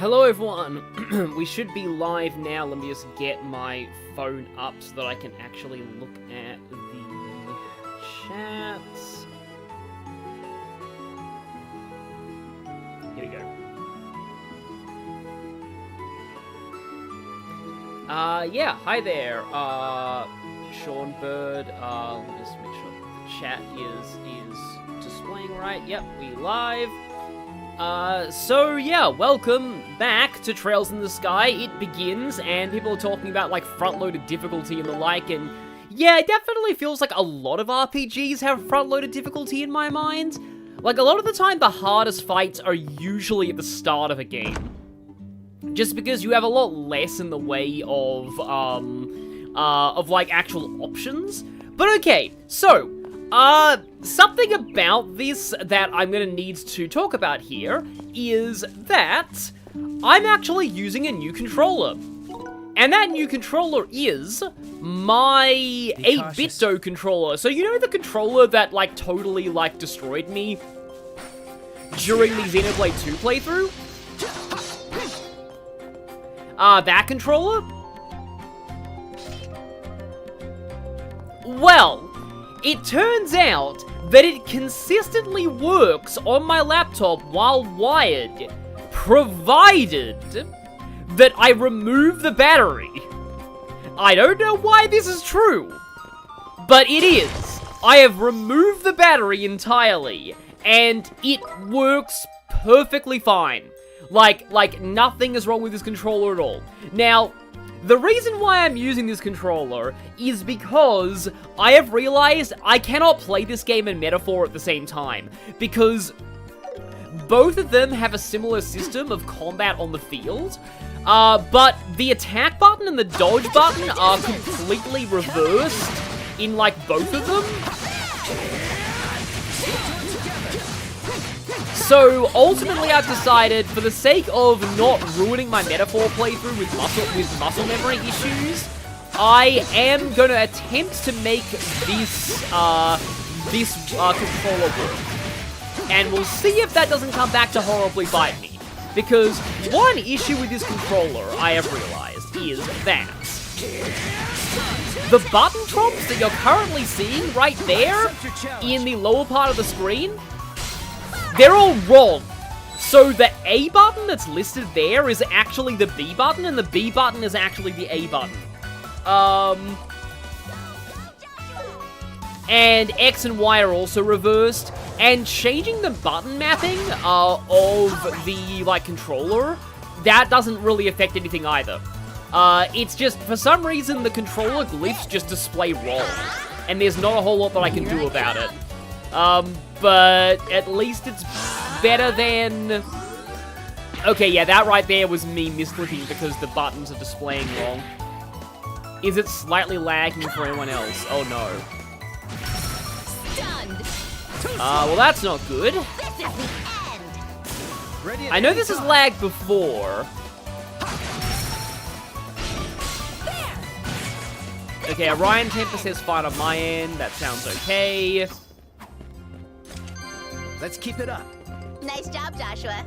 Hello everyone, we should be live now. Let me just get my phone up so that I can actually look at the chats. Here we go. Yeah, hi there, Sean Bird. Let me just make sure the chat is displaying right. Yep, we live. So yeah, welcome back to Trails in the Sky. It begins, and people are talking about, like, front-loaded difficulty and the like, and yeah, it definitely feels like a lot of RPGs have front-loaded difficulty in my mind. Like, a lot of the time, the hardest fights are usually at the start of a game. Just because you have a lot less in the way of, like, actual options. But okay, so, something about this that I'm gonna need to talk about here is that I'm actually using a new controller. And that new controller is my 8-bit controller. So you know the controller that, like, totally, like, destroyed me during the Xenoblade 2 playthrough? That controller? Well, it turns out that it consistently works on my laptop while wired, provided that I remove the battery. I don't know why this is true, but it is. I have removed the battery entirely, and it works perfectly fine. Like nothing is wrong with this controller at all. Now, the reason why I'm using this controller is because I have realized I cannot play this game and Metaphor at the same time, because both of them have a similar system of combat on the field, but the attack button and the dodge button are completely reversed in, like, both of them. So, ultimately, I've decided, for the sake of not ruining my Metaphor playthrough with muscle memory issues, I am going to attempt to make this controller work. And we'll see if that doesn't come back to horribly bite me. Because one issue with this controller, I have realized, is that the button prompts that you're currently seeing right there in the lower part of the screen, they're all wrong. So the A button that's listed there is actually the B button, and the B button is actually the A button. And X and Y are also reversed, and changing the button mapping of the, like, controller, that doesn't really affect anything either. It's just, for some reason, the controller glyphs just display wrong, and there's not a whole lot that I can do about it. But at least it's better than... Okay, yeah, that right there was me misclicking because the buttons are displaying wrong. Is it slightly lagging for anyone else? Oh no. Well, that's not good. I know this has lagged before. Okay, Orion Temper says fine on my end. That sounds okay. Let's keep it up. Nice job, Joshua.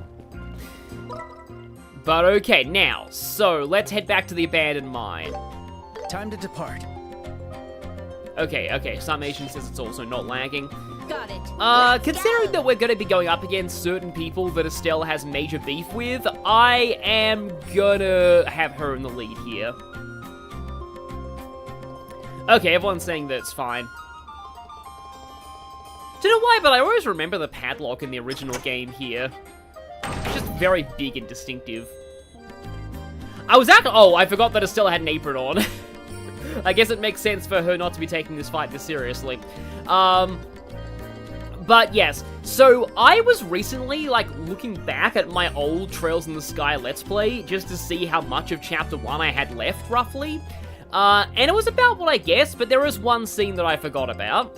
But okay, now, so let's head back to the abandoned mine. Time to depart. Okay, Summation says it's also not lagging. Got it. Considering that we're gonna be going up against certain people that Estelle has major beef with, I am gonna have her in the lead here. Okay, everyone's saying that it's fine. Don't know why, but I always remember the padlock in the original game here. It's just very big and distinctive. I forgot that Estelle had an apron on. I guess it makes sense for her not to be taking this fight this seriously. But yes, so I was recently, like, looking back at my old Trails in the Sky Let's Play just to see how much of Chapter 1 I had left, roughly. And it was about what I guessed, but there was one scene that I forgot about.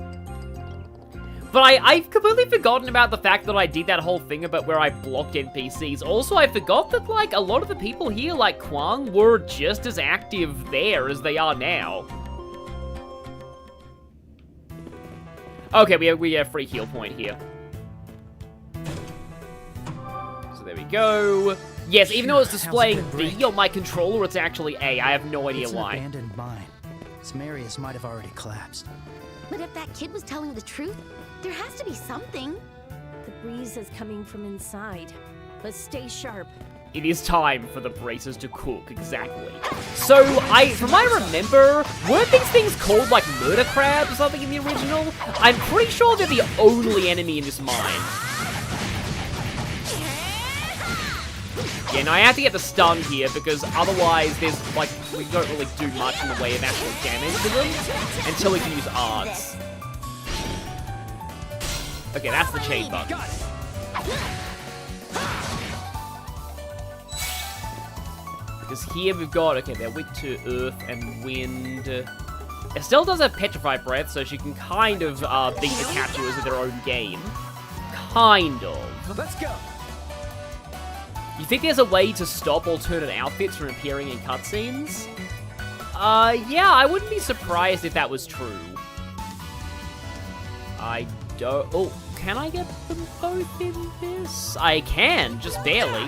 But I've completely forgotten about the fact that I did that whole thing about where I blocked NPCs. Also, I forgot that, like, a lot of the people here, like Kwang, were just as active there as they are now. Okay, we have a free heal point here. So there we go. Yes, even though it's How's it displaying gonna break? B on my controller, it's actually A. I have no idea It's an why. abandoned mine. Some areas might have already collapsed. But if that kid was telling the truth, there has to be something. The breeze is coming from inside. But stay sharp. It is time for the braces to cook, exactly. So, from what I remember, weren't these things called, like, murder crabs or something in the original? I'm pretty sure they're the only enemy in this mine. Yeah, no, I have to get the stun here, because otherwise there's, like, we don't really do much in the way of actual damage to them until we can use arts. Okay, that's the chain button. Because here we've got, okay, they're weak to earth and wind. Estelle does have petrified breath, so she can kind of beat the Capuas with their own game. Kind of. Let's go. You think there's a way to stop alternate outfits from appearing in cutscenes? Yeah, I wouldn't be surprised if that was true. I don't... Oh, can I get them both in this? I can, just barely.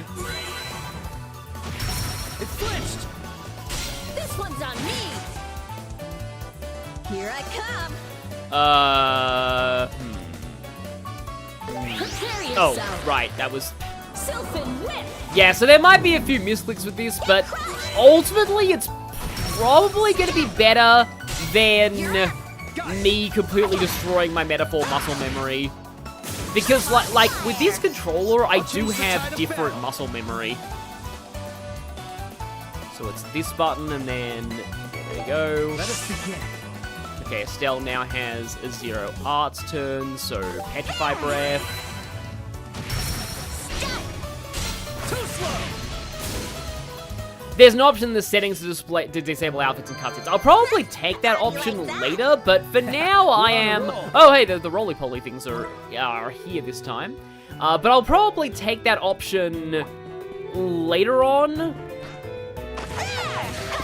It flinched. This one's on me! Here I come. Prepare Oh, yourself! right, that was... Sylphin whip! Yeah, so there might be a few misclicks with this, but ultimately it's probably going to be better than me completely destroying my metaphor muscle memory. Because, like with this controller, I do have different muscle memory. So it's this button, and then, there we go. Let us begin. Okay, Estelle now has a 0 arts turn, so Petrify Breath. Too slow. There's an option in the settings to disable outfits and cutscenes. I'll probably take that option later, but for now I am... Oh, hey, the roly-poly things are here this time. But I'll probably take that option later on.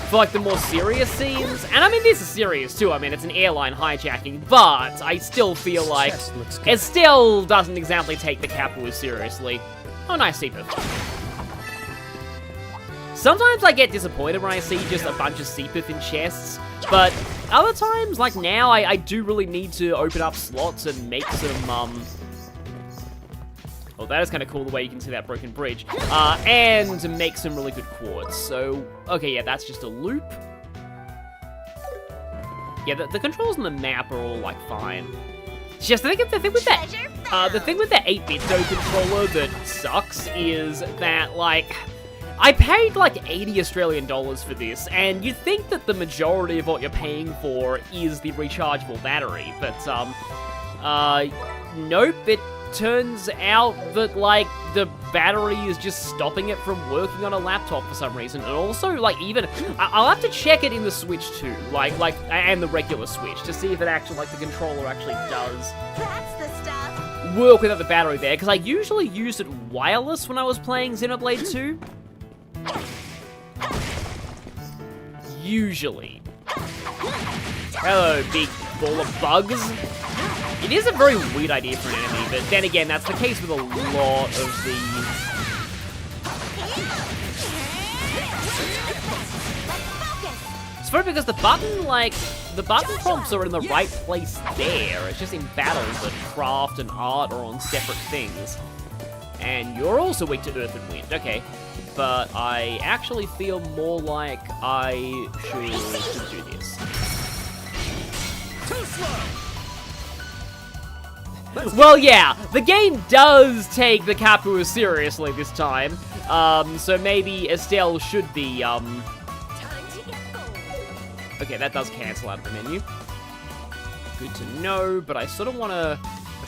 For, like, the more serious scenes. And, I mean, this is serious, too. I mean, it's an airline hijacking, but I still feel like Chest looks good. it still doesn't exactly take the Capuas seriously. Oh, nice Seepith. Sometimes I get disappointed when I see just a bunch of Seepith in chests, but other times, like now, I do really need to open up slots and make some, Oh, that is kind of cool the way you can see that broken bridge. And to make some really good quartz. So, okay, yeah, that's just a loop. Yeah, the controls on the map are all, like, fine. It's just, I think the thing with that... the thing with the 8-bit controller that sucks is that, like... I paid, like, 80 Australian dollars for this, and you'd think that the majority of what you're paying for is the rechargeable battery, but, nope, it turns out that, like, the battery is just stopping it from working on a laptop for some reason, and also, like, even, I'll have to check it in the Switch too, like, and the regular Switch, to see if it actually, like, the controller actually does That's the stuff. work without the battery there, because I usually used it wireless when I was playing Xenoblade 2. Usually. Hello, big ball of bugs. It is a very weird idea for an enemy, but then again, that's the case with a lot of these. It's funny because the button, like, the button prompts are in the right place there. It's just in battles that craft and art are on separate things. And you're also weak to earth and wind. Okay. But I actually feel more like I should do this. Too slow. Well, yeah, the game does take the Capuas seriously this time. So maybe Estelle should be, Time to get bold. Okay, that does cancel out of the menu. Good to know, but I sort of want to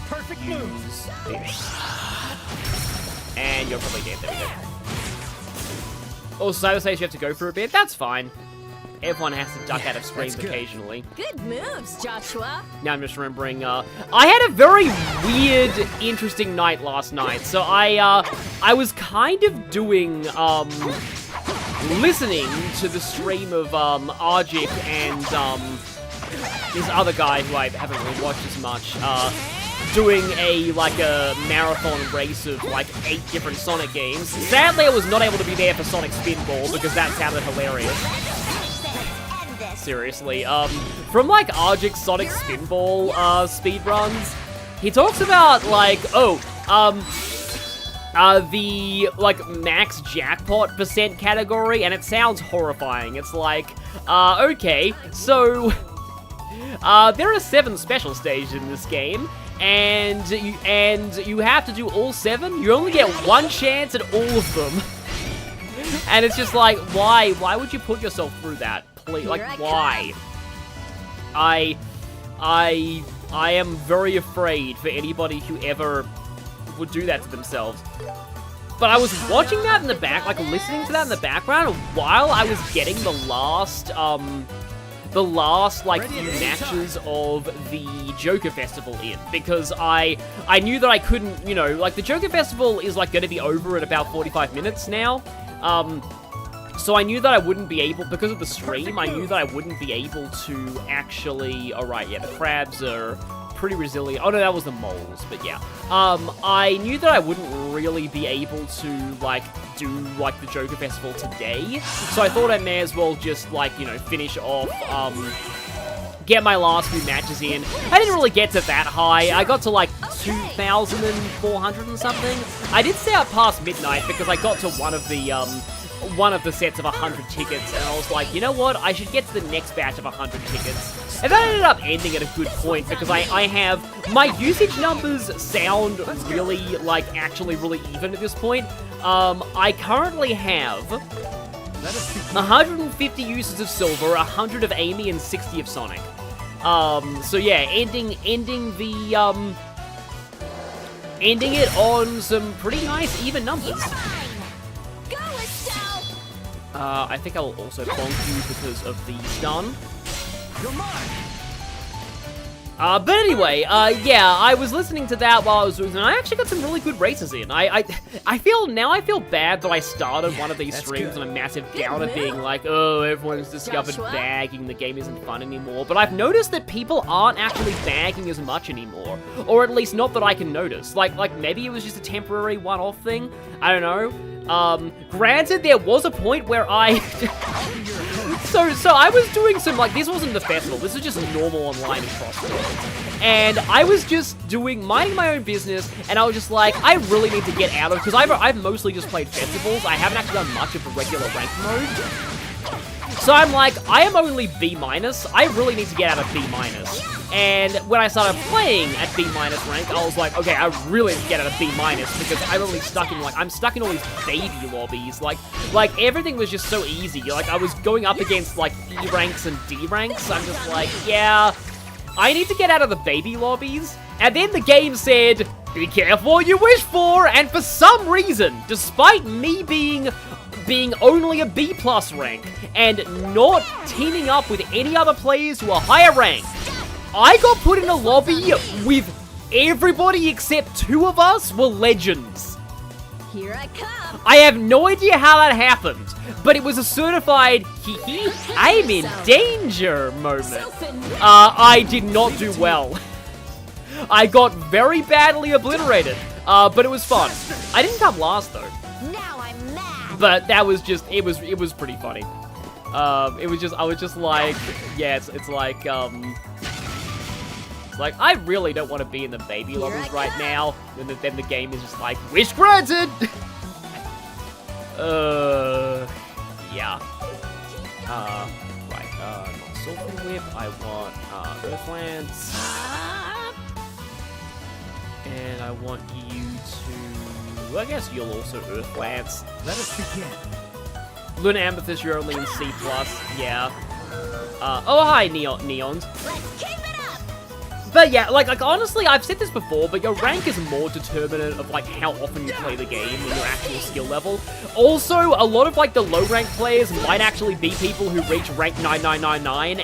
Perfect move. use this. And you're probably dead. There we go. Also, Cyber says you have to go for a bit. That's fine. Everyone has to duck out of screens that's good. occasionally. Good moves, Joshua. Now I'm just remembering, I had a very weird, interesting night last night. So I was kind of doing, listening to the stream of, Arjik and, this other guy who I haven't really watched as much, doing a marathon race of like 8 different Sonic games. Sadly, I was not able to be there for Sonic Spinball because that sounded hilarious. Seriously, from like Arjik's Sonic Spinball speedruns, he talks about like, the like max jackpot percent category, and it sounds horrifying. It's like, okay, so there are 7 special stages in this game, and you have to do all 7. You only get 1 chance at all of them, and it's just like, why? Why would you put yourself through that? Please, like, why? I am very afraid for anybody who ever would do that to themselves. But I was watching that in the back, like listening to that in the background while I was getting the last like few matches of the Joker Festival in, because I knew that I couldn't, you know, like the Joker Festival is like going to be over in about 45 minutes now. So I knew that I wouldn't be able, because of the stream, I knew that I wouldn't be able to actually... Alright, yeah, the crabs are pretty resilient. Oh no, that was the moles, but yeah. I knew that I wouldn't really be able to, like, do, like, the Joker Festival today. So I thought I may as well just, like, you know, finish off, get my last few matches in. I didn't really get to that high. I got to, like, 2,400 and something. I did stay out past midnight because I got to one of the sets of 100 tickets, and I was like, you know what, I should get to the next batch of 100 tickets. And that ended up ending at a good point, because I have, my usage numbers sound really, like, actually really even at this point. I currently have 150 uses of Silver, 100 of Amy, and 60 of Sonic. So yeah, ending it on some pretty nice even numbers. I think I will also bonk you because of the stun. But anyway, yeah, I was listening to that while I was doing it, and I actually got some really good races in. I feel bad that I started one of these streams on a massive downer, being like, oh, everyone's discovered bagging, the game isn't fun anymore. But I've noticed that people aren't actually bagging as much anymore, or at least not that I can notice. Like maybe it was just a temporary one-off thing. I don't know. Granted, there was a point where I... so I was doing some, like, this wasn't the festival, this was just normal online across the world. And I was just minding my own business, and I was just like, I really need to get out of, because I've mostly just played festivals, I haven't actually done much of the regular rank mode. So I'm like, I am only B-, I really need to get out of B-. And when I started playing at B- rank, I was like, okay, I really need to get out of B- because I'm only stuck in, like, I'm stuck in all these baby lobbies. Like everything was just so easy. Like, I was going up against, like, E ranks and D ranks. I'm just like, yeah, I need to get out of the baby lobbies. And then the game said, be careful what you wish for. And for some reason, despite me being only a B+ rank and not teaming up with any other players who are higher ranked, I got put in a lobby with everybody except 2 of us were legends. Here I come. I have no idea how that happened, but it was a certified hee I'm in danger moment. I did not do well. I got very badly obliterated, but it was fun. I didn't come last though. Now I'm mad. But that was just, it was pretty funny. I was just like, yeah, it's like, like, I really don't want to be in the baby lobbies right now. And then the game is just like, wish granted! Yeah. Right, not Sulphur Whip, I want, Earthlands. And I want you to, well, I guess you'll also Earthlands. Let us begin. Lunar Amethyst, you're only in C+, yeah. Oh, hi, Neons. Let's keep it up. But yeah, like honestly, I've said this before, but your rank is more determinant of like how often you play the game than your actual skill level. Also, a lot of like the low rank players might actually be people who reach rank 9999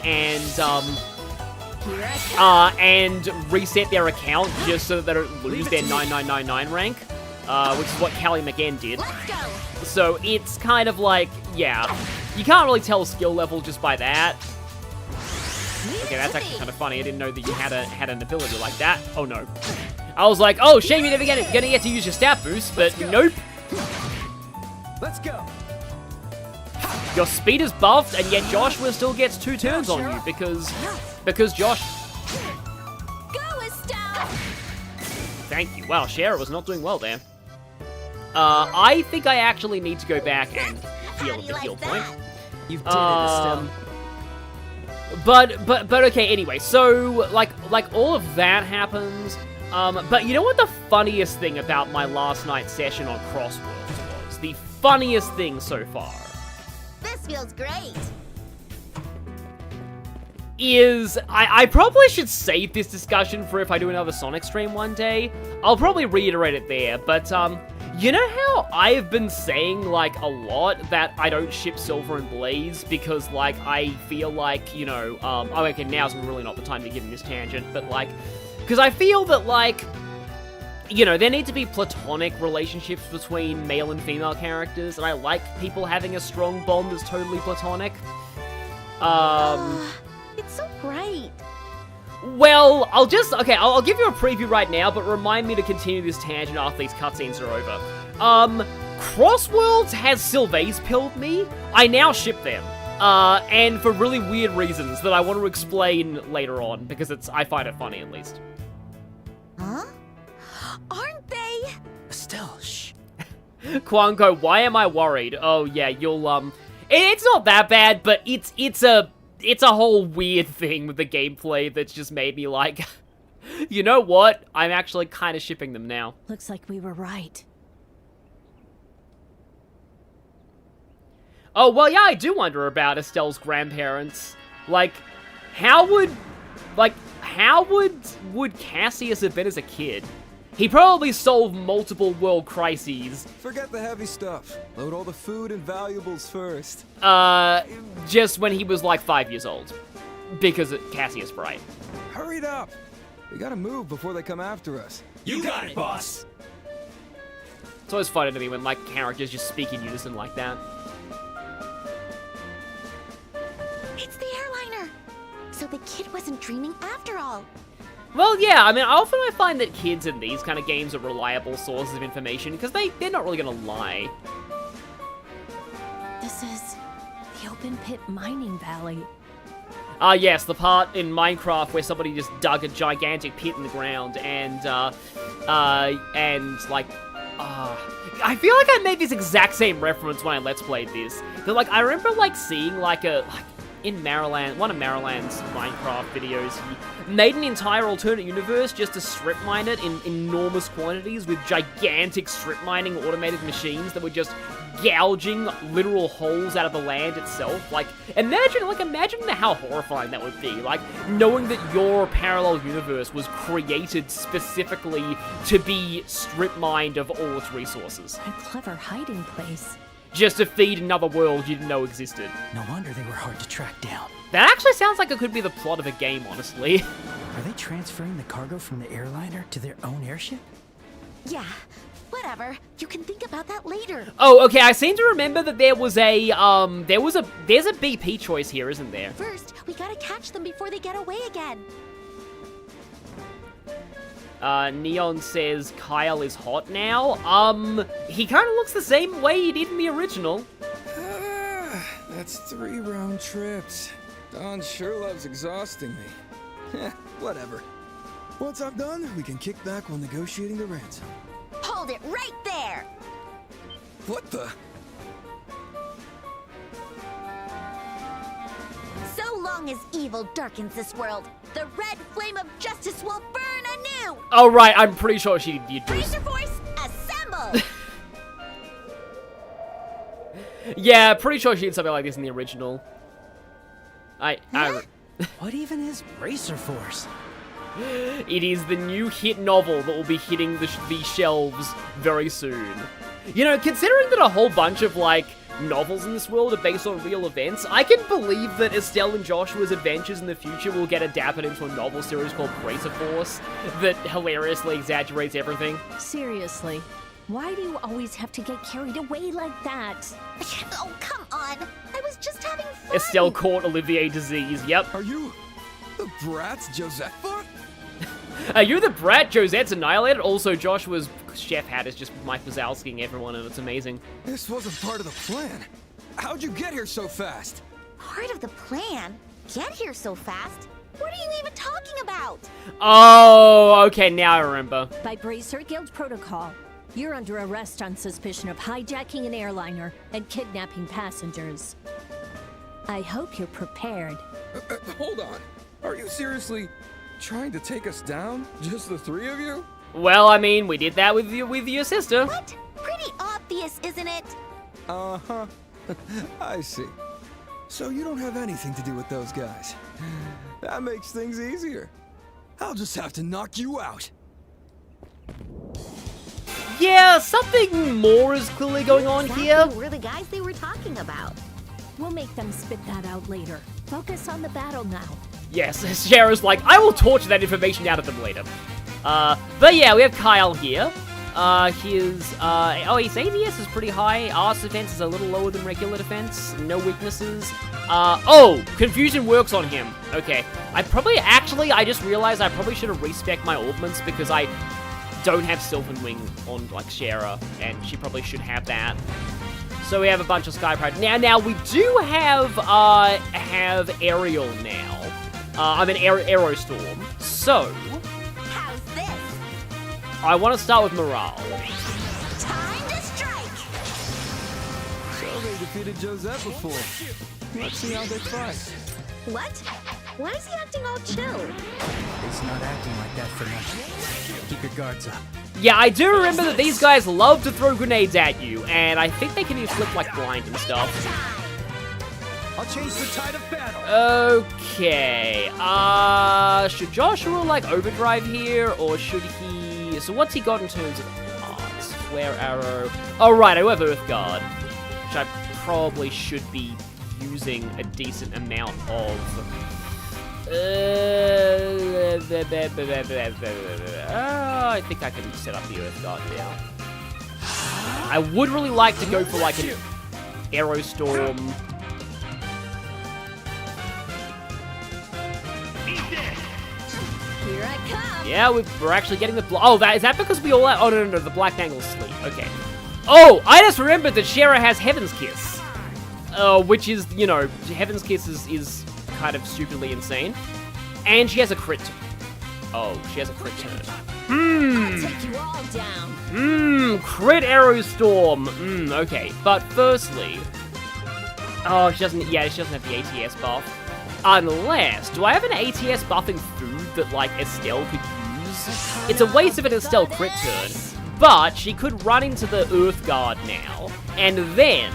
and reset their account just so that they don't lose their 9999 rank, which is what Callie McGann did. So it's kind of like, yeah, you can't really tell skill level just by that. Okay, that's actually kind of funny. I didn't know that you had an ability like that. Oh no. I was like, oh, shame you're never gonna get to use your stat boost, but nope. Let's go. Your speed is buffed, and yet Joshua still gets 2 turns on you because Josh. Go, Estelle! Thank you. Wow, Shara was not doing well there. I think I actually need to go back and heal the heal point. You did it, Estelle. But okay, anyway, so like all of that happens. But you know what the funniest thing about my last night's session on Crosswords was? The funniest thing so far This feels great. is I probably should save this discussion for if I do another Sonic stream one day. I'll probably reiterate it there, but you know how I've been saying like a lot that I don't ship Silver and Blaze because like I feel like, you know, oh okay, now's really not the time to get in this tangent, but like, because I feel that like, you know, there need to be platonic relationships between male and female characters, and I like people having a strong bond that's totally platonic. It's so bright. Well, I'll give you a preview right now, but remind me to continue this tangent after these cutscenes are over. Crossworlds has Sylvaise pilled me. I now ship them. And for really weird reasons that I want to explain later on, because I find it funny at least. Huh? Aren't they? Estelle, shh. Kwanko, why am I worried? Oh yeah, you'll it's not that bad, but it's a whole weird thing with the gameplay that's just made me like, you know what? I'm actually kind of shipping them now. Looks like we were right. Oh, well, yeah, I do wonder about Estelle's grandparents. Like, how would Cassius have been as a kid? He probably solved multiple world crises. Forget the heavy stuff. Load all the food and valuables first. Just when he was like 5 years old. Because Cassius Bright. Hurry it up. We gotta move before they come after us. You got it, boss. It's always funny to me when like characters just speak in unison like that. It's the airliner. So the kid wasn't dreaming after all. Well, yeah, I mean, often I find that kids in these kind of games are reliable sources of information, because they're not really gonna lie. This is the open pit mining valley. Yes, the part in Minecraft where somebody just dug a gigantic pit in the ground, and I feel like I made this exact same reference when I Let's Played this. But, like, I remember, like, seeing, in Maryland, one of Maryland's Minecraft videos, he made an entire alternate universe just to strip mine it in enormous quantities with gigantic strip mining automated machines that were just gouging literal holes out of the land itself. Like, imagine how horrifying that would be. Like, knowing that your parallel universe was created specifically to be strip mined of all its resources. A clever hiding place. Just to feed another world you didn't know existed. No wonder they were hard to track down. That actually sounds like it could be the plot of a game, honestly. Are they transferring the cargo from the airliner to their own airship? Yeah, whatever. You can think about that later. Oh, okay, I seem to remember that there's a BP choice here, isn't there? First, we gotta catch them before they get away again. Neon says Kyle is hot now. He kind of looks the same way he did in the original. That's 3 round trips. Don sure loves exhausting me. Whatever. Once I'm done, we can kick back while negotiating the ransom. Hold it right there! What the? So long as evil darkens this world, the red flame of justice will burn anew! Oh, right, I'm pretty sure she did this. Ranger Force, assemble! Yeah, pretty sure she did something like this in the original. What even is Racer Force? It is the new hit novel that will be hitting the shelves very soon. You know, considering that a whole bunch of, like, novels in this world are based on real events, I can believe that Estelle and Joshua's adventures in the future will get adapted into a novel series called Racer Force that hilariously exaggerates everything. Seriously, why do you always have to get carried away like that? Oh, come on! I was just having fun! Estelle caught Olivier disease, yep. Are you the brats Josette fought? You're the brat Josette's annihilated. Also, Joshua's chef hat is just Mike Wazowskiing everyone, and it's amazing. This wasn't part of the plan. How'd you get here so fast? Part of the plan? Get here so fast? What are you even talking about? Oh, okay, now I remember. By Bracer Guild protocol, you're under arrest on suspicion of hijacking an airliner and kidnapping passengers. I hope you're prepared. Hold on. Are you seriously trying to take us down? Just the three of you? Well, I mean, we did that with your sister. What? Pretty obvious, isn't it? Uh-huh. I see. So you don't have anything to do with those guys. That makes things easier. I'll just have to knock you out. Yeah, something more is clearly going on here. We're the guys they were talking about. We'll make them spit that out later. Focus on the battle now. Yes, Shara's like, I will torture that information out of them later. But yeah, we have Kyle here. His ADS is pretty high. Arse defense is a little lower than regular defense. No weaknesses. Confusion works on him. Okay. I just realized I probably should have respec my augments because I don't have Sylvan Wing on, like, Shara, and she probably should have that. So we have a bunch of Sky Pride. Now we do have Aerial now. Aerostorm. So, How's this? I want to start with Morale. Time to strike! So they defeated Josette before. Let's see how they fight. What? Why is he acting all chill? He's not acting like that for nothing. Keep your guards up. Yeah, I do remember that these guys love to throw grenades at you, and I think they can even flip like blind and stuff. I'll change the tide of battle. Okay, should Joshua like overdrive here, or should he... So what's he got in terms of arts? Flare arrow... Oh right, I have Earth Guard, which I probably should be using a decent amount of... I think I can set up the Earth Guard now. I would really like to go for like an Aerostorm. Here I come. Yeah, we're actually getting the... is that because we all... Oh, no, the Black Angle's sleep. Okay. Oh, I just remembered that Shara has Heaven's Kiss. Which is, you know, Heaven's Kiss is kind of stupidly insane. And she has a crit. Oh, she has a crit turn. I'll take you all down. Crit Aerostorm. Okay. But firstly... Oh, she doesn't have the ATS buff. Unless... Do I have an ATS buffing food that, like, Estelle could use? It's a waste of an Estelle crit turn. But she could run into the Earth Guard now. And then...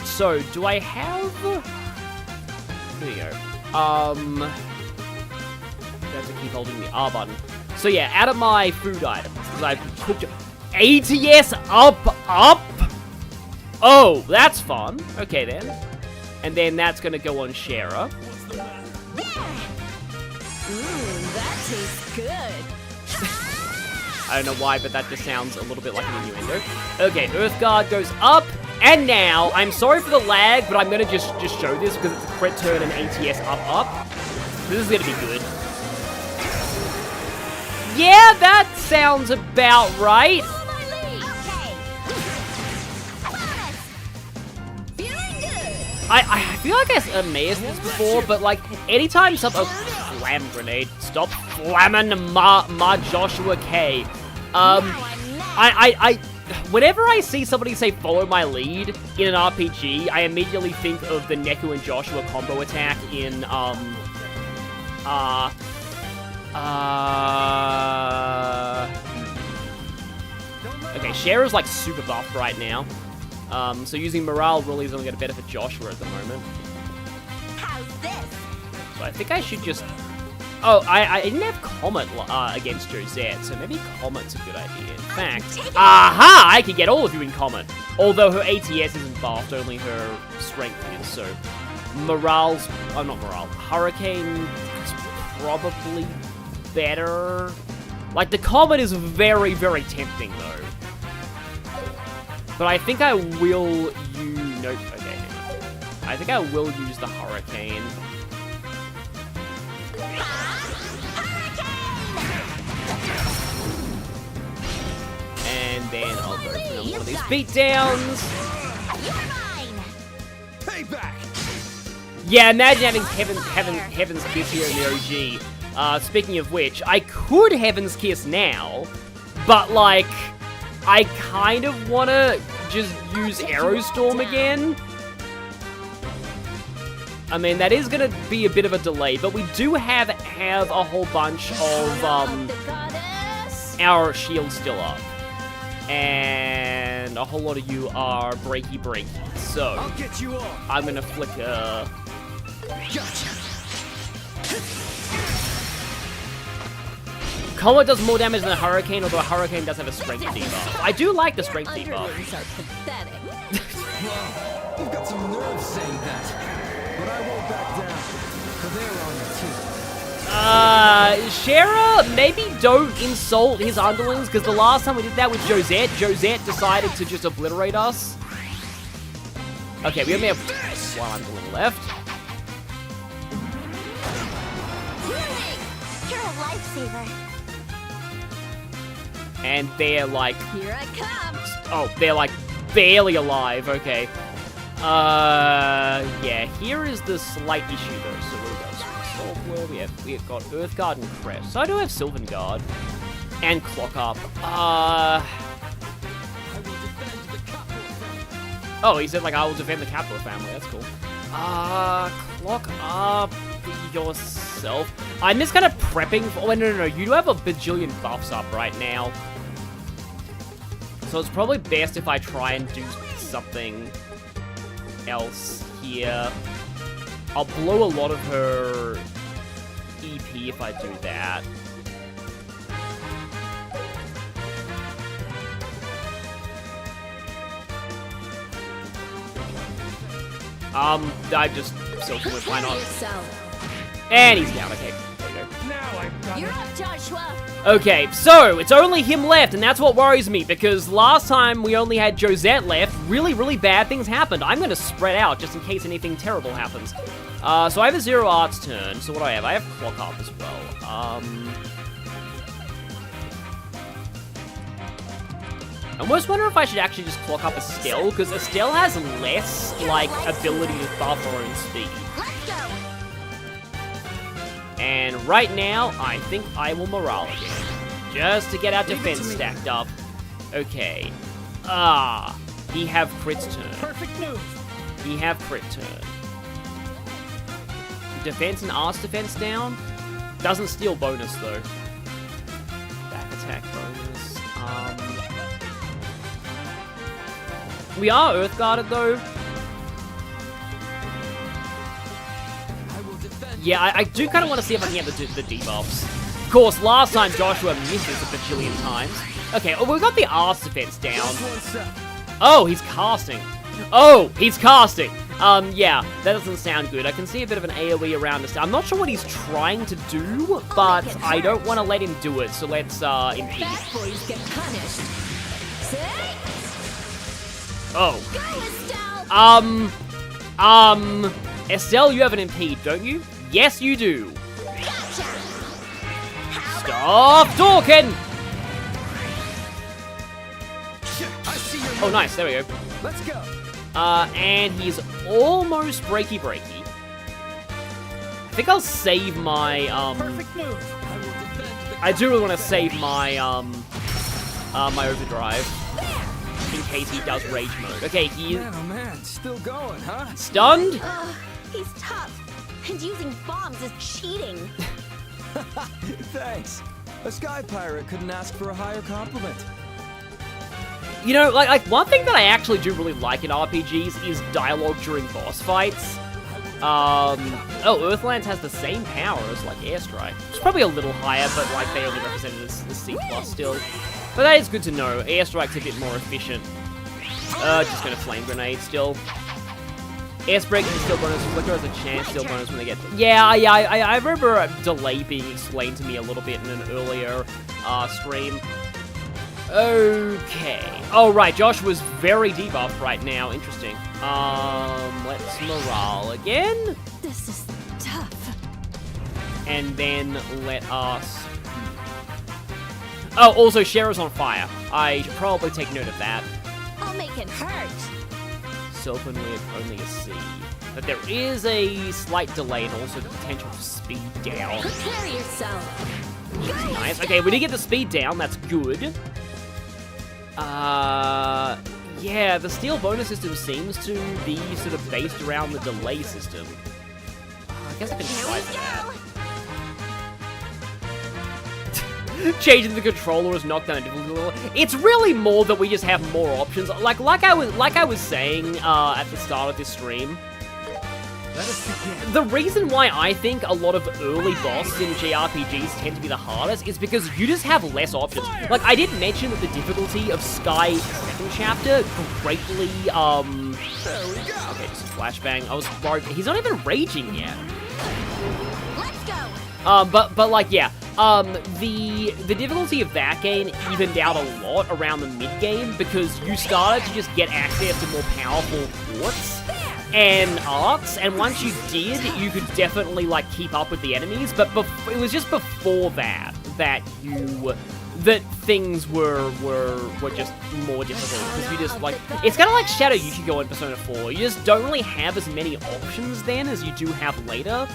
so, do I have... There you go. I have to keep holding the R button. So yeah, out of my food items, because I've cooked ATS up. Oh, that's fun. Okay then. And then that's gonna go on Shara. That tastes good. I don't know why, but that just sounds a little bit like an innuendo. Okay, Earth Guard goes up. And now, I'm sorry for the lag, but I'm gonna just show this because it's a crit turn and ATS up. This is gonna be good. Yeah, that sounds about right. I feel like I may have this before, but like anytime something flam grenade, stop flamming my Joshua K. Whenever I see somebody say follow my lead in an RPG, I immediately think of the Neku and Joshua combo attack in okay, Shara's like super buffed right now. So using morale really is only going to benefit Joshua at the moment. How's this? So I think I should just... Oh, I didn't have Comet against Josette, so maybe Comet's a good idea. In fact, aha! I can get all of you in Comet. Although her ATS isn't buffed, only her strength is, so... Morale's... Oh, not Morale. Hurricane is probably better. Like, the Comet is very, very tempting, though. But I think I will use... Nope, okay, hang on. I think I will use the Hurricane. one of these beatdowns. You're mine! Payback! Yeah, imagine having Heaven's Kiss here in the OG. Speaking of which, I could Heaven's Kiss now, but like, I kind of want to just use Aerostorm again. I mean, that is going to be a bit of a delay, but we do have a whole bunch of our shields still up. And a whole lot of you are breaky. So, I'll get you all. I'm going to flicker. Gotcha. Comet does more damage than a Hurricane, although a Hurricane does have a strength debuff. I do like the strength debuff. Underlings are pathetic. Wow, you've got some nerve saying that. But I won't back down, for they're on your team. Shara, maybe don't insult his underlings, because the last time we did that with Josette decided to just obliterate us. Okay, we only have one underling left. You're a lifesaver. And they're like, Here I come. oh, they're like barely alive, okay. Yeah, here is the slight issue though. So what do we got? Salt World, we have got Earthguard and Crest. So I do have Sylvan Guard and Clock Up. Oh, he said like I will defend the Capua family. That's cool. Clock Up yourself. I'm just kind of prepping for. Oh, no. You do have a bajillion buffs up right now. So it's probably best if I try and do something else here. I'll blow a lot of her EP if I do that. I just self-whip, why not? And he's down, okay. There you go. Now I've got You're up, Joshua. Okay, so it's only him left, and that's what worries me, because last time we only had Josette left, really bad things happened. I'm gonna spread out just in case anything terrible happens. So I have a Zero Arts turn, so what do I have? I have Clock Up as well. I almost wonder if I should actually just Clock Up Estelle, because Estelle has less, like, ability to buff her own speed. Let's go. And right now, I think I will morale again. Just to get our defense stacked up. Okay. He have crit's turn. Perfect move. He have crit turn. Defense and arts defense down. Doesn't steal bonus, though. Back attack bonus. We are Earthguarded, though. Yeah, I do kind of want to see if I can get the debuffs. Of course, last time Joshua missed this a bajillion times. Okay, well, we got the arts defense down. Oh, he's casting. Yeah, that doesn't sound good. I can see a bit of an AoE around us. I'm not sure what he's trying to do, but I don't want to let him do it, so let's impede. Bad boys get punished. Oh. Go, Estelle. Estelle, you have an impede, don't you? Yes, you do. Gotcha. Stop talking! I see you. Oh, nice, there we go. Let's go. And he's almost breaky. I think I'll save my, Perfect move. I do really want to save my, my overdrive. In case he does rage mode. Okay, he Man, oh man, still going, huh? stunned? He's tough. And using bombs is cheating. Thanks. A sky pirate couldn't ask for a higher compliment. You know, like one thing that I actually do really like in RPGs is dialogue during boss fights. Oh, Earthlands has the same power as, like, Airstrike. It's probably a little higher, but, like, they only represented as the C+ still. But that is good to know. Airstrike's a bit more efficient. Just gonna Flame Grenade still. Airspeed is still bonus. Flicker has a chance, still bonus when they get... Yeah, I remember a delay being explained to me a little bit in an earlier stream. Okay. Oh, right, Josh was very debuffed right now. Interesting. Let's morale again. This is tough. And then let us... Oh, also, Shara's on fire. I should probably take note of that. I'll make it hurt. Open with only a C. But there is a slight delay and also the potential for speed down. Prepare yourself. Nice. Okay, we did get the speed down. That's good. Yeah, the steel bonus system seems to be sort of based around the delay system. I guess I can try for that. Changing the controller is knocked down a difficult. It's really more that we just have more options. Like I was saying at the start of this stream. Let us begin. The reason why I think a lot of early bosses in JRPGs tend to be the hardest is because you just have less options. Like, I did mention that the difficulty of Sky second chapter greatly, There we go. Okay, just a flashbang. I was worried. He's not even raging yet. Let's go. But like, yeah. The difficulty of that game evened out a lot around the mid-game because you started to just get access to more powerful forts and arcs, and once you did, you could definitely, like, keep up with the enemies, but it was just before that things were just more difficult, because you just, like, it's kind of like Shadow Yukiko in Persona 4, you just don't really have as many options then as you do have later,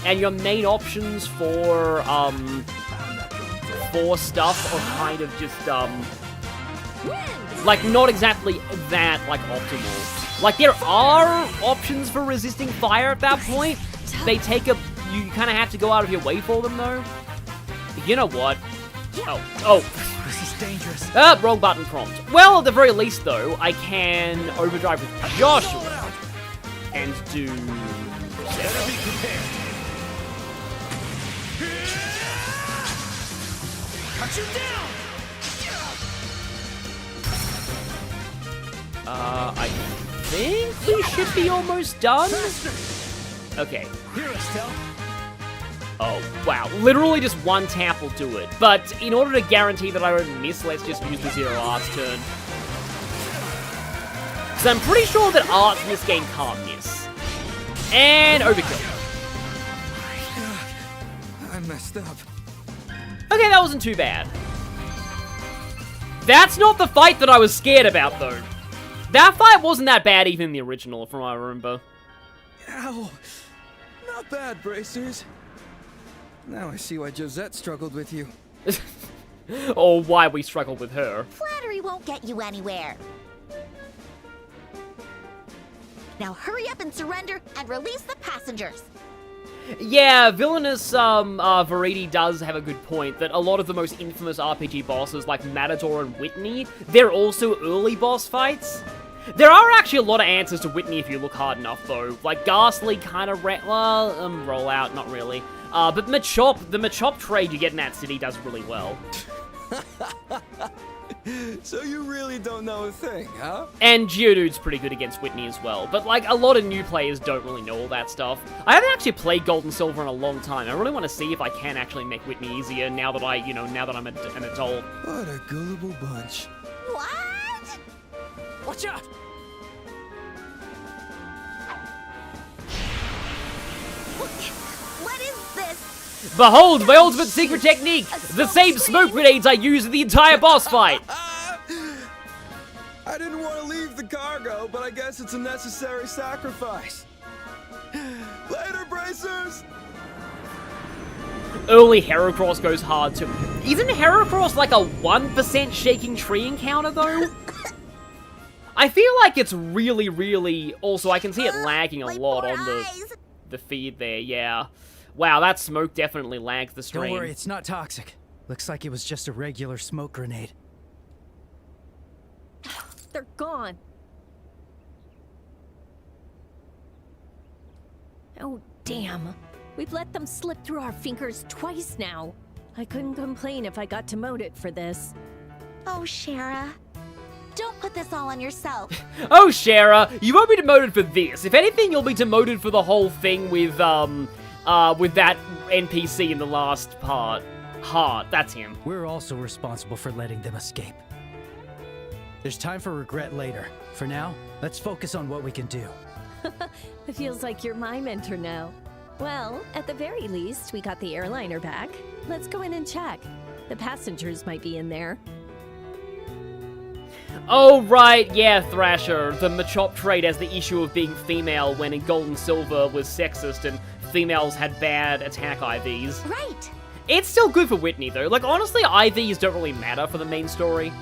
and your main options for stuff are kind of just, like, not exactly that, like, optimal. Like, there are options for resisting fire at that point. You kind of have to go out of your way for them, though. You know what? Oh. This is dangerous. Wrong button prompt. Well, at the very least, though, I can overdrive with Joshua and do... Better be prepared. Cut you down! I think we should be almost done. Okay. Here, Estelle. Oh, wow. Literally just one tap will do it. But in order to guarantee that I don't miss, let's just use the Zero Arts turn. Because I'm pretty sure that Arts in this game can't miss. And overkill. I messed up. Okay, that wasn't too bad. That's not the fight that I was scared about, though. That fight wasn't that bad even in the original, from what I remember. Ow. Not bad, bracers. Now I see why Josette struggled with you. Or why we struggled with her. Flattery won't get you anywhere. Now hurry up and surrender and release the passengers. Yeah, Villainous Verity does have a good point that a lot of the most infamous RPG bosses like Matador and Whitney, they're also early boss fights. There are actually a lot of answers to Whitney if you look hard enough, though. Like, Ghastly kind of, roll out, not really. But the Machop trade you get in that city does really well. So you really don't know a thing, huh? And Geodude's pretty good against Whitney as well, but like a lot of new players don't really know all that stuff. I haven't actually played Gold and Silver in a long time. I really want to see if I can actually make Whitney easier now that now that I'm an adult. What a gullible bunch. What? Watch out! What is this? Behold my ultimate secret technique! The same smoke grenades I used in the entire boss fight! I didn't want to leave the cargo, but I guess it's a necessary sacrifice. Later, bracers! Early Heracross goes hard too. Isn't Heracross like a 1% shaking tree encounter though? I feel like it's really, really... Also, I can see it lagging a lot on the feed there, yeah. Wow, that smoke definitely lags the stream. Don't worry, it's not toxic. Looks like it was just a regular smoke grenade. They're gone. Oh, damn. We've let them slip through our fingers twice now. I couldn't complain if I got demoted for this. Oh, Shara. Don't put this all on yourself. Oh, Shara, you won't be demoted for this. If anything, you'll be demoted for the whole thing with that NPC in the last part. Hart, that's him. We're also responsible for letting them escape. There's time for regret later. For now, let's focus on what we can do. It feels like you're my mentor now. Well, at the very least, we got the airliner back. Let's go in and check. The passengers might be in there. Oh, right, yeah, Thrasher. The Machop trait has the issue of being female when in Gold and Silver was sexist and females had bad attack IVs. Right. It's still good for Whitney, though. Like, honestly, IVs don't really matter for the main story.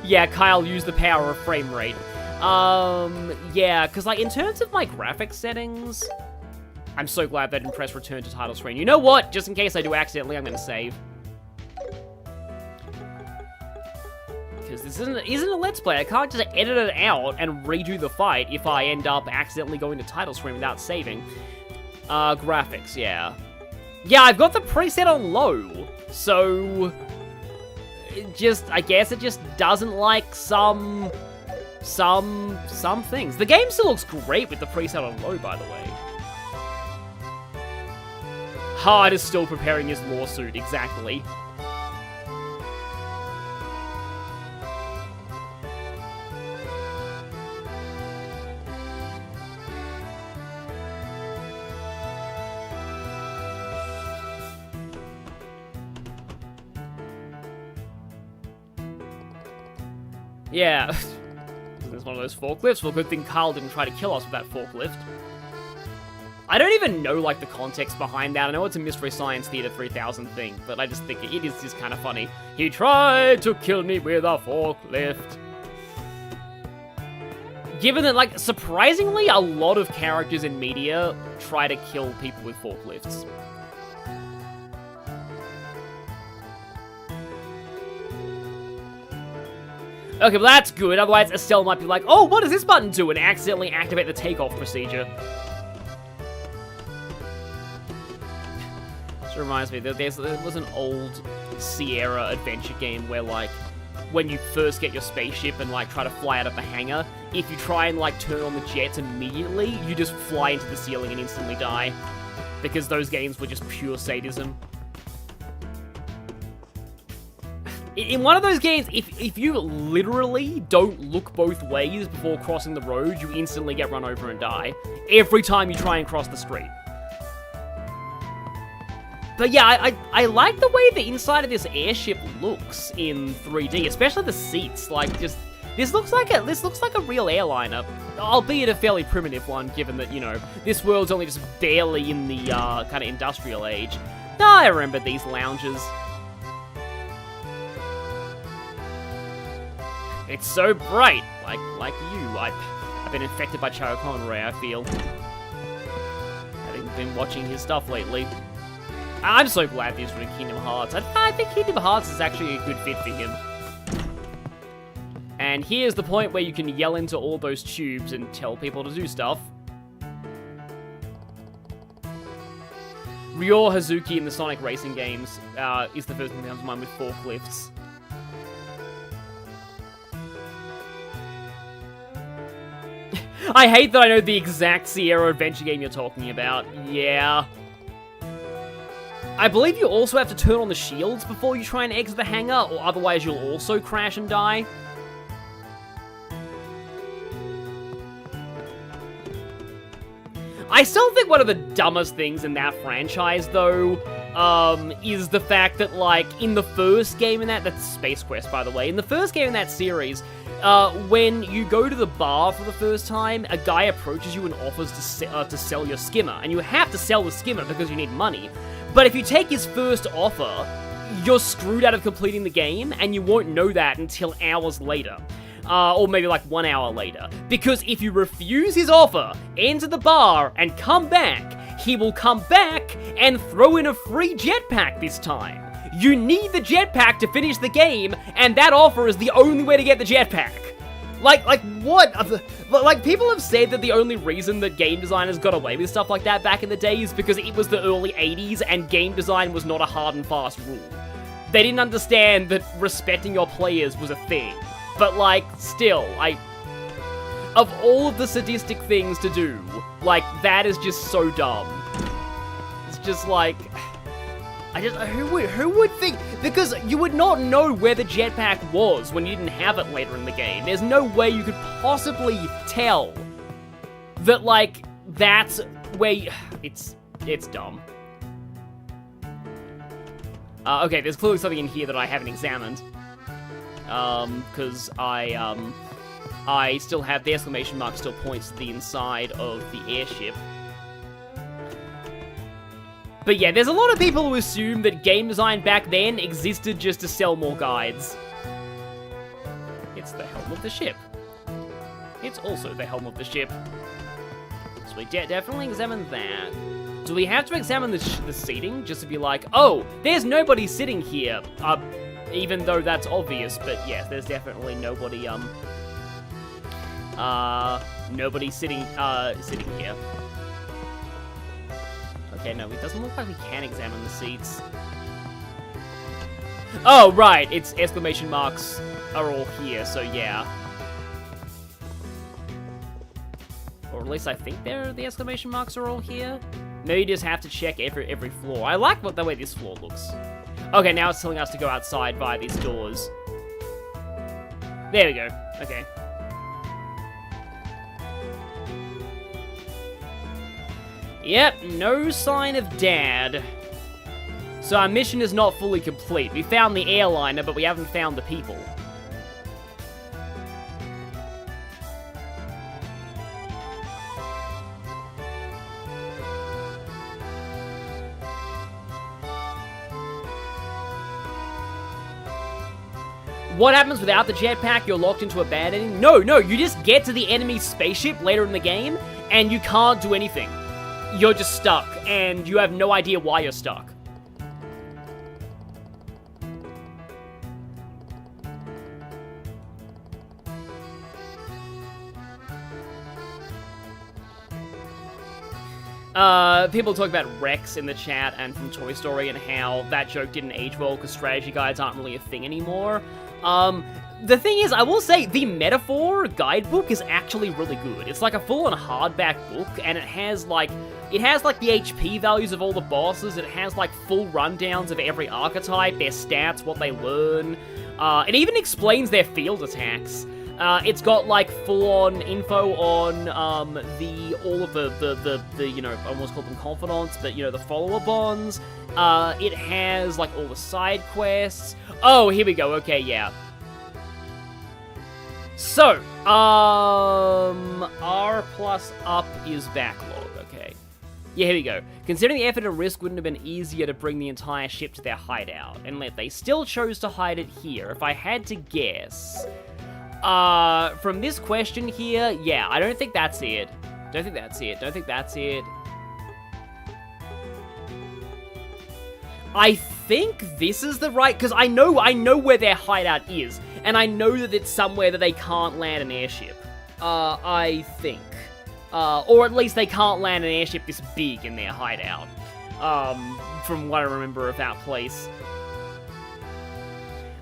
Yeah, Kyle used the power of frame rate. Yeah, because, like, in terms of my graphics settings... I'm so glad they didn't press return to title screen. You know what? Just in case I do accidentally, I'm gonna save. Because this isn't a Let's Play. I can't just edit it out and redo the fight if I end up accidentally going to title screen without saving. Graphics, yeah. Yeah, I've got the preset on low, so... I guess it just doesn't like some things. The game still looks great with the preset on low, by the way. Hard is still preparing his lawsuit, exactly. Yeah. It's one of those forklifts. Well, good thing Carl didn't try to kill us with that forklift. I don't even know, like, the context behind that. I know it's a Mystery Science Theater 3000 thing, but I just think it is just kind of funny. He tried to kill me with a forklift. Given that, like, surprisingly, a lot of characters in media try to kill people with forklifts. Okay, well that's good, otherwise Estelle might be like, oh, what does this button do? And accidentally activate the takeoff procedure. This reminds me, there was an old Sierra adventure game where, like, when you first get your spaceship and, like, try to fly out of the hangar, if you try and, like, turn on the jets immediately, you just fly into the ceiling and instantly die. Because those games were just pure sadism. In one of those games, if you literally don't look both ways before crossing the road, you instantly get run over and die. Every time you try and cross the street. But yeah, I like the way the inside of this airship looks in 3D, especially the seats. Like, just this looks like a real airliner, albeit a fairly primitive one, given that, you know, this world's only just barely in the kind of industrial age. I remember these lounges. It's so bright, like you. I've been infected by Chao Conray, I feel. Having been watching his stuff lately. I'm so glad he's doing Kingdom Hearts. I think Kingdom Hearts is actually a good fit for him. And here's the point where you can yell into all those tubes and tell people to do stuff. Ryo Hazuki in the Sonic racing games is the first one that comes to mind with forklifts. I hate that I know the exact Sierra adventure game you're talking about. Yeah. I believe you also have to turn on the shields before you try and exit the hangar, or otherwise you'll also crash and die. I still think one of the dumbest things in that franchise, though, is the fact that, like, in the first game in that's Space Quest, by the way, in the first game in that series, when you go to the bar for the first time, a guy approaches you and offers to sell your skimmer, and you have to sell the skimmer because you need money. But if you take his first offer, you're screwed out of completing the game, and you won't know that until hours later. Or maybe like 1 hour later. Because if you refuse his offer, enter the bar, and come back, he will come back and throw in a free jetpack this time. You need the jetpack to finish the game, and that offer is the only way to get the jetpack. Like what? Like, people have said that the only reason that game designers got away with stuff like that back in the day is because it was the early 80s and game design was not a hard and fast rule. They didn't understand that respecting your players was a thing. But, like, still, of all of the sadistic things to do, like, that is just so dumb. It's just like, who would think, because you would not know where the jetpack was when you didn't have it later in the game. There's no way you could possibly tell that, like, that's where it's dumb. Okay, there's clearly something in here that I haven't examined. because I still have the exclamation mark still points to the inside of the airship. But yeah, there's a lot of people who assume that game design back then existed just to sell more guides. It's the helm of the ship. It's also the helm of the ship. So we definitely examine that. Do we have to examine the seating just to be like, oh, there's nobody sitting here, even though that's obvious, but yeah, there's definitely nobody, nobody sitting here. Okay, no, it doesn't look like we can examine the seats. Oh, right, it's exclamation marks are all here, so yeah. Or at least I think the exclamation marks are all here. No, you just have to check every floor. I like the way this floor looks. Okay, now it's telling us to go outside via these doors. There we go. Okay. Yep, no sign of Dad. So our mission is not fully complete. We found the airliner, but we haven't found the people. What happens without the jetpack? You're locked into a bad ending? No, you just get to the enemy spaceship later in the game, and you can't do anything. You're just stuck, and you have no idea why you're stuck. People talk about Rex in the chat and from Toy Story and how that joke didn't age well because strategy guides aren't really a thing anymore. The thing is, I will say, the Metaphor guidebook is actually really good. It's like a full-on hardback book, and it has, like, the HP values of all the bosses, it has, like, full rundowns of every archetype, their stats, what they learn. It even explains their field attacks. It's got, like, full-on info on, all of the, you know, I almost call them confidants, but, you know, the follower bonds. It has, like, all the side quests. Oh, here we go, okay, yeah. So, R plus up is backlog, okay. Yeah, here we go. Considering the effort and risk, wouldn't have been easier to bring the entire ship to their hideout, and they still chose to hide it here. If I had to guess, from this question here, yeah, I don't think that's it. Don't think that's it. I think this is the right, because I know where their hideout is, and I know that it's somewhere that they can't land an airship. I think. Or at least they can't land an airship this big in their hideout. From what I remember of that place.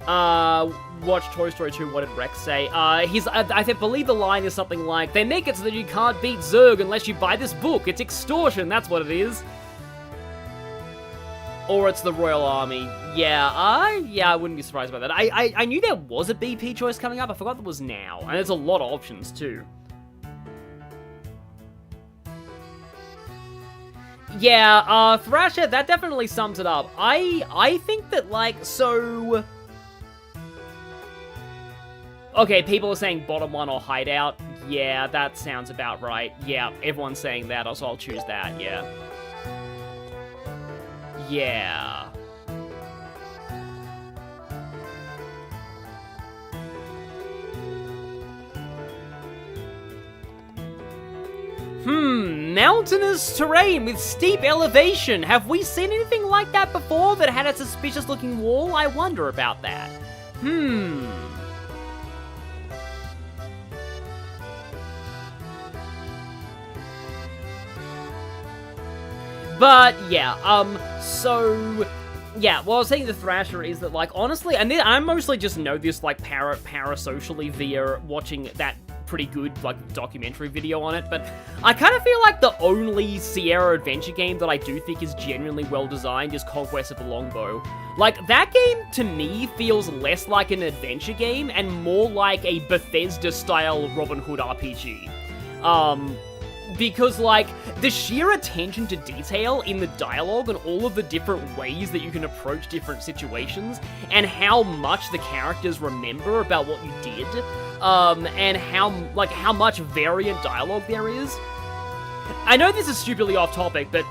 Watch Toy Story 2, what did Rex say? I believe the line is something like, they make it so that you can't beat Zurg unless you buy this book. It's extortion, that's what it is. Or it's the Royal Army. Yeah, I wouldn't be surprised by that. I knew there was a BP choice coming up. I forgot there was now. And there's a lot of options, too. Yeah, Thrasher, that definitely sums it up. I think that, like, so... Okay, people are saying bottom one or hideout. Yeah, that sounds about right. Yeah, everyone's saying that, so I'll choose that, yeah. Yeah. Mountainous terrain with steep elevation. Have we seen anything like that before that had a suspicious looking wall? I wonder about that. But, yeah, so... Yeah, what I was saying to Thrasher is that, like, honestly, and I mostly just know this, like, parasocially via watching that pretty good, like, documentary video on it, but I kind of feel like the only Sierra adventure game that I do think is genuinely well-designed is Conquest of the Longbow. Like, that game, to me, feels less like an adventure game and more like a Bethesda-style Robin Hood RPG. because, like, the sheer attention to detail in the dialogue and all of the different ways that you can approach different situations, and how much the characters remember about what you did, and how much variant dialogue there is. I know this is stupidly off topic, but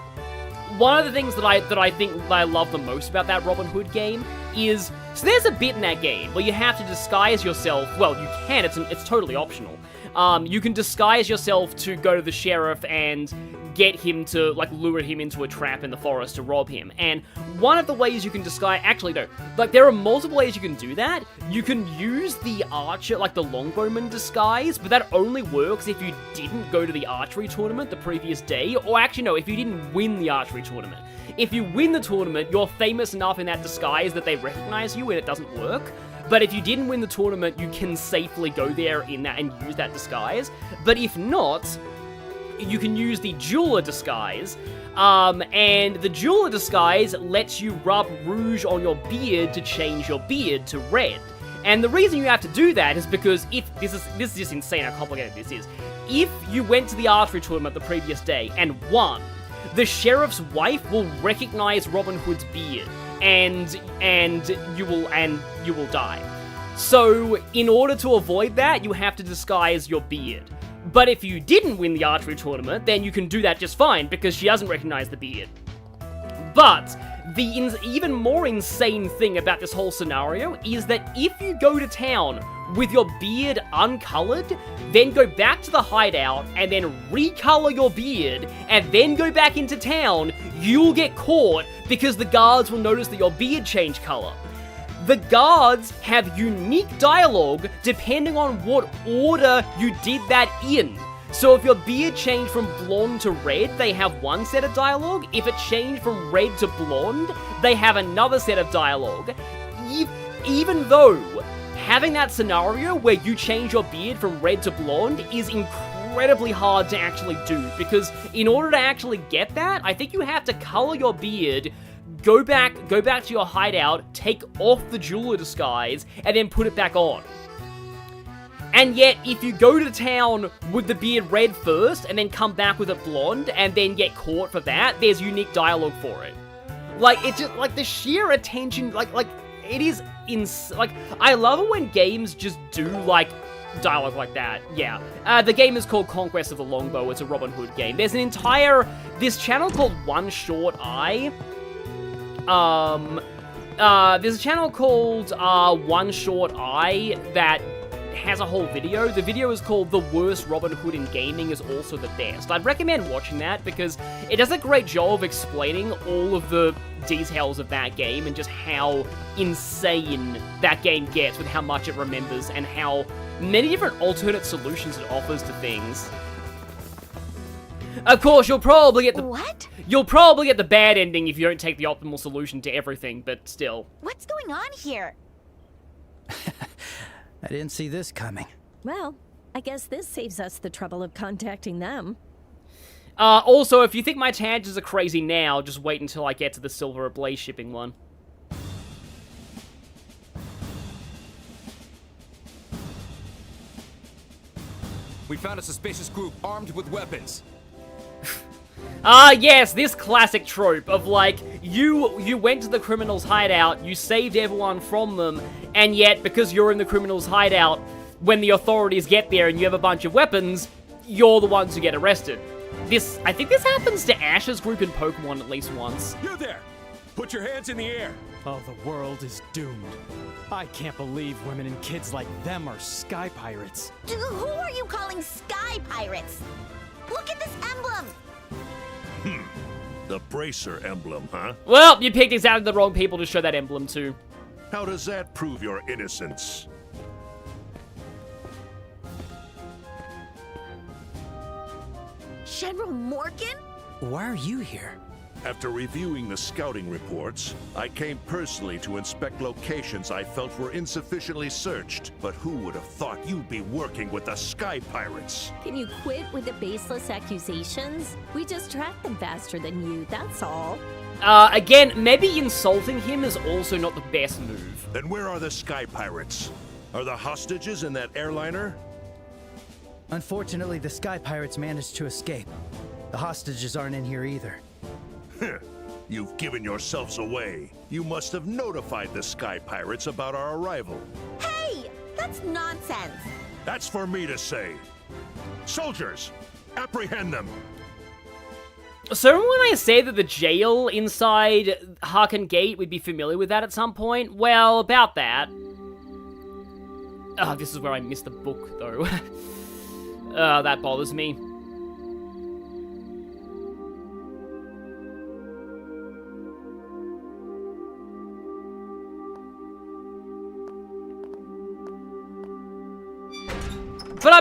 one of the things that I think that I love the most about that Robin Hood game is, so there's a bit in that game where you have to disguise yourself. Well, you can, it's totally optional. You can disguise yourself to go to the sheriff and get him to, like, lure him into a trap in the forest to rob him. And one of the ways you can disguise, actually no, like, there are multiple ways you can do that. You can use the archer, like the longbowman disguise, but that only works if you didn't go to the archery tournament the previous day, or actually no, if you didn't win the archery tournament. If you win the tournament, you're famous enough in that disguise that they recognize you and it doesn't work. But if you didn't win the tournament, you can safely go there in that and use that disguise. But if not, you can use the jeweler disguise, and the jeweler disguise lets you rub rouge on your beard to change your beard to red. And the reason you have to do that is because if this is just insane how complicated this is. If you went to the archery tournament the previous day and won, the sheriff's wife will recognize Robin Hood's beard, and you will die. So in order to avoid that, you have to disguise your beard. But if you didn't win the archery tournament, then you can do that just fine, because she doesn't recognize the beard. But the even more insane thing about this whole scenario is that if you go to town with your beard uncolored, then go back to the hideout and then recolor your beard, and then go back into town, you'll get caught because the guards will notice that your beard changed color. The guards have unique dialogue depending on what order you did that in. So if your beard changed from blonde to red, they have one set of dialogue. If it changed from red to blonde, they have another set of dialogue. Even though having that scenario where you change your beard from red to blonde is incredibly hard to actually do, because in order to actually get that, I think you have to color your beard, go back to your hideout, take off the jeweler disguise, and then put it back on. And yet, if you go to town with the beard red first, and then come back with it blonde, and then get caught for that, there's unique dialogue for it. Like, it's just, like, the sheer attention, like, it is, like, I love it when games just do, like, dialogue like that. Yeah. The game is called Conquest of the Longbow. It's a Robin Hood game. There's this channel called One Short Eye. There's a channel called One Short Eye that has a whole video. The video is called The Worst Robin Hood in Gaming is Also the Best. I'd recommend watching that because it does a great job of explaining all of the details of that game and just how insane that game gets with how much it remembers and how many different alternate solutions it offers to things. Of course, you'll probably get the... What? You'll probably get the bad ending if you don't take the optimal solution to everything, but still. What's going on here? I didn't see this coming. Well, I guess this saves us the trouble of contacting them. Also, if you think my tangents are crazy now, just wait until I get to the Silver Ablaze shipping one. We found a suspicious group armed with weapons. Yes, this classic trope of, like, you went to the criminal's hideout, you saved everyone from them, and yet, because you're in the criminal's hideout, when the authorities get there and you have a bunch of weapons, you're the ones who get arrested. I think this happens to Ash's group in Pokemon at least once. You there! Put your hands in the air! Oh, the world is doomed. I can't believe women and kids like them are sky pirates. Who are you calling sky pirates? Look at this emblem! The bracer emblem, huh? Well, you picked exactly the wrong people to show that emblem to. How does that prove your innocence? General Morgan? Why are you here? After reviewing the scouting reports, I came personally to inspect locations I felt were insufficiently searched. But who would have thought you'd be working with the Sky Pirates? Can you quit with the baseless accusations? We just track them faster than you, that's all. Again, maybe insulting him is also not the best move. Then where are the Sky Pirates? Are the hostages in that airliner? Unfortunately, the Sky Pirates managed to escape. The hostages aren't in here either. You've given yourselves away. You must have notified the Sky Pirates about our arrival. Hey! That's nonsense! That's for me to say. Soldiers, apprehend them. So when I say that the jail inside Harken Gate, we'd be familiar with that at some point? Well, about that. Oh, this is where I missed the book, though. That bothers me. But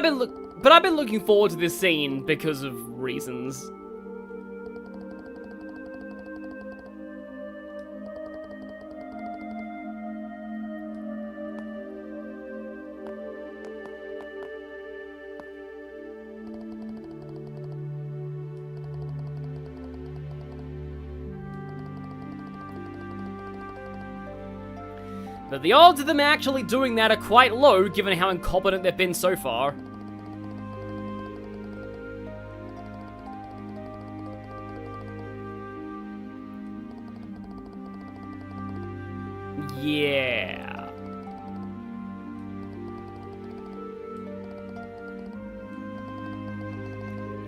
I've been looking forward to this scene because of reasons. But the odds of them actually doing that are quite low, given how incompetent they've been so far. Yeah.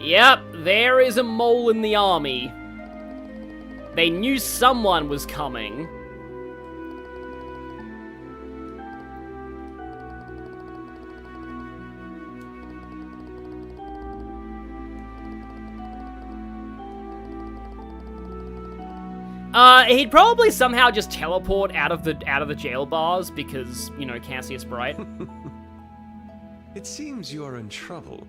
Yep, there is a mole in the army. They knew someone was coming. He'd probably somehow just teleport out of the jail bars because, you know, Cassius Bright. It seems you're in trouble.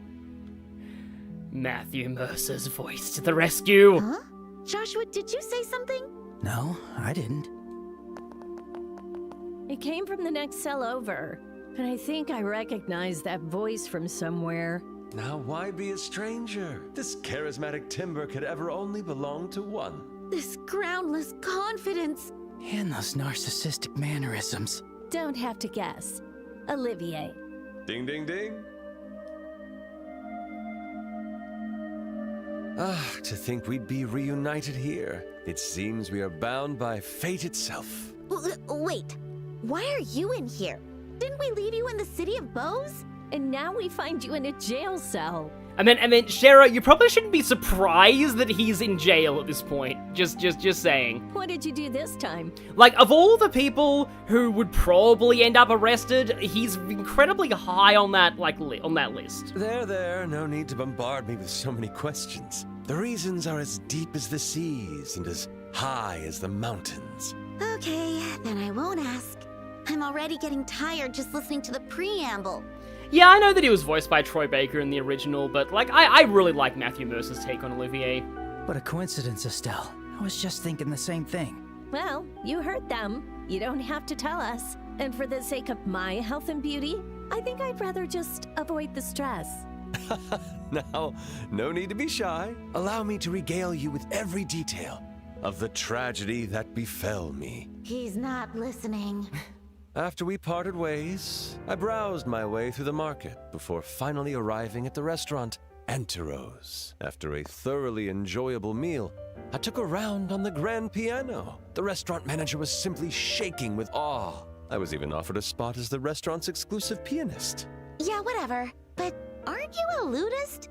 Matthew Mercer's voice to the rescue. Huh? Joshua, did you say something? No, I didn't. It came from the next cell over, but I think I recognize that voice from somewhere. Now why be a stranger? This charismatic timber could ever only belong to one. This groundless confidence. And those narcissistic mannerisms. Don't have to guess. Olivier. Ding, ding, ding. Ah, to think we'd be reunited here. It seems we are bound by fate itself. Wait, why are you in here? Didn't we leave you in the city of Bows? And now we find you in a jail cell. I mean, Shara, you probably shouldn't be surprised that he's in jail at this point. Just saying. What did you do this time? Like, of all the people who would probably end up arrested, he's incredibly high on that, on that list. There, no need to bombard me with so many questions. The reasons are as deep as the seas and as high as the mountains. Okay, then I won't ask. I'm already getting tired just listening to the preamble. Yeah, I know that he was voiced by Troy Baker in the original, but, like, I really like Matthew Mercer's take on Olivier. What a coincidence, Estelle. I was just thinking the same thing. Well, you heard them. You don't have to tell us. And for the sake of my health and beauty, I think I'd rather just avoid the stress. Now, no need to be shy. Allow me to regale you with every detail of the tragedy that befell me. He's not listening. After we parted ways, I browsed my way through the market before finally arriving at the restaurant Anteros. After a thoroughly enjoyable meal, I took a round on the grand piano. The restaurant manager was simply shaking with awe. I was even offered a spot as the restaurant's exclusive pianist. Yeah, whatever. But aren't you a lutist?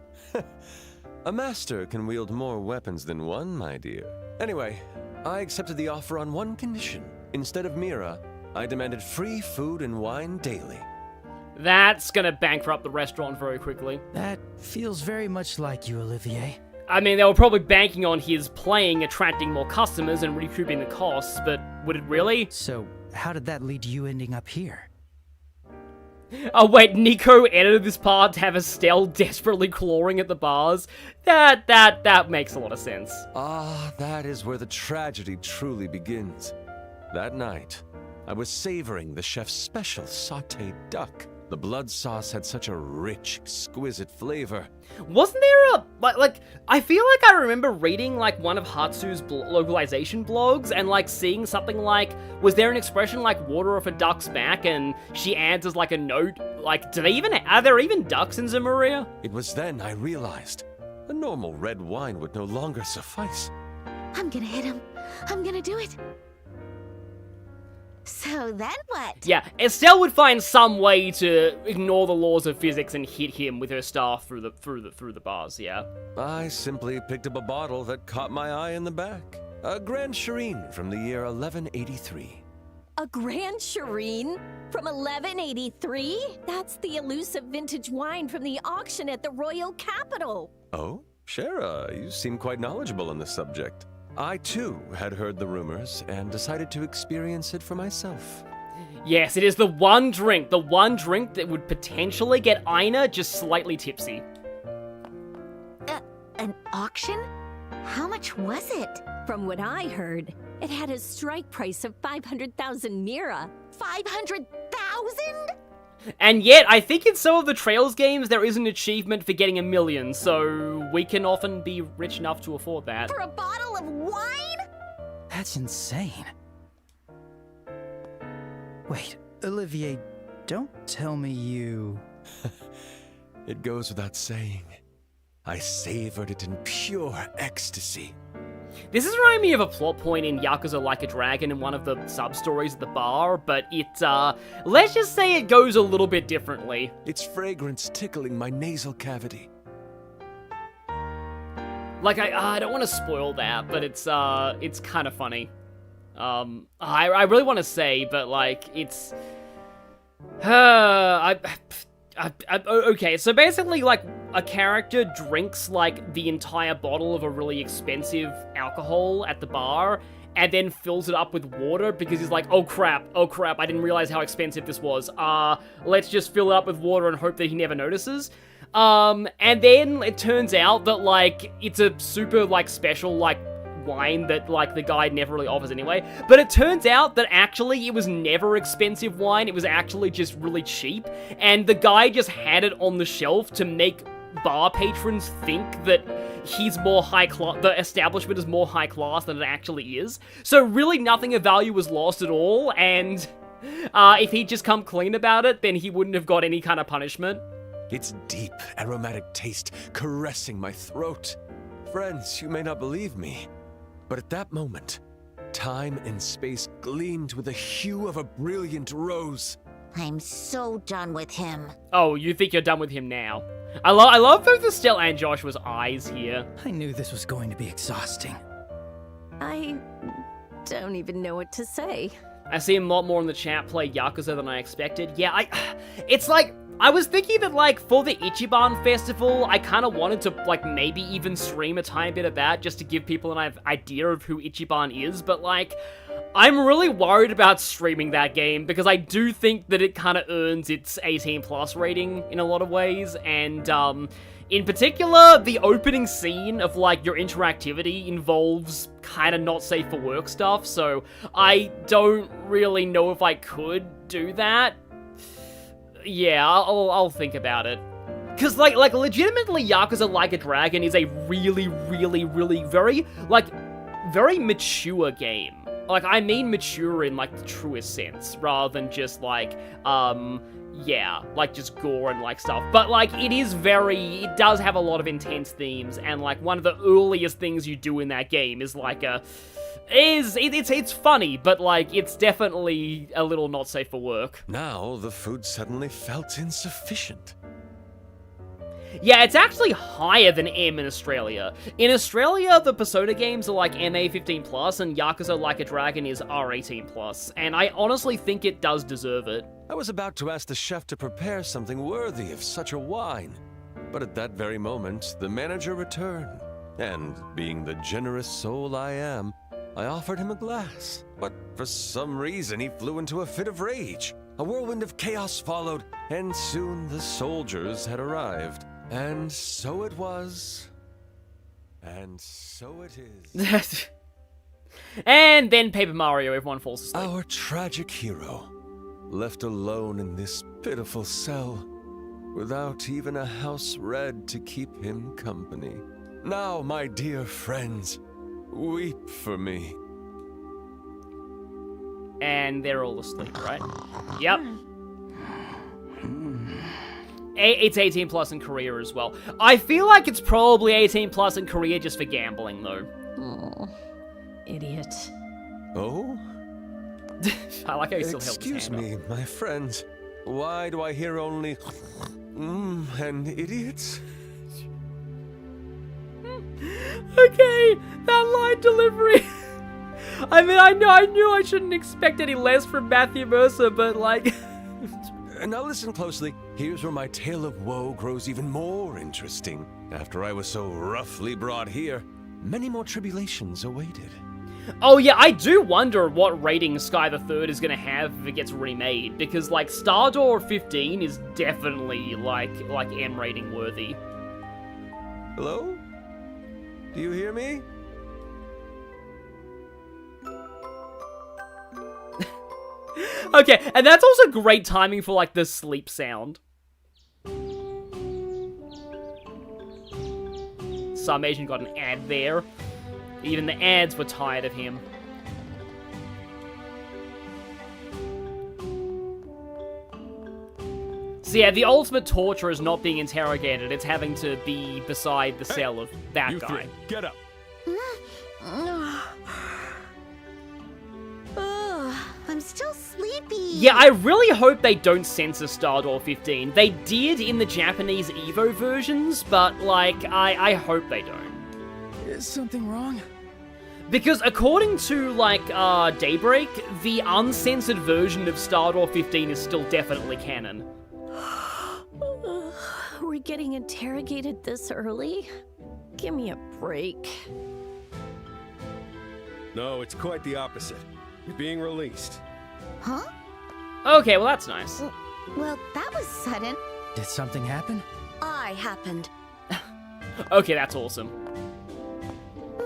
A master can wield more weapons than one, my dear. Anyway, I accepted the offer on one condition. Instead of Mira, I demanded free food and wine daily. That's gonna bankrupt the restaurant very quickly. That feels very much like you, Olivier. I mean, they were probably banking on his playing attracting more customers and recouping the costs, but would it really? So, how did that lead to you ending up here? Oh wait, Nico edited this part to have Estelle desperately clawing at the bars? That makes a lot of sense. Ah, that is where the tragedy truly begins. That night, I was savoring the chef's special sautéed duck. The blood sauce had such a rich, exquisite flavor. Wasn't there a like? I feel like I remember reading like one of Hatsu's localization blogs and like seeing something like, was there an expression like "water off a duck's back"? And she adds as like a note, like, are there even ducks in Zemuria? It was then I realized a normal red wine would no longer suffice. I'm gonna hit him. I'm gonna do it. So then what? Yeah, Estelle would find some way to ignore the laws of physics and hit him with her staff through the bars. Yeah. I simply picked up a bottle that caught my eye in the back. A Grand Shireen from the year 1183. A Grand Shireen? From 1183? That's the elusive vintage wine from the auction at the Royal Capitol. Oh, Shara, you seem quite knowledgeable on the subject. I, too, had heard the rumors and decided to experience it for myself. Yes, it is the one drink that would potentially get Aina just slightly tipsy. An auction? How much was it? From what I heard, it had a strike price of 500,000 Mira. 500,000? And yet, I think in some of the Trails games, there is an achievement for getting 1 million, so we can often be rich enough to afford that. For a bottle of wine? That's insane. Wait, Olivier, don't tell me you... It goes without saying. I savored it in pure ecstasy. This is reminding me of a plot point in Yakuza Like a Dragon in one of the sub-stories at the bar, but it, let's just say it goes a little bit differently. Its fragrance tickling my nasal cavity. Like, I don't want to spoil that, but it's kind of funny. I really want to say, but, like, it's... okay, so basically, like, a character drinks, like, the entire bottle of a really expensive alcohol at the bar, and then fills it up with water because he's like, oh crap, I didn't realize how expensive this was. Let's just fill it up with water and hope that he never notices. And then it turns out that, like, it's a super, like, special, like, wine that, like, the guy never really offers anyway. But it turns out that actually it was never expensive wine. It was actually just really cheap. And the guy just had it on the shelf to make bar patrons think that he's more high class, the establishment is more high class than it actually is. So really nothing of value was lost at all. And if he'd just come clean about it, then he wouldn't have got any kind of punishment. Its deep, aromatic taste caressing my throat. Friends, you may not believe me, but at that moment, time and space gleamed with the hue of a brilliant rose. I'm so done with him. Oh, you think you're done with him now? I love both Estelle and Joshua's eyes here. I knew this was going to be exhausting. I don't even know what to say. I see a lot more in the chat play Yakuza than I expected. Yeah, it's like, I was thinking that, like, for the Ichiban Festival, I kind of wanted to, like, maybe even stream a tiny bit of that just to give people an idea of who Ichiban is, but, like, I'm really worried about streaming that game because I do think that it kind of earns its 18+ rating in a lot of ways, and, in particular, the opening scene of, like, your interactivity involves kind of not safe for work stuff, so I don't really know if I could do that. Yeah, I'll think about it. Cause like legitimately Yakuza Like a Dragon is a really, really, really very mature game. Like, I mean mature in, like, the truest sense, rather than just, like, yeah, like, just gore and, like, stuff. But, like, it does have a lot of intense themes, and, like, one of the earliest things you do in that game is, like, it's funny, but, like, it's definitely a little not safe for work. Now, the food suddenly felt insufficient. Yeah, it's actually higher than M in Australia. In Australia, the Persona games are like MA 15+, and Yakuza Like a Dragon is R18+, and I honestly think it does deserve it. I was about to ask the chef to prepare something worthy of such a wine, but at that very moment, the manager returned, and being the generous soul I am, I offered him a glass, but for some reason he flew into a fit of rage. A whirlwind of chaos followed, and soon the soldiers had arrived. And so it was. And so it is. And then Paper Mario, everyone falls asleep. Our tragic hero. left alone in this pitiful cell, without even a house red to keep him company. Now, my dear friends, weep for me. And they're all asleep, right? Yep. It's 18 plus in Korea as well. I feel like it's probably 18 plus in Korea just for gambling, though. Oh, idiot. Oh? I like how he still held his Excuse hand me, up. my friends. Why do I hear only and idiots? Okay, that line delivery. I mean, I knew I shouldn't expect any less from Matthew Mercer, but like... Now listen closely. Here's where my tale of woe grows even more interesting. After I was so roughly brought here, many more tribulations awaited. Oh yeah, I do wonder what rating Sky the Third is gonna have if it gets remade, because like Stardoor 15 is definitely like M rating worthy. Hello? Do you hear me? Okay, and that's also great timing for like the sleep sound. Some Asian got an ad there. Even the ads were tired of him. So yeah, the ultimate torture is not being interrogated, it's having to be beside the cell of that guy. Three, get up. I'm still sleepy. Yeah, I really hope they don't censor Stardoor 15. They did in the Japanese Evo versions, but like, I hope they don't. Is something wrong? Because according to, like, Daybreak, the uncensored version of Stardoor 15 is still definitely canon. Are we getting interrogated this early? Give me a break. No, it's quite the opposite. You're being released. Huh? Okay, well that's nice. Well, that was sudden. Did something happen? I happened. Okay, that's awesome.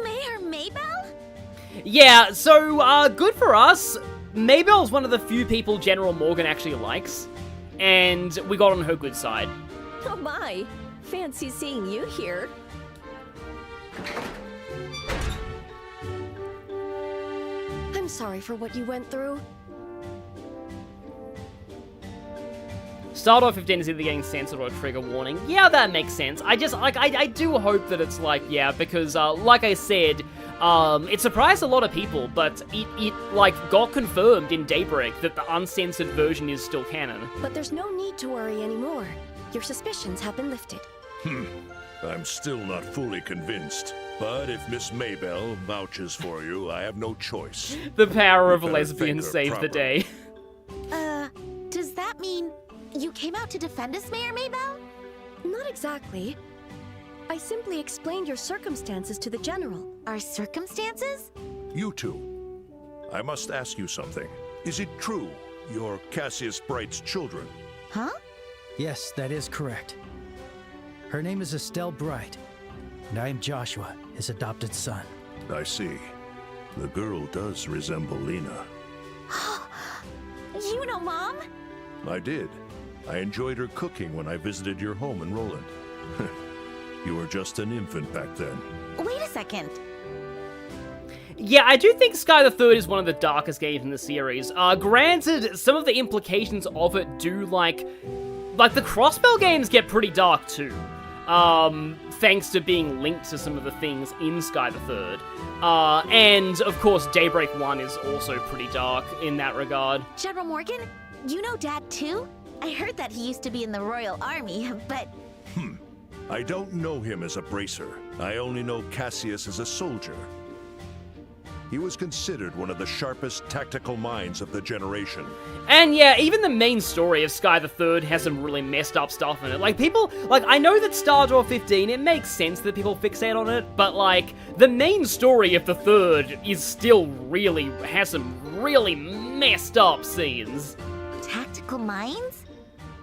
Mayor Maybell? Yeah, so, good for us. Maybell's one of the few people General Morgan actually likes, and we got on her good side. Oh my, fancy seeing you here. I'm sorry for what you went through. Stardoor 15 is either getting censored or a trigger warning. Yeah, that makes sense. I just, like, I do hope that it's like, yeah, because, like I said, it surprised a lot of people, but it like, got confirmed in Daybreak that the uncensored version is still canon. But there's no need to worry anymore. Your suspicions have been lifted. I'm still not fully convinced. But if Miss Maybell vouches for you, I have no choice. The power of a You better lesbian thank her saved the properly. day. Does that mean you came out to defend us, Mayor Maybell? Not exactly. I simply explained your circumstances to the General. Our circumstances? You two, I must ask you something. Is it true you're Cassius Bright's children? Huh? Yes, that is correct. Her name is Estelle Bright, and I am Joshua, his adopted son. I see. The girl does resemble Lena. You know Mom? I did. I enjoyed her cooking when I visited your home in Roland. You were just an infant back then. Wait a second. Yeah, I do think Sky the Third is one of the darkest games in the series. Granted, some of the implications of it do, like the Crossbell games get pretty dark too. Thanks to being linked to some of the things in Sky the Third. And, of course, Daybreak 1 is also pretty dark in that regard. General Morgan, you know Dad too? I heard that he used to be in the Royal Army, but... I don't know him as a bracer. I only know Cassius as a soldier. He was considered one of the sharpest tactical minds of the generation. And yeah, even the main story of Sky the Third has some really messed up stuff in it. Like, people, like, I know that Stardoor 15, it makes sense that people fixate on it, but, like, the main story of the Third is still really, has some really messed up scenes. Tactical minds?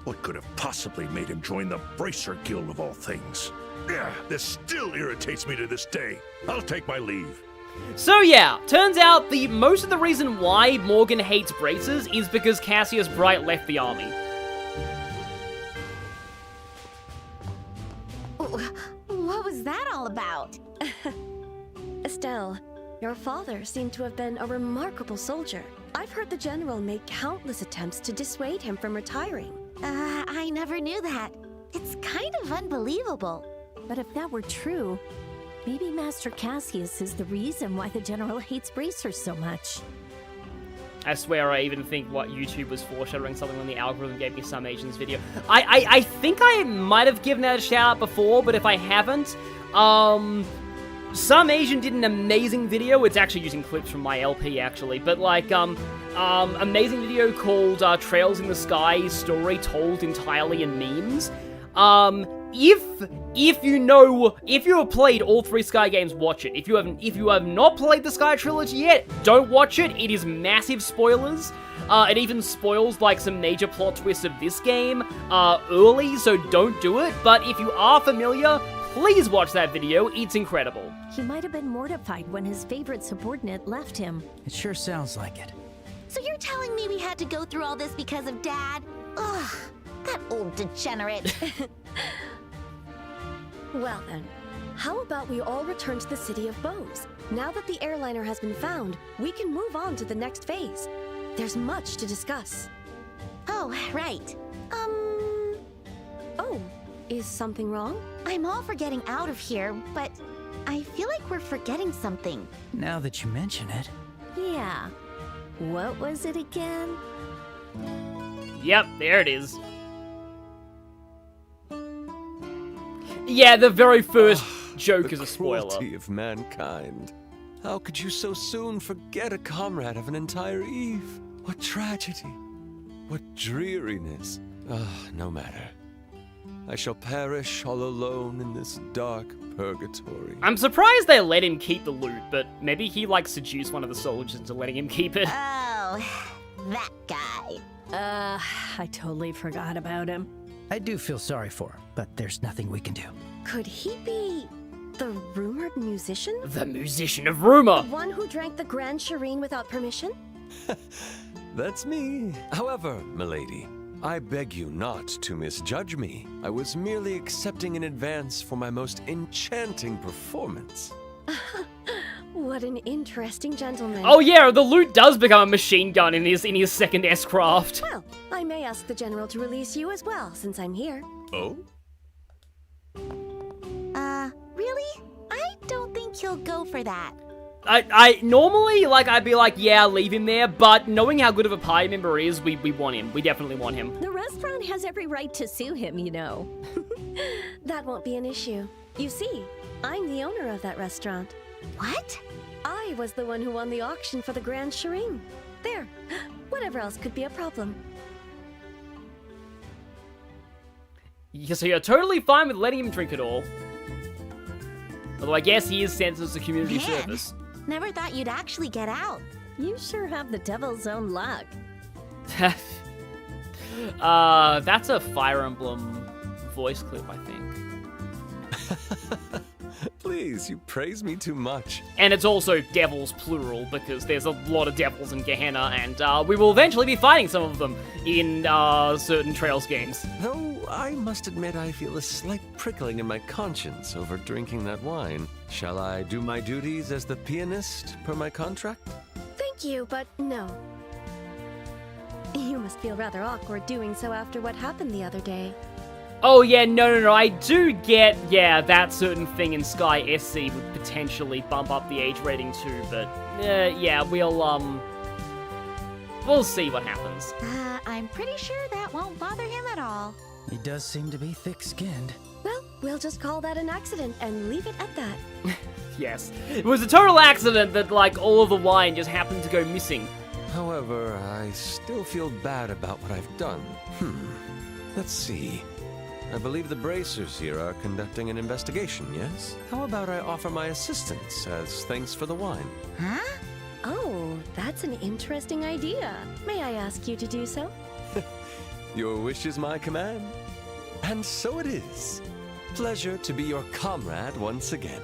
What could have possibly made him join the Bracer Guild of all things? Yeah, this still irritates me to this day. I'll take my leave. So yeah, turns out most of the reason why Morgan hates braces is because Cassius Bright left the army. What was that all about? Estelle, your father seemed to have been a remarkable soldier. I've heard the general made countless attempts to dissuade him from retiring. I never knew that. It's kind of unbelievable. But if that were true, maybe Master Cassius is the reason why the General hates bracers so much. I swear I even think what YouTube was foreshadowing something when the algorithm gave me some Asians video. I think I might have given that a shout out before, but if I haven't, Some Asian did an amazing video. It's actually using clips from my LP, actually. But, like, amazing video called Trails in the Sky, story told entirely in memes. If you have played all 3 Sky games, watch it. If you have not played the Sky trilogy yet, don't watch it. It is massive spoilers. It even spoils, like, some major plot twists of this game early, so don't do it. But if you are familiar, please watch that video. It's incredible. He might have been mortified when his favorite subordinate left him. It sure sounds like it. So you're telling me we had to go through all this because of Dad? Ugh, that old degenerate. Well then, how about we all return to the City of Bows? Now that the airliner has been found, we can move on to the next phase. There's much to discuss. Oh, right. Oh, is something wrong? I'm all for getting out of here, but I feel like we're forgetting something. Now that you mention it. Yeah. What was it again? Yep, there it is. Yeah, the very first joke is a spoiler. The cruelty of mankind. How could you so soon forget a comrade of an entire eve? What tragedy. What dreariness. No matter. I shall perish all alone in this dark purgatory. I'm surprised they let him keep the loot, but maybe he, like, seduced one of the soldiers into letting him keep it. Oh, that guy. I totally forgot about him. I do feel sorry for him, but there's nothing we can do. Could he be the rumored musician? The musician of rumor! The one who drank the Grand Shireen without permission? That's me. However, milady, I beg you not to misjudge me. I was merely accepting in advance for my most enchanting performance. What an interesting gentleman. Oh yeah, the loot does become a machine gun in his second S-craft. Well, I may ask the general to release you as well, since I'm here. Oh? Really? I don't think he'll go for that. I normally, like, I'd be like, yeah, leave him there, but knowing how good of a party member he is, we want him. We definitely want him. The restaurant has every right to sue him, you know. That won't be an issue. You see, I'm the owner of that restaurant. What? I was the one who won the auction for the Grand Shireen. There. Whatever else could be a problem. Yeah, so you're totally fine with letting him drink it all. Although I guess he is sentenced to community service. Never thought you'd actually get out. You sure have the devil's own luck. That's a Fire Emblem voice clip, I think. Please, you praise me too much. And it's also devils, plural, because there's a lot of devils in Gehenna, and we will eventually be fighting some of them in certain Trails games. Though I must admit I feel a slight prickling in my conscience over drinking that wine. Shall I do my duties as the pianist per my contract? Thank you, but no. You must feel rather awkward doing so after what happened the other day. Oh yeah, no, I do get, yeah, that certain thing in Sky SC would potentially bump up the age rating too, but, yeah, we'll see what happens. I'm pretty sure that won't bother him at all. He does seem to be thick-skinned. Well, we'll just call that an accident and leave it at that. Yes. It was a total accident that, like, all of the wine just happened to go missing. However, I still feel bad about what I've done. Let's see. I believe the bracers here are conducting an investigation, yes? How about I offer my assistance as thanks for the wine? Huh? Oh, that's an interesting idea. May I ask you to do so? Your wish is my command. And so it is. Pleasure to be your comrade once again.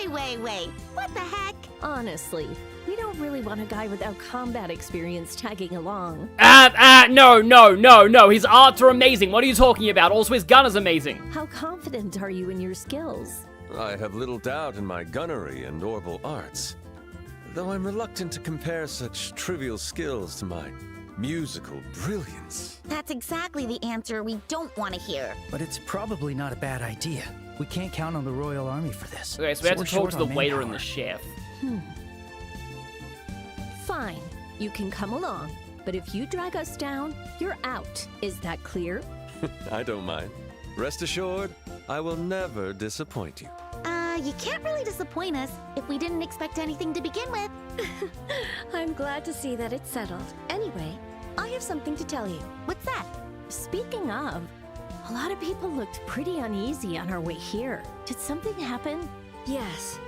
Wait. What the heck? Honestly, we don't really want a guy without combat experience tagging along. No. His arts are amazing. What are you talking about? Also, his gun is amazing. How confident are you in your skills? I have little doubt in my gunnery and orbital arts, though I'm reluctant to compare such trivial skills to my musical brilliance. That's exactly the answer we don't want to hear. But it's probably not a bad idea. We can't count on the Royal Army for this. Okay, so we have to we're talk short to the on waiter and manpower. the chef. Fine, you can come along. But if you drag us down, you're out. Is that clear? I don't mind. Rest assured, I will never disappoint you. You can't really disappoint us if we didn't expect anything to begin with. I'm glad to see that it's settled. Anyway, I have something to tell you. What's that? Speaking of, a lot of people looked pretty uneasy on our way here. Did something happen? Yes.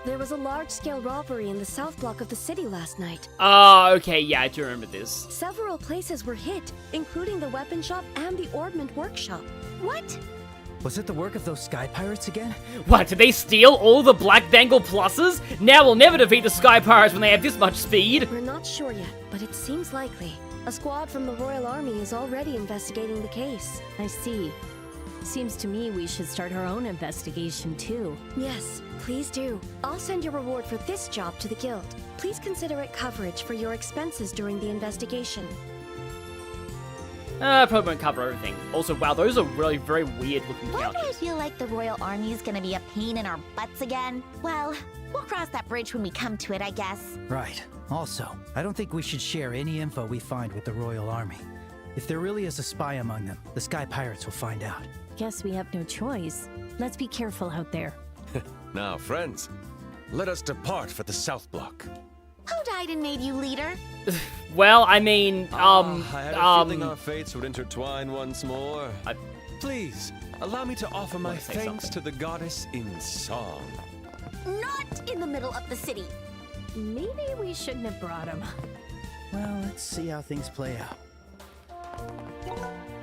There was a large-scale robbery in the south block of the city last night. Oh, okay, yeah, I do remember this. Several places were hit, including the weapon shop and the ornament workshop. What? Was it the work of those sky pirates again? What, did they steal all the Black Dangle pluses? Now we'll never defeat the Sky Pirates when they have this much speed. We're not sure yet, but it seems likely. A squad from the Royal Army is already investigating the case. I see. Seems to me we should start our own investigation too. Yes, please do. I'll send your reward for this job to the guild. Please consider it coverage for your expenses during the investigation. Probably won't cover everything. Also, wow, those are really very weird looking Why do I couches. feel like the Royal Army is gonna be a pain in our butts again? Well, we'll cross that bridge when we come to it, I guess. Right. Also, I don't think we should share any info we find with the Royal Army. If there really is a spy among them, the Sky Pirates will find out. Guess we have no choice. Let's be careful out there. Now, friends, let us depart for the south block. Who died and made you leader? Well, I mean, I had a feeling our fates would intertwine once more. Please, allow me to offer my say thanks something. to the goddess in song. Not in the middle of the city. Maybe we shouldn't have brought him. Well, let's see how things play out.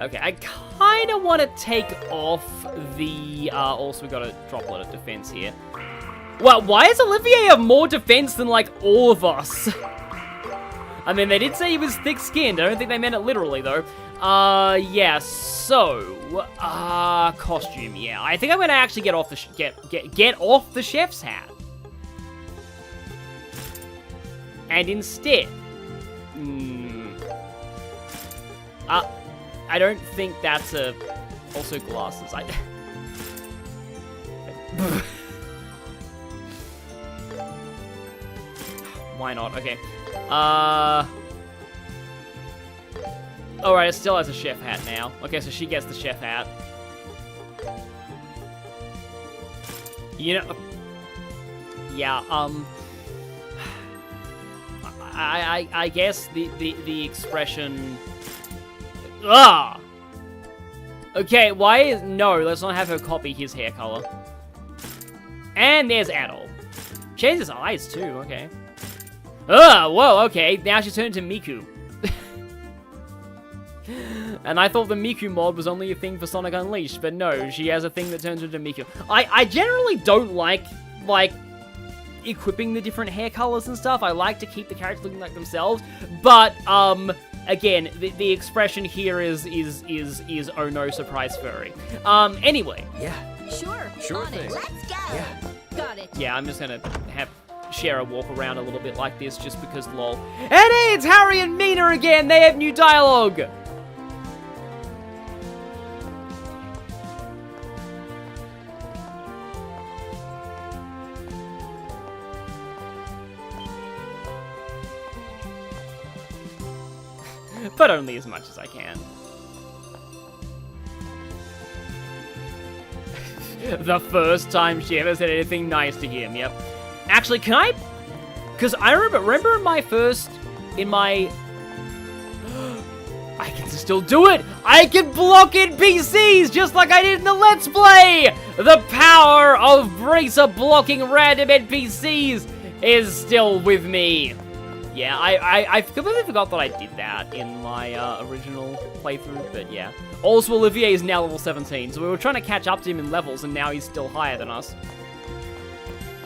okay, I kind of want to take off the, also we got a drop a lot of defense here. Well, why does Olivier have more defense than, like, all of us? I mean, they did say he was thick-skinned. I don't think they meant it literally, though. Yeah, so, costume, yeah. I think I'm gonna actually get off the, get off the chef's hat. And instead, I don't think that's also glasses. Why not? Okay. Alright, it still has a chef hat now. Okay, so she gets the chef hat. You know... Yeah, I guess the expression... Ah! Okay, why is... No, let's not have her copy his hair color. And there's Adol. She has his eyes, too, okay. Ah, whoa, okay, now she's turned into Miku. And I thought the Miku mod was only a thing for Sonic Unleashed, but no, she has a thing that turns into Miku. I generally don't like, equipping the different hair colors and stuff. I like to keep the characters looking like themselves, but, again, the expression here is oh no, surprise furry. Anyway. Yeah. Sure. On thing. it. Let's go. Yeah. Got it. Yeah, I'm just gonna have Shara walk around a little bit like this just because lol. And hey, it's Harry and Mina again! They have new dialogue! But only as much as I can. The first time she ever said anything nice to him, yep. Actually, can I... Because I remember my first... In my... I can still do it! I can block NPCs just like I did in the Let's Play! The power of Bracer blocking random NPCs is still with me. Yeah, I completely forgot that I did that in my original playthrough, but yeah. Also, Olivier is now level 17, so we were trying to catch up to him in levels, and now he's still higher than us.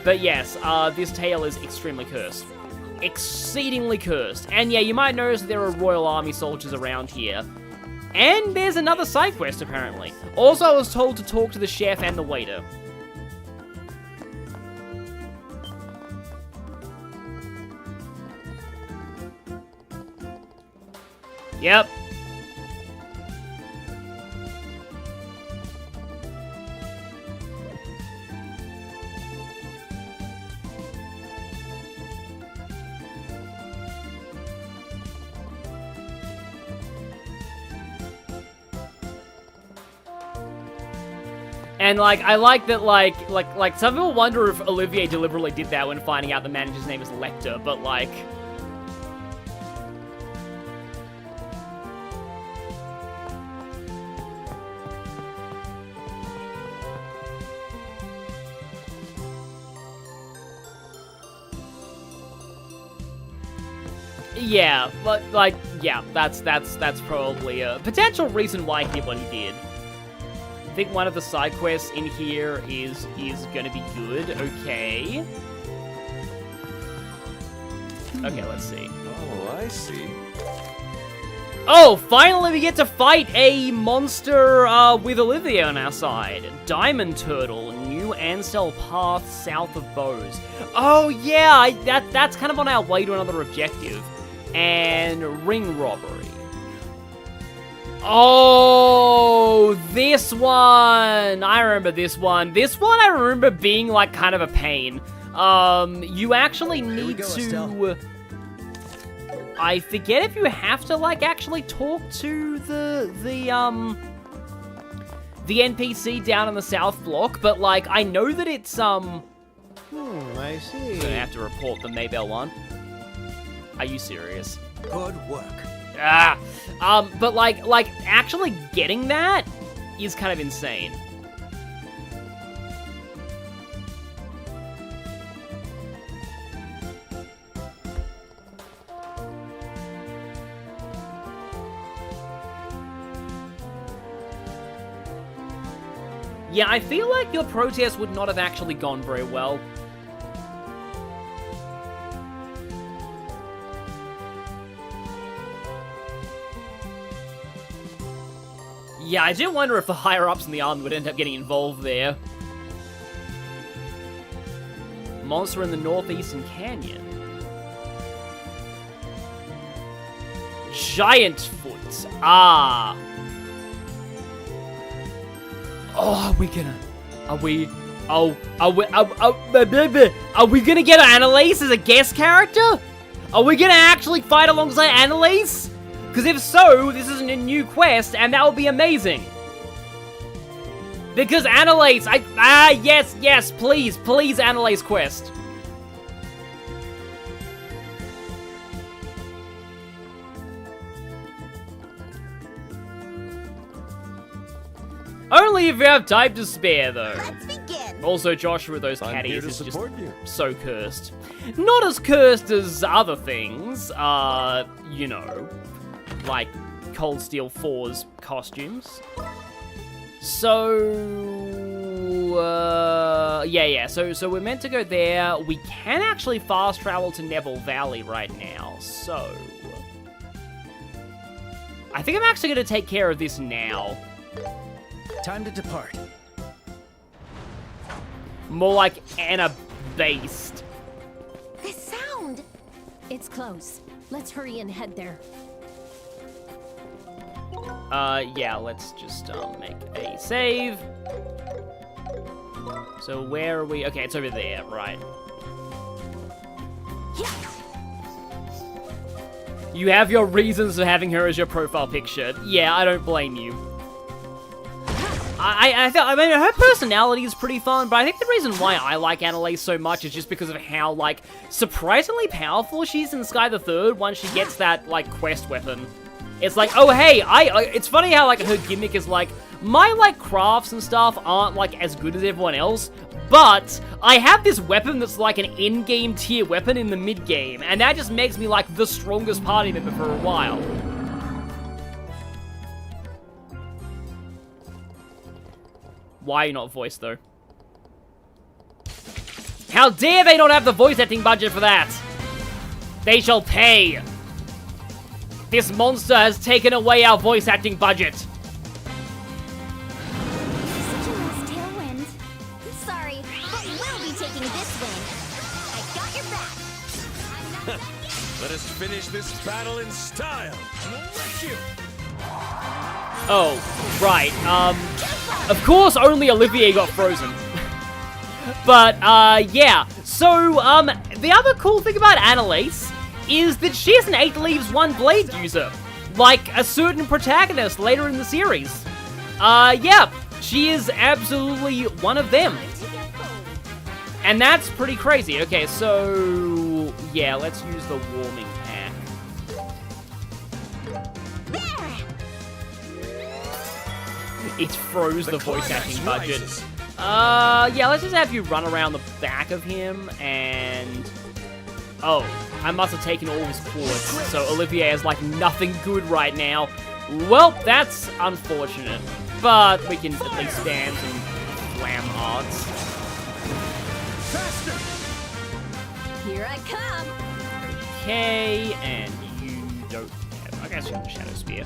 But yes, this tale is extremely cursed. Exceedingly cursed. And yeah, you might notice there are Royal Army soldiers around here. And there's another side quest, apparently. Also, I was told to talk to the chef and the waiter. Yep. And, like, I like that, like, some people wonder if Olivier deliberately did that when finding out the manager's name is Lecter, but, like... Yeah, but, like, yeah, that's probably a potential reason why he did what he did. I think one of the side quests in here is gonna be good. Okay. Okay, let's see. Oh, I see. Oh, finally we get to fight a monster with Olivier on our side. Diamond Turtle, New Ansel Path south of Bose. Oh yeah, that's kind of on our way to another objective. And ring robbery. Oh, this one! I remember this one. This one I remember being, like, kind of a pain. You actually need to... Estelle. I forget if you have to, like, actually talk to the NPC down in the south block, but, like, I know that it's, I see. I'm gonna have to report the Maybell one. Are you serious? Good work. But like actually getting that is kind of insane. Yeah, I feel like your protest would not have actually gone very well. Yeah, I do wonder if the higher-ups in the army would end up getting involved there. Monster in the northeastern canyon. Giant foot. Ah. Oh, are we gonna... Are we gonna get Annalise as a guest character? Are we gonna actually fight alongside Annalise? Because if so, this isn't a new quest, and that would be amazing. Because Annalise, yes, please, Annalise quest. Only if you have time to spare, though. Let's begin. Also, Joshua with those I'm caddies here to is just support you. so cursed. Not as cursed as other things, you know, like Cold Steel 4's costumes. So, yeah, so we're meant to go there. We can actually fast travel to Neber Valley right now, so... I think I'm actually going to take care of this now. Time to depart. More like Anna-based. The sound! It's close. Let's hurry and head there. Yeah, let's just, make a save. So where are we? Okay, it's over there, right. You have your reasons for having her as your profile picture. Yeah, I don't blame you. I mean, her personality is pretty fun, but I think the reason why I like Annalise so much is just because of how, like, surprisingly powerful she is in Sky the Third once she gets that, like, quest weapon. It's like, oh, hey, it's funny how, like, her gimmick is, like, my, like, crafts and stuff aren't, like, as good as everyone else, but I have this weapon that's, like, an in-game tier weapon in the mid-game, and that just makes me, like, the strongest party member for a while. Why are you not voiced, though? How dare they not have the voice acting budget for that? They shall pay. This monster has taken away our voice acting budget. Such a nice tailwind. Sorry, but we'll be taking this wind. I got your back. Let us finish this battle in style. We'll wreck you. Oh, right. Of course only Olivier got frozen. But, yeah. So, the other cool thing about Annalise is that she's an 8 leaves 1 blade user. Like a certain protagonist later in the series. Yeah, she is absolutely one of them. And that's pretty crazy. Okay, so, yeah, let's use the warming pack. It froze the voice acting budget. Yeah, let's just have you run around the back of him and... Oh, I must have taken all his quartz, so Olivier has, like, nothing good right now. Well, that's unfortunate. But we can at least stand some flam arts. Here I come. Okay, and you don't have... I guess you have a Shadow Spear.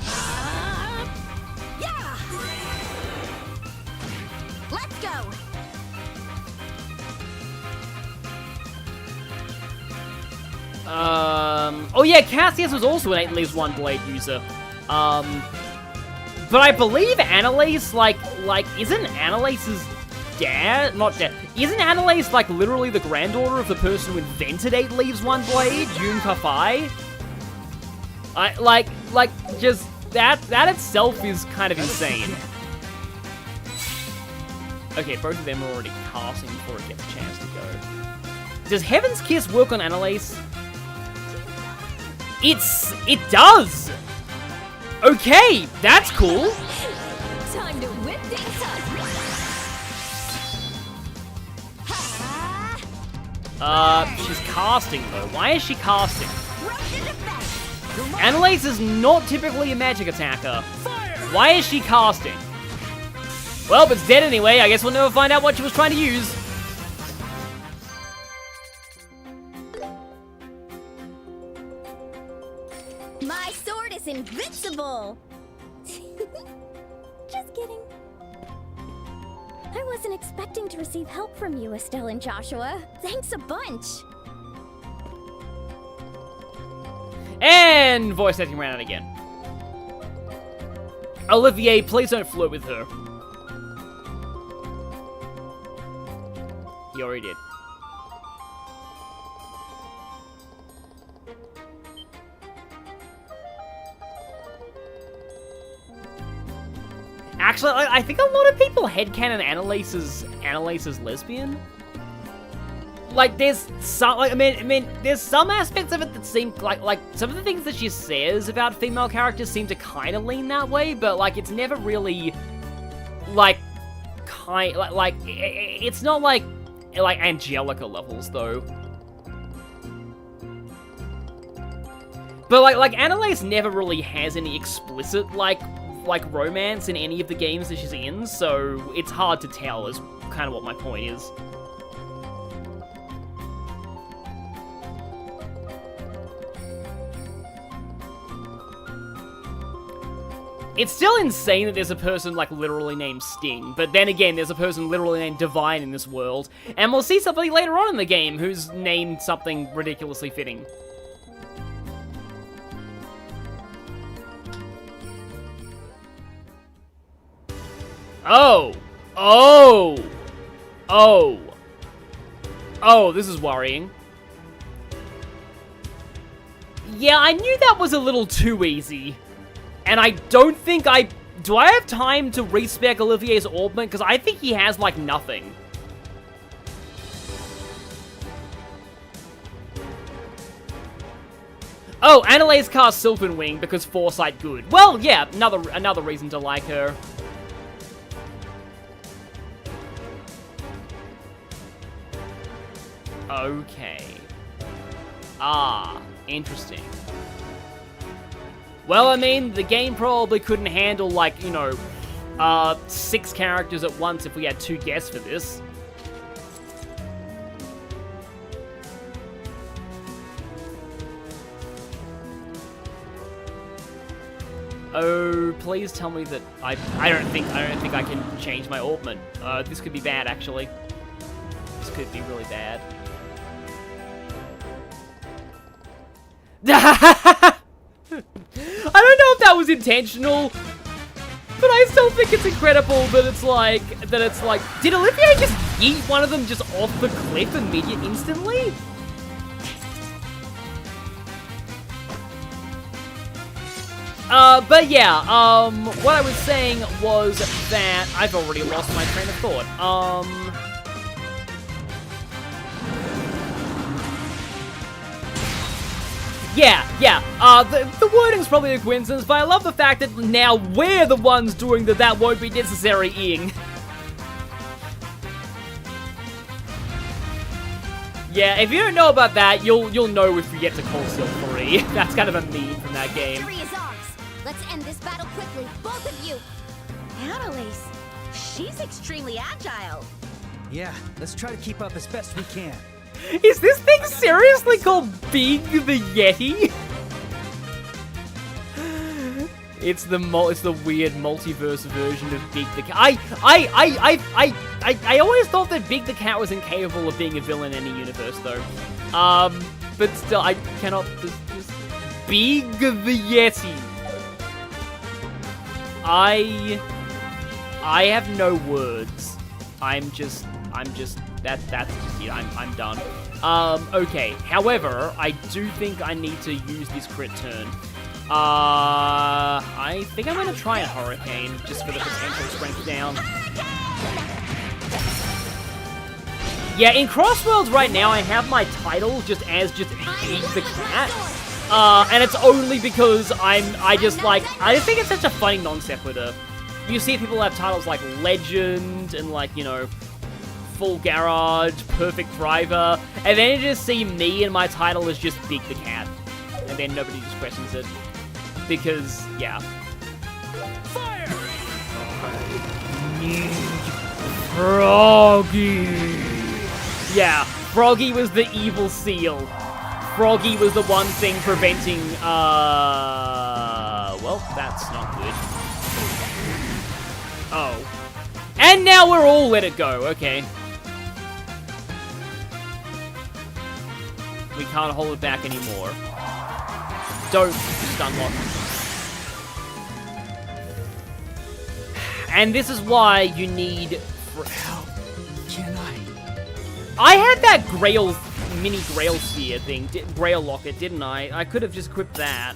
Yeah! Let's go! Oh yeah, Cassius was also an 8 leaves 1 blade user. But I believe Annalise, like, isn't Annalise's dad, not dad, isn't Annalise, like, literally the granddaughter of the person who invented 8 leaves 1 blade, Yun Ka-Fai? Just, that itself is kind of insane. Okay, both of them are already casting before it gets a chance to go. Does Heaven's Kiss work on Annalise? It does! Okay, that's cool. Time to whip things up. She's casting though. Why is she casting? Annalise is not typically a magic attacker. Why is she casting? Well, it's dead anyway. I guess we'll never find out what she was trying to use. My sword is invincible! Just kidding. I wasn't expecting to receive help from you, Estelle and Joshua. Thanks a bunch. And voice acting ran out again. Olivier, please don't flirt with her. He already did. Actually, I think a lot of people headcanon Annalise is lesbian. Like, there's some, like, I mean, there's some aspects of it that seem like some of the things that she says about female characters seem to kind of lean that way, but like, it's never really, like, it's not like Angelica levels though. But like Annalise never really has any explicit like romance in any of the games that she's in, so it's hard to tell is kind of what my point is. It's still insane that there's a person, like, literally named Sting, but then again, there's a person literally named Divine in this world, and we'll see somebody later on in the game who's named something ridiculously fitting. Oh, this is worrying. Yeah, I knew that was a little too easy. And I don't think do I have time to respec Olivier's augment? Because I think he has, like, nothing. Oh, Annalise cast Sylvan Wing because Foresight good. Well, yeah, another reason to like her. Okay. Ah, interesting. Well, I mean, the game probably couldn't handle, like, you know, 6 characters at once if we had 2 guests for this. Oh, please tell me that I don't think I can change my orbment. This could be bad, actually. This could be really bad. I don't know if that was intentional, but I still think it's incredible that it's like, did Olivier just yeet one of them just off the cliff instantly? But yeah, what I was saying was that I've already lost my train of thought. The wording's probably a coincidence, but I love the fact that now we're the ones doing that won't be necessary-ing. Yeah, if you don't know about that, you'll know if we get to Celebratory. That's kind of a meme from that game. Victory is ours. Let's end this battle quickly, both of you. Annalise, she's extremely agile. Yeah, let's try to keep up as best we can. Is this thing seriously called Big the Yeti? It's the weird multiverse version of Big the Cat. I always thought that Big the Cat was incapable of being a villain in any universe, though. But still, I cannot. This Big the Yeti. I have no words. I'm just. That's just it. I'm done. Okay. However, I do think I need to use this crit turn. I think I'm gonna try a hurricane just for the potential strength down. Yeah, in Crossworlds right now, I have my title just Big the Cat. And it's only because I just think it's such a funny non sequitur. You see people have titles like Legend and Full Garage, Perfect Driver, and then you just see me and my title is just Big the Cat. And then nobody just questions it. Because, yeah. Fire! Froggy! Yeah, Froggy was the evil seal. Froggy was the one thing preventing, well, that's not good. Oh. And now we're all let it go, okay. We can't hold it back anymore. Don't just unlock it. And this is why you need... How can I had that Grail, mini Grail sphere thing, Grail locket, didn't I? I could have just equipped that.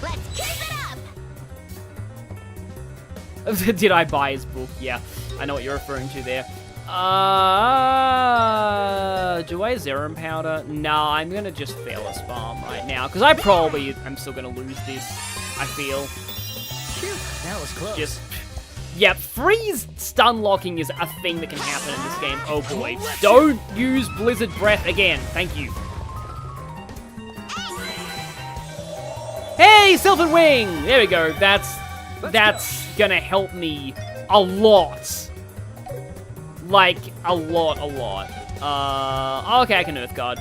Let's keep it up! Did I buy his book? Yeah, I know what you're referring to there. Do I Zerum Powder? No, I'm gonna just fail a spam right now, because I'm still gonna lose this, I feel. Phew, that was close. Yeah, freeze stun locking is a thing that can happen in this game. Oh boy. Don't use Blizzard Breath again. Thank you. Hey, Sylvan Wing! There we go. That's gonna help me a lot. Like, a lot. Okay, I can Earth Guard.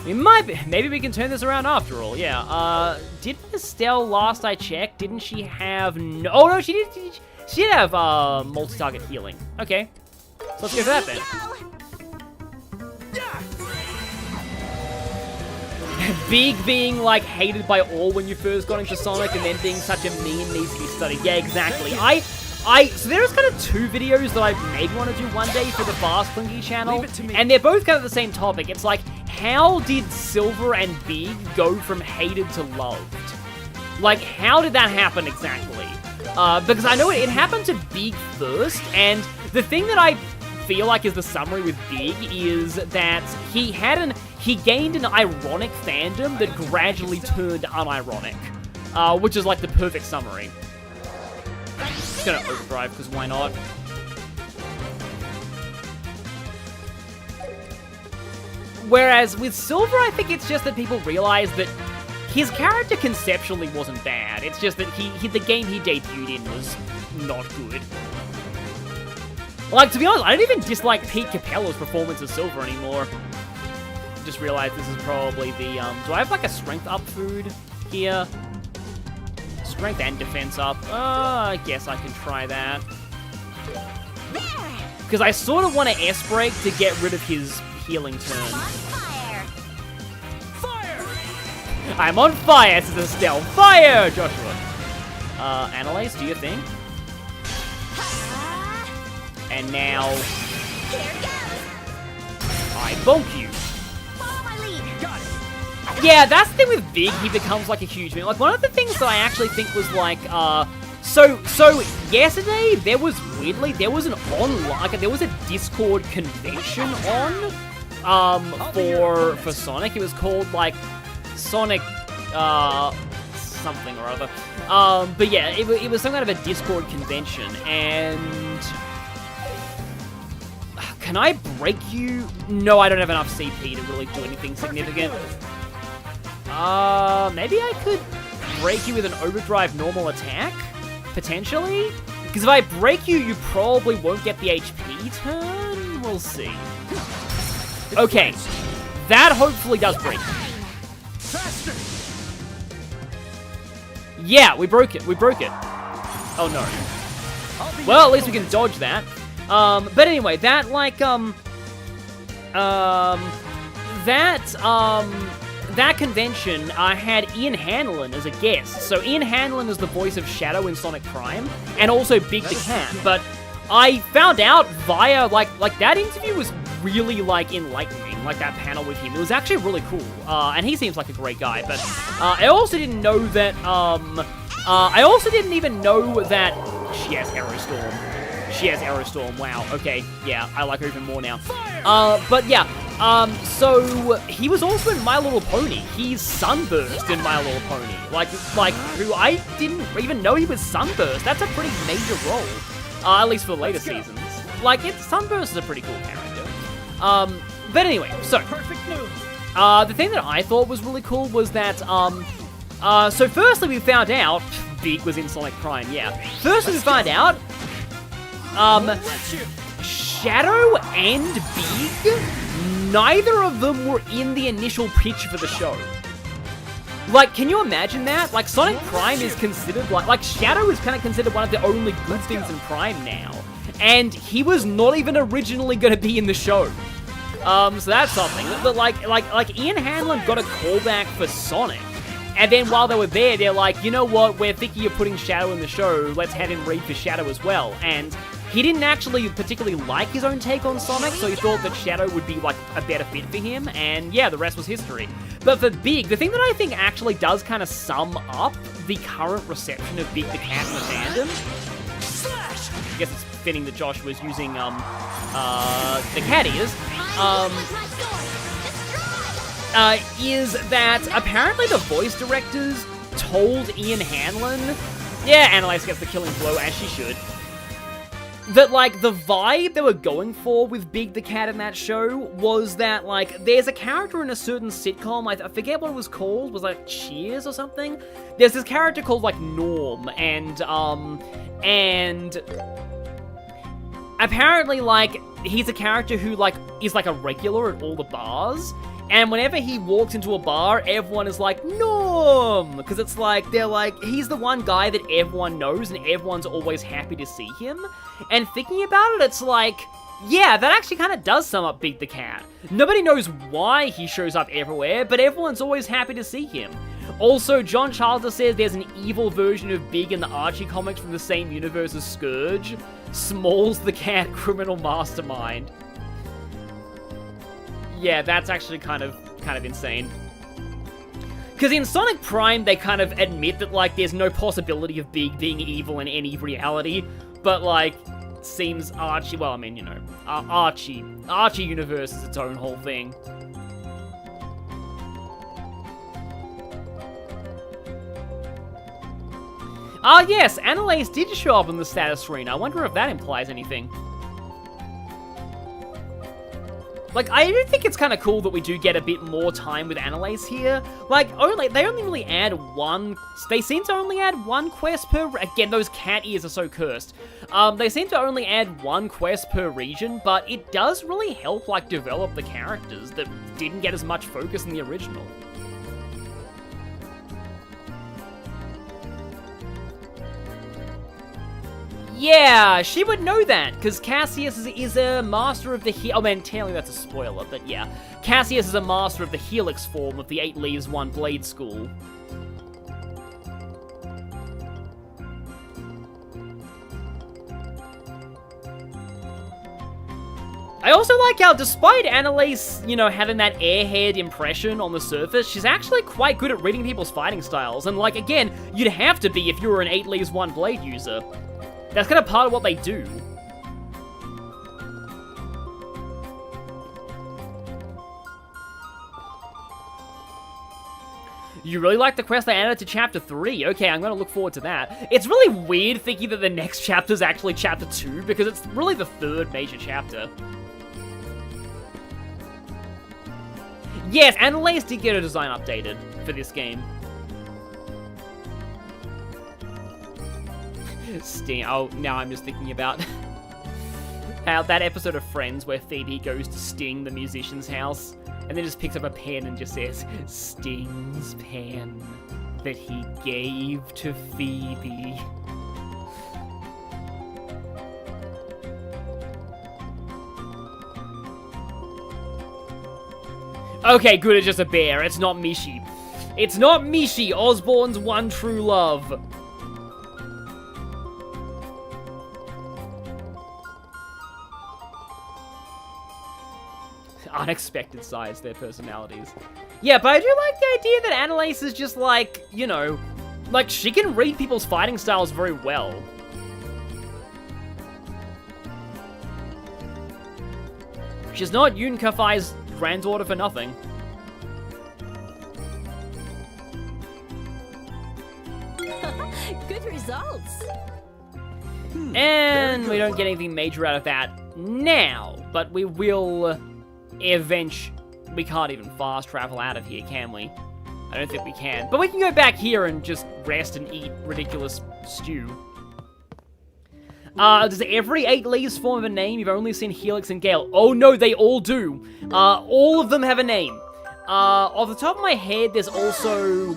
Maybe we can turn this around after all, yeah. Didn't Estelle, last I checked, didn't she have oh no, she did have, multi-target healing. Okay. So let's go for that then. Big being, hated by all when you first got into Sonic, and then being such a meme needs to be studied. Yeah, exactly. So there's kind of two videos that I maybe want to do one day for the Fast Clingy channel, and they're both kind of the same topic. It's like, how did Silver and Big go from hated to loved? Like, how did that happen exactly? Because I know it happened to Big first, and the thing that I feel like is the summary with Big is that he gained an ironic fandom that gradually turned unironic, which is like the perfect summary. Just gonna overdrive, because why not? Whereas with Silver, I think it's just that people realize that his character conceptually wasn't bad. It's just that the game he debuted in was not good. Like, to be honest, I don't even dislike Pete Capella's performance as Silver anymore. just realized this is probably the, do I have like a strength up food here? Strength and defense up. I guess I can try that. Because I sort of want to S-break to get rid of his healing turn. I'm on fire, says Estelle. Fire, Joshua. Annalise, do your thing. And now... I bonk you. Follow my lead. Got it. Yeah, that's the thing with Big, he becomes like a huge man. Like, one of the things that I actually think was like, so yesterday, there was, weirdly, there was an online, like, there was a Discord convention on, for Sonic. It was called, like, Sonic, something or other. But yeah, it was some kind of a Discord convention, and... Can I break you? No, I don't have enough CP to really do anything significant. Maybe I could break you with an overdrive normal attack? Potentially? Because if I break you, you probably won't get the HP turn? We'll see. Okay. That hopefully does break you. Yeah, we broke it. We broke it. Oh, no. Well, at least we can dodge that. But anyway, that, like, that convention, I had Ian Hanlon as a guest. So Ian Hanlon is the voice of Shadow in Sonic Prime, and also Big the Cat. But I found out via, like that interview was really, like, enlightening, like that panel with him. It was actually really cool, and he seems like a great guy. But, I also didn't know that, I also didn't even know that she has Aerostorm. She has Aerostorm, wow, okay, yeah, I like her even more now. But yeah, so he was also in My Little Pony. He's Sunburst in My Little Pony. Like, who I didn't even know he was Sunburst. That's a pretty major role, at least for the later seasons. Like, Sunburst is a pretty cool character. But anyway, so, the thing that I thought was really cool was that, so firstly we found out, Big was in Sonic Prime, yeah. First we found out, Shadow and Big, neither of them were in the initial pitch for the show. Like, can you imagine that? Like, Sonic Prime is considered, like Shadow is kind of considered one of the only good things in Prime now. And he was not even originally going to be in the show. So that's something. But like Ian Hanlon got a callback for Sonic. And then while they were there, they're like, you know what, we're thinking of putting Shadow in the show, let's have him read for Shadow as well. And he didn't actually particularly like his own take on Sonic, so he thought that Shadow would be, like, a better fit for him, and yeah, the rest was history. But for Big, the thing that I think actually does kind of sum up the current reception of Big the Cat in the fandom, I guess it's fitting that Josh was using, the cat ears, is that apparently the voice directors told Ian Hanlon, yeah, Annalise gets the killing blow, as she should, that, like, the vibe they were going for with Big the Cat in that show was that, like, there's a character in a certain sitcom, I forget what it was called, was like Cheers or something? There's this character called, like, Norm, and apparently, like, he's a character who, like, is, like, a regular at all the bars, and whenever he walks into a bar, everyone is like, Norm! Because it's like, they're like, he's the one guy that everyone knows and everyone's always happy to see him. And thinking about it, it's like, yeah, that actually kind of does sum up Big the Cat. Nobody knows why he shows up everywhere, but everyone's always happy to see him. Also, John Charles says there's an evil version of Big in the Archie comics from the same universe as Scourge. Smalls the Cat, criminal mastermind. Yeah, that's actually kind of insane. Because in Sonic Prime, they kind of admit that, like, there's no possibility of Big being evil in any reality, but, like, seems Archie, well, I mean, you know, Archie universe is its own whole thing. Ah, yes, Annalise did show up on the status screen. I wonder if that implies anything. Like, I do think it's kind of cool that we do get a bit more time with Annalise here. Like, they only really add one... They seem to only add one quest per... Again, those cat ears are so cursed. They seem to only add one quest per region, but it does really help, like, develop the characters that didn't get as much focus in the original. Yeah, she would know that, because Cassius is a master of the Oh man, technically that's a spoiler, but yeah. Cassius is a master of the Helix form of the 8 Leaves, 1 Blade school. I also like how, despite Annalise, you know, having that airhead impression on the surface, she's actually quite good at reading people's fighting styles, and like, again, you'd have to be if you were an 8 Leaves, 1 Blade user. That's kind of part of what they do. You really like the quest they added to Chapter 3? Okay, I'm going to look forward to that. It's really weird thinking that the next chapter is actually Chapter 2, because it's really the 3rd major chapter. Yes, Annalise did get her design updated for this game. Sting. Oh, now I'm just thinking about how that episode of Friends where Phoebe goes to Sting, the musician's house, and then just picks up a pen and just says, Sting's pen that he gave to Phoebe. Okay, good, it's just a bear. It's not Mishi. It's not Mishi, Osborne's one true love. Unexpected size, their personalities. Yeah, but I do like the idea that Annalise is just like, you know, like she can read people's fighting styles very well. She's not Yun Kafai's granddaughter for nothing. Good results. And we don't get anything major out of that now, but we will eventually. We can't even fast travel out of here, can we? I don't think we can. But we can go back here and just rest and eat ridiculous stew. Does every 8 Leaves form of a name? You've only seen Helix and Gale. Oh no, they all do. All of them have a name. Off the top of my head, there's also,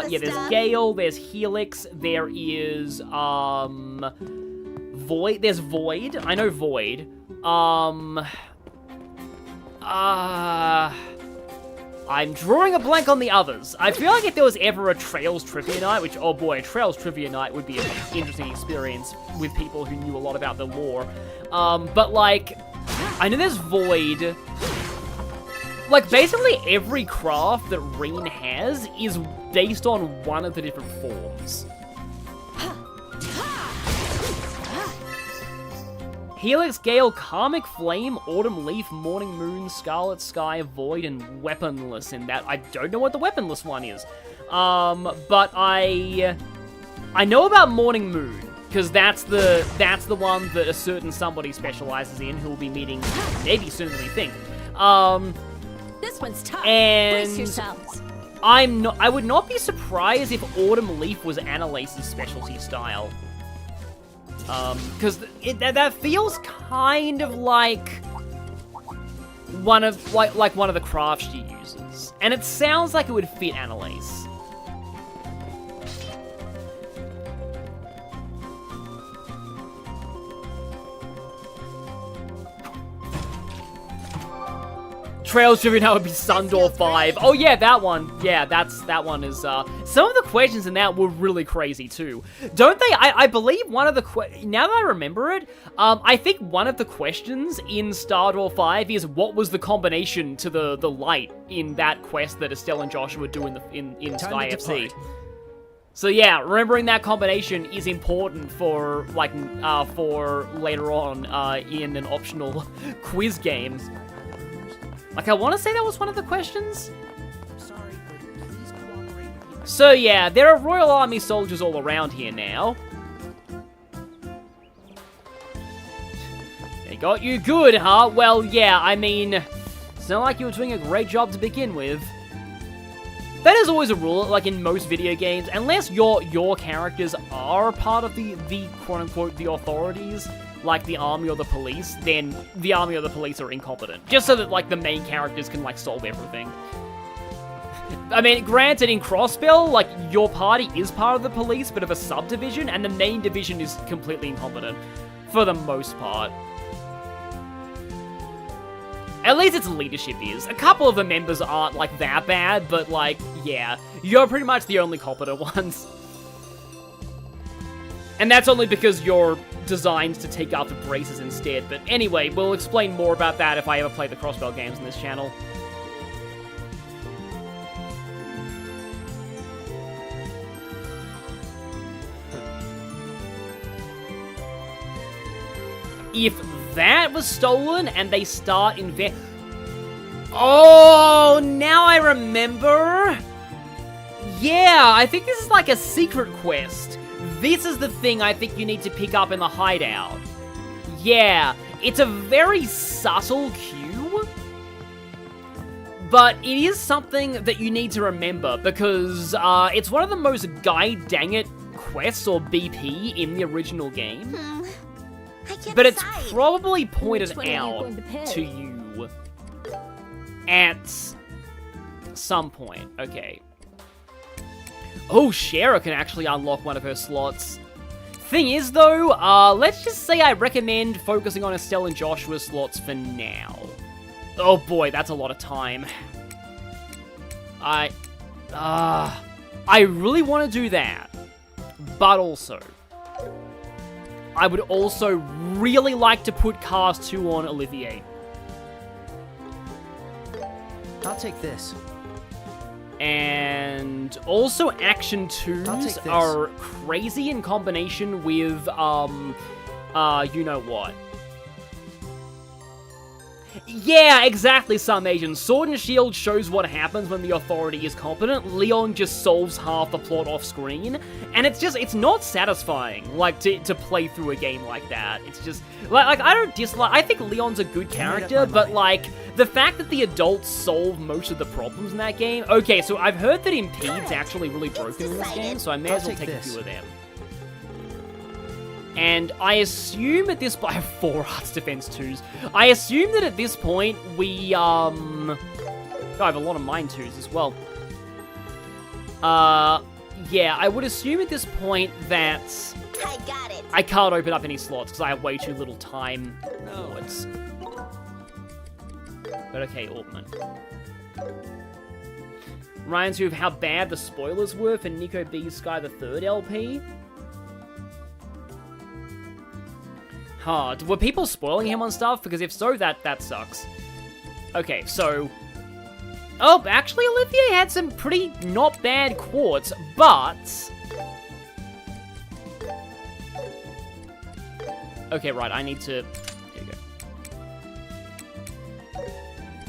there's Gale, there's Helix, there is, Void. There's Void. I know Void. I'm drawing a blank on the others. I feel like if there was ever a Trails Trivia Night, which, oh boy, a Trails Trivia Night would be an interesting experience with people who knew a lot about the lore. But, like, I know there's Void. Like, basically every craft that Reen has is based on one of the different forms. Helix, Gale, Karmic Flame, Autumn Leaf, Morning Moon, Scarlet Sky, Void, and Weaponless in that. I don't know what the Weaponless one is. But I know about Morning Moon, because that's the one that a certain somebody specializes in, who will be meeting maybe sooner than we think. This one's tough. And brace yourselves. I would not be surprised if Autumn Leaf was Annalise's specialty style. Because that feels kind of like one of the crafts she uses, and it sounds like it would fit Annalise. Trails Trivia Night would be Sundor 5. Oh yeah, that one. Yeah, that one is, some of the questions in that were really crazy too. Don't they? I believe one of the now that I remember it, I think one of the questions in Stardor 5 is what was the combination to the light in that quest that Estelle and Joshua do in Sky FC. So yeah, remembering that combination is important for, like, for later on, in an optional quiz game. Like, I want to say that was one of the questions? Sorry, but please cooperate. So yeah, there are Royal Army soldiers all around here now. They got you good, huh? Well, yeah, I mean, sounded like you were doing a great job to begin with. That is always a rule, like in most video games, unless your characters are part of the quote-unquote, the authorities, like the army or the police, then the army or the police are incompetent. Just so that, like, the main characters can, like, solve everything. I mean, granted, in Crossbell, like, your party is part of the police, but of a subdivision, and the main division is completely incompetent. For the most part. At least its leadership is. A couple of the members aren't, like, that bad, but, like, yeah. You're pretty much the only competent ones. And that's only because you're designed to take after braces instead. But anyway, we'll explain more about that if I ever play the Crossbell games on this channel. If that was stolen and they start Oh, now I remember. Yeah, I think this is like a secret quest. This is the thing I think you need to pick up in the hideout. Yeah, it's a very subtle cue, but it is something that you need to remember because it's one of the most guy-dang-it quests or BP in the original game. But it's probably pointed out to you at some point. Okay. Oh, Shara can actually unlock one of her slots. Thing is, though, let's just say I recommend focusing on Estelle and Joshua's slots for now. Oh boy, that's a lot of time. I really want to do that. But also, I would also really like to put Cast 2 on Olivier. I'll take this. And also Action 2s are crazy in combination with, you know what. Yeah, exactly, Some Asian. Sword and Shield shows what happens when the authority is competent. Leon just solves half the plot off screen. And it's not satisfying, like, to play through a game like that. It's just, like I don't dislike, I think Leon's a good character, but, like, the fact that the adults solve most of the problems in that game. Okay, so I've heard that Impede's actually really broken in this game, so I may as well take a few of them. And I assume at this point, I have 4 Arts Defense 2s. I assume that at this point, I have a lot of Mine 2s as well. Yeah, I would assume at this point that I got it. I can't open up any slots because I have way too little time forwards. But okay, Orpman. Reminds you of how bad the spoilers were for Nico B's Sky the Third LP. Were people spoiling him on stuff? Because if so, that sucks. Okay, so... Oh, actually, Olivier had some pretty not bad quartz, but... Okay, right, I need to... Here we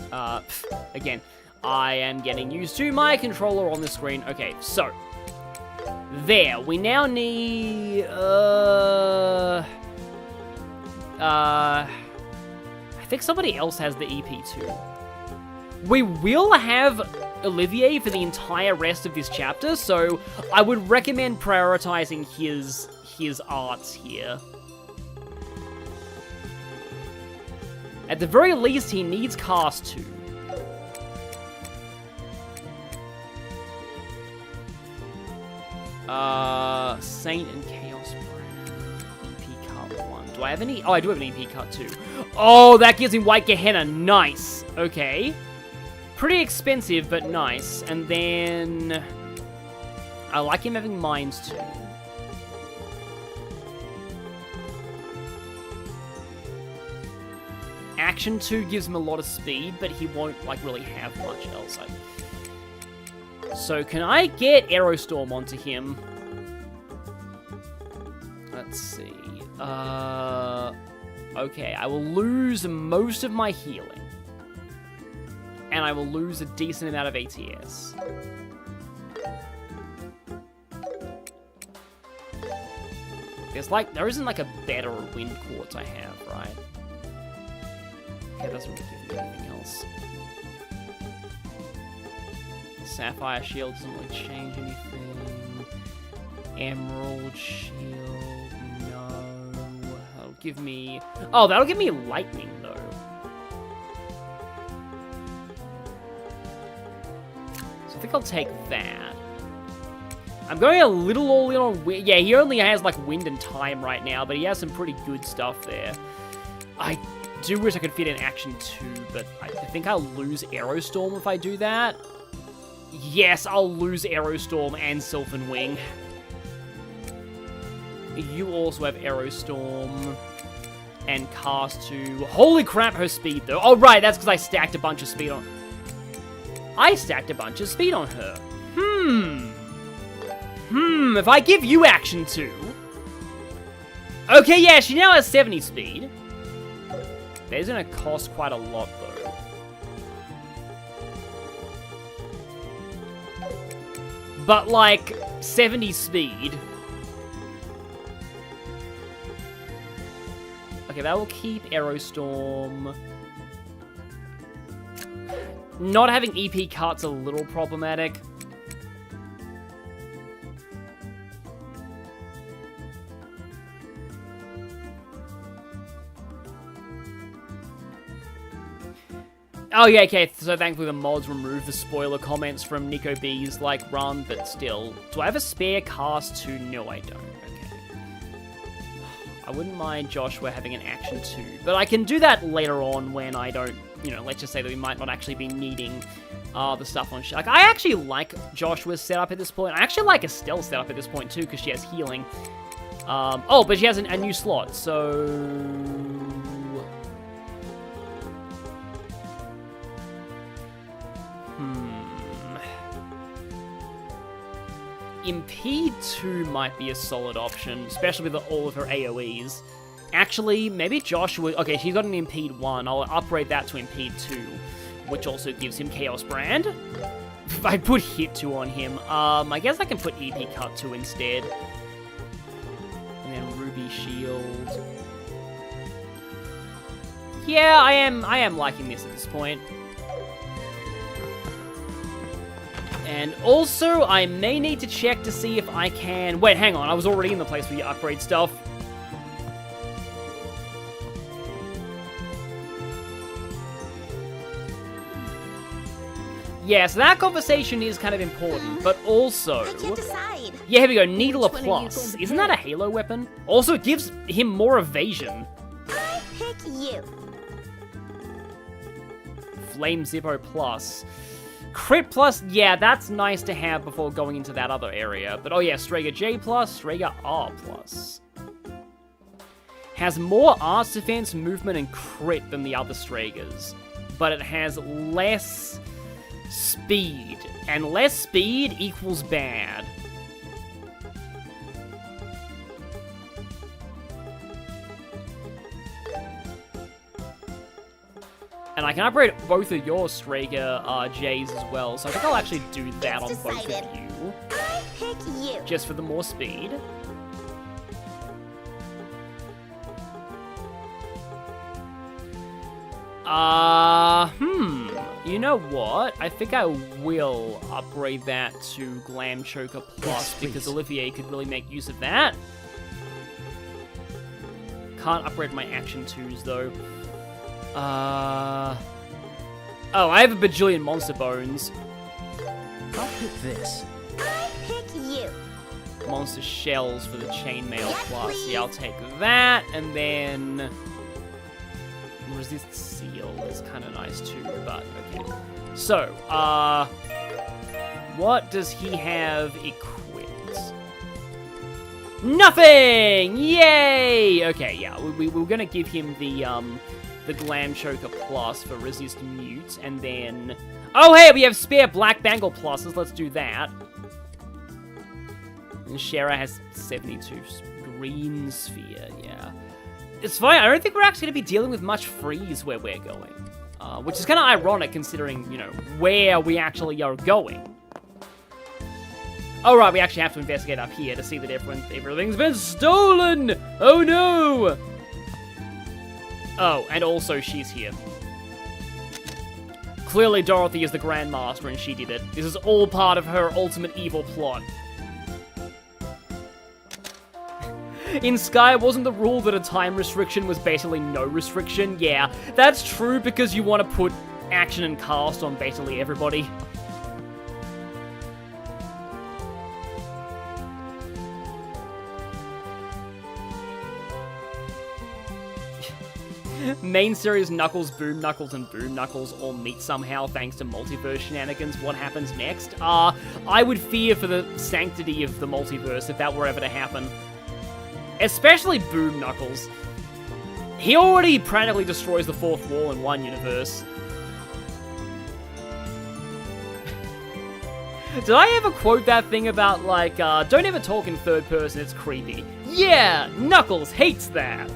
go. Again, I am getting used to my controller on the screen. Okay, so... There, we now need... I think somebody else has the EP2. We will have Olivier for the entire rest of this chapter, so I would recommend prioritizing his arts here. At the very least, he needs Cast 2. Saint and Chaos EP Cut 1. Do I have any? Oh, I do have an EP Cut 2. Oh, that gives him White Gehenna. Nice. Okay. Pretty expensive, but nice. And then... I like him having Mines too. Action 2 gives him a lot of speed, but he won't, like, really have much else. So, can I get Aerostorm onto him? Let's see. Okay, I will lose most of my healing. And I will lose a decent amount of ATS. There isn't like a better wind quartz I have, right? Okay, that doesn't really give me anything else. Sapphire shield doesn't really change anything. Emerald shield, no. That'll give me... Oh, that'll give me lightning, though. So I think I'll take that. I'm going a little all in on wind. Yeah, he only has, like, wind and time right now, but he has some pretty good stuff there. I do wish I could fit in action 2, but I think I'll lose Aerostorm if I do that. Yes, I'll lose Aerostorm and Sylvan Wing. You also have Aerostorm and Cast 2. Holy crap, her speed, though. Oh, right, that's because I stacked a bunch of speed on... I stacked a bunch of speed on her. If I give you action 2... Okay, yeah, she now has 70 speed. That's gonna cost quite a lot, though. But, like, 70 speed... Okay, that will keep Aerostorm. Not having EP cut's a little problematic. Oh yeah, okay, so thankfully the mods removed the spoiler comments from Nico B's, like, run, but still. Do I have a spare cast 2? No, I don't. I wouldn't mind Joshua having an action 2, but I can do that later on when I don't, you know, let's just say that we might not actually be needing the stuff on... Like, I actually like Joshua's setup at this point. I actually like Estelle's setup at this point, too, because she has healing. Oh, but she has a new slot, so... Impede 2 might be a solid option, especially with all of her AoEs. Actually, maybe Joshua... Okay, she's got an Impede 1. I'll upgrade that to Impede 2, which also gives him Chaos Brand. I put Hit 2 on him. I guess I can put EP Cut 2 instead. And then Ruby Shield. Yeah, I am liking this at this point. And also, I may need to check to see if I can... Wait, hang on. I was already in the place where you upgrade stuff. Yeah, so that conversation is kind of important, but also... I can't decide. Yeah, here we go. Needler Plus. Isn't that a Halo weapon? Also, it gives him more evasion. I pick you. Flame Zippo Plus. Crit Plus, yeah, that's nice to have before going into that other area. But oh yeah, Strager J+, Strager R+. Has more arts defense, movement, and crit than the other Stragers. But it has less speed. And less speed equals bad. And I can upgrade both of your Strager J's as well, so I think I'll actually do that on both of you. I pick you. Just for the more speed. You know what? I think I will upgrade that to Glam Choker Plus, because Olivier could really make use of that. Can't upgrade my action 2s, though. Oh, I have a bajillion monster bones. I'll pick this. I pick you. Monster shells for the chainmail plus. Please. Yeah, I'll take that, and then resist seal is kind of nice too, but okay. So, what does he have equipped? Nothing! Yay! Okay, yeah, we were gonna give him the Glam Choker Plus for resist mute, and then... Oh, hey, we have spare Black Bangle Pluses, let's do that. And Shara has 72 Green Sphere, yeah. It's fine, I don't think we're actually going to be dealing with much freeze where we're going. Which is kind of ironic considering, you know, where we actually are going. Oh, right, we actually have to investigate up here to see that everything's been stolen! Oh, no! Oh, and also she's here. Clearly Dorothy is the Grandmaster and she did it. This is all part of her ultimate evil plot. In Sky, wasn't the rule that a time restriction was basically no restriction? Yeah, that's true because you want to put action and cast on basically everybody. Main series Knuckles, Boom Knuckles, and Boom Knuckles all meet somehow thanks to multiverse shenanigans. What happens next? I would fear for the sanctity of the multiverse if that were ever to happen. Especially Boom Knuckles. He already practically destroys the fourth wall in one universe. Did I ever quote that thing about, like, don't ever talk in third person, it's creepy? Yeah, Knuckles hates that.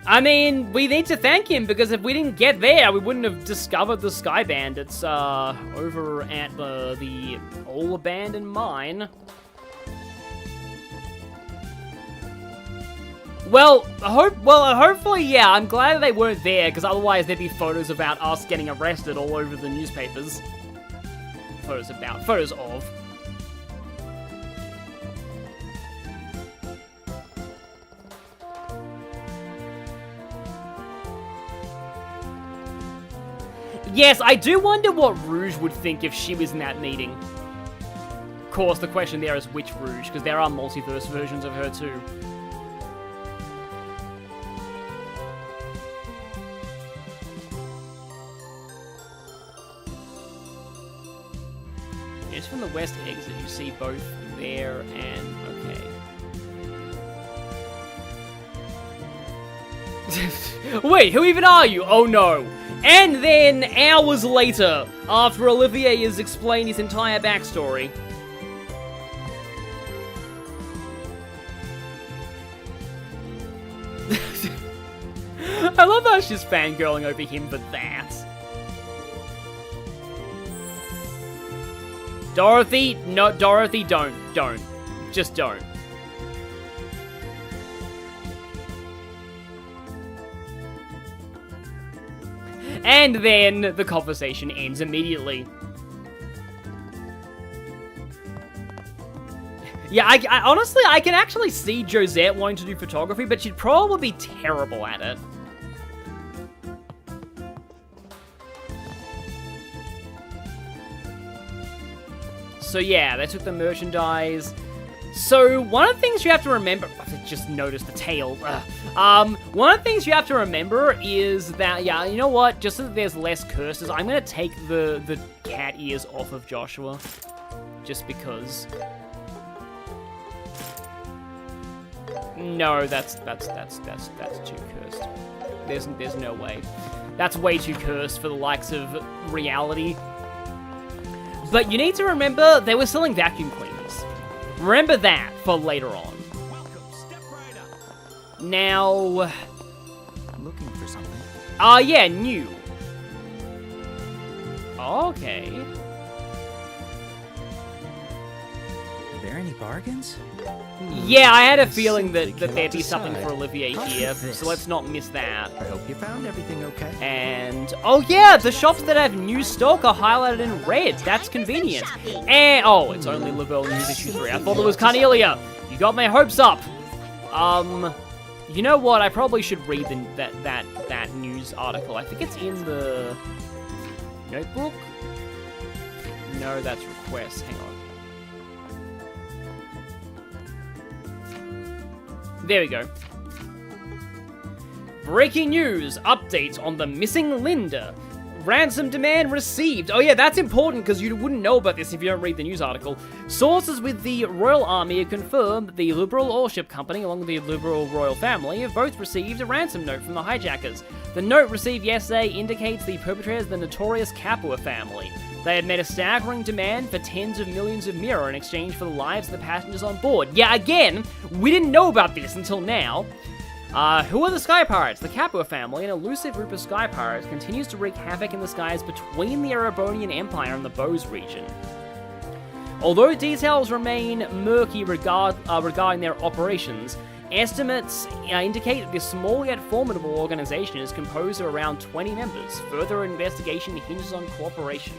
I mean, we need to thank him, because if we didn't get there, we wouldn't have discovered the Sky Bandits, over at the old abandoned mine. Well, hopefully, yeah, I'm glad they weren't there, because otherwise there'd be photos about us getting arrested all over the newspapers. Photos of. Yes, I do wonder what Rouge would think if she was in that meeting. Of course, the question there is which Rouge, because there are multiverse versions of her too. It's from the west exit, you see both there and... okay. Wait, who even are you? Oh no. And then, hours later, after Olivier has explained his entire backstory. I love how she's fangirling over him for that. Dorothy, no, Dorothy, don't. Just don't. And then the conversation ends immediately. Yeah, I honestly, I can actually see Josette wanting to do photography, but she'd probably be terrible at it. So yeah, they took the merchandise. So one of the things you have to remember, I just noticed the tail. One of the things you have to remember is that, yeah, you know what? Just so that there's less curses, I'm gonna take the cat ears off of Joshua, just because. No, that's too cursed. There's no way. That's way too cursed for the likes of reality. But you need to remember they were selling vacuum cleaners. Remember that for later on. Welcome, step right up. Now... Looking for something. Yeah, new. Okay. Are there any bargains? Yeah, I had a feeling that there'd be something for Olivier here, so let's not miss that. I hope you found everything okay. And, oh yeah, the shops that have new stock are highlighted in red. That's convenient. And, oh, it's only Level News Issue 3. I thought it was Carnelia. You got my hopes up. You know what? I probably should read that news article. I think it's in the notebook. No, that's requests. Hang on. There we go. Breaking news. Update on the missing Linda. Ransom demand received. Oh yeah, that's important because you wouldn't know about this if you don't read the news article. Sources with the Royal Army have confirmed that the Liberal Airship Company, along with the Liberal Royal Family, have both received a ransom note from the hijackers. The note received yesterday indicates the perpetrators of the notorious Capua family. They had made a staggering demand for tens of millions of mirror in exchange for the lives of the passengers on board. Yeah, again, we didn't know about this until now. Who are the Sky Pirates? The Capua family, an elusive group of Sky Pirates, continues to wreak havoc in the skies between the Erebonian Empire and the Bose region. Although details remain murky regarding their operations, estimates indicate that this small yet formidable organization is composed of around 20 members. Further investigation hinges on cooperation.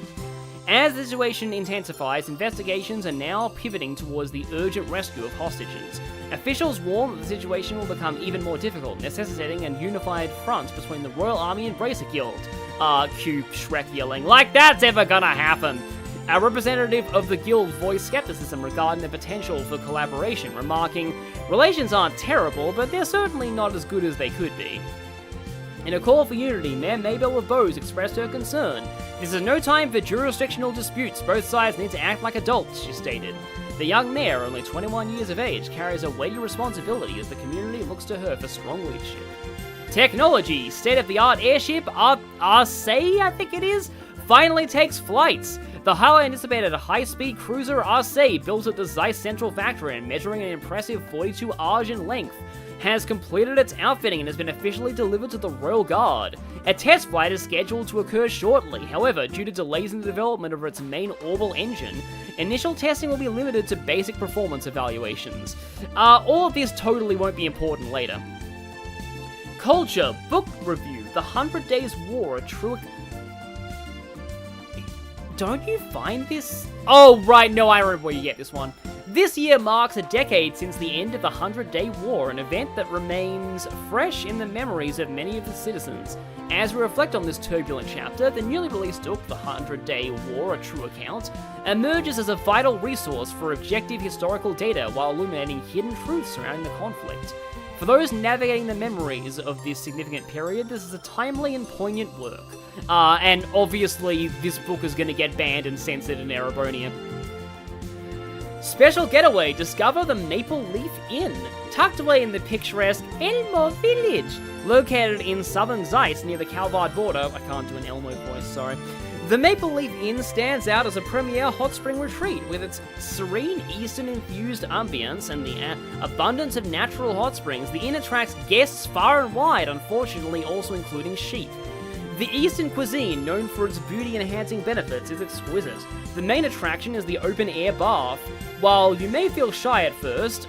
As the situation intensifies, investigations are now pivoting towards the urgent rescue of hostages. Officials warn that the situation will become even more difficult, necessitating a unified front between the Royal Army and Bracer Guild. Cue Shrek yelling, like that's ever gonna happen! A representative of the guild voiced skepticism regarding the potential for collaboration, remarking, relations aren't terrible, but they're certainly not as good as they could be. In a call for unity, Mayor Mabel of Bose expressed her concern. This is no time for jurisdictional disputes, both sides need to act like adults, she stated. The young mayor, only 21 years of age, carries a weighty responsibility as the community looks to her for strong leadership. Technology, state-of-the-art airship, RC, I think it is, finally takes flights. The highly anticipated high-speed cruiser RC, built at the Zeiss Central Factory and measuring an impressive 42 arge in length, has completed its outfitting and has been officially delivered to the Royal Guard. A test flight is scheduled to occur shortly. However, due to delays in the development of its main orbital engine, initial testing will be limited to basic performance evaluations. All of this totally won't be important later. Culture, book review, The 100 Days War, a true... Don't you find this? Oh, right, no, I remember where you get this one. This year marks a decade since the end of the 100-Day War, an event that remains fresh in the memories of many of the citizens. As we reflect on this turbulent chapter, the newly released book, The 100-Day War, A True Account, emerges as a vital resource for objective historical data while illuminating hidden truths surrounding the conflict. For those navigating the memories of this significant period, this is a timely and poignant work. And obviously, this book is going to get banned and censored in Erebonia. Special getaway, discover the Maple Leaf Inn, tucked away in the picturesque Elmo village, located in southern Zeiss near the Calvard border. I can't do an Elmo voice, sorry. The Maple Leaf Inn stands out as a premier hot spring retreat with its serene Eastern-infused ambience and the abundance of natural hot springs. The inn attracts guests far and wide, unfortunately also including sheep. The Eastern cuisine, known for its beauty-enhancing benefits, is exquisite. The main attraction is the open-air bath. While you may feel shy at first,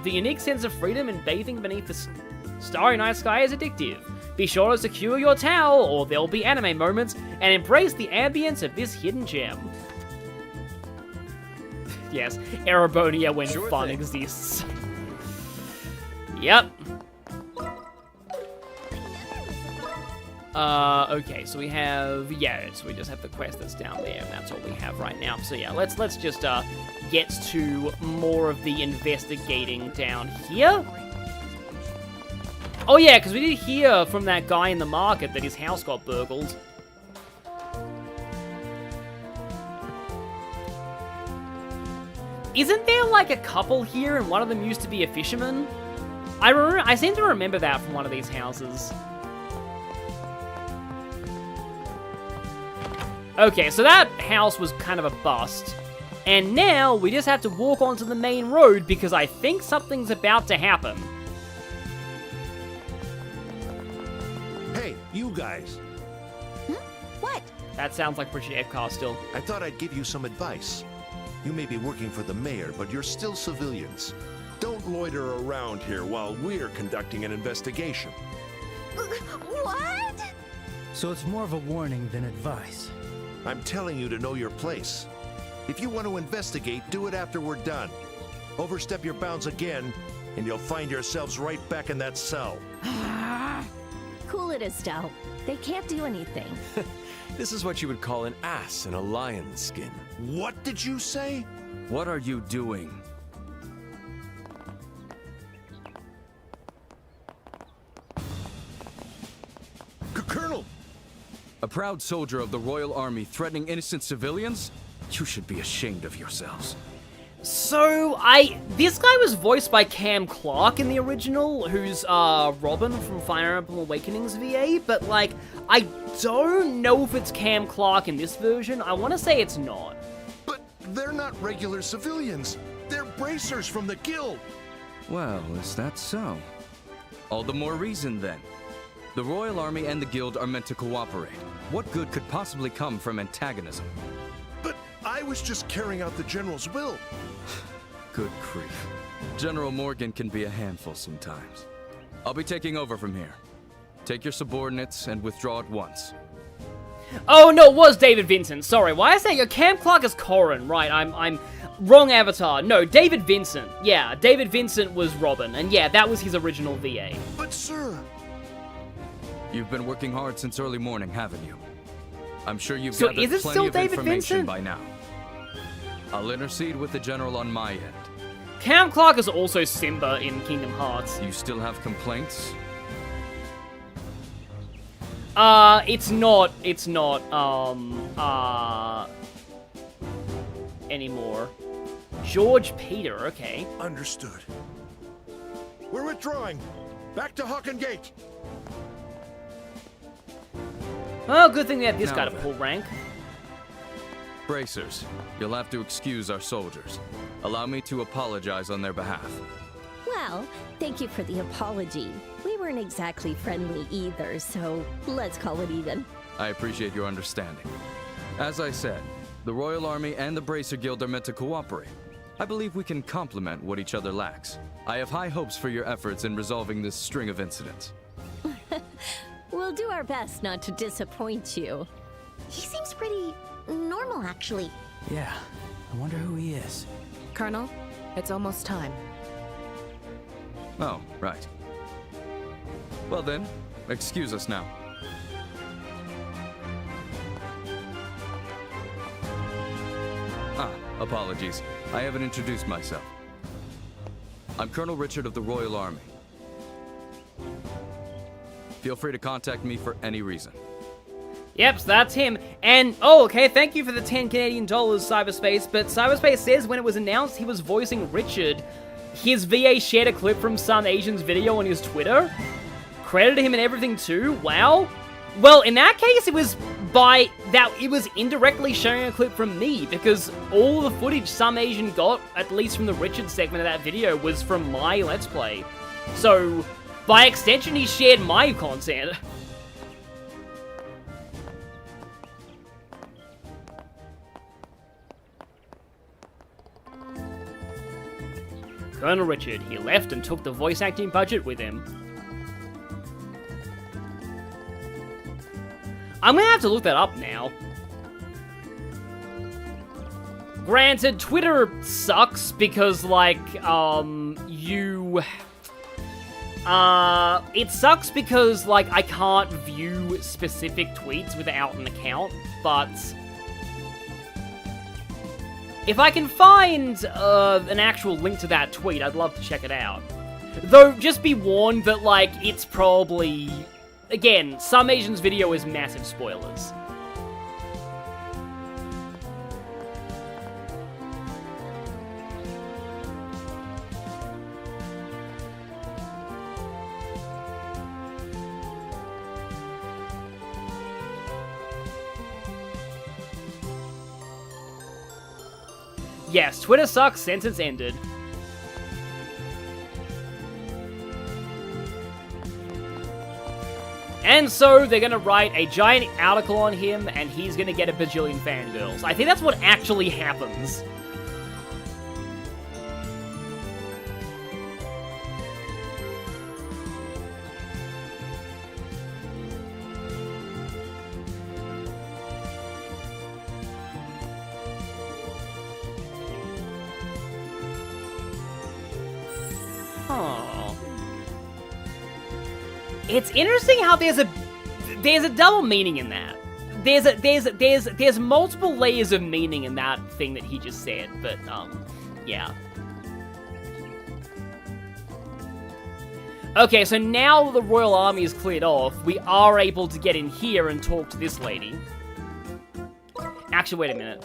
the unique sense of freedom in bathing beneath the starry night sky is addictive. Be sure to secure your towel, or there'll be anime moments, and embrace the ambience of this hidden gem. Yes, Erebonia when Sure fun thing. exists. Yep. Okay, so we have, so we just have the quest that's down there, and that's all we have right now. So yeah, let's just, get to more of the investigating down here. Oh yeah, because we did hear from that guy in the market that his house got burgled. Isn't there like a couple here and one of them used to be a fisherman? I seem to remember that from one of these houses. Okay, so that house was kind of a bust. And now we just have to walk onto the main road because I think something's about to happen. Hey, you guys. What? That sounds like Richard Epcar still. I thought I'd give you some advice. You may be working for the mayor, but you're still civilians. Don't loiter around here while we're conducting an investigation. What? So it's more of a warning than advice. I'm telling you to know your place. If you want to investigate, do it after we're done. Overstep your bounds again, and you'll find yourselves right back in that cell. Cool it, Estelle. They can't do anything. This is what you would call an ass in a lion's skin. What did you say? What are you doing? Colonel! A proud soldier of the Royal Army threatening innocent civilians? You should be ashamed of yourselves. So, this guy was voiced by Cam Clark in the original, who's, Robin from Fire Emblem Awakening's VA, but, like, I don't know if it's Cam Clark in this version. I want to say it's not. But they're not regular civilians. They're bracers from the guild. Well, is that so? All the more reason, then. The Royal Army and the Guild are meant to cooperate. What good could possibly come from antagonism? But I was just carrying out the General's will. Good grief. General Morgan can be a handful sometimes. I'll be taking over from here. Take your subordinates and withdraw at once. Oh, no, it was David Vincent. Sorry, why is that? Your Cam Clark is Corrin. Right, I'm wrong avatar. No, David Vincent. Yeah, David Vincent was Robin, and yeah, that was his original VA. But sir... You've been working hard since early morning, haven't you? I'm sure you've So gathered is it plenty still of David information Vincent? by now. I'll intercede with the General on my end. Cam Clark is also Simba in Kingdom Hearts. You still have complaints? It's not, anymore. George Peter, okay. Understood. We're withdrawing. Back to Hawken Gate. Oh, good thing they had this Now guy to then. pull rank. Bracers, you'll have to excuse our soldiers. Allow me to apologize on their behalf. Well, thank you for the apology. We weren't exactly friendly either, so let's call it even. I appreciate your understanding. As I said, the Royal Army and the Bracer Guild are meant to cooperate. I believe we can complement what each other lacks. I have high hopes for your efforts in resolving this string of incidents. We'll do our best not to disappoint you. He seems pretty normal, actually. Yeah, I wonder who he is. Colonel, it's almost time. Oh, right. Well then, excuse us now. Apologies. I haven't introduced myself. I'm Colonel Richard of the Royal Army. Feel free to contact me for any reason. Yep, so that's him. And, oh, okay, thank you for the 10 Canadian dollars, Cyberspace. But Cyberspace says when it was announced he was voicing Richard, his VA shared a clip from some Asian's video on his Twitter. Credited him and everything too. Wow. Well, in that case, it was indirectly showing a clip from me, because all the footage some Asian got, at least from the Richard segment of that video, was from my Let's Play. So, by extension, he shared my content. Colonel Richard, he left and took the voice acting budget with him. I'm gonna have to look that up now. Granted, Twitter sucks because, like, it sucks because, like, I can't view specific tweets without an account, but if I can find an actual link to that tweet, I'd love to check it out. Though, just be warned that, like, it's probably... Again, some Asian's video is massive spoilers. Yes, Twitter sucks, sentence ended. And so they're gonna write a giant article on him, and he's gonna get a bajillion fangirls. I think that's what actually happens. Huh. It's interesting how there's a double meaning in that. There's multiple layers of meaning in that thing that he just said, but yeah. Okay, so now the Royal Army is cleared off, we are able to get in here and talk to this lady. Actually, wait a minute.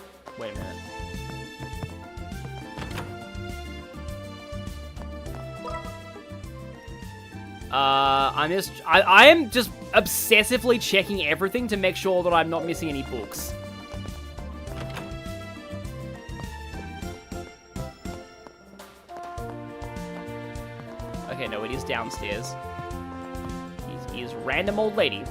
I am just obsessively checking everything to make sure that I'm not missing any books. Okay, no, it is downstairs. He is random old lady.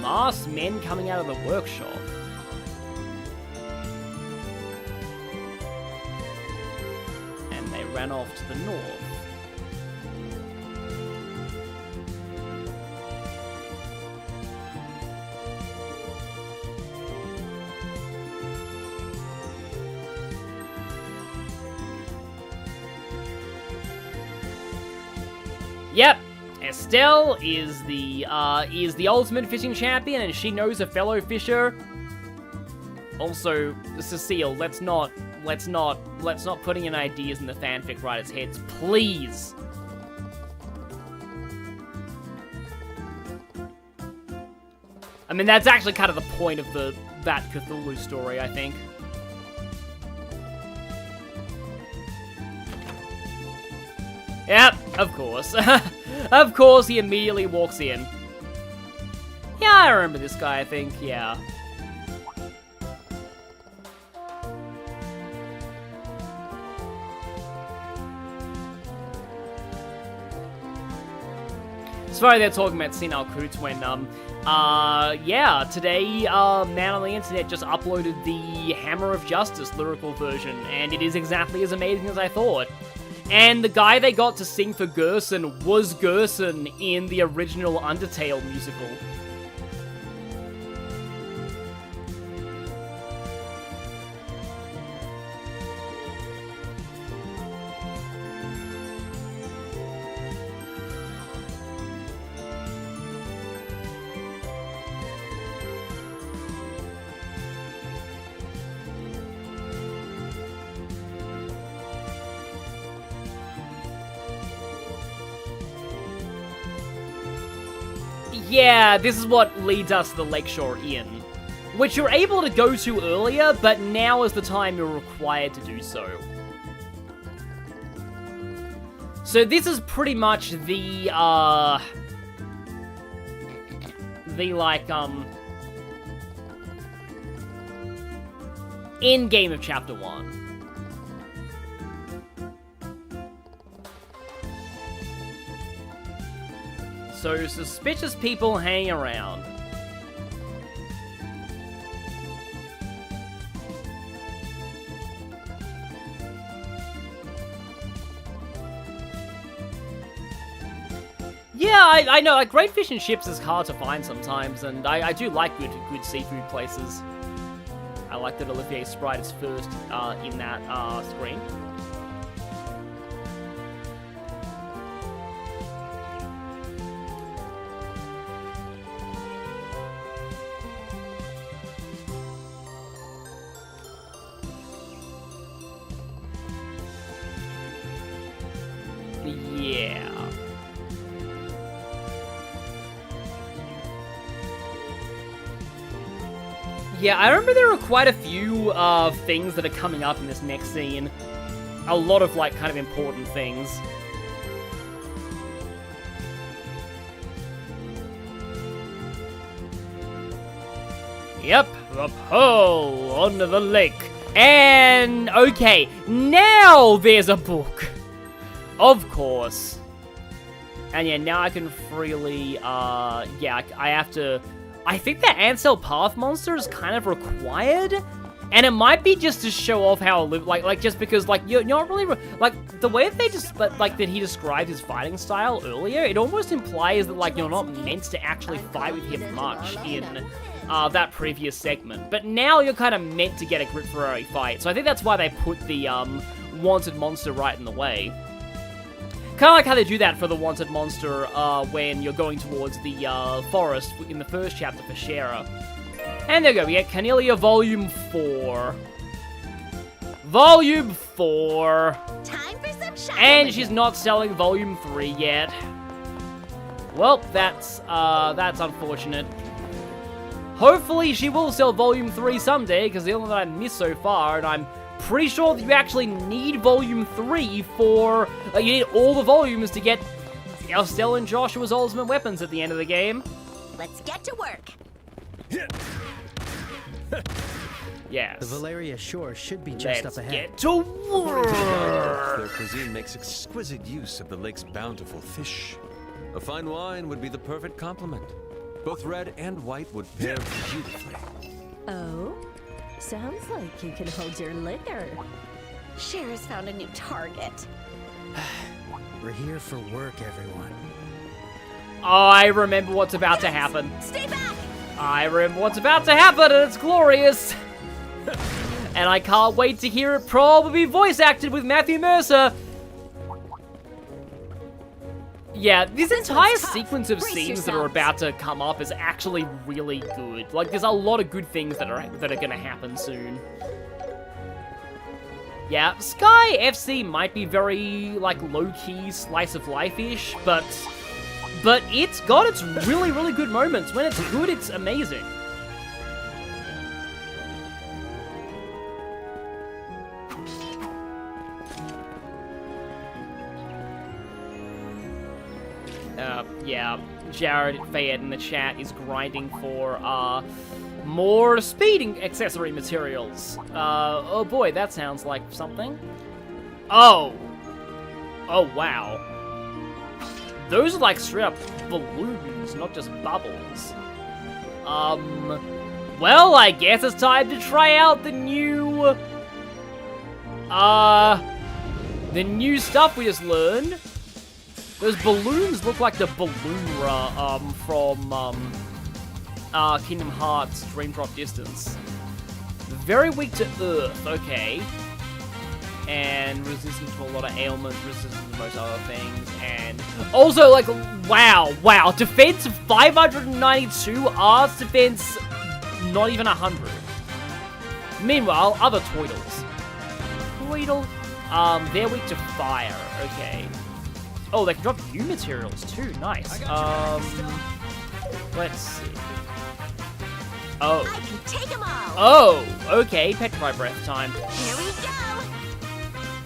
Masked men coming out of the workshop. And they ran off to the north. Yep. Estelle is the ultimate fishing champion, and she knows a fellow fisher. Also, Cecile, let's not putting in ideas in the fanfic writers' heads, please. I mean, that's actually kind of the point of that Cthulhu story, I think. Yep, of course. Of course, he immediately walks in. Yeah, I remember this guy, I think, yeah. Sorry, they're talking about Senile Coots when, yeah, today, Man on the Internet just uploaded the Hammer of Justice lyrical version, and it is exactly as amazing as I thought. And the guy they got to sing for Gerson was Gerson in the original Undertale musical. Yeah, this is what leads us to the Lakeshore Inn, which you're able to go to earlier, but now is the time you're required to do so. So this is pretty much the end game of Chapter 1. So, suspicious people hang around. Yeah, I know, like, great fish and chips is hard to find sometimes, and I do like good seafood places. I like that Olivier sprite is first in that screen. Yeah. Yeah, I remember there are quite a few things that are coming up in this next scene. A lot of, like, kind of important things. Yep, the pearl on the lake. And, okay, now there's a book. Of course. And yeah, now I can freely, yeah, I have to... I think the Ansel Path monster is kind of required, and it might be just to show off how, like just because, like, you're not really, like, the way that they just, like, that he described his fighting style earlier, it almost implies that, like, you're not meant to actually fight with him much in, that previous segment. But now you're kind of meant to get a grip for a fight, so I think that's why they put the, wanted monster right in the way. Kind of like how they do that for the Wanted Monster when you're going towards the forest in the first chapter for Shara. And there we go, we get Cornelia Volume 4. Volume 4. Time for some shopping. And she's not selling Volume 3 yet. Well, that's unfortunate. Hopefully she will sell Volume 3 someday, because the only one I missed so far, and I'm pretty sure that you actually need Volume 3 for... Like, you need all the volumes to get Estelle and Joshua's ultimate weapons at the end of the game. Let's get to work. Yes. The Valeria shore should be just Let's up ahead. get to work! Their cuisine makes exquisite use of the lake's bountiful fish. A fine wine would be the perfect complement. Both red and white would pair beautifully. Oh? Sounds like you can hold your liquor. Shara's found a new target. We're here for work, everyone. I remember what's about to happen. Stay back! I remember what's about to happen, and it's glorious. And I can't wait to hear it probably voice acted with Matthew Mercer. Yeah, this entire sequence of scenes that are about to come up is actually really good. Like, there's a lot of good things that are gonna happen soon. Yeah, Sky FC might be very, like, low-key slice of life-ish, but it's got its really, really good moments. When it's good, it's amazing. Yeah, Jared Fayette in the chat is grinding for, more speeding accessory materials. Oh boy, that sounds like something. Oh, wow. Those are like straight up balloons, not just bubbles. Well, I guess it's time to try out the new stuff we just learned. Those balloons look like the Balloonra, from, Kingdom Hearts Dream Drop Distance. Very weak to Earth, okay. And resistant to a lot of ailments, resistant to most other things, and... Also, like, wow. Defense 592, Arts defense not even 100. Meanwhile, other Toidles. Toidle? They're weak to fire, okay. Oh, they can drop new materials too, nice. Let's see. Oh. I can take them all. Oh, okay, Petrify Breath time. Here we go.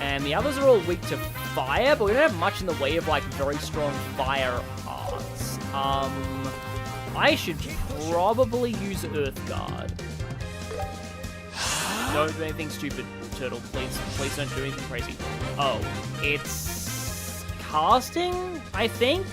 And the others are all weak to fire, but we don't have much in the way of, like, very strong fire arts. I should probably use Earth Guard. Don't do anything stupid, Turtle. Please don't do anything crazy. Oh, it's casting, I think?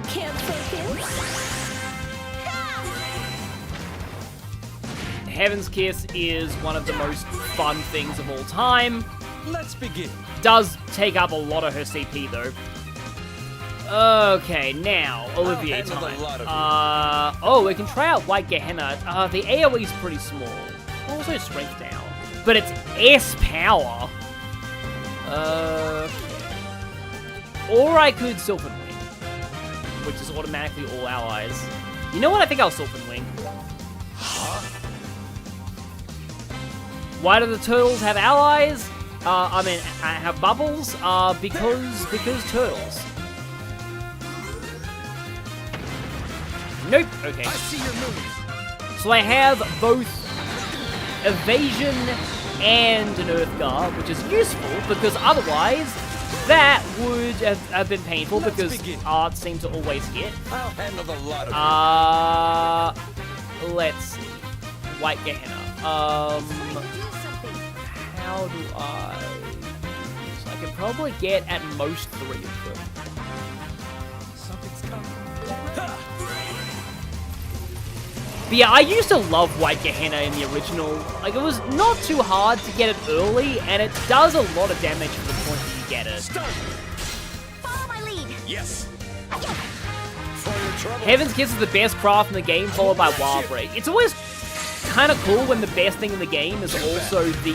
Can't focus. Heaven's Kiss is one of the most fun things of all time. Let's begin. Does take up a lot of her CP though. Okay, now Olivier time. Oh, we can try out White Gehenna. The AoE is pretty small. Also strength down, but it's S power. Or I could Sylphan Wing, which is automatically all allies. You know what? I think I'll Sylphan Wing. Why do the turtles have allies? I mean, have bubbles? Because turtles. Nope. Okay. I see your move. So I have both evasion and an Earth Guard, which is useful because otherwise that would have been painful because Art seemed to always hit. I'll handle the lot of Let's see. White Gehenna. How do I... So I can probably get at most 3 of them. Something's coming. But yeah, I used to love White Gehenna in the original. Like, it was not too hard to get it early, and it does a lot of damage from the point that you get it. Follow my lead. Yes. Heaven's Kiss is the best craft in the game, followed by Wild Break. It's always kind of cool when the best thing in the game is also the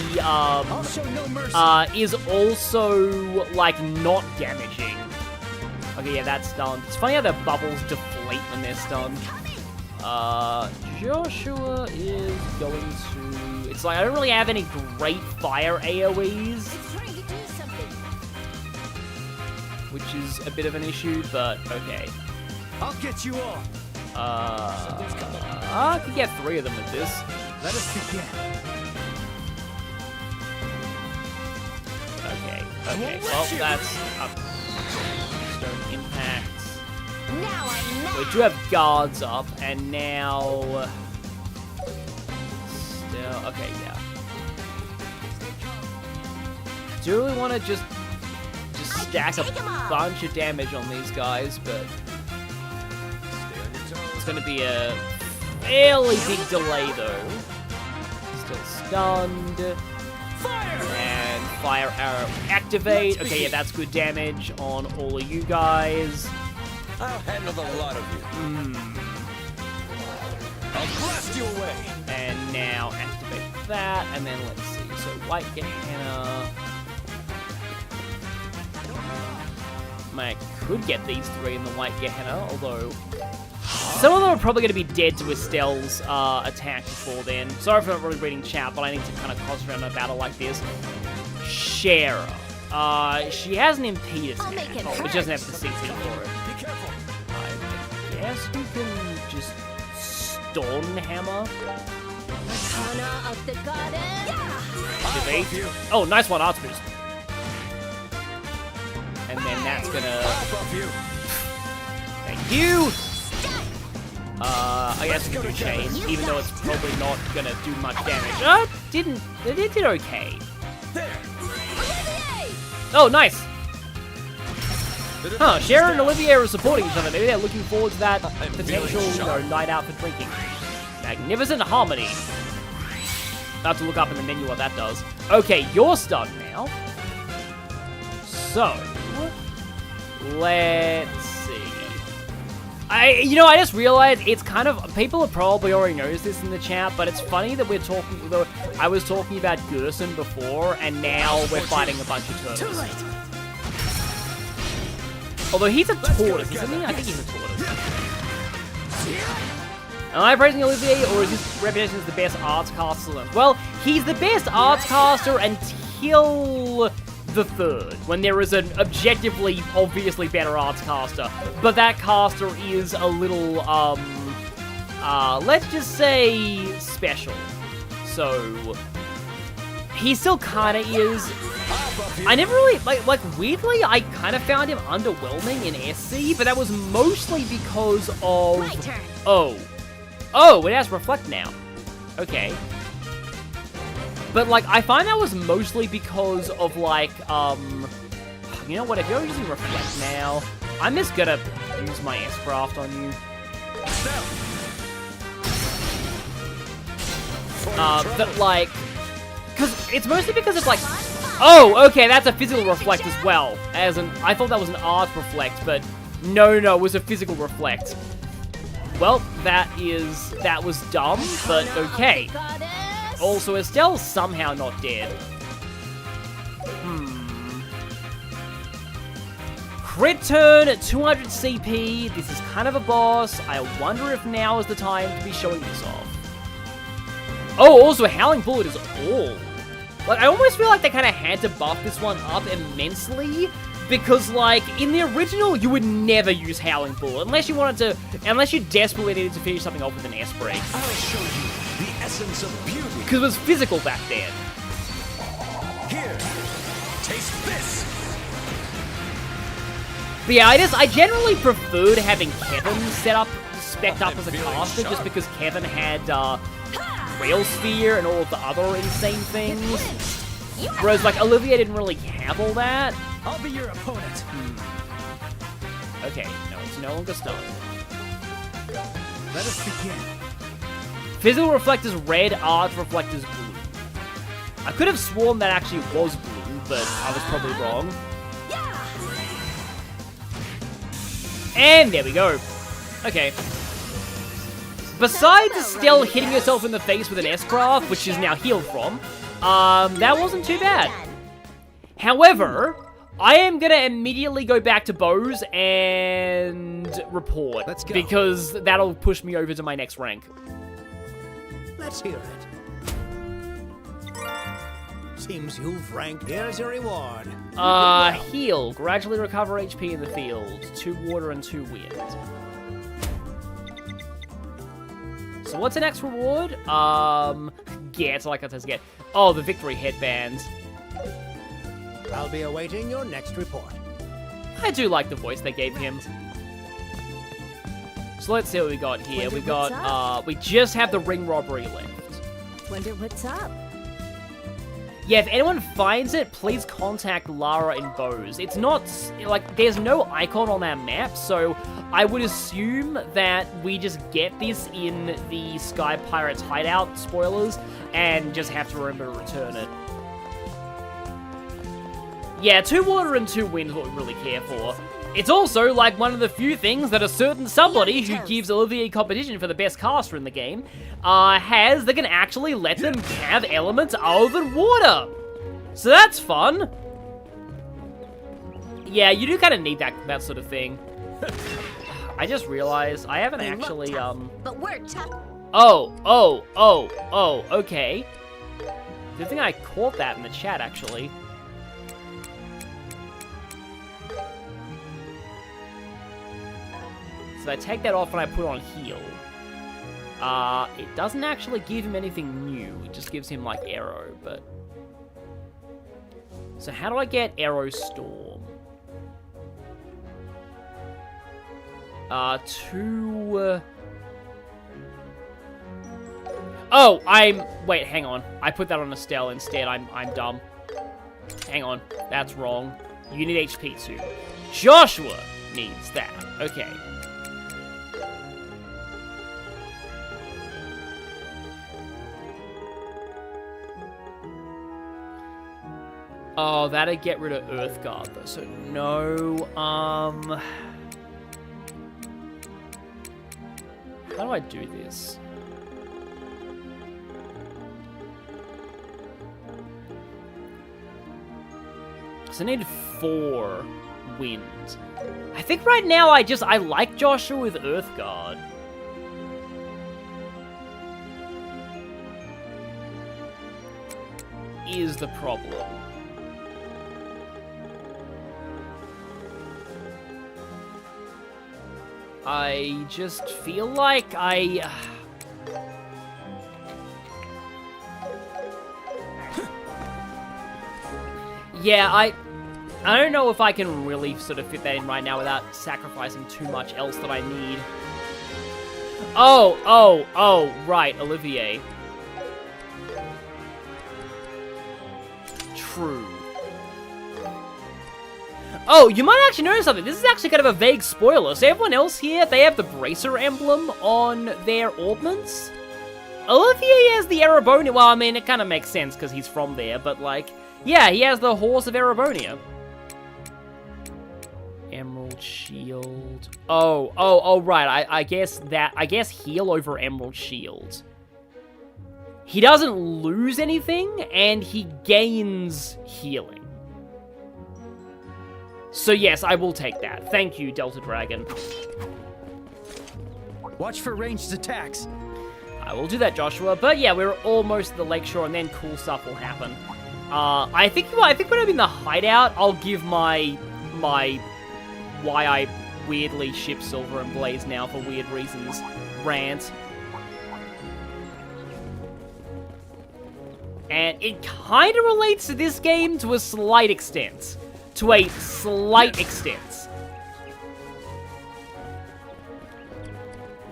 like not damaging. Okay, yeah, that's stunned. It's funny how the bubbles deflate when they're stunned. Joshua is going to... It's like I don't really have any great fire AoEs, which is a bit of an issue, but okay. I'll get you all. I could get 3 of them with this. Let us begin. Okay, well, that's up. Stone impacts. Now I'm mad. We do have guards up, and now... Still, okay, yeah. Do you really want to just stack a bunch of damage on these guys, but... It's going to be a fairly big delay, though. Still stunned. And fire arrow activate. Okay, yeah, that's good damage on all of you guys. I'll handle the lot of you. I'll blast you away. And now activate that, and then let's see. So White Gehenna. I could get these 3 in the White Gehenna, although some of them are probably going to be dead to Estelle's attack before then. Sorry for not really reading chat, but I need to kind of concentrate on a battle like this. Shara. She has an impede attack, but she doesn't have the CC for it. Be careful. I guess you can just Stone Hammer. Arcana of the Goddess. Activate. Oh, nice one, Arts Boost. And then that's gonna... Thank you! I guess we can do chain, even though it's probably not gonna do much damage. It did okay. Oh, nice! Huh, Sharon and Olivier are supporting each other. Maybe they're looking forward to that potential, night out for drinking. Magnificent Harmony. I have to look up in the menu what that does. Okay, you're stunned now. So, let's see. I just realized it's kind of, people have probably already noticed this in the chat, but it's funny that we're talking, I was talking about Gerson before, and now we're fighting a bunch of turtles. Although he's a tortoise, isn't he? I think he's a tortoise. Am I praising Olivier, or is his reputation as the best arts caster? Well, he's the best arts caster until the 3rd, when there is an objectively, obviously better arts caster. But that caster is a little, let's just say, special. So, he still kind of is. I never really, like weirdly, I kind of found him underwhelming in SC, but that was mostly because of... My turn. Oh, it has Reflect now. Okay. But, like, I find that was mostly because of, like, you know what, if you're using Reflect now, I'm just gonna use my S-Craft on you. But, like, because it's mostly because it's, like, oh, okay, that's a physical Reflect as well. I thought that was an art Reflect, but no, it was a physical Reflect. Well, that was dumb, but okay. Also, Estelle's somehow not dead. Crit turn at 200 CP. This is kind of a boss. I wonder if now is the time to be showing this off. Oh, also, Howling Bullet is all. Like, I almost feel like they kind of had to buff this one up immensely. Because, like, in the original, you would never use Howling Bullet unless you desperately needed to finish something off with an S-Break. I'll show you the essence of beauty. Because it was physical back then. Here, taste this. But yeah, I generally preferred having Kevin spec'd up as a caster, just because Kevin had, Rail Sphere and all of the other insane things. Whereas, like, Olivier didn't really have all that. I'll be your opponent. Okay, no, it's no longer stunned. Let us begin. Physical Reflect is red, Art Reflect is blue. I could have sworn that actually was blue, but I was probably wrong. And there we go. Okay. Besides still hitting yourself in the face with an S-craft, which is now healed from, that wasn't too bad. However, I am gonna immediately go back to Bose and report. Let's go. Because that'll push me over to my next rank. Let's hear it. Seems you've ranked. Here's your reward. Heal. Gradually recover HP in the field. 2 water and 2 wind. So what's the next reward? Get, like it says get. Oh, the victory headbands. I'll be awaiting your next report. I do like the voice they gave him. So let's see what we got here. We got, we just have the ring robbery left. Wonder what's up. Yeah, if anyone finds it, please contact Lara in Bose. It's not, like, there's no icon on that map, so I would assume that we just get this in the Sky Pirates hideout, spoilers, and just have to remember to return it. Yeah, 2 water and 2 wind is what we really care for. It's also, like, one of the few things that a certain somebody who gives Olivier competition for the best caster in the game has that can actually let them have elements other than water. So that's fun. Yeah, you do kind of need that sort of thing. I just realized I haven't actually, But we're tough. Oh, okay. Good thing I caught that in the chat, actually. So I take that off and I put on heal. It doesn't actually give him anything new. It just gives him, like, arrow, but... So how do I get arrow storm? Oh, wait, hang on. I put that on Estelle instead. I'm dumb. Hang on. That's wrong. You need HP too. Joshua needs that. Okay. Oh, that'd get rid of Earthguard, though, so no, how do I do this? So I need 4 wind. I think right now I like Joshua with Earthguard. Is the problem. I just feel like yeah, I don't know if I can really sort of fit that in right now without sacrificing too much else that I need. Oh, right, Olivier. True. Oh, you might actually notice something. This is actually kind of a vague spoiler. So everyone else here, they have the bracer emblem on their ornaments. Olivier has the Erebonia. Well, I mean, it kind of makes sense because he's from there. But, like, yeah, he has the horse of Erebonia. Emerald Shield. Oh, right. I guess heal over Emerald Shield. He doesn't lose anything, and he gains healing. So yes, I will take that. Thank you, Delta Dragon. Watch for ranged attacks. I will do that, Joshua. But yeah, we're almost at the lakeshore, and then cool stuff will happen. I think when I'm in the hideout, I'll give my why I weirdly ship Silver and Blaze now for weird reasons rant. And it kind of relates to this game to a slight extent. To a slight extent.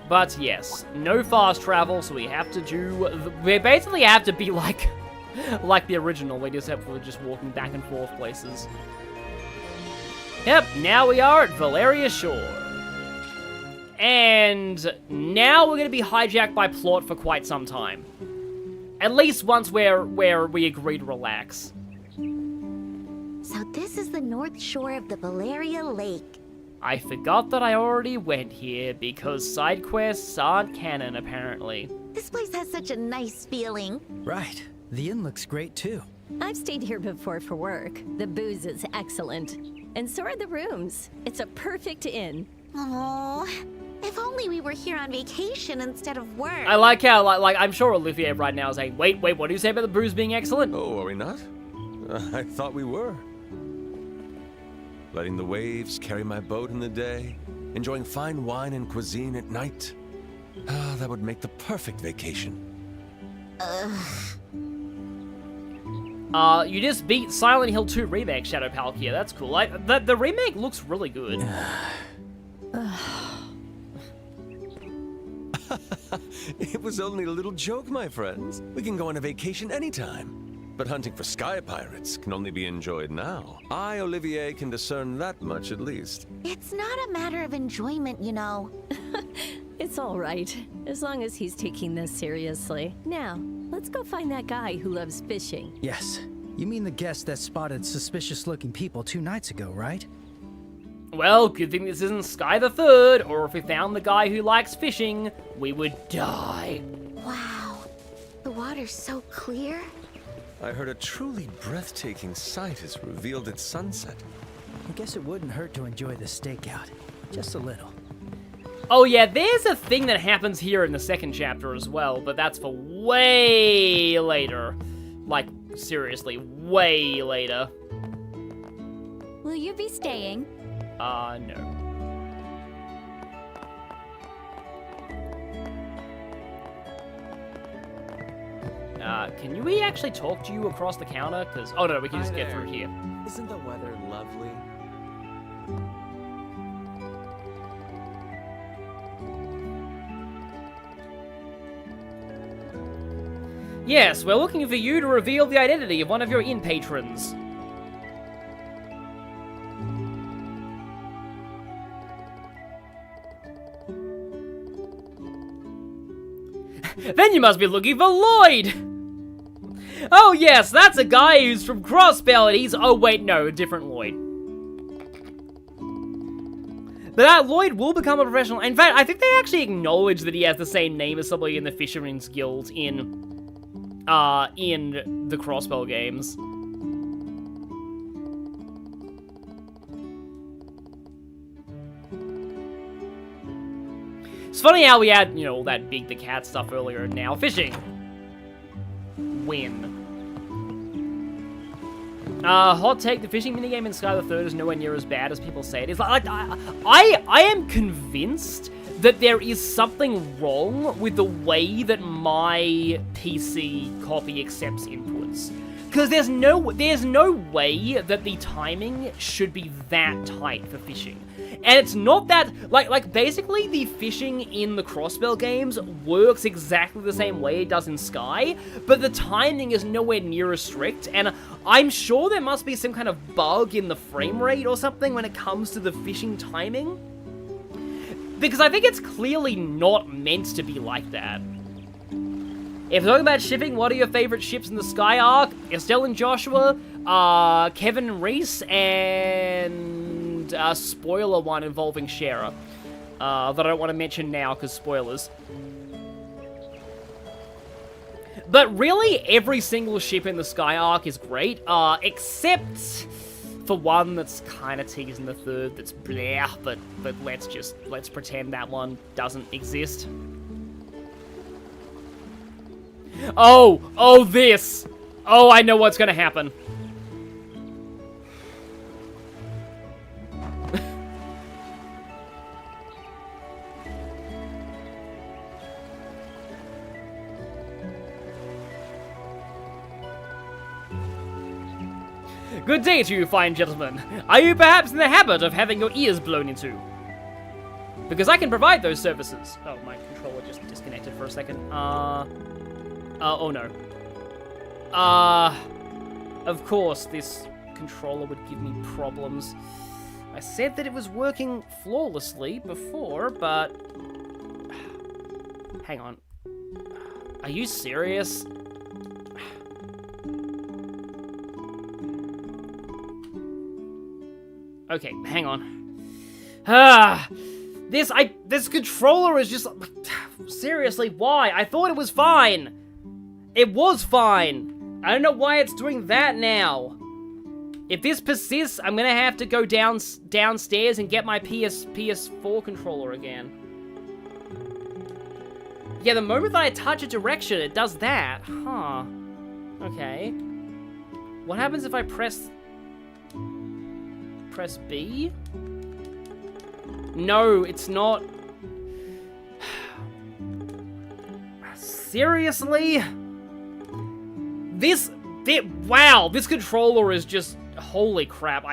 But yes, no fast travel, so we have to do... We basically have to be like the original. We just have to just walking back and forth places. Yep, now we are at Valeria Shore. And now we're going to be hijacked by plot for quite some time. At least once where we agree to relax. So this is the north shore of the Valeria Lake. I forgot that I already went here because side quests aren't canon, apparently. This place has such a nice feeling. Right. The inn looks great too. I've stayed here before for work. The booze is excellent. And so are the rooms. It's a perfect inn. Oh, if only we were here on vacation instead of work. I like how, like I'm sure Olivier right now is saying, wait, what do you say about the booze being excellent? Oh, are we not? I thought we were. Letting the waves carry my boat in the day, enjoying fine wine and cuisine at night. Ah, that would make the perfect vacation. You just beat Silent Hill 2 Remake, Shadow Palkia. That's cool. The remake looks really good. It was only a little joke, my friends. We can go on a vacation anytime. But hunting for sky pirates can only be enjoyed now. I, Olivier, can discern that much at least. It's not a matter of enjoyment, you know. It's all right, as long as he's taking this seriously. Now, let's go find that guy who loves fishing. Yes. You mean the guest that spotted suspicious-looking people 2 nights ago, right? Well, good thing this isn't Sky the Third, or if we found the guy who likes fishing, we would die. Wow, the water's so clear. I heard a truly breathtaking sight is revealed at sunset. I guess it wouldn't hurt to enjoy the stakeout. Just a little. Oh yeah, there's a thing that happens here in the second chapter as well, but that's for way later. Like, seriously, way later. Will you be staying? No. Can we actually talk to you across the counter? Because, oh no, we can just get through here. Isn't the weather lovely? Yes, we're looking for you to reveal the identity of one of your inn patrons. Then you must be looking for Lloyd! Oh yes, that's a guy who's from Crossbell and he's... Oh wait, no, a different Lloyd. But that Lloyd will become a professional. In fact, I think they actually acknowledge that he has the same name as somebody in the Fisherman's Guild in the Crossbell games. It's funny how we had, all that Big the Cat stuff earlier, and now fishing. Win. Hot take, the fishing minigame in Sky the Third is nowhere near as bad as people say it is. Like, I am convinced that there is something wrong with the way that my PC copy accepts inputs. Because there's no way that the timing should be that tight for fishing. And it's not that, like basically the fishing in the Crossbell games works exactly the same way it does in Sky, but the timing is nowhere near as strict, and I'm sure there must be some kind of bug in the frame rate or something when it comes to the fishing timing. Because I think it's clearly not meant to be like that. If we're talking about shipping, what are your favorite ships in the Sky Arc? Estelle and Joshua, Kevin and Reese, and a spoiler one involving Shara. That I don't want to mention now because spoilers. But really, every single ship in the Sky Arc is great, except for one that's kind of teasing the third that's bleh, but let's pretend that one doesn't exist. Oh, this! Oh, I know what's gonna happen. Good day to you, fine gentlemen. Are you perhaps in the habit of having your ears blown into? Because I can provide those services. Oh, my controller just disconnected for a second. Oh no. Of course, this controller would give me problems. I said that it was working flawlessly before, but... Hang on. Are you serious? Okay, hang on. This controller is just... Seriously, why? I thought it was fine. It was fine. I don't know why it's doing that now. If this persists, I'm gonna have to go downstairs and get my PS4 controller again. Yeah, the moment that I touch a direction, it does that. Huh. Okay. What happens if I press B? No, it's not. Seriously? Wow, this controller is just, holy crap.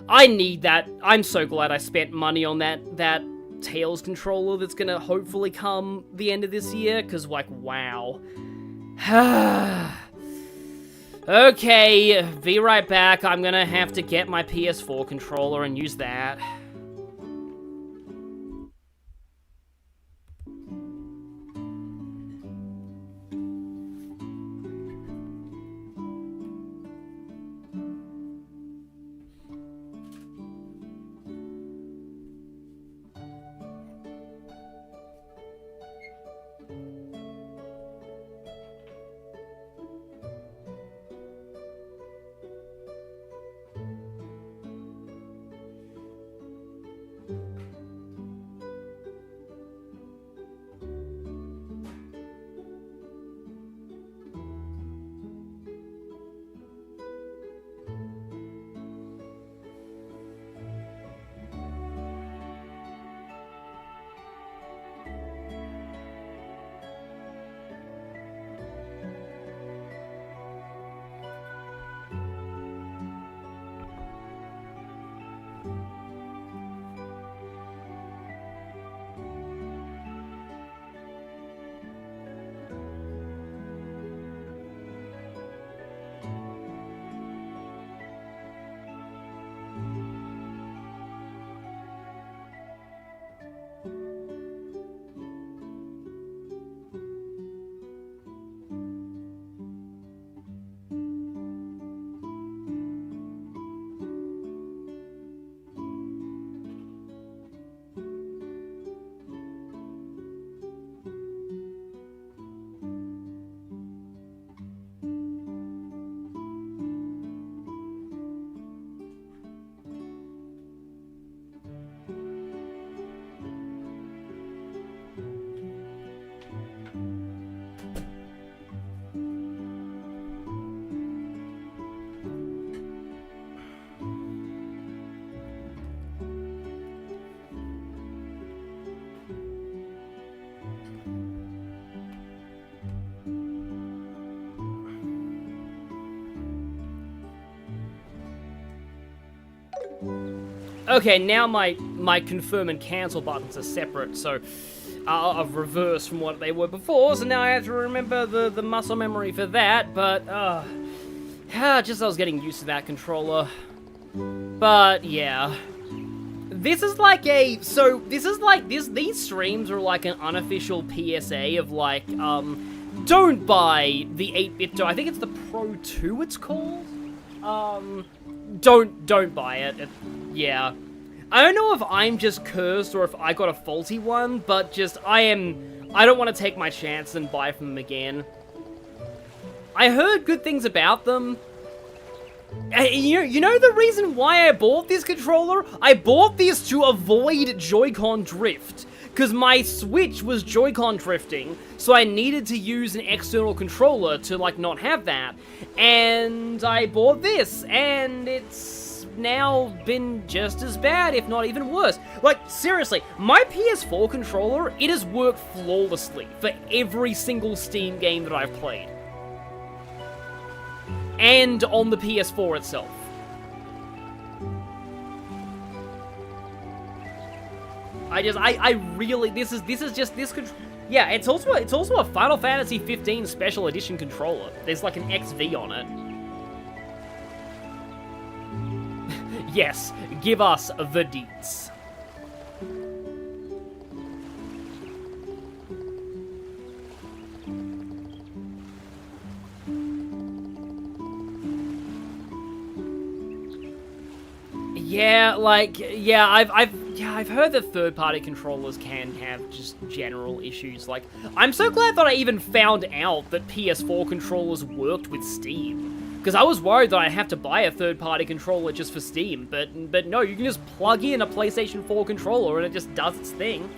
I need that. I'm so glad I spent money on that Tails controller that's gonna hopefully come the end of this year, because, like, wow. Okay, be right back. I'm gonna have to get my PS4 controller and use that. Okay, now my confirm and cancel buttons are separate, so I've reversed from what they were before, so now I have to remember the muscle memory for that, but, just I was getting used to that controller. But, yeah. This is like these streams are like an unofficial PSA of like, don't buy the 8-bit I think it's the Pro 2 it's called? Don't buy it. Yeah. I don't know if I'm just cursed or if I got a faulty one, but just, I don't want to take my chance and buy from them again. I heard good things about them. You know the reason why I bought this controller? I bought this to avoid Joy-Con drift. Because my Switch was Joy-Con drifting, so I needed to use an external controller to, like, not have that. And I bought this, and it's now been just as bad, if not even worse. Like, seriously, my PS4 controller, it has worked flawlessly for every single Steam game that I've played. And on the PS4 itself. I really, this is just this control. Yeah, it's also a Final Fantasy 15 Special Edition controller. There's like an XV on it. Yes, give us the deets. Yeah, like, yeah, I've heard that third-party controllers can have just general issues. Like, I'm so glad that I even found out that PS4 controllers worked with Steam. Because I was worried that I'd have to buy a third-party controller just for Steam, but no, you can just plug in a PlayStation 4 controller and it just does its thing.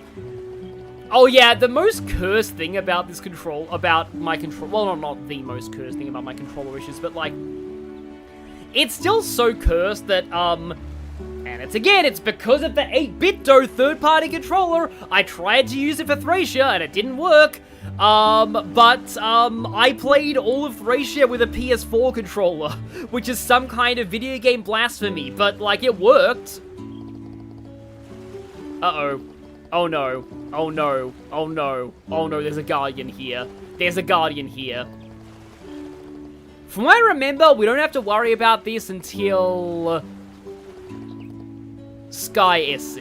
Oh yeah, the most cursed thing about this well, not the most cursed thing about my controller issues, but like, it's still so cursed that, and it's because of the 8BitDo third-party controller. I tried to use it for Thracia and it didn't work. I played all of Thracia with a PS4 controller, which is some kind of video game blasphemy, but, like, it worked. Uh-oh. Oh no. Oh no. Oh no. Oh no, there's a Guardian here. There's a Guardian here. From what I remember, we don't have to worry about this until Sky SC.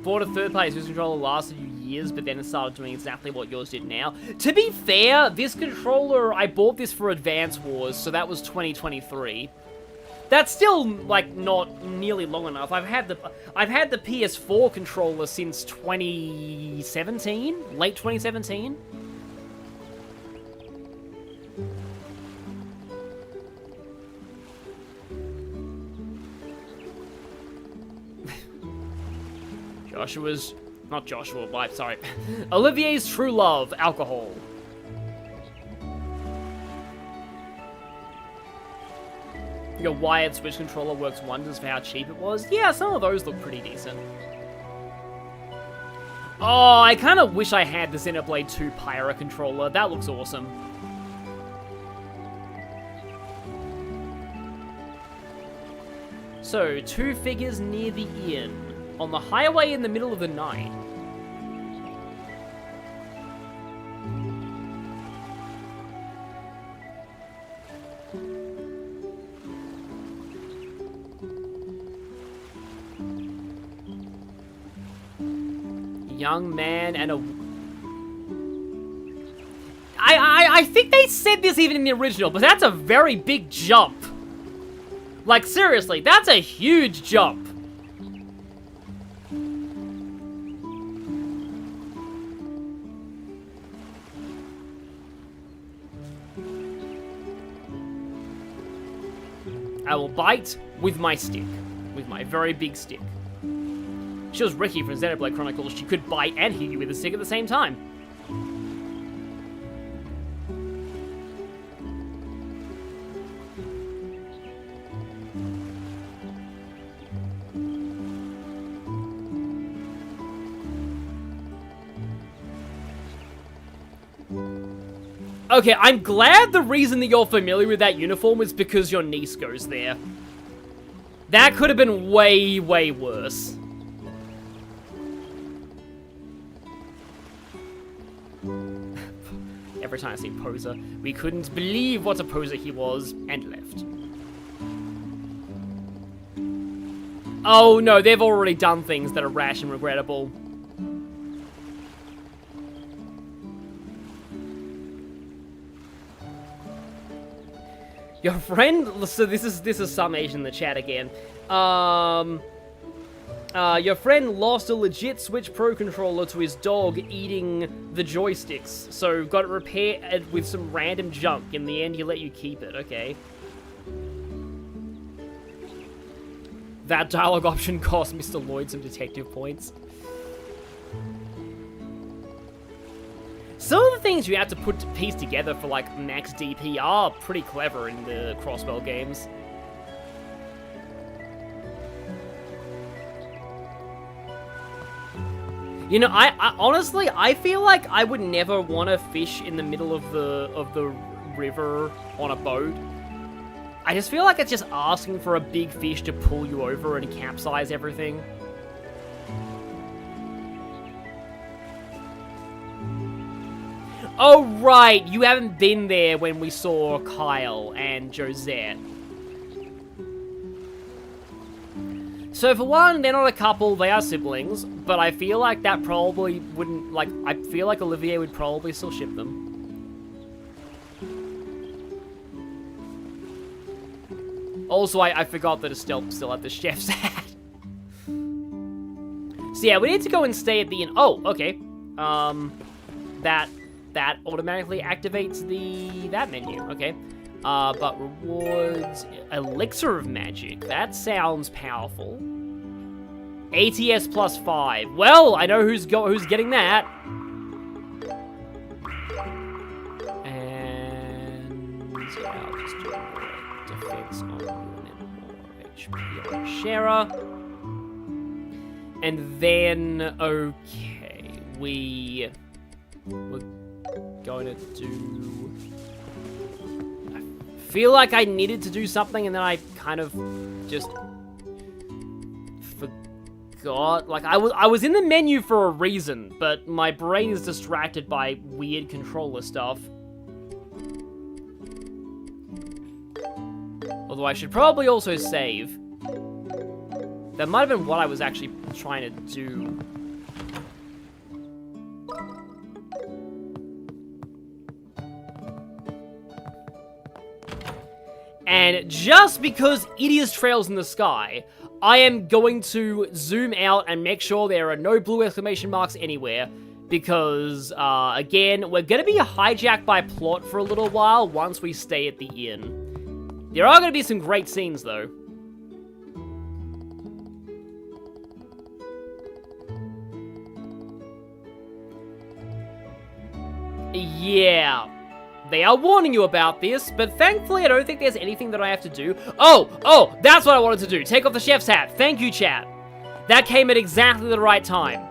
Bought a third-party Switch controller last few years, but then it started doing exactly what yours did now. To be fair, this controller, I bought this for Advance Wars, so that was 2023. That's still, like, not nearly long enough. I've had the PS4 controller since 2017? Late 2017? Olivier's true love, alcohol. Your wired Switch controller works wonders for how cheap it was. Yeah, some of those look pretty decent. Oh, I kind of wish I had the Xenoblade 2 Pyra controller. That looks awesome. So, 2 figures near the inn. On the highway in the middle of the night. Young man and a... I think they said this even in the original, but that's a very big jump. Like, seriously, that's a huge jump. I will bite with my stick. With my very big stick. She was Ricky from Xenoblade Chronicles. She could bite and hit you with a stick at the same time. Okay, I'm glad the reason that you're familiar with that uniform is because your niece goes there. That could have been way, way worse. Every time I see Poser, we couldn't believe what a poser he was, and left. Oh no, they've already done things that are rash and regrettable. Your friend, so this is some Asian in the chat again. Your friend lost a legit Switch Pro controller to his dog eating the joysticks, so got it repaired with some random junk. In the end, he let you keep it, okay. That dialogue option cost Mr. Lloyd some detective points. Some of the things you have to piece together for, like, max DP are pretty clever in the Crossbell games. You know, I honestly, I feel like I would never want to fish in the middle of the river on a boat. I just feel like it's just asking for a big fish to pull you over and capsize everything. Oh, right, you haven't been there when we saw Kyle and Josette. So for one, they're not a couple, they are siblings, but I feel like that probably wouldn't, like, I feel like Olivier would probably still ship them. Also, I forgot that Estelle still had the chef's hat. So yeah, we need to go and stay at the inn. Oh, okay. That automatically activates that menu. Okay. But rewards, elixir of magic. That sounds powerful. ATS plus 5. Well, I know who's getting that. And yeah, I'll just do more defense on unit, more HP on Shara. And then, okay, we're going to do... I feel like I needed to do something, and then I kind of just forgot. Like, I was in the menu for a reason, but my brain is distracted by weird controller stuff. Although I should probably also save. That might have been what I was actually trying to do. And just because it is trails in the sky, I am going to zoom out and make sure there are no blue exclamation marks anywhere. Because, again, we're going to be hijacked by plot for a little while once we stay at the inn. There are going to be some great scenes, though. Yeah, they are warning you about this, but thankfully I don't think there's anything that I have to do. Oh, that's what I wanted to do. Take off the chef's hat. Thank you, chat. That came at exactly the right time.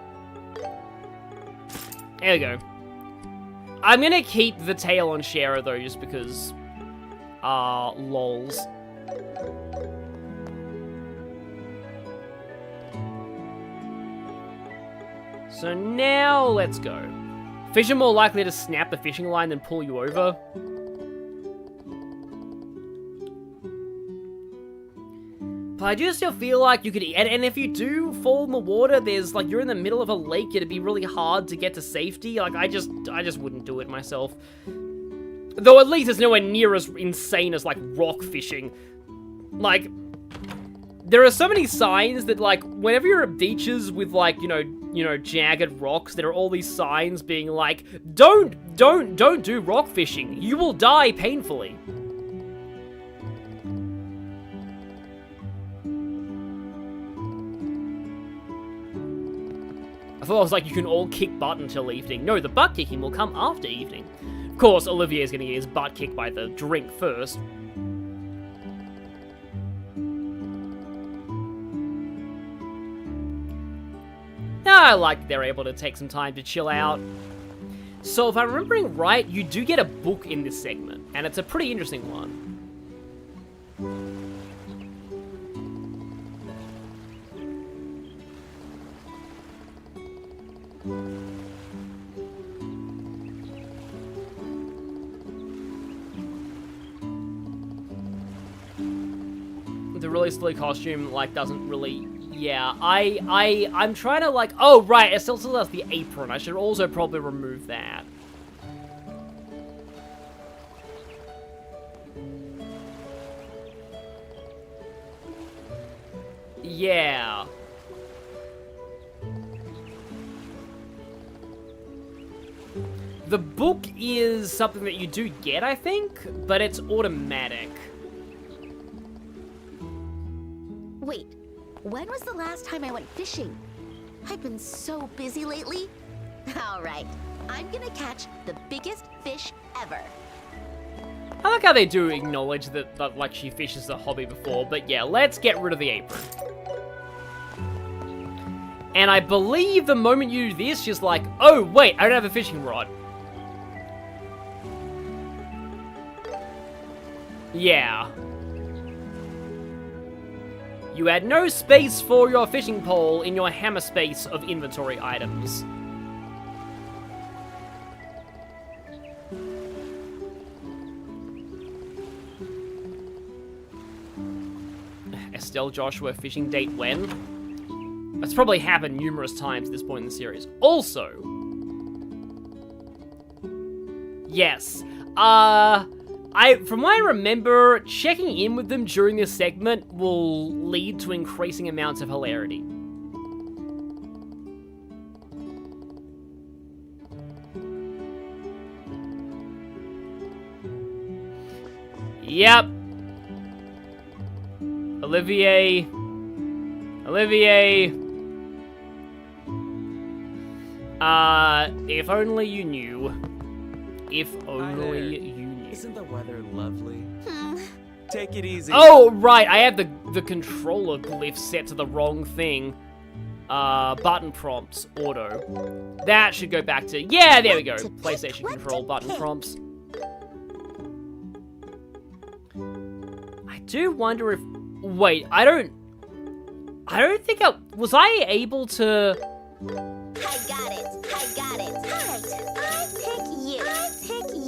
There we go. I'm gonna keep the tail on Shara, though, just because, lols. So now, let's go. Fish are more likely to snap the fishing line than pull you over. But I do still feel like you could, and if you do fall in the water, there's like, you're in the middle of a lake, it'd be really hard to get to safety. Like, I just wouldn't do it myself. Though at least it's nowhere near as insane as, like, rock fishing. Like, there are so many signs that, like, whenever you're at beaches with, like, you know, jagged rocks, there are all these signs being like, don't do rock fishing. You will die painfully. I thought it was like, you can all kick butt until evening. No, the butt kicking will come after evening. Of course, Olivier is going to get his butt kicked by the drink first. I like that they're able to take some time to chill out. So if I'm remembering right, you do get a book in this segment, and it's a pretty interesting one. The really silly costume, like, doesn't really... Yeah, I'm trying to, like... Oh, right, it still has the apron. I should also probably remove that. Yeah. The book is something that you do get, I think, but it's automatic. Wait, when was the last time I went fishing? I've been so busy lately. All right, I'm gonna catch the biggest fish ever. I like how they do acknowledge that like, she fishes a hobby before, but yeah, let's get rid of the apron. And I believe the moment you do this, she's like, oh, wait, I don't have a fishing rod. Yeah. You had no space for your fishing pole in your hammer space of inventory items. Estelle Joshua fishing date when? That's probably happened numerous times at this point in the series. Also, yes, from what I remember, checking in with them during this segment will lead to increasing amounts of hilarity. Yep. Olivier. If only you knew. If only you knew. Isn't the weather lovely? Take it easy. Oh, right, I have the controller glyph set to the wrong thing. Button prompts, auto. That should go back to, yeah, there we go. PlayStation control button prompts. I do wonder if, wait, I don't think was I able to... I got it. I pick you.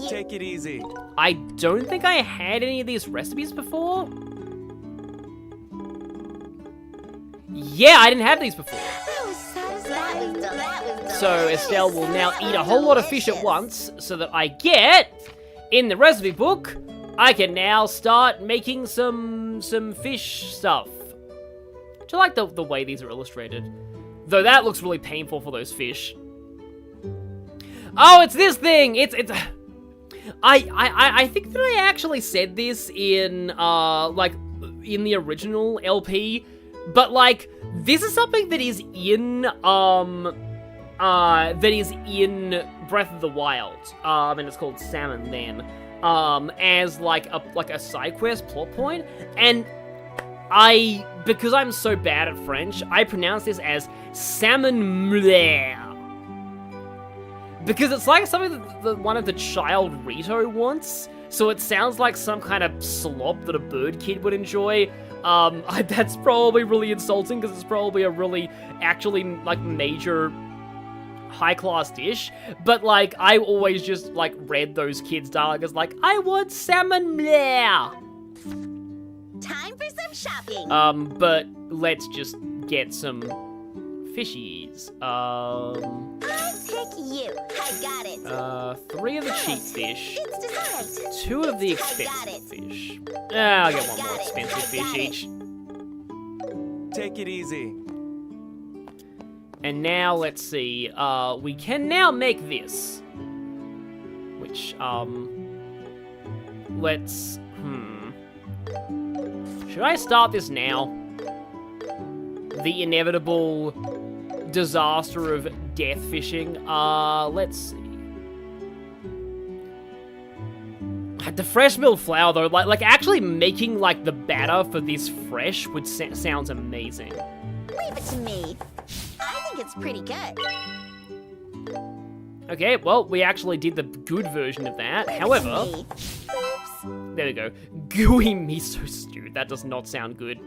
Take it easy. I don't think I had any of these recipes before. Yeah, I didn't have these before. That was satisfying. That was So Estelle will now eat a whole lot of fish at once, so that I get, in the recipe book, I can now start making some fish stuff. Do you like the way these are illustrated? Though that looks really painful for those fish. Oh, it's this thing! It's I think that I actually said this in like in the original LP, but like this is something that is in Breath of the Wild. And it's called Salmon then. As like a side quest plot point, and because I'm so bad at French, I pronounce this as salmon mleur. Because it's like something that one of the child Rito wants, so it sounds like some kind of slop that a bird kid would enjoy. That's probably really insulting, because it's probably a really, actually, like, major high-class dish, but, like, I always just, like, read those kids' dialogue as, like, I want salmon mleur! time for some shopping. But let's just get some fishies. I pick you. I got it. 3 of the cheap fish. It's dessert. 2 of the expensive fish. I'll get 1 more expensive fish each. Take it easy. And now, let's see, we can now make this. Which, should I start this now? The inevitable disaster of death fishing. Let's see. The fresh milled flour, though, like actually making, like, the batter for this fresh would sounds amazing. Leave it to me. I think it's pretty good. Okay, well, we actually did the good version of that. However, there we go. Gooey miso stew. That does not sound good.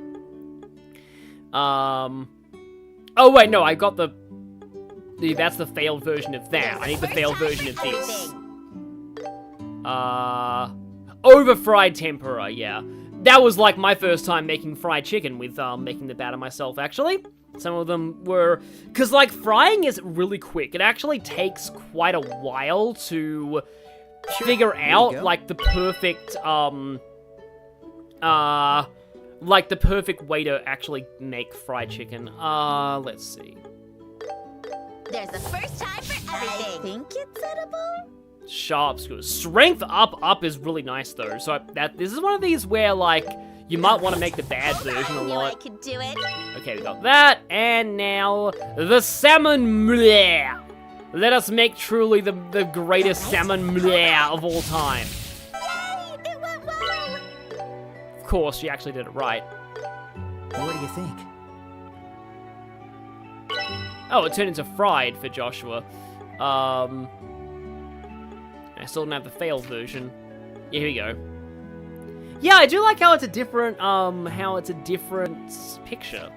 Oh wait, no, I got that's the failed version of that. I need the failed version of this. Over-fried tempura, yeah. That was like my first time making fried chicken with making the batter myself, actually. Some of them were, because like frying is really quick. It actually takes quite a while to figure out like the perfect like the perfect way to actually make fried chicken. Let's see. There's a first time for everything. I think it's edible. Sharp skills. Strength up is really nice though. So this is one of these where like you might want to make the bad version a lot. I could do it. Okay, we got that, and now the salmon mleur. Let us make truly the greatest salmon mleur of all time. Yay! It went well. Of course, she actually did it right. What do you think? Oh, it turned into fried for Joshua. I still don't have the failed version. Yeah, here we go. Yeah, I do like how it's a different, picture.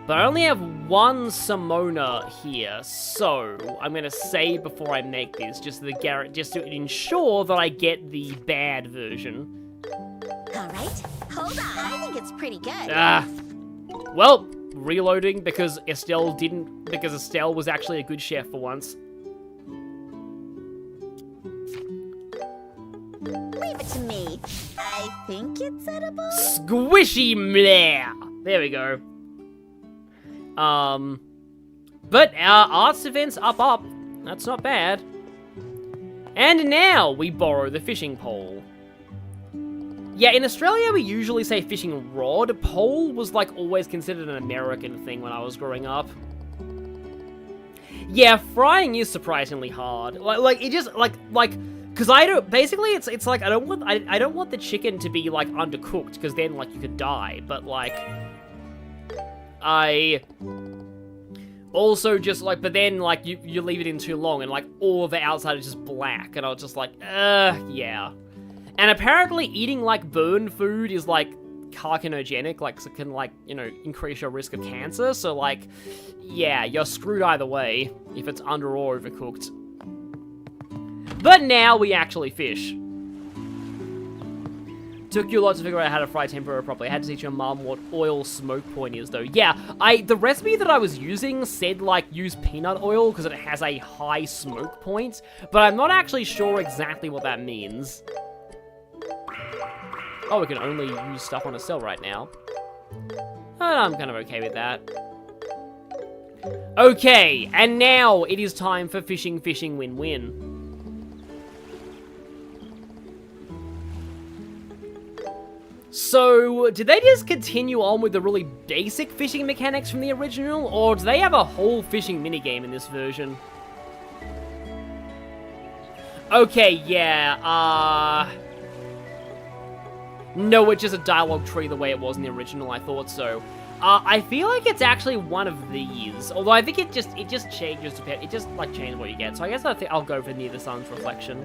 But I only have 1 Simona here, so I'm gonna save before I make this, just to ensure that I get the bad version. All right, hold on. I think it's pretty good. Well, reloading because Estelle was actually a good chef for once. Leave it to me. I think it's edible. Squishy meh. There we go. But our arts events up. That's not bad. And now we borrow the fishing pole. Yeah, in Australia we usually say fishing rod. Pole was like always considered an American thing when I was growing up. Yeah, frying is surprisingly hard. Like it just like because I don't. Basically, it's like I don't want the chicken to be like undercooked because then like you could die. But like I also just like, but then like you leave it in too long and like all of the outside is just black, and I was just like, yeah. And apparently eating like burned food is like carcinogenic, like so it can like, you know, increase your risk of cancer. So like, yeah, you're screwed either way if it's under or overcooked. But now we actually fish. Took you a lot to figure out how to fry tempura properly. I had to teach your mom what oil smoke point is though. Yeah, the recipe that I was using said like use peanut oil because it has a high smoke point, but I'm not actually sure exactly what that means. Oh, we can only use stuff on a cell right now. I'm kind of okay with that. Okay, and now it is time for fishing, win-win. So, did they just continue on with the really basic fishing mechanics from the original, or do they have a whole fishing minigame in this version? Okay, yeah, no, it's just a dialogue tree the way it was in the original, I thought so. I feel like it's actually one of these, although I think it just changes, it just, like, changes what you get, so I guess I'll go for Near the Sun's Reflection.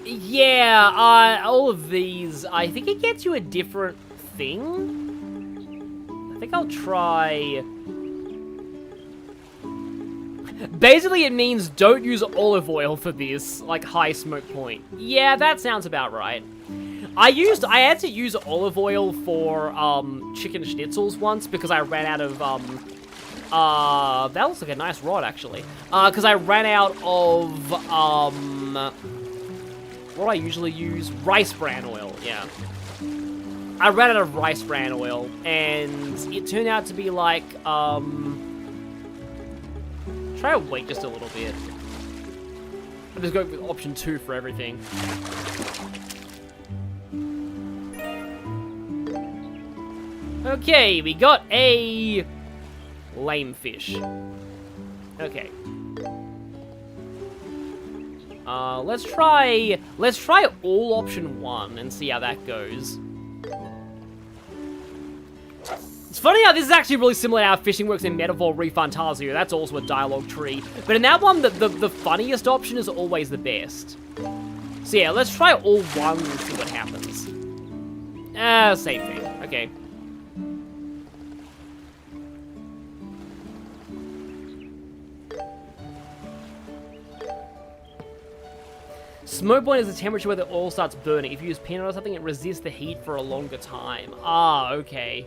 Yeah, all of these, I think it gets you a different thing. I think I'll try... Basically, it means don't use olive oil for this, like, high smoke point. Yeah, that sounds about right. I had to use olive oil for, chicken schnitzels once because I ran out of, that looks like a nice rod, actually. Because I ran out of, what do I usually use? Rice bran oil, yeah. I ran out of rice bran oil, and it turned out to be like, try to wait just a little bit. I'm just going with option 2 for everything. Okay, we got a lame fish. Okay. Let's try all option 1 and see how that goes. It's funny how this is actually really similar to how fishing works in Metaphor ReFantazio. That's also a dialogue tree. But in that one, the funniest option is always the best. So yeah, let's try all 1 and see what happens. Same thing. Okay. Smoke point is the temperature where the oil starts burning. If you use peanut or something, it resists the heat for a longer time. Ah, okay.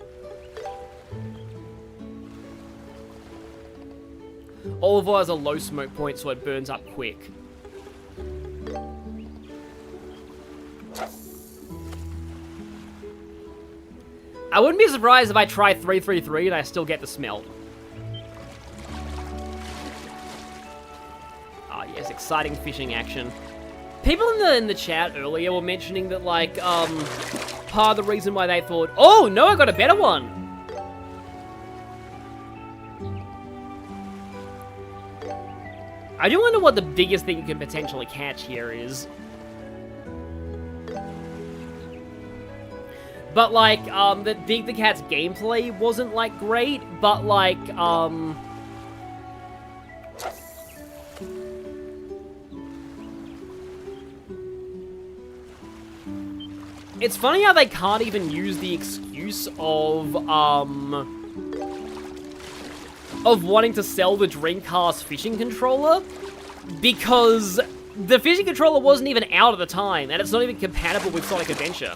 Olive oil has a low smoke point, so it burns up quick. I wouldn't be surprised if I try 333 and I still get the smell. Ah, yes, exciting fishing action. People in the chat earlier were mentioning that, like, part of the reason why they thought, oh, no, I got a better one. I do wonder what the biggest thing you can potentially catch here is. But, like, the Dig the Cat's gameplay wasn't, like, great, but, like, it's funny how they can't even use the excuse of wanting to sell the Dreamcast fishing controller, because the fishing controller wasn't even out at the time, and it's not even compatible with Sonic Adventure.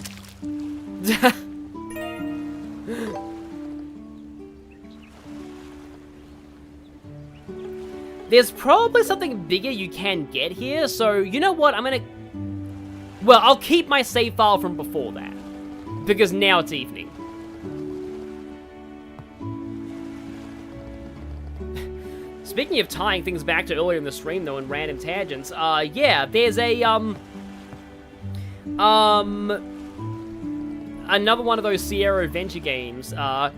There's probably something bigger you can get here, so you know what, well, I'll keep my save file from before that, because now it's evening. Speaking of tying things back to earlier in the stream, though, in random tangents, yeah, there's a, another one of those Sierra Adventure games.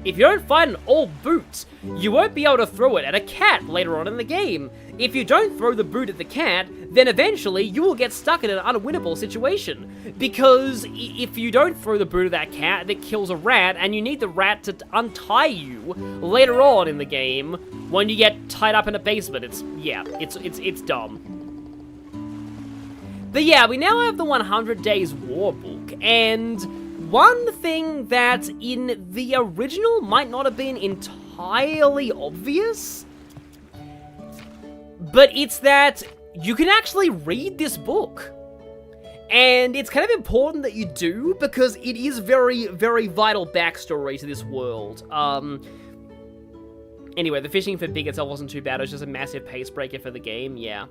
If you don't find an old boot, you won't be able to throw it at a cat later on in the game. If you don't throw the boot at the cat, then eventually you will get stuck in an unwinnable situation. Because if you don't throw the boot at that cat, that kills a rat, and you need the rat to untie you later on in the game when you get tied up in a basement. It's dumb. But yeah, we now have the 100 Days War book, and one thing that in the original might not have been entirely obvious, but it's that you can actually read this book. And it's kind of important that you do, because it is very, very vital backstory to this world. Anyway, the fishing for big itself wasn't too bad, it was just a massive pace breaker for the game, yeah.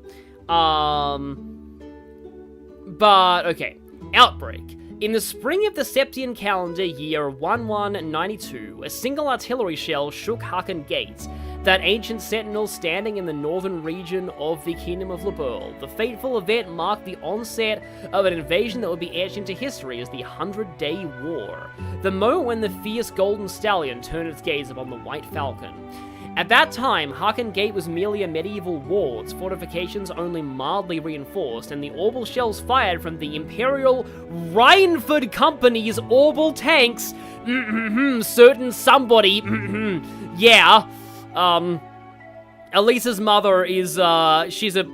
But, okay. Outbreak. In the spring of the Septian calendar year 1192, a single artillery shell shook Haken Gate, that ancient sentinel standing in the northern region of the Kingdom of Leberl. The fateful event marked the onset of an invasion that would be etched into history as the 100-Day War, the moment when the fierce Golden Stallion turned its gaze upon the White Falcon. At that time, Haken Gate was merely a medieval wall, its fortifications only mildly reinforced, and the orbital shells fired from the Imperial Rhineford Company's orbital tanks, certain somebody, yeah, Elisa's mother is, she's a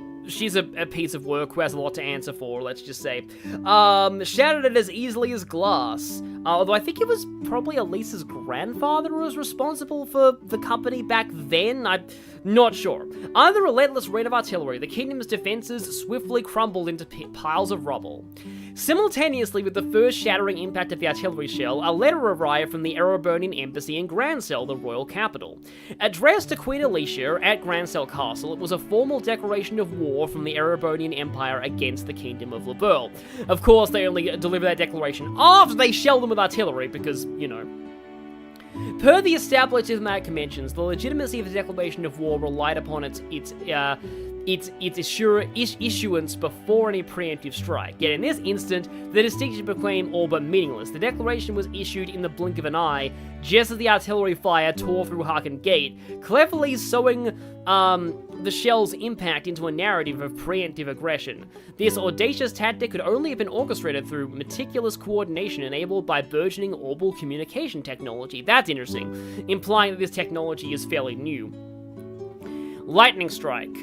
piece of work who has a lot to answer for, let's just say. Shattered it as easily as glass. Although I think it was probably Elisa's grandfather who was responsible for the company back then. I'm not sure. Under the relentless rain of artillery, the kingdom's defenses swiftly crumbled into piles of rubble. Simultaneously with the first shattering impact of the artillery shell, a letter arrived from the Erebonian embassy in Grancel, the royal capital. Addressed to Queen Alicia at Grancel Castle, it was a formal declaration of war from the Erebonian Empire against the Kingdom of Leberl. Of course, they only deliver that declaration after they shell them with artillery, because, you know. Per the established diplomatic conventions, the legitimacy of the declaration of war relied upon its issuance before any preemptive strike. Yet in this instant, the distinction became all but meaningless. The declaration was issued in the blink of an eye, just as the artillery fire tore through Haken Gate, cleverly sowing the shell's impact into a narrative of preemptive aggression. This audacious tactic could only have been orchestrated through meticulous coordination enabled by burgeoning orbital communication technology. That's interesting, implying that this technology is fairly new. Lightning strike.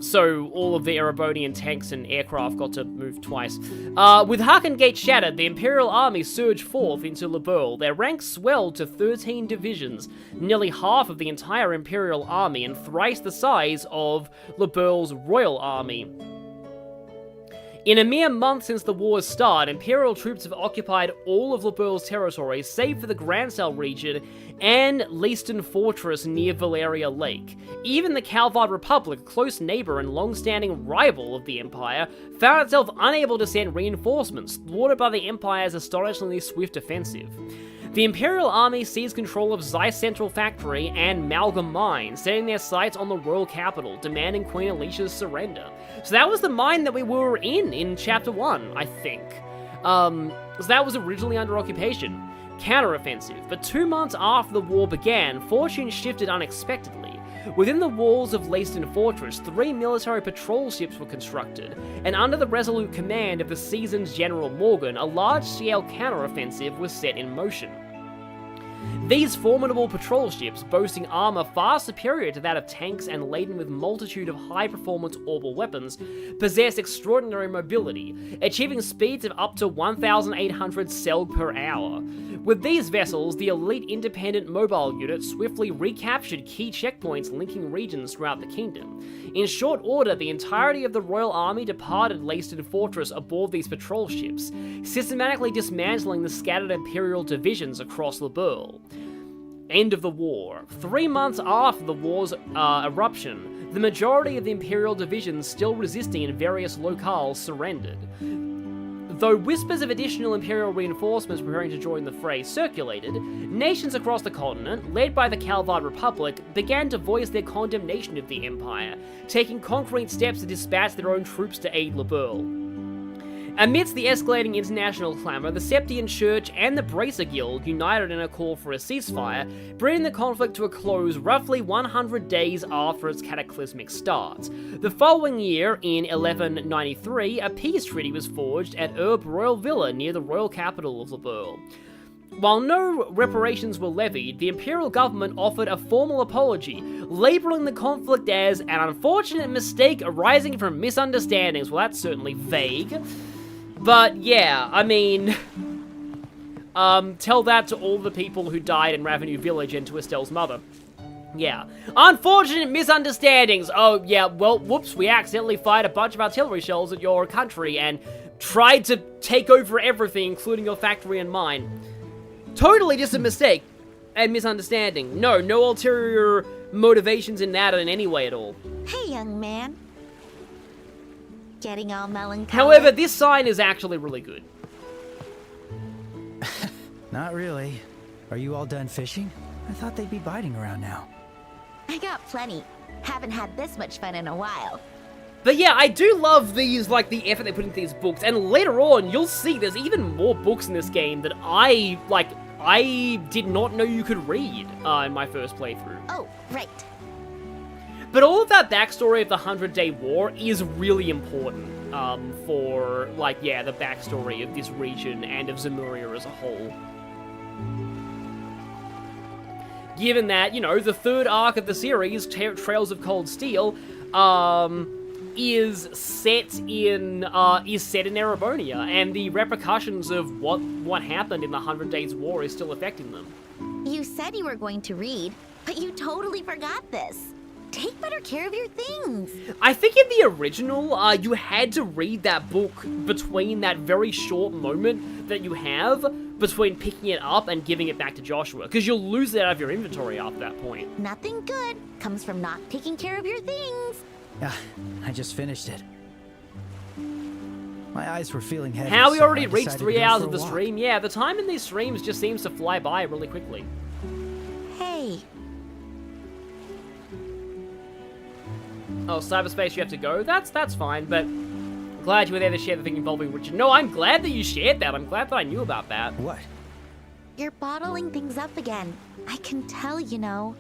So all of the Erebonian tanks and aircraft got to move twice. With Haken Gate shattered, the Imperial Army surged forth into Leberl. Their ranks swelled to 13 divisions, nearly half of the entire Imperial Army and thrice the size of Leberl's Royal Army. In a mere month since the war's start, Imperial troops have occupied all of Leberl's territory, save for the Grancel region and Leiston Fortress near Valeria Lake. Even the Calvard Republic, a close neighbor and long-standing rival of the Empire, found itself unable to send reinforcements, thwarted by the Empire's astonishingly swift offensive. The Imperial Army seized control of Zeiss Central Factory and Malgam Mine, setting their sights on the royal capital, demanding Queen Alicia's surrender. So that was the mine that we were in Chapter 1, I think. So that was originally under occupation. Counteroffensive, but 2 months after the war began, fortune shifted unexpectedly. Within the walls of Leiston Fortress, 3 military patrol ships were constructed, and under the resolute command of the seasoned General Morgan, a large-scale counteroffensive was set in motion. These formidable patrol ships, boasting armor far superior to that of tanks and laden with multitude of high-performance orbital weapons, possess extraordinary mobility, achieving speeds of up to 1,800 cell per hour. With these vessels, the elite independent mobile unit swiftly recaptured key checkpoints linking regions throughout the kingdom. In short order, the entirety of the Royal Army departed Leiston Fortress aboard these patrol ships, systematically dismantling the scattered Imperial divisions across Leberl. End of the war. 3 months after the war's eruption, the majority of the Imperial divisions still resisting in various locales surrendered. Though whispers of additional Imperial reinforcements preparing to join the fray circulated, nations across the continent, led by the Calvard Republic, began to voice their condemnation of the Empire, taking concrete steps to dispatch their own troops to aid Leberl. Amidst the escalating international clamour, the Septian Church and the Bracer Guild united in a call for a ceasefire, bringing the conflict to a close roughly 100 days after its cataclysmic start. The following year, in 1193, a peace treaty was forged at Herb Royal Villa near the royal capital of Leberl. While no reparations were levied, the imperial government offered a formal apology, labelling the conflict as an unfortunate mistake arising from misunderstandings. Well, that's certainly vague. But yeah, I mean, tell that to all the people who died in Ravenue Village and to Estelle's mother. Yeah. Unfortunate misunderstandings. Oh, yeah, well, whoops, we accidentally fired a bunch of artillery shells at your country and tried to take over everything, including your factory and mine. Totally just a mistake and misunderstanding. No ulterior motivations in that in any way at all. Hey, young man. Getting all melancholy. However, this sign is actually really good. Not really. Are you all done fishing? I thought they'd be biting around now. I got plenty. Haven't had this much fun in a while. But yeah, I do love these, like, the effort they put into these books, and later on, you'll see there's even more books in this game that I did not know you could read in my first playthrough. Oh, right. But all of that backstory of the 100-Day War is really important for, like, yeah, the backstory of this region and of Zemuria as a whole. Given that, you know, the third arc of the series, Trails of Cold Steel, is set in Erebonia, and the repercussions of what happened in the 100 Days War is still affecting them. You said you were going to read, but you totally forgot this. Take better care of your things. I think in the original, you had to read that book between that very short moment that you have between picking it up and giving it back to Joshua, because you'll lose it out of your inventory after that point. Nothing good comes from not taking care of your things. Yeah, I just finished it. My eyes were feeling heavy. How we so already I reached decided to 3 go hours for of a the walk. stream. Yeah, the time in these streams just seems to fly by really quickly. Hey. Oh, cyberspace, you have to go? That's fine, but I'm glad you were there to share the thing involving Richard. No, I'm glad that you shared that. I'm glad that I knew about that. What? You're bottling things up again. I can tell, you know.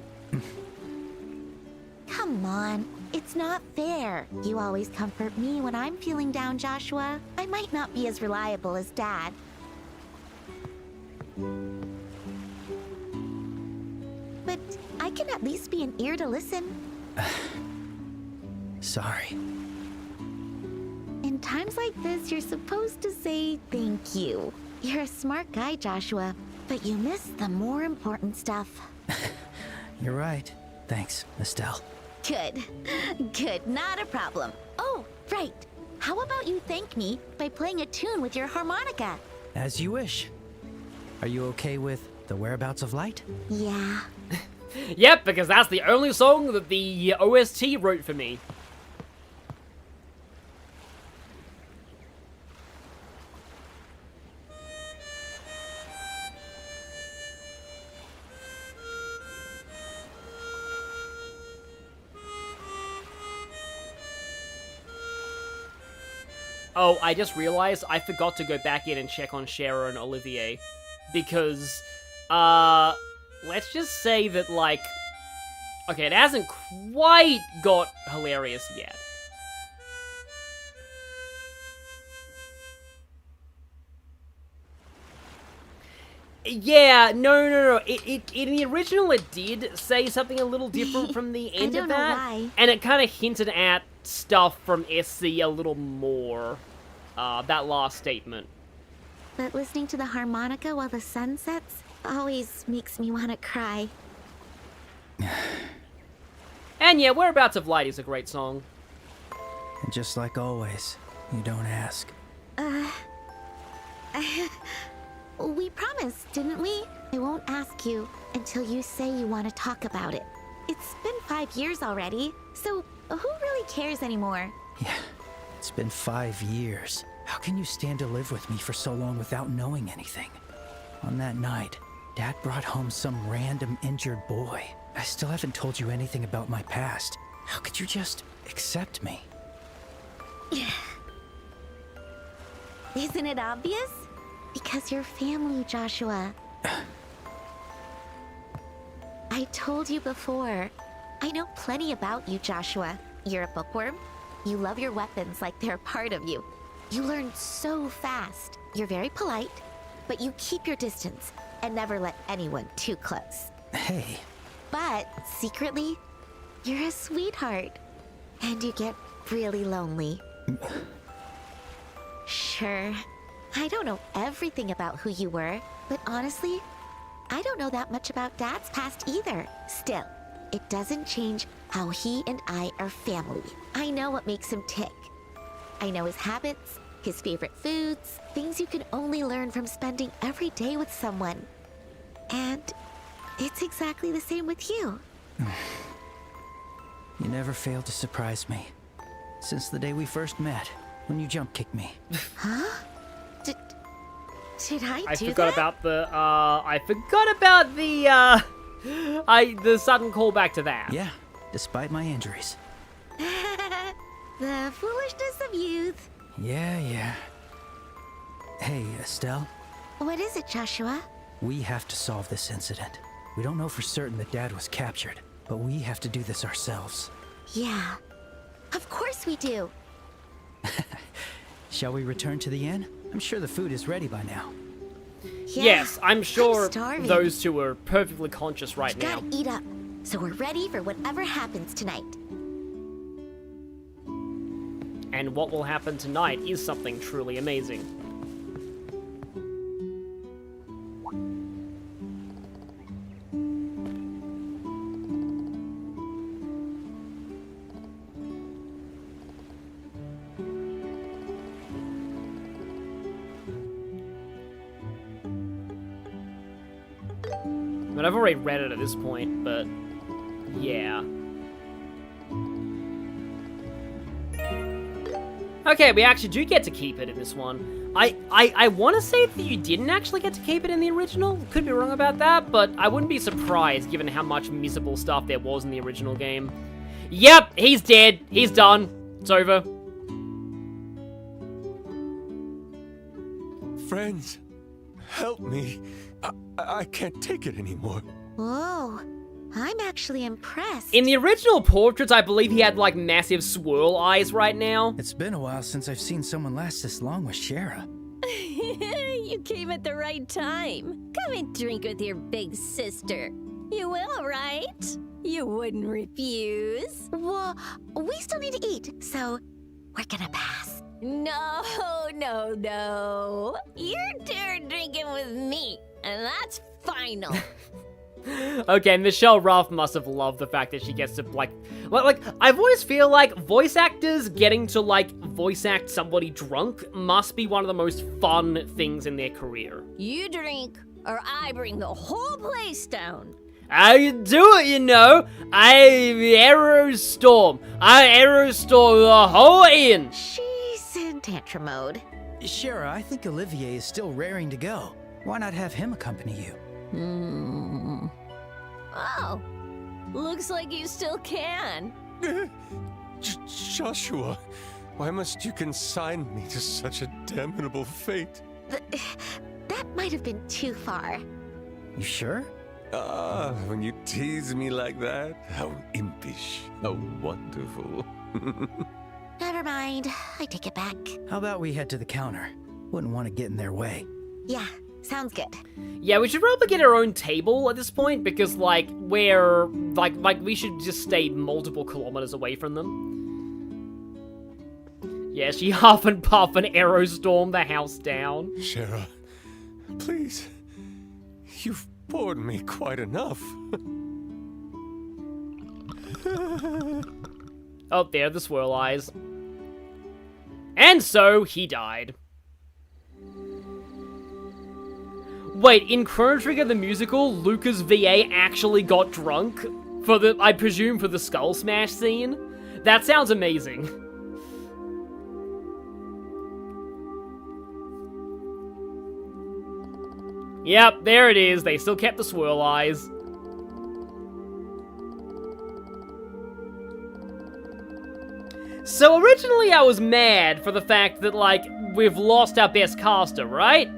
Come on. It's not fair. You always comfort me when I'm feeling down, Joshua. I might not be as reliable as Dad. But I can at least be an ear to listen. Sorry. In times like this, you're supposed to say thank you. You're a smart guy, Joshua, but you miss the more important stuff. You're right. Thanks, Estelle. Good. Good, not a problem. Oh, right. How about you thank me by playing a tune with your harmonica? As you wish. Are you okay with the whereabouts of light? Yeah. Yep, because that's the only song that the OST wrote for me. Oh, I just realized I forgot to go back in and check on Shara and Olivier. Because, let's just say that, like... Okay, it hasn't quite got hilarious yet. Yeah, no. It in the original it did say something a little different from the end don't of know that, why. and it kind of hinted at stuff from SC a little more. That last statement. But listening to the harmonica while the sun sets always makes me want to cry. And yeah, Whereabouts of Light is a great song. And just like always, you don't ask. We promised, didn't we? I won't ask you until you say you want to talk about it. It's been 5 years already, so who really cares anymore? Yeah, it's been 5 years. How can you stand to live with me for so long without knowing anything? On that night, Dad brought home some random injured boy. I still haven't told you anything about my past. How could you just accept me? Isn't it obvious? Because you're family, Joshua. I told you before. I know plenty about you, Joshua. You're a bookworm. You love your weapons like they're a part of you. You learn so fast. You're very polite, but you keep your distance and never let anyone too close. Hey. But secretly, you're a sweetheart. And you get really lonely. Sure, I don't know everything about who you were, but honestly, I don't know that much about Dad's past either. Still, it doesn't change how he and I are family. I know what makes him tick. I know his habits, his favorite foods, things you can only learn from spending every day with someone. And it's exactly the same with you. You never failed to surprise me. Since the day we first met, when you jump kicked me. Huh? Did I do forgot that? about the, I forgot about the, the sudden callback to that. Yeah, despite my injuries. The foolishness of youth. Yeah. Hey, Estelle. What is it, Joshua? We have to solve this incident. We don't know for certain that Dad was captured, but we have to do this ourselves. Yeah, of course we do. Shall we return to the inn? I'm sure the food is ready by now. Yeah, Yes, I'm sure starving. those two are perfectly conscious right We now. gotta eat up, so we're ready for whatever happens tonight. And what will happen tonight is something truly amazing. I mean, I've already read it at this point, but yeah. Okay, we actually do get to keep it in this one. I want to say that you didn't actually get to keep it in the original. Could be wrong about that, but I wouldn't be surprised given how much miserable stuff there was in the original game. Yep, he's dead. He's done. It's over. Friends, help me. I can't take it anymore. Whoa, I'm actually impressed. In the original portraits, I believe he had, like, massive swirl eyes right now. It's been a while since I've seen someone last this long with Shara. You came at the right time. Come and drink with your big sister. You will, right? You wouldn't refuse. Well, we still need to eat, so we're gonna pass. No. You're dare drinking with me, and that's final. Okay, Michelle Ruff must have loved the fact that she gets to, like, I've always feel like voice actors getting to, like, voice act somebody drunk must be one of the most fun things in their career. You drink, or I bring the whole place down. I do it, you know. I Aerostorm the whole inn. She's in tantrum mode. Shara, I think Olivier is still raring to go. Why not have him accompany you? Oh, looks like you still can. Joshua, why must you consign me to such a damnable fate? That might have been too far. You sure? When you tease me like that, how impish, how wonderful. Never mind, I take it back. How about we head to the counter? Wouldn't want to get in their way. Yeah, Sounds good. Yeah, we should probably get our own table at this point because, like, we're like we should just stay multiple kilometers away from them. Yeah, she huff and puff and arrow storm the house down. Shara, please. You've bored me quite enough. Oh, there the swirl eyes. And so he died. Wait, in Chrono Trigger the musical, Lucas VA actually got drunk for the, I presume, for the Skull Smash scene? That sounds amazing. Yep, there it is. They still kept the swirl eyes. So originally I was mad for the fact that, like, we've lost our best caster, right?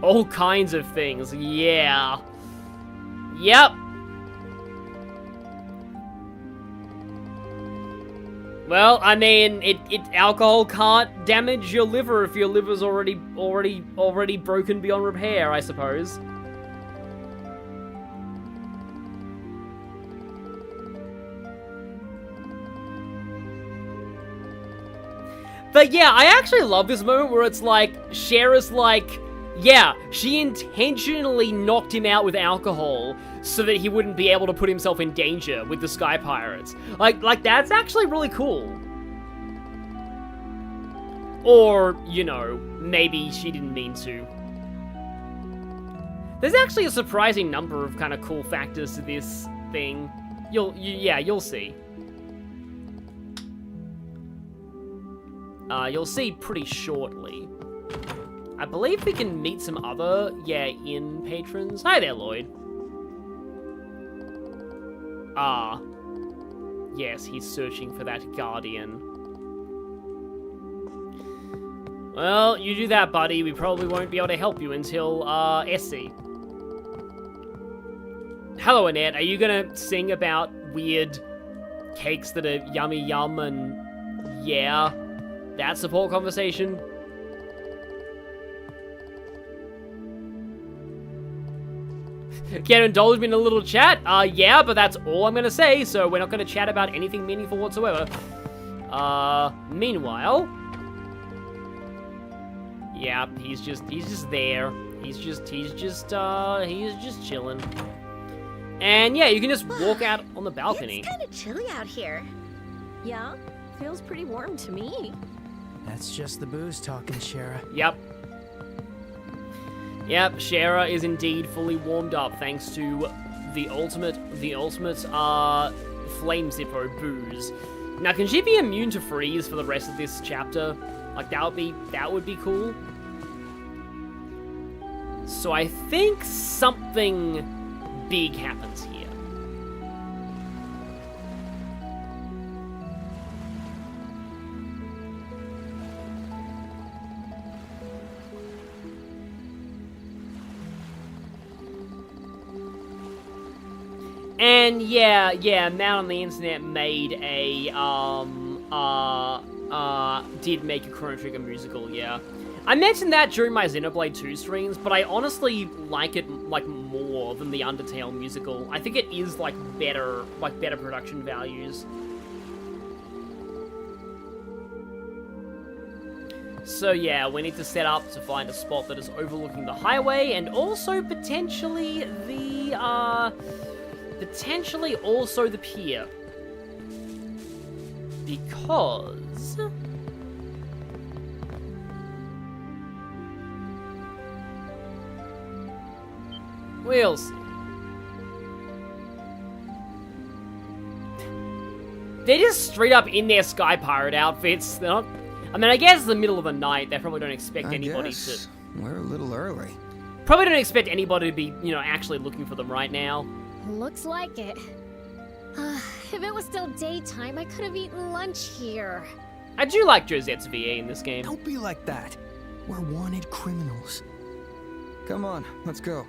All kinds of things, yeah. Yep. Well, I mean, alcohol can't damage your liver if your liver's already broken beyond repair, I suppose. But yeah, I actually love this moment where it's like, Shara's like, yeah, she intentionally knocked him out with alcohol so that he wouldn't be able to put himself in danger with the Sky Pirates. Like that's actually really cool. Or, you know, maybe she didn't mean to. There's actually a surprising number of kind of cool factors to this thing. You'll see. You'll see pretty shortly. I believe we can meet some other, inn patrons. Hi there, Lloyd. Yes, he's searching for that guardian. Well, you do that, buddy. We probably won't be able to help you until, SC. Hello, Annette. Are you gonna sing about weird cakes that are yummy yum and, yeah, that support conversation? Can indulge me in a little chat? Yeah, but that's all I'm gonna say, so we're not gonna chat about anything meaningful whatsoever. Meanwhile... yeah, he's just there. He's just chilling. And yeah, you can just walk out on the balcony. It's kind of chilly out here. Yeah, feels pretty warm to me. That's just the booze talking, Shara. Yep. Yep, Shara is indeed fully warmed up thanks to the ultimate flame zippo booze. Now, can she be immune to freeze for the rest of this chapter? Like, that would be cool. So I think something big happens here. And yeah, man on the internet made a, did make a Chrono Trigger musical, yeah. I mentioned that during my Xenoblade 2 streams, but I honestly like it, like, more than the Undertale musical. I think it is, like, better production values. So yeah, we need to set up to find a spot that is overlooking the highway, and also potentially the, potentially also the pier. Because... we'll see. They're just straight up in their Sky Pirate outfits. They're not... I mean, I guess it's the middle of the night. They probably don't expect anybody to... we're a little early. Probably don't expect anybody to be, you know, actually looking for them right now. Looks like it. If it was still daytime, I could have eaten lunch here. I do like Josette's VA in this game. Don't be like that. We're wanted criminals. Come on, let's go.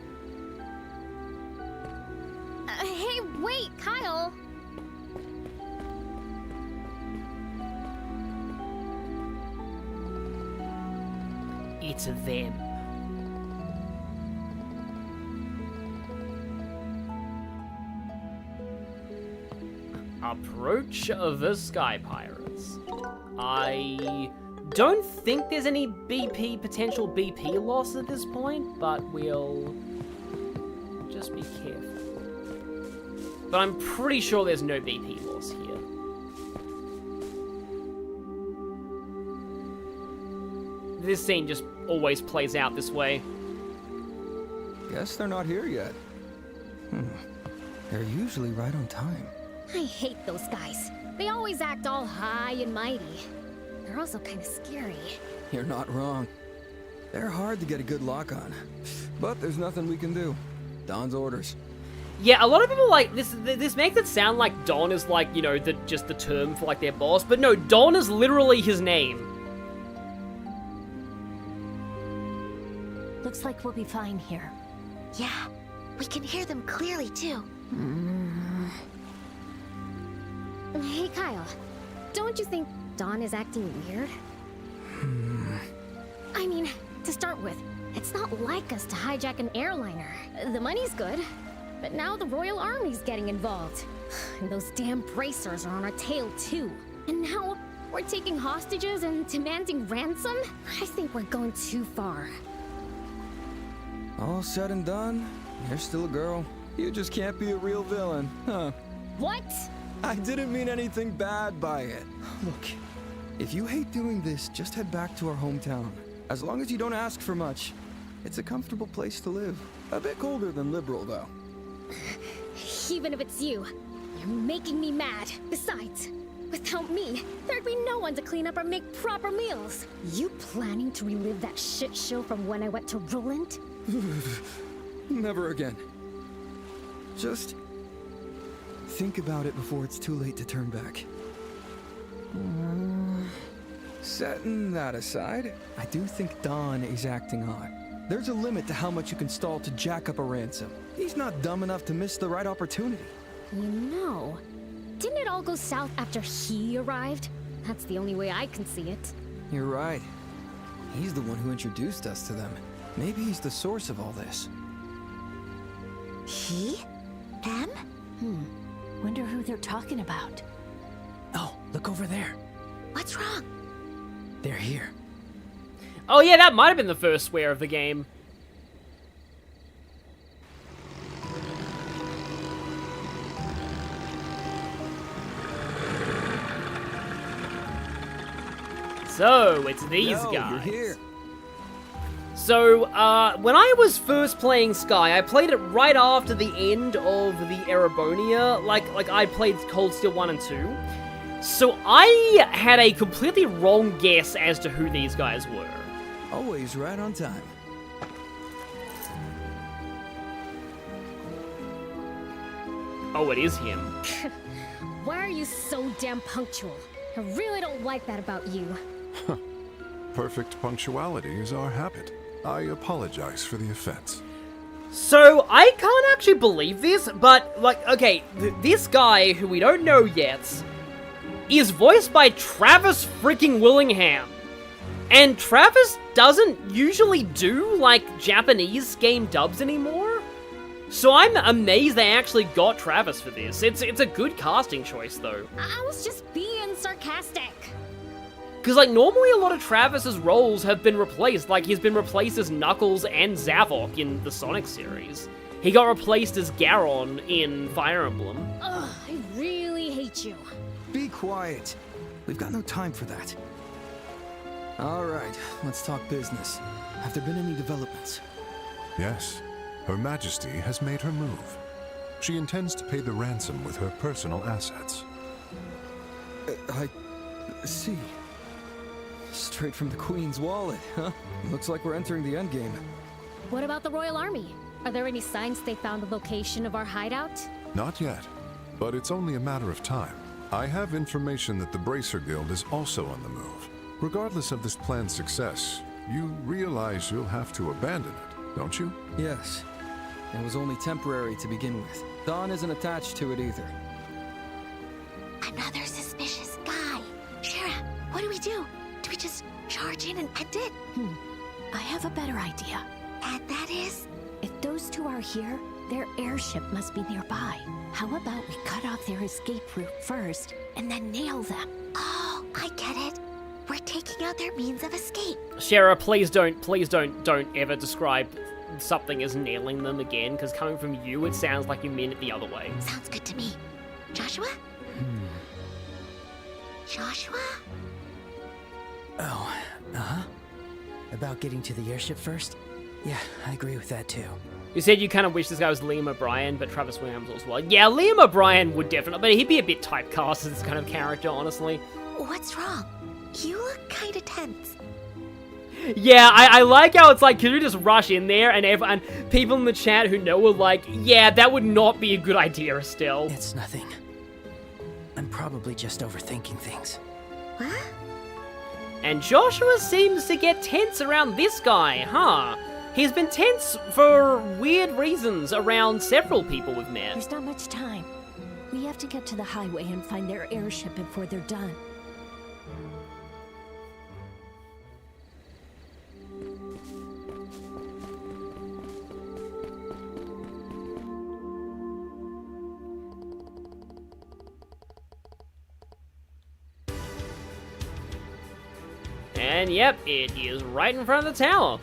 Hey, Wait, Kyle! It's them. Approach the Sky Pirates. I don't think there's any potential BP loss at this point, but we'll just be careful. But I'm pretty sure there's no BP loss here. This scene just always plays out this way. Guess they're not here yet. They're usually right on time. I hate those guys. They always act all high and mighty. They're also kind of scary. You're not wrong. They're hard to get a good lock on. But there's nothing we can do. Don's orders. Yeah, a lot of people like this. This makes it sound like Don is like, you know, just the term for like their boss. But no, Don is literally his name. Looks like we'll be fine here. Yeah, we can hear them clearly too. Hey, Kyle. Don't you think Don is acting weird? I mean, to start with, it's not like us to hijack an airliner. The money's good, but now the Royal Army's getting involved. And those damn bracers are on our tail too. And now we're taking hostages and demanding ransom? I think we're going too far. All said and done, you're still a girl. You just can't be a real villain, huh? What? I didn't mean anything bad by it. Look, if you hate doing this, just head back to our hometown. As long as you don't ask for much, it's a comfortable place to live. A bit colder than Liberal, though. Even if it's you, you're making me mad. Besides, without me, there'd be no one to clean up or make proper meals. You planning to relive that shit show from when I went to Roland? Never again. Just think about it before it's too late to turn back. Setting that aside, I do think Don is acting odd. There's a limit to how much you can stall to jack up a ransom. He's not dumb enough to miss the right opportunity. You know, didn't it all go south after he arrived? That's the only way I can see it. You're right. He's the one who introduced us to them. Maybe he's the source of all this. He? Them? Wonder who they're talking about. Oh, look over there. What's wrong? They're here. Oh yeah, that might have been the first swear of the game. So, it's these guys. You're here. So, when I was first playing Sky, I played it right after the end of the Erebonia, like I played Cold Steel 1 and 2. So I had a completely wrong guess as to who these guys were. Always right on time. Oh, it is him. Why are you so damn punctual? I really don't like that about you. Perfect punctuality is our habit. I apologize for the offense. So, I can't actually believe this, but, like, okay, this guy, who we don't know yet, is voiced by Travis freaking Willingham. And Travis doesn't usually do, like, Japanese game dubs anymore. So I'm amazed they actually got Travis for this. It's a good casting choice, though. I was just being sarcastic. Because, like, normally a lot of Travis's roles have been replaced. Like, he's been replaced as Knuckles and Zavok in the Sonic series. He got replaced as Garon in Fire Emblem. Ugh, I really hate you. Be quiet. We've got no time for that. All right, let's talk business. Have there been any developments? Yes, Her Majesty has made her move. She intends to pay the ransom with her personal assets. I see. Straight from the Queen's wallet, huh? Looks like we're entering the endgame. What about the Royal Army? Are there any signs they found the location of our hideout? Not yet, but it's only a matter of time. I have information that the Bracer Guild is also on the move. Regardless of this plan's success, you realize you'll have to abandon it, don't you? Yes. It was only temporary to begin with. Dawn isn't attached to it either. Another suspicious guy. Shara, what do we do? Do we just charge in and end it? I have a better idea. And that is? If those two are here, their airship must be nearby. How about we cut off their escape route first, and then nail them? Oh, I get it. We're taking out their means of escape. Shara, please don't ever describe something as nailing them again, because coming from you, it sounds like you mean it the other way. Sounds good to me. Joshua? Joshua? Oh, about getting to the airship first? Yeah, I agree with that too. You said you kind of wish this guy was Liam O'Brien, but Travis Williams as well. Yeah, Liam O'Brien would definitely, but he'd be a bit typecast as this kind of character, honestly. What's wrong? You look kind of tense. Yeah, I like how it's like, could you just rush in there and people in the chat who know are like, yeah, that would not be a good idea, Estelle. It's nothing. I'm probably just overthinking things. What? And Joshua seems to get tense around this guy, huh? He's been tense for weird reasons around several people we've met. There's not much time. We have to get to the highway and find their airship before they're done. And yep, it is right in front of the tower.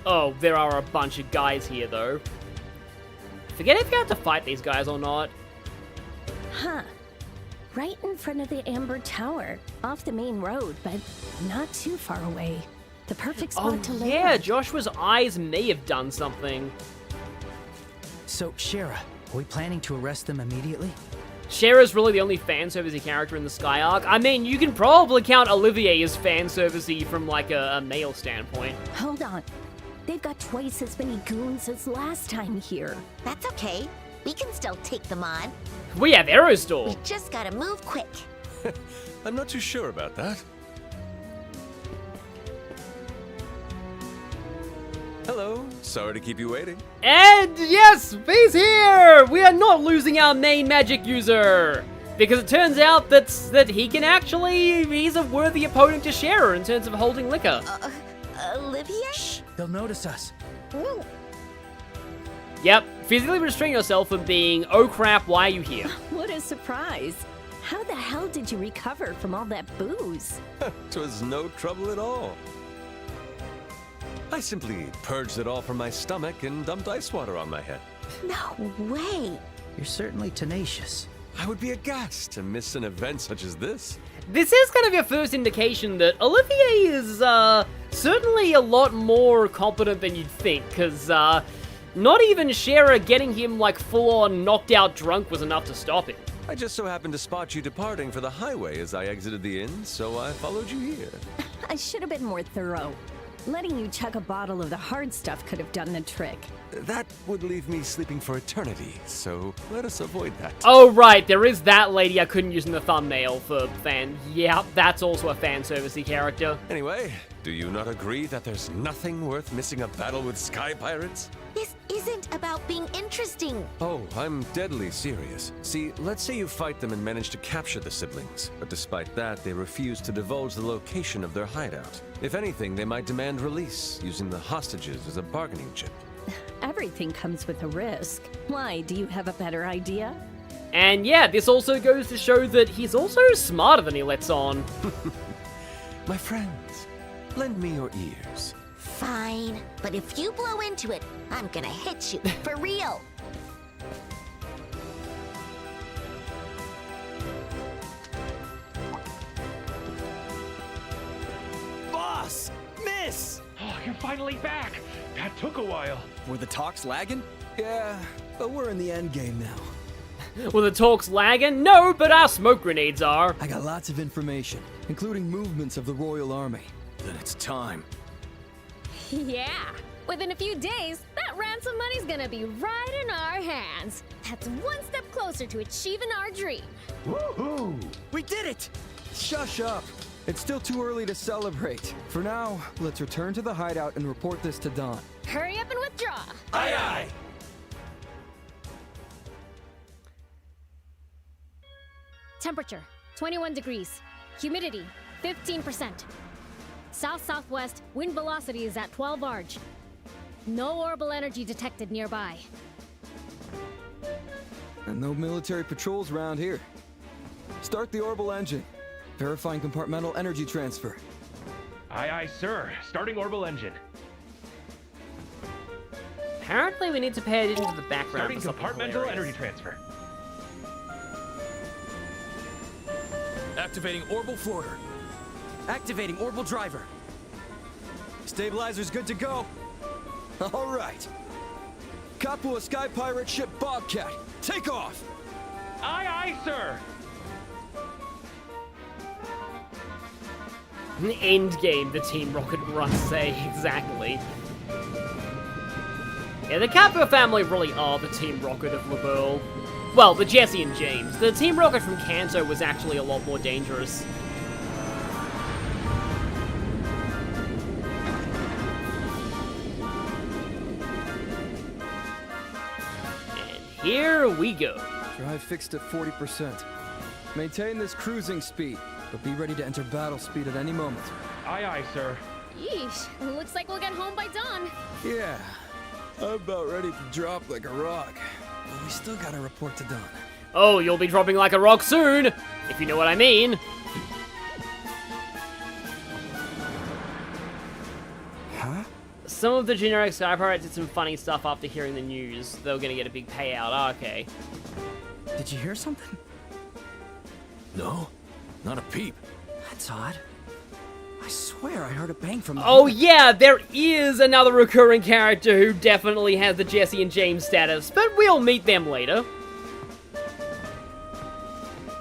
Oh, there are a bunch of guys here, though. Forget if you have to fight these guys or not. Huh. Right in front of the Amber Tower, off the main road, but not too far away. The perfect spot to land. Yeah, Joshua's eyes may have done something. So, Shara, are we planning to arrest them immediately? Shara's really the only fan servicey character in the Sky Arc. I mean, you can probably count Olivier as fan servicey from like a male standpoint. Hold on. They've got twice as many goons as last time here. That's okay. We can still take them on. We have Aerostore. We just gotta move quick. I'm not too sure about that. Hello, sorry to keep you waiting. And yes, he's here! We are not losing our main magic user! Because it turns out that he can actually, he's a worthy opponent to Shara in terms of holding liquor. Olivier? Shh, they'll notice us. Ooh. Yep, physically restrain yourself from being, oh crap, why are you here? What a surprise. How the hell did you recover from all that booze? 'Twas no trouble at all. I simply purged it all from my stomach and dumped ice water on my head. No way. You're certainly tenacious. I would be aghast to miss an event such as this. This is kind of your first indication that Olivier is certainly a lot more competent than you'd think, because not even Shara getting him like full-on knocked out drunk was enough to stop him. I just so happened to spot you departing for the highway as I exited the inn, so I followed you here. I should have been more thorough. Letting you chug a bottle of the hard stuff could have done the trick. That would leave me sleeping for eternity, so let us avoid that. Oh right, there is that lady I couldn't use in the thumbnail for fan. Yeah, that's also a fan servicey character. Anyway, do you not agree that there's nothing worth missing a battle with sky pirates? This isn't about being interesting. Oh, I'm deadly serious. See, let's say you fight them and manage to capture the siblings, but despite that, they refuse to divulge the location of their hideout. If anything, they might demand release, using the hostages as a bargaining chip. Everything comes with a risk. Why, do you have a better idea? And yeah, this also goes to show that he's also smarter than he lets on. My friends, lend me your ears. Fine, but if you blow into it, I'm gonna hit you, for real. Boss! Miss! Oh, you're finally back. That took a while. Were the talks lagging? Yeah, but we're in the end game now. Well, the talk's lagging? No, but our smoke grenades are. I got lots of information, including movements of the Royal Army. Then it's time. Yeah. Within a few days, that ransom money's gonna be right in our hands. That's one step closer to achieving our dream. Woohoo! We did it! Shush up. It's still too early to celebrate. For now, let's return to the hideout and report this to Dawn. Hurry up and withdraw. Aye, aye. Temperature, 21 degrees. Humidity, 15%. South-southwest, wind velocity is at 12 arg. No orbital energy detected nearby. And no military patrols around here. Start the orbital engine. Verifying compartmental energy transfer. Aye, aye, sir. Starting orbital engine. Apparently we need to pay attention to the background. Starting for something compartmental hilarious. energy transfer. Activating orbital floater. Activating orbital driver. Stabilizer's good to go. All right. Capuas sky pirate ship Bobcat. Take off. Aye, aye, sir. End game, the Team Rocket run say, exactly. Yeah, the Capua family really are the Team Rocket of LaBelle. Well, the Jesse and James. The Team Rocket from Kanto was actually a lot more dangerous. And here we go. Drive fixed at 40%. Maintain this cruising speed, but be ready to enter battle speed at any moment. Aye, aye, sir. Yeesh, looks like we'll get home by dawn. Yeah, I'm about ready to drop like a rock. But we still gotta report to Dawn. Oh, you'll be dropping like a rock soon, if you know what I mean. Huh? Some of the generic Sky Pirates did some funny stuff after hearing the news. They were gonna get a big payout. Okay. Did you hear something? No, not a peep. That's odd. I swear I heard a bang from the Oh yeah, there is another recurring character who definitely has the Jesse and James status, but we'll meet them later.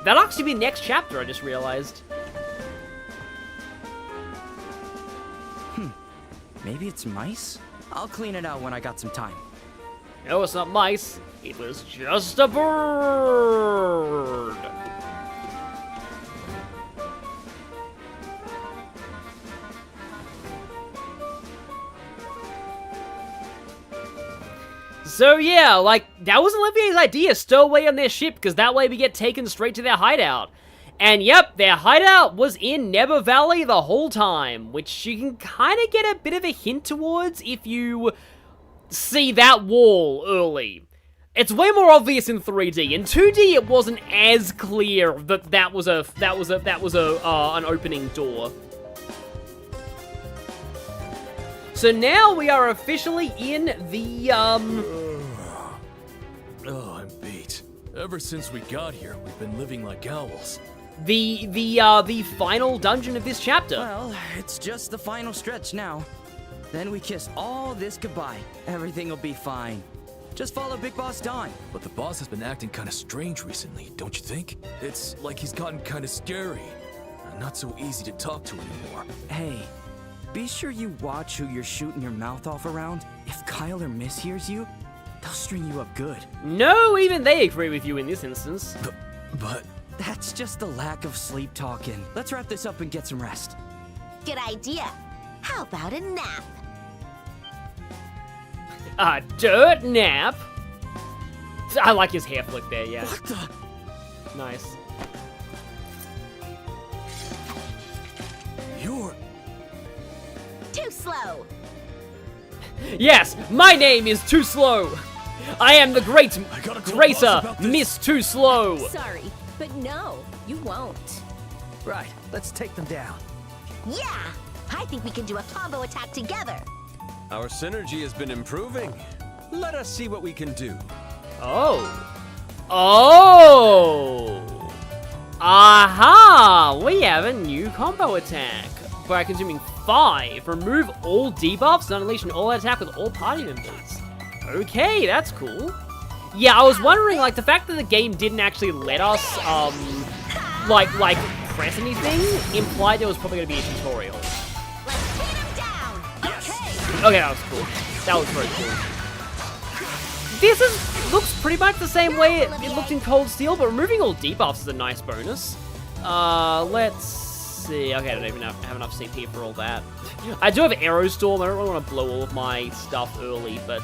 That'll actually be next chapter, I just realized. Maybe it's mice? I'll clean it out when I got some time. No, it's not mice. It was just a bird. So yeah, like, that was Olivier's idea, stow away on their ship, because that way we get taken straight to their hideout. And yep, their hideout was in Neber Valley the whole time, which you can kind of get a bit of a hint towards if you see that wall early. It's way more obvious in 3D. In 2D, it wasn't as clear that that was an opening door. So now we are officially in the, Oh, I'm beat. Ever since we got here, we've been living like owls. the final dungeon of this chapter. Well, it's just the final stretch now. Then we kiss all this goodbye. Everything will be fine. Just follow Big Boss Don. But the boss has been acting kind of strange recently, don't you think? It's like he's gotten kind of scary. Not so easy to talk to anymore. Hey, be sure you watch who you're shooting your mouth off around. If Kyler mishears you, they'll string you up good. No, even they agree with you in this instance. But... That's just the lack of sleep talking. Let's wrap this up and get some rest. Good idea. How about a nap? A dirt nap? I like his hair flick there, yeah. What the? Nice. You're... Too slow. Yes, my name is Too Slow. I am the great racer, Miss Too Slow. Sorry, but no, you won't. Right, let's take them down. Yeah, I think we can do a combo attack together. Our synergy has been improving. Let us see what we can do. Oh. Oh. Aha! We have a new combo attack. By consuming 5, remove all debuffs and unleash an all-out attack with all party members. Okay, that's cool. Yeah, I was wondering, like, the fact that the game didn't actually let us, like, press anything implied there was probably gonna be a tutorial. Let's beat him down. Okay. Okay, that was cool. That was very cool. This looks pretty much the same way it looked in Cold Steel, but removing all debuffs is a nice bonus. Let's see. Okay, I don't even have enough CP for all that. I do have Aerostorm. I don't really want to blow all of my stuff early, but,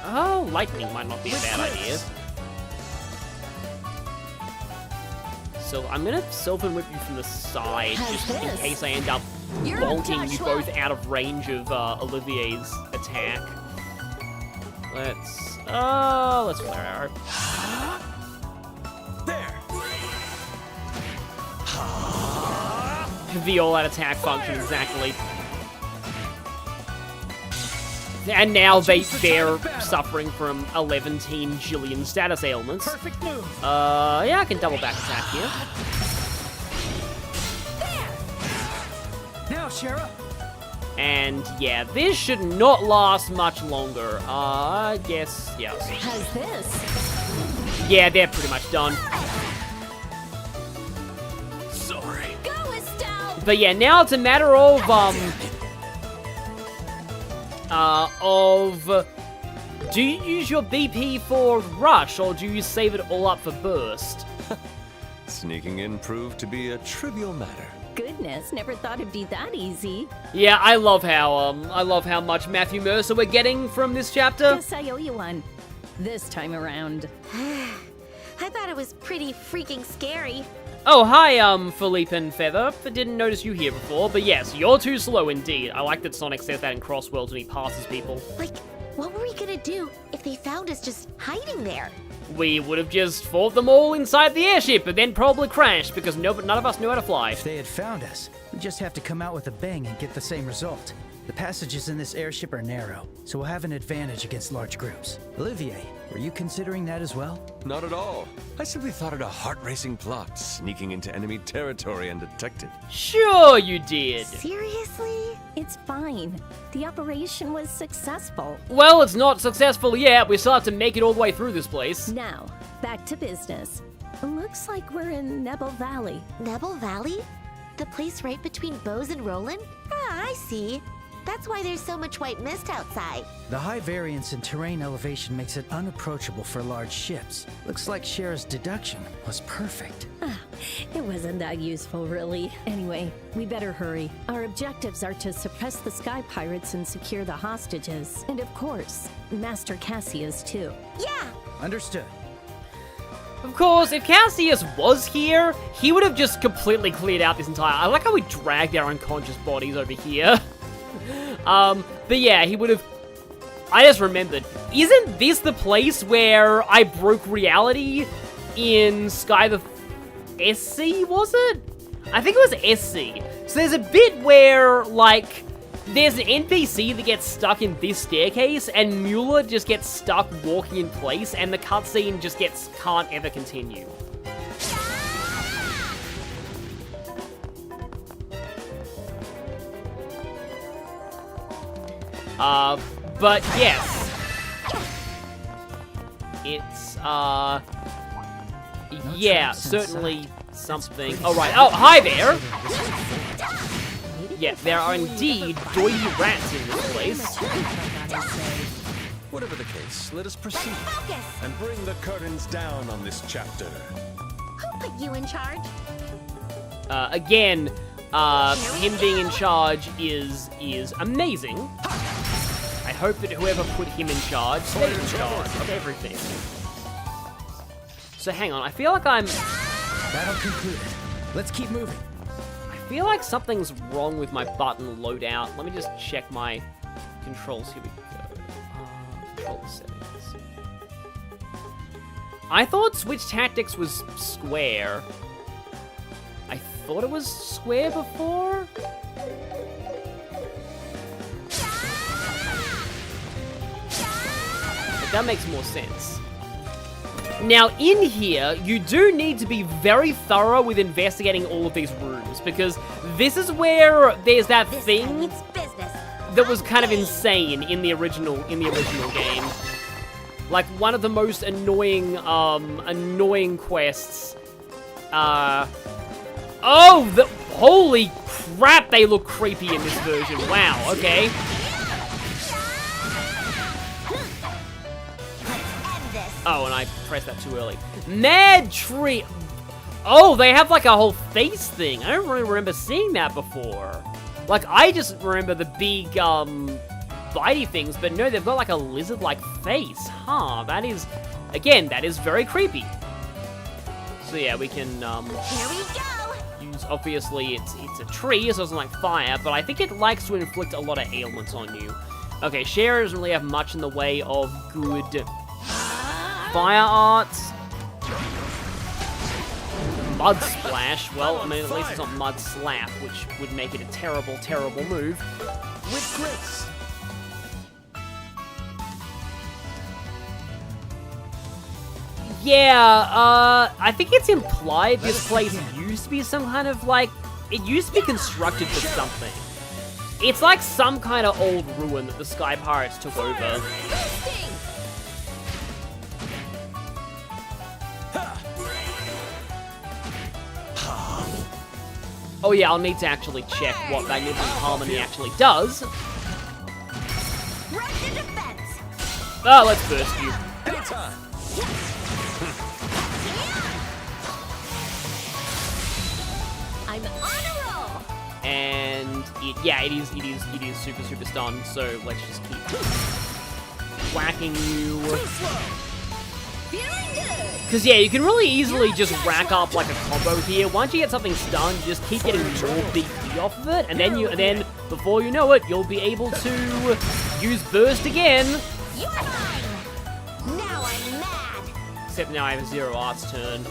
oh, lightning might not be a bad idea. So I'm gonna Sylvan Whip you from the side, just in case I end up bonking you both out of range of Olivier's attack. Let's flare arrow. There. The all-out attack function, exactly. And now they're suffering from 11 jillion status ailments. Perfect move. Yeah, I can double back attack here. Now, Shara. And yeah, this should not last much longer. I guess, yes. How's this? Yeah, they're pretty much done. Sorry. Go, Estelle! But yeah, now it's a matter of, do you use your BP for rush, or do you save it all up for burst? Sneaking in proved to be a trivial matter. Goodness, never thought it'd be that easy. Yeah, I love how much Matthew Mercer we're getting from this chapter. Guess I owe you one. This time around. I thought it was pretty freaking scary. Oh, hi, Philippe and Feather. I didn't notice you here before, but yes, you're too slow indeed. I like that Sonic says that in Crossworlds when he passes people. Like, what were we gonna do if they found us just hiding there? We would have just fought them all inside the airship and then probably crashed because none of us knew how to fly. If they had found us, we just have to come out with a bang and get the same result. The passages in this airship are narrow, so we'll have an advantage against large groups. Olivier, were you considering that as well? Not at all. I simply thought it a heart-racing plot, sneaking into enemy territory undetected. Sure you did. Seriously? It's fine. The operation was successful. Well, it's not successful yet. We still have to make it all the way through this place. Now, back to business. Looks like we're in Neber Valley. Neber Valley? The place right between Bose and Roland? Ah, I see. That's why there's so much white mist outside. The high variance in terrain elevation makes it unapproachable for large ships. Looks like Shara's deduction was perfect. It wasn't that useful, really. Anyway, we better hurry. Our objectives are to suppress the Sky Pirates and secure the hostages. And of course, Master Cassius, too. Yeah! Understood. Of course, if Cassius was here, he would have just completely cleared out this entire... I like how we dragged our unconscious bodies over here. But yeah, he would have... I just remembered. Isn't this the place where I broke reality in Sky the... SC, was it? I think it was SC. So there's a bit where, like, there's an NPC that gets stuck in this staircase, and Mueller just gets stuck walking in place, and the cutscene just can't ever continue. But yes. It's, yeah, certainly something. Oh, right. Oh, hi there! Yeah, there are indeed doily rats in this place. Whatever the case, let us proceed. And bring the curtains down on this chapter. Who put you in charge? Again, him being in charge is amazing. I hope that whoever put him in charge stays in charge of everything. So hang on, I feel like I'm... Battle concluded. Let's keep moving. I feel like something's wrong with my button loadout. Let me just check my controls. Here we go. Control settings. I thought switch tactics was square. I thought it was square before? But that makes more sense. Now, in here, you do need to be very thorough with investigating all of these rooms, because this is where there's that thing that was kind of insane in the original game. Like, one of the most annoying quests. Holy crap, they look creepy in this version. Wow, okay. Oh, and I pressed that too early. Mad Tree. Oh, they have like a whole face thing. I don't really remember seeing that before. Like, I just remember the big, bitey things, but no, they've got like a lizard-like face. Huh, that is, again, that is very creepy. So yeah, we can, Here we go! use, obviously, it's a tree, so it doesn't like fire, but I think it likes to inflict a lot of ailments on you. Okay, Shara doesn't really have much in the way of good fire arts. Mud Splash, well, I mean, at least it's not Mud Slap, which would make it a terrible, terrible move. With grace. Yeah, I think it's implied this place used to be some kind of, like, it used to be constructed for something. It's like some kind of old ruin that the Sky Pirates took over. Oh yeah, I'll need to actually check what Magnificent Harmony actually does. Oh, let's burst you. Anytime. I'm on a roll. And it is super stunned. So let's just keep whacking you. Because yeah, you can really easily just rack up like a combo here. Once you get something stunned, you just keep getting more BP off of it, and then before you know it, you'll be able to use burst again. You're mine. Now I'm mad. Except now I have a Zero Arts turn.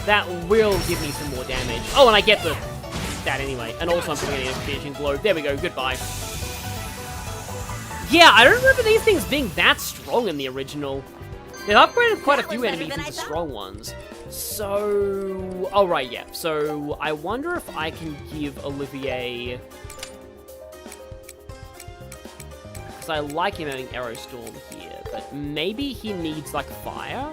That will give me some more damage. Oh, and I get that anyway. And also I'm putting in a finishing blow. There we go. Goodbye. Yeah, I don't remember these things being that strong in the original. They've upgraded quite a few enemies into strong ones. So... Oh, right, yeah. So, I wonder if I can give Olivier... Because I like him having Arrow Storm here, but maybe he needs, like, fire?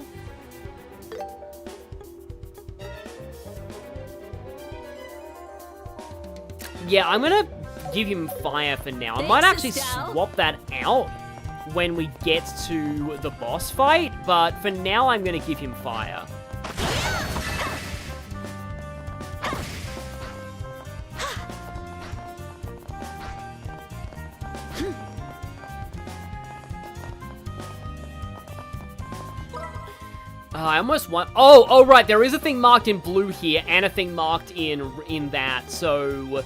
Yeah, I'm gonna give him fire for now. I might actually swap that out when we get to the boss fight, but for now I'm gonna give him fire. I almost want... Oh, right, there is a thing marked in blue here, and a thing marked in that, so...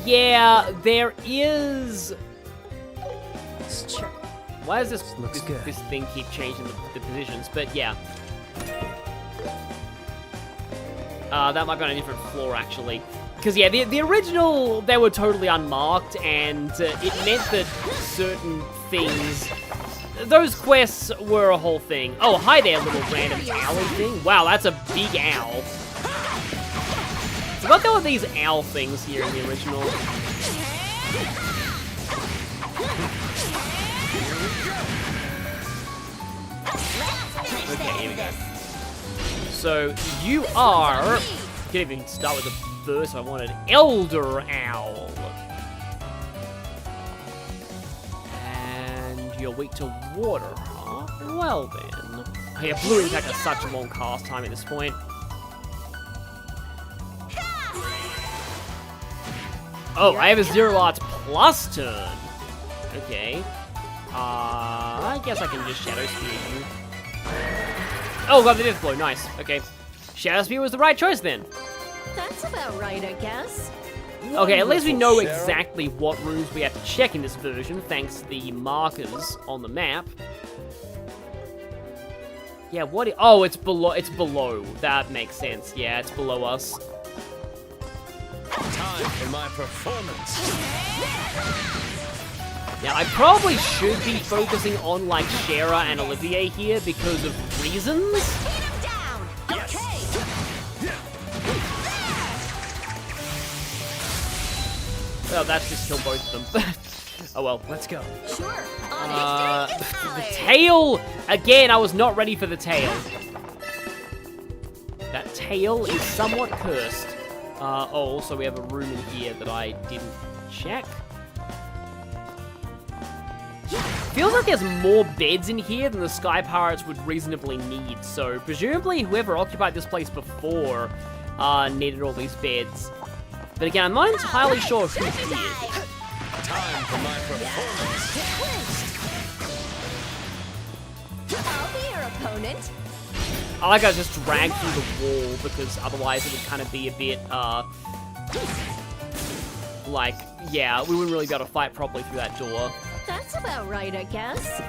Yeah, there is... Why does this thing keep changing the positions? But yeah. That might be on a different floor, actually. Because, yeah, the original, they were totally unmarked, and it meant that certain things... Those quests were a whole thing. Oh, hi there, little random owl thing. Wow, that's a big owl. So what there were these owl things here in the original? Okay, here we go. So you are... Can't even start with the verse I wanted. Elder Owl. And you're weak to water, huh? Well then. Oh, yeah, Blue Impact has such a long cast time at this point. Oh, I have a Zero Arts plus turn. Okay. I guess I can just Shadow Spear you. Oh, got the Death Blow. Nice. Okay. Shadow Spear was the right choice then. That's about right, I guess. Okay, at least we know exactly what rooms we have to check in this version, thanks to the markers on the map. Yeah, what? Oh, it's below. It's below. That makes sense. Yeah, it's below us. Time for my performance. Yeah, I probably should be focusing on, like, Shara and Olivier here because of reasons. Well, that's just kill both of them. Oh well. Let's go. Sure. The tail! Again, I was not ready for the tail. That tail is somewhat cursed. Oh, also we have a room in here that I didn't check. Feels like there's more beds in here than the Sky Pirates would reasonably need, so presumably whoever occupied this place before needed all these beds. But again, I'm not entirely sure who did. Time for my performance. I'll be your opponent. I like I just dragged through the wall because otherwise it would kind of be a bit, like, yeah, we wouldn't really be able to fight properly through that door. That's about right, I guess.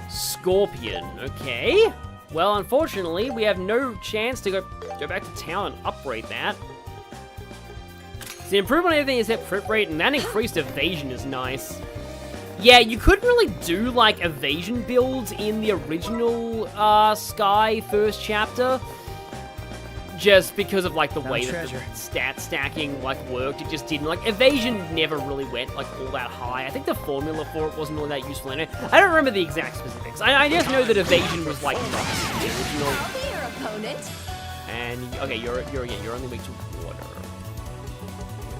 Scorpion, okay. Well, unfortunately, we have no chance to go back to town and upgrade that. The improvement on everything except crit rate, and that increased evasion is nice. Yeah, you couldn't really do, like, evasion builds in the original, Sky first chapter. Just because of, like, the way that the stat stacking, like, worked. It just didn't. Like, evasion never really went, like, all that high. I think the formula for it wasn't really that useful anyway. I don't remember the exact specifics. I just know that evasion was, like, nice in the original. I'll be your opponent. And, okay, you're only weak to water.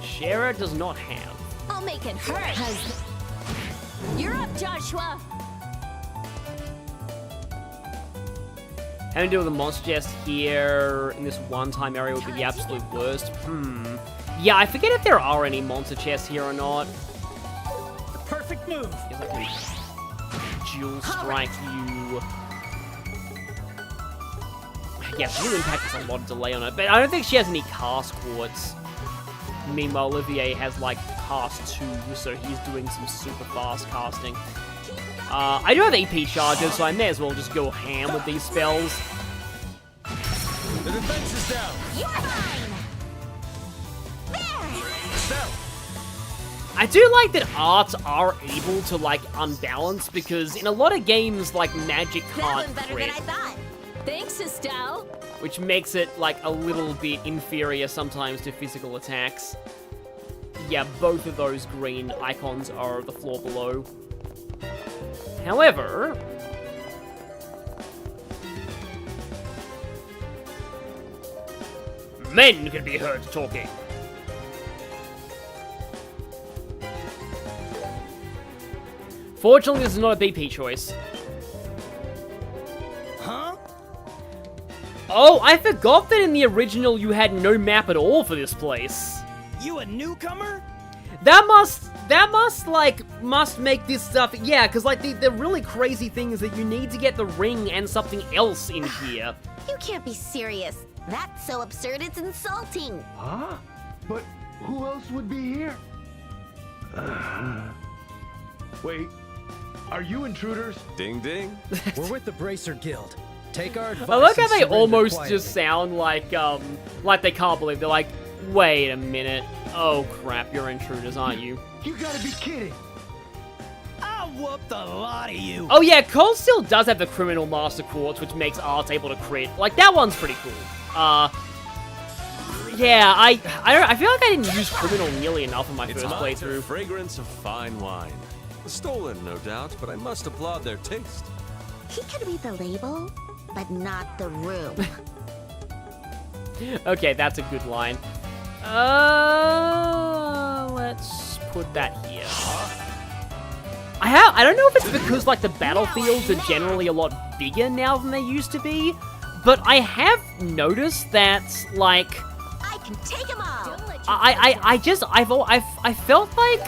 Shara does not have. I'll make it hurt. You're up, Joshua. Having to deal with the monster chest here in this one-time area would be the absolute worst. Yeah, I forget if there are any monster chests here or not. The perfect move. Guess I can dual strike you. Yeah, Blue Impact has a lot of delay on it, but I don't think she has any cast quartz. Meanwhile, Olivier has, like, cast 2, so he's doing some super fast casting. I do have EP charges, so I may as well just go ham with these spells. The defense is down. You're mine. There. I do like that arts are able to, like, unbalance, because in a lot of games, like, magic can't crit. Thanks, Estelle. Which makes it, like, a little bit inferior sometimes to physical attacks. Yeah, both of those green icons are the floor below. However... men can be heard talking. Fortunately, this is not a BP choice. Huh? Oh, I forgot that in the original you had no map at all for this place. You a newcomer? That must make this stuff, yeah, because, like, the really crazy thing is that you need to get the ring and something else in here. You can't be serious. That's so absurd, it's insulting. Huh? But who else would be here? Wait, are you intruders? Ding ding. We're with the Bracer Guild. Take our advice. I like how and they surrender almost quietly. just sound like they can't believe. They're like, wait a minute. Oh crap, you're intruders, aren't you? You gotta be kidding. I'll whoop the lot of you. Oh yeah, Cole still does have the Criminal Master Quartz, which makes Art able to crit. Like, that one's pretty cool. Yeah, I feel like I didn't use Criminal nearly enough in my first playthrough. The fragrance of fine wine. Stolen, no doubt, but I must applaud their taste. He could read the label, but not the room. Okay, that's a good line. Let's put that here. I don't know if it's because, like, the battlefields are generally a lot bigger now than they used to be, but I have noticed that, like, I can take them all. I felt like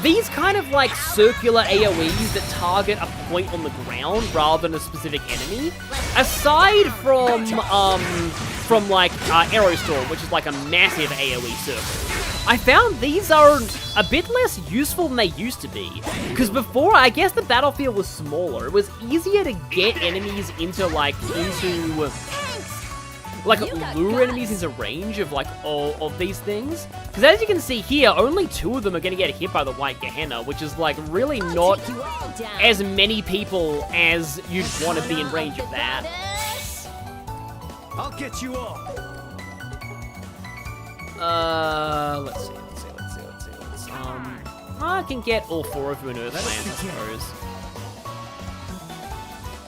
these kind of, like, circular AoEs that target a point on the ground rather than a specific enemy, aside from like, Aerostorm, which is like a massive AoE circle, I found these are a bit less useful than they used to be. Because before, I guess the battlefield was smaller. It was easier to get enemies into, like, lure enemies into range of, like, all of these things. Because as you can see here, only 2 of them are going to get hit by the White Gehenna, which is, like, really not as many people as you'd want to be in range of that. I'll get you all. Let's see. I can get all 4 of you in Earthlands, I suppose.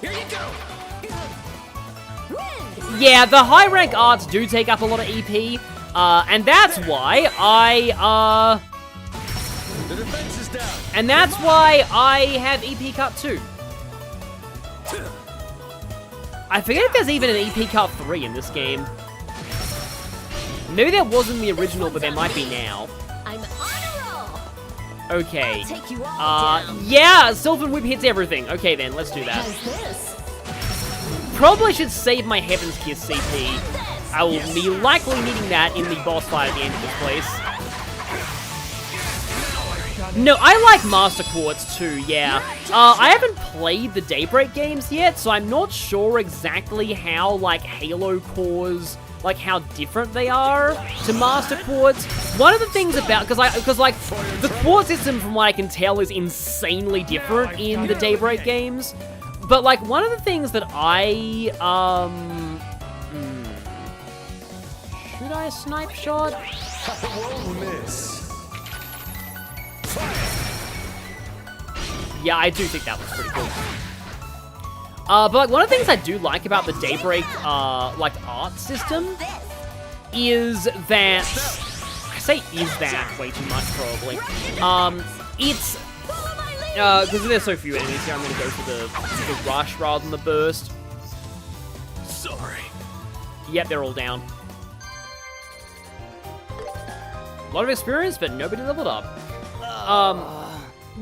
Here you go. Yeah, the high rank arts do take up a lot of EP, and that's why I The defense is down. And that's why I have EP Cut 2. I forget if there's even an EP Cut 3 in this game. Maybe there was in the original, but there might be now. I'm on a roll. Okay. I'll take you all down. Yeah, Sylvan Whip hits everything. Okay then, let's do that. How's this? Probably should save my Heaven's Kiss CP. I will be likely needing that in the boss fight at the end of this place. No, I like Master Quartz too, yeah. I haven't played the Daybreak games yet, so I'm not sure exactly how, like, Halo cores, like, how different they are to Master Quartz. One of the things about, because like, the Quartz system, from what I can tell, is insanely different in the Daybreak games. But, like, one of the things that I, should I snipe shot? I won't miss. Yeah, I do think that was pretty cool. But like, one of the things I do like about the Daybreak, like, art system is that... I say is that way too much, probably. It's... because there's so few enemies here, I'm gonna go for the rush rather than the burst. Sorry. Yep, they're all down. A lot of experience, but nobody leveled up.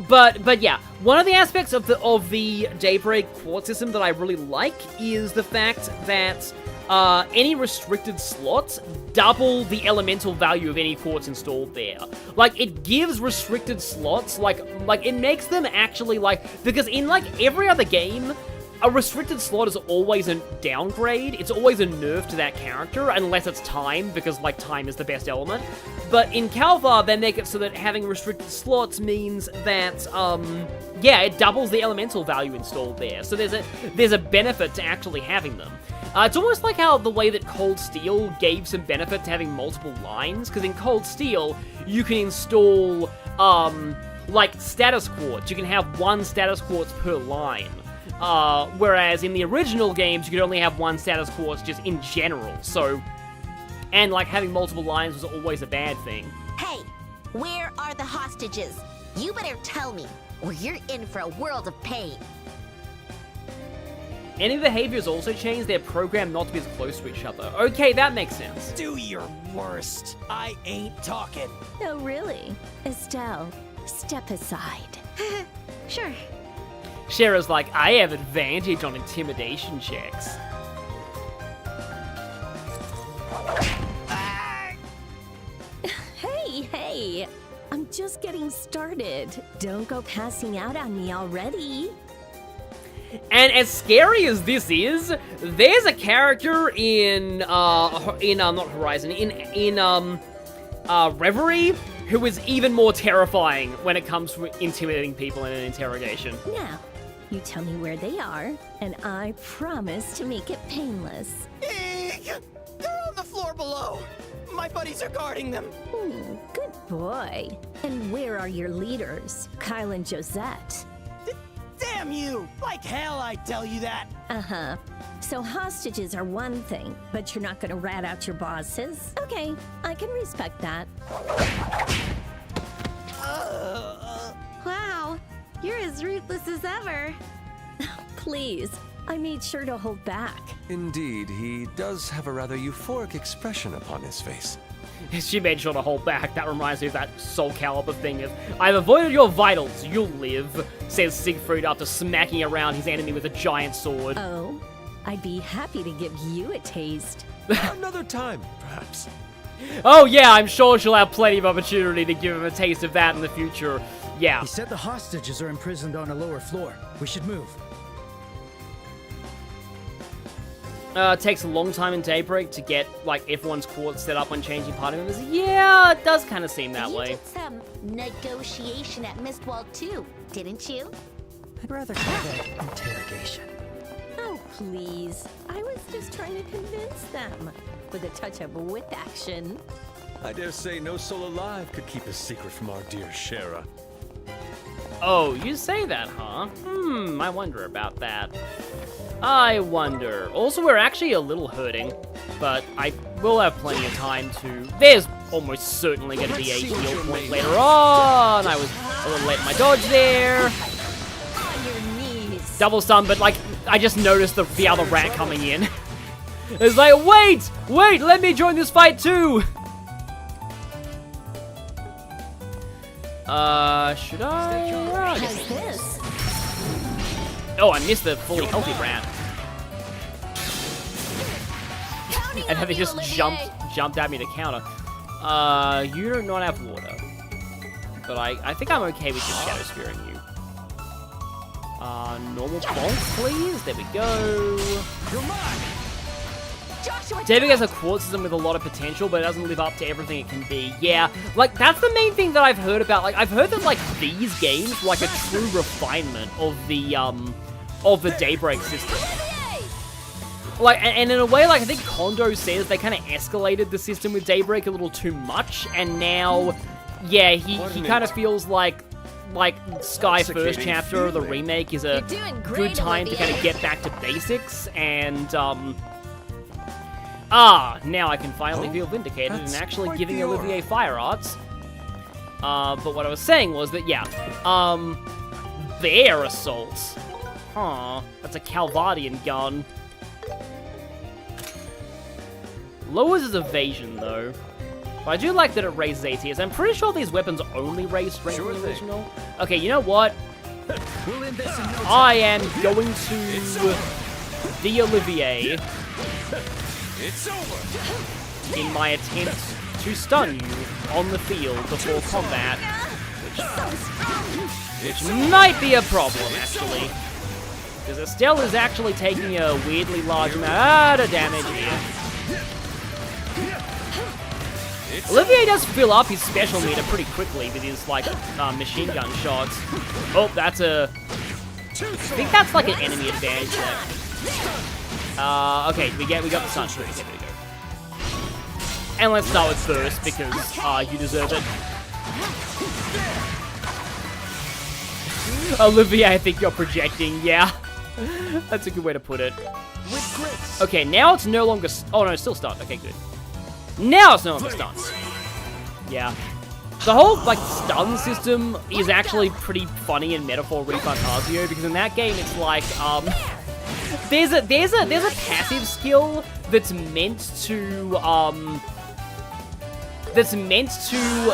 But yeah, one of the aspects of the Daybreak Quartz system that I really like is the fact that any restricted slots double the elemental value of any quartz installed there. Like, it gives restricted slots, like it makes them actually, like, because in, like, every other game, a restricted slot is always a downgrade. It's always a nerf to that character, unless it's time, because, like, time is the best element. But in Calvar, they make it so that having restricted slots means that, yeah, it doubles the elemental value installed there. So there's a benefit to actually having them. It's almost like how the way that Cold Steel gave some benefit to having multiple lines, because in Cold Steel, you can install, like, status quartz. You can have one status quartz per line. Whereas in the original games, you could only have one status quartz just in general, so... And, like, having multiple lines was always a bad thing. Hey, where are the hostages? You better tell me, or you're in for a world of pain. Enemy behaviors also change. They're programmed not to be as close to each other. Okay, that makes sense. Do your worst. I ain't talking. Oh, really? Estelle, step aside. Sure. Shera's like, I have advantage on intimidation checks. Hey, I'm just getting started. Don't go passing out on me already. And as scary as this is, there's a character in not Horizon, in Reverie, who is even more terrifying when it comes to intimidating people in an interrogation. Now, you tell me where they are, and I promise to make it painless. They're on the floor below. My buddies are guarding them. Good boy. And where are your leaders, Kyle and Josette? Damn you! Like hell, I tell you that. Uh-huh. So hostages are one thing, but you're not gonna rat out your bosses? Okay, I can respect that. Wow, you're as ruthless as ever. Please, I made sure to hold back. Indeed, he does have a rather euphoric expression upon his face. She made sure to hold back. That reminds me of that Soul Calibur thing of, I've avoided your vitals, you'll live, says Siegfried after smacking around his enemy with a giant sword. Oh, I'd be happy to give you a taste. Another time, perhaps. Oh yeah, I'm sure she'll have plenty of opportunity to give him a taste of that in the future. Yeah. He said the hostages are imprisoned on a lower floor. We should move. It takes a long time in Daybreak to get, like, everyone's quartz set up when changing party members. Yeah, it does kind of seem that way. You did some negotiation at Mistwall too, didn't you? I'd rather call that interrogation. Oh, please. I was just trying to convince them. With a touch of whip action. I dare say no soul alive could keep a secret from our dear Shera. Oh, you say that, huh? I wonder about that. I wonder. Also, we're actually a little hurting, but I will have plenty of time to... There's almost certainly going to be a heal point later on. stun. I was a little late in my dodge there. On your knees. Double stun, but like, I just noticed the other rat coming in. It's like, wait, let me join this fight too. Should I? How's this? Oh, I missed the fully healthy rat. And then they just jumped at me to counter. You do not have water. But I think I'm okay with just shadow spearing you. Normal bonk, please. There we go. David has a quartz system with a lot of potential, but it doesn't live up to everything it can be. Yeah, like, that's the main thing that I've heard about. Like, I've heard that, like, these games were, like, a true refinement of the Daybreak system. Like, and in a way, like, I think Kondo says they kind of escalated the system with Daybreak a little too much, and now, yeah, he kind of feels like Sky First Chapter, the remake, is a good time to kind of get back to basics, and, now I can finally feel vindicated in actually giving Olivier fire arts. But what I was saying was that, yeah, the air assaults. Huh, that's a Calvardian gun. Lowers his evasion, though. But I do like that it raises ATS. I'm pretty sure these weapons only raise strength in the original. Okay, you know what? I am going to the Olivier in my attempt to stun you on the field before combat, which might be a problem, actually. Because Estelle is actually taking a weirdly large amount of damage here. Olivier does fill up his special meter pretty quickly with his, like, machine gun shots. Oh, that's a... I think that's, like, an enemy advantage there. Okay, we got the sunshine. Okay, there we go. And let's start with first, because, you deserve it. Olivier, I think you're projecting, yeah. That's a good way to put it. Okay, now it's no longer... Oh, no, it's still stunned. Okay, good. Now it's no longer stunned. Yeah. The whole, like, stun system is actually pretty funny in Metaphor ReFantazio, because in that game it's like, there's a passive skill that's meant to,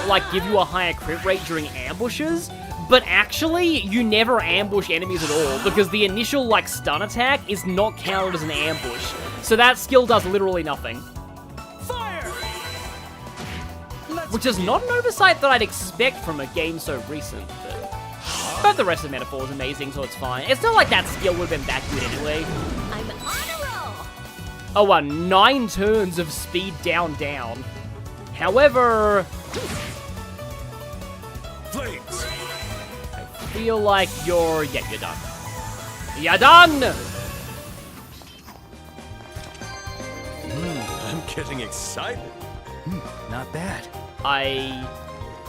like, give you a higher crit rate during ambushes, but actually, you never ambush enemies at all, because the initial, like, stun attack is not counted as an ambush. So that skill does literally nothing. Which is not an oversight that I'd expect from a game so recent, but the rest of Metaphor is amazing, so it's fine. It's not like that skill would have been that good anyway. I'm on a roll! Oh, 9 turns of speed down. However... Flames. I feel like you're done. You're done! I'm getting excited. Not bad. I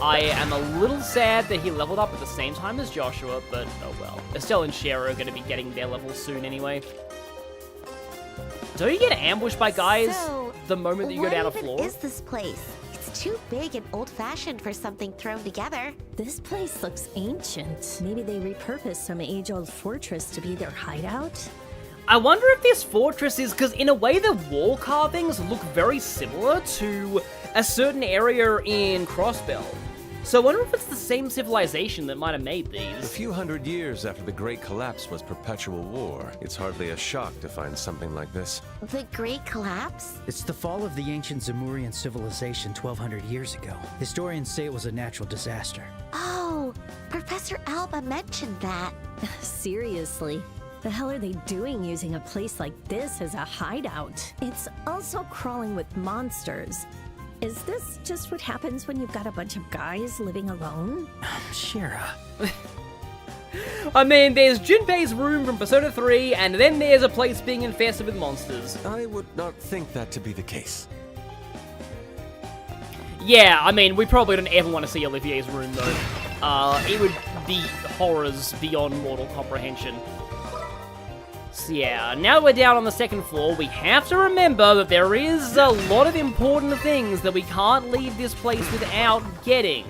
am a little sad that he leveled up at the same time as Joshua, but oh well. Estelle and Shara are going to be getting their levels soon anyway. Don't you get ambushed by guys the moment that you go down a floor? What is this place? It's too big and old-fashioned for something thrown together. This place looks ancient. Maybe they repurposed some age-old fortress to be their hideout? I wonder if this fortress is, because in a way the wall carvings look very similar to a certain area in Crossbell. So I wonder if it's the same civilization that might have made these. A few hundred years after the Great Collapse was perpetual war. It's hardly a shock to find something like this. The Great Collapse? It's the fall of the ancient Zemurian civilization 1,200 years ago. Historians say it was a natural disaster. Oh, Professor Alba mentioned that. Seriously? The hell are they doing using a place like this as a hideout? It's also crawling with monsters. Is this just what happens when you've got a bunch of guys living alone? Shara. I mean, there's Junpei's room from Persona 3, and then there's a place being infested with monsters. I would not think that to be the case. Yeah, I mean, we probably don't ever want to see Olivier's room, though. It would be horrors beyond mortal comprehension. So yeah, now that we're down on the second floor, we have to remember that there is a lot of important things that we can't leave this place without getting.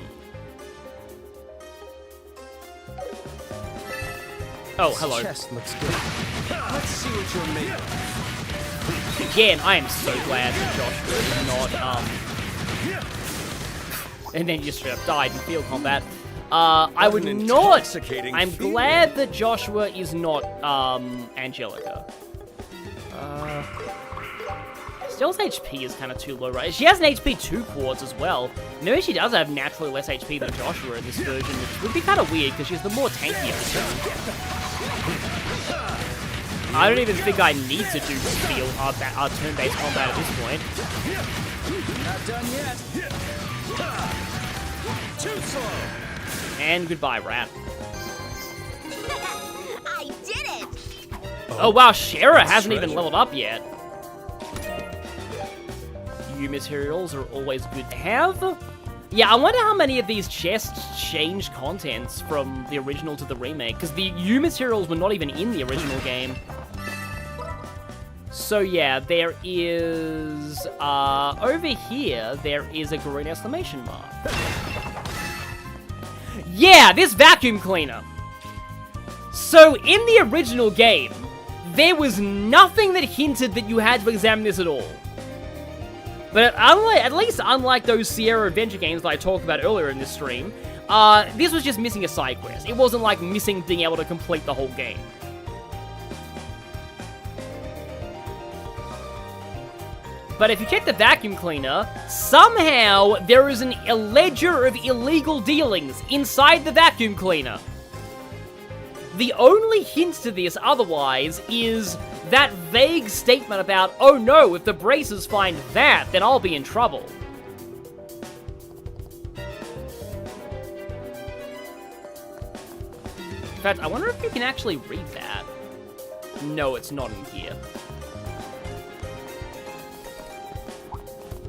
Oh, hello. This chest looks good. Let's see what you're made of. Again, I am so glad that Joshua is not, and then you just straight up died in field combat. I would not... I'm glad that Joshua is not, Angelica. Stell's HP is kind of too low, right? She has an HP 2 quartz as well. Maybe she does have naturally less HP than Joshua in this version, which would be kind of weird, because she's the more tankier. I don't even think I need to do field turn-based combat at this point. Not done yet. Too slow. And goodbye, rat. I did it! Oh wow, Shara hasn't even leveled up yet. U materials are always good to have. Yeah, I wonder how many of these chests changed contents from the original to the remake, because the U materials were not even in the original game. So yeah, there is, over here, there is a green exclamation mark. Yeah, this vacuum cleaner. So in the original game, there was nothing that hinted that you had to examine this at all. But at least unlike those Sierra Adventure games that I talked about earlier in this stream, this was just missing a side quest. It wasn't like missing being able to complete the whole game. But if you check the vacuum cleaner, somehow there is a ledger of illegal dealings inside the vacuum cleaner. The only hint to this otherwise is that vague statement about, oh no, if the bracers find that, then I'll be in trouble. In fact, I wonder if you can actually read that. No, it's not in here.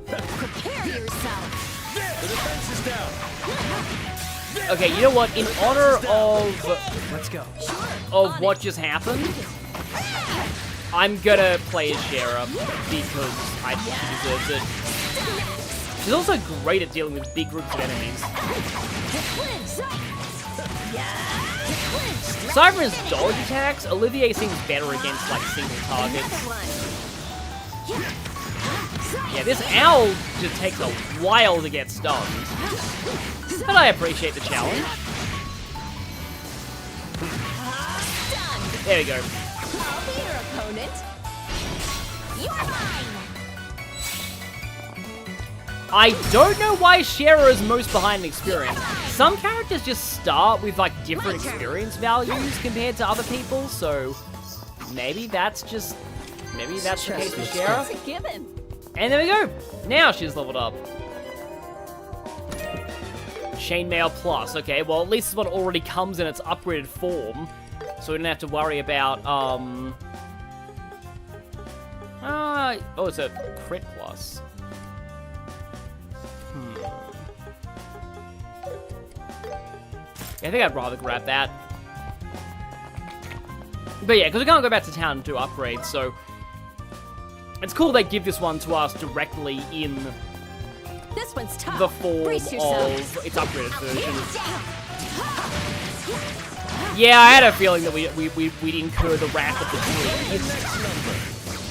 Prepare yourself. The defense is down. Okay, you know what? In honor of... Let's go. Of what just happened, I'm gonna play as Shara because I think she deserves it. She's also great at dealing with big groups of enemies. Aside from his dodge attacks, Olivier seems better against like single targets. Yeah, this owl just takes a while to get stunned. But I appreciate the challenge. There we go. I'll be your opponent. You're mine. I don't know why Shara is most behind in experience. Some characters just start with like different experience values compared to other people, so maybe that's the case with Shara. It's a given. And there we go. Now she's leveled up. Chainmail Plus. Okay, well at least this one already comes in its upgraded form, so we don't have to worry about oh, it's a crit plus. Yeah, I think I'd rather grab that. But yeah, because we can't go back to town and do upgrades, so it's cool they give this one to us directly in This one's tough. the form Brace of yourself. its upgraded version. Yeah, I had a feeling that we'd incur the wrath of the tree.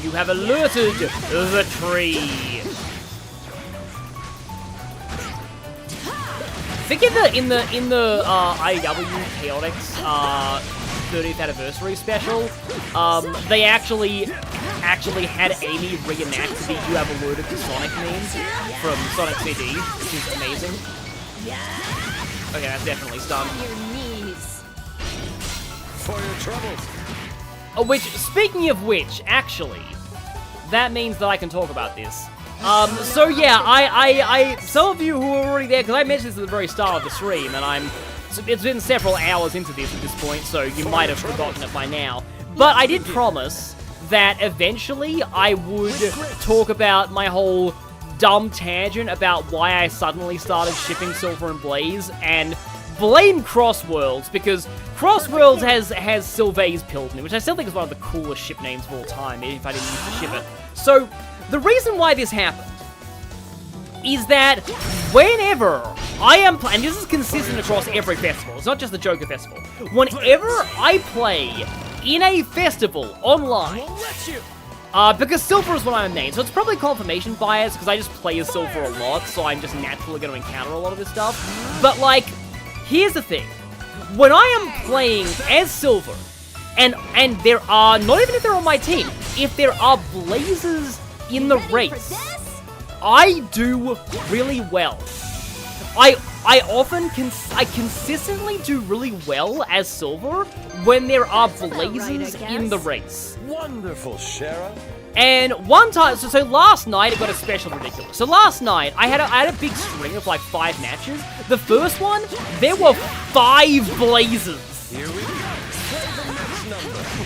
You have alerted the tree. I think in the IW Chaotix 30th anniversary special, they actually had Amy reenact the "You Have Alerted the Sonic" memes from Sonic CD, which is amazing. Okay, that's definitely stunned. Your knees. For your troubles. Speaking of which, actually, that means that I can talk about this. So yeah, some of you who were already there, because I mentioned this at the very start of the stream, and it's been several hours into this at this point, so you might have forgotten it by now. But I did promise that eventually I would talk about my whole dumb tangent about why I suddenly started shipping Silver and Blaze, and blame Crossworlds, because Crossworlds has Sylvain's Piltony, which I still think is one of the coolest ship names of all time, even if I didn't use to ship it. So, the reason why this happened is that whenever I am and this is consistent across every festival, it's not just the Joker Festival. Whenever I play in a festival online, because Silver is what I'm main, so it's probably confirmation bias, because I just play as Silver a lot, so I'm just naturally going to encounter a lot of this stuff. But, like, here's the thing. When I am playing as Silver, and there are, not even if they're on my team, if there are blazes in the race, I do really well. I consistently do really well as Silver when there are blazes in the race. Wonderful, Shara. And one time, so last night it got especially ridiculous. So last night I had a big string of like 5 matches. The first one, there were 5 blazes. Here we go.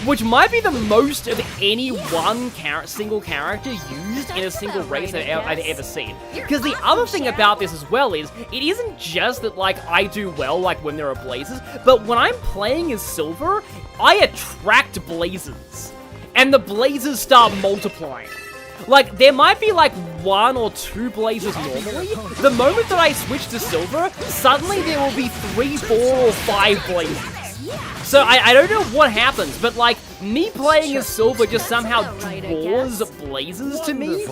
Which might be the most of any one single character used in a single race I've ever seen. Because the other thing about this as well is, it isn't just that, like, I do well, like, when there are blazes, but when I'm playing as Silver, I attract blazes. And the blazes start multiplying. Like, there might be, like, 1 or 2 blazes normally. The moment that I switch to Silver, suddenly there will be 3, 4, or 5 blazes. So I don't know what happens, but like me playing as Silver just somehow draws blazes to me.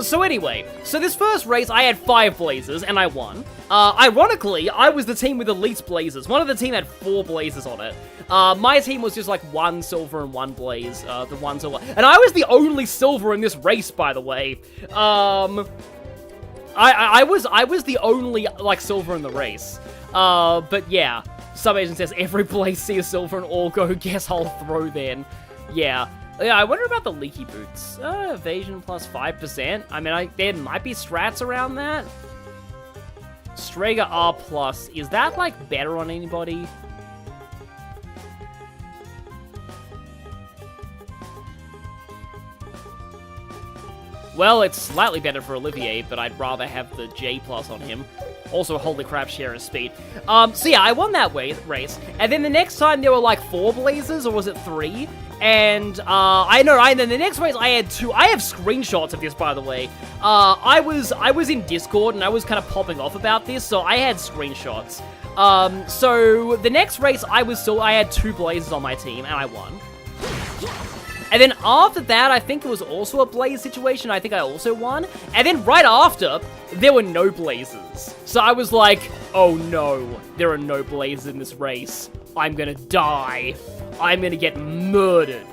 So anyway, so this first race I had 5 blazes and I won. Ironically, I was the team with the least blazes. One of the team had 4 blazes on it. My team was just like 1 silver and 1 blaze. The 1 silver, and I was the only silver in this race, by the way. I was the only like silver in the race. But yeah, Subagent says every blaze see a silver and all go, guess I'll throw then. Yeah, I wonder about the leaky boots. Evasion plus 5%. I mean, there might be strats around that. Strega R plus, is that like better on anybody? Well, it's slightly better for Olivier, but I'd rather have the J plus on him. Also, holy crap, share his speed. So yeah, I won that race. And then the next time there were like 4 blazes, or was it 3? And, and then the next race I had 2. I have screenshots of this, by the way. I was in Discord and I was kind of popping off about this, so I had screenshots. So the next race I had 2 blazes on my team and I won. And then after that, I think it was also a blaze situation. I think I also won. And then right after, there were no blazes. So I was like, oh no, there are no blazes in this race. I'm gonna die. I'm gonna get murdered.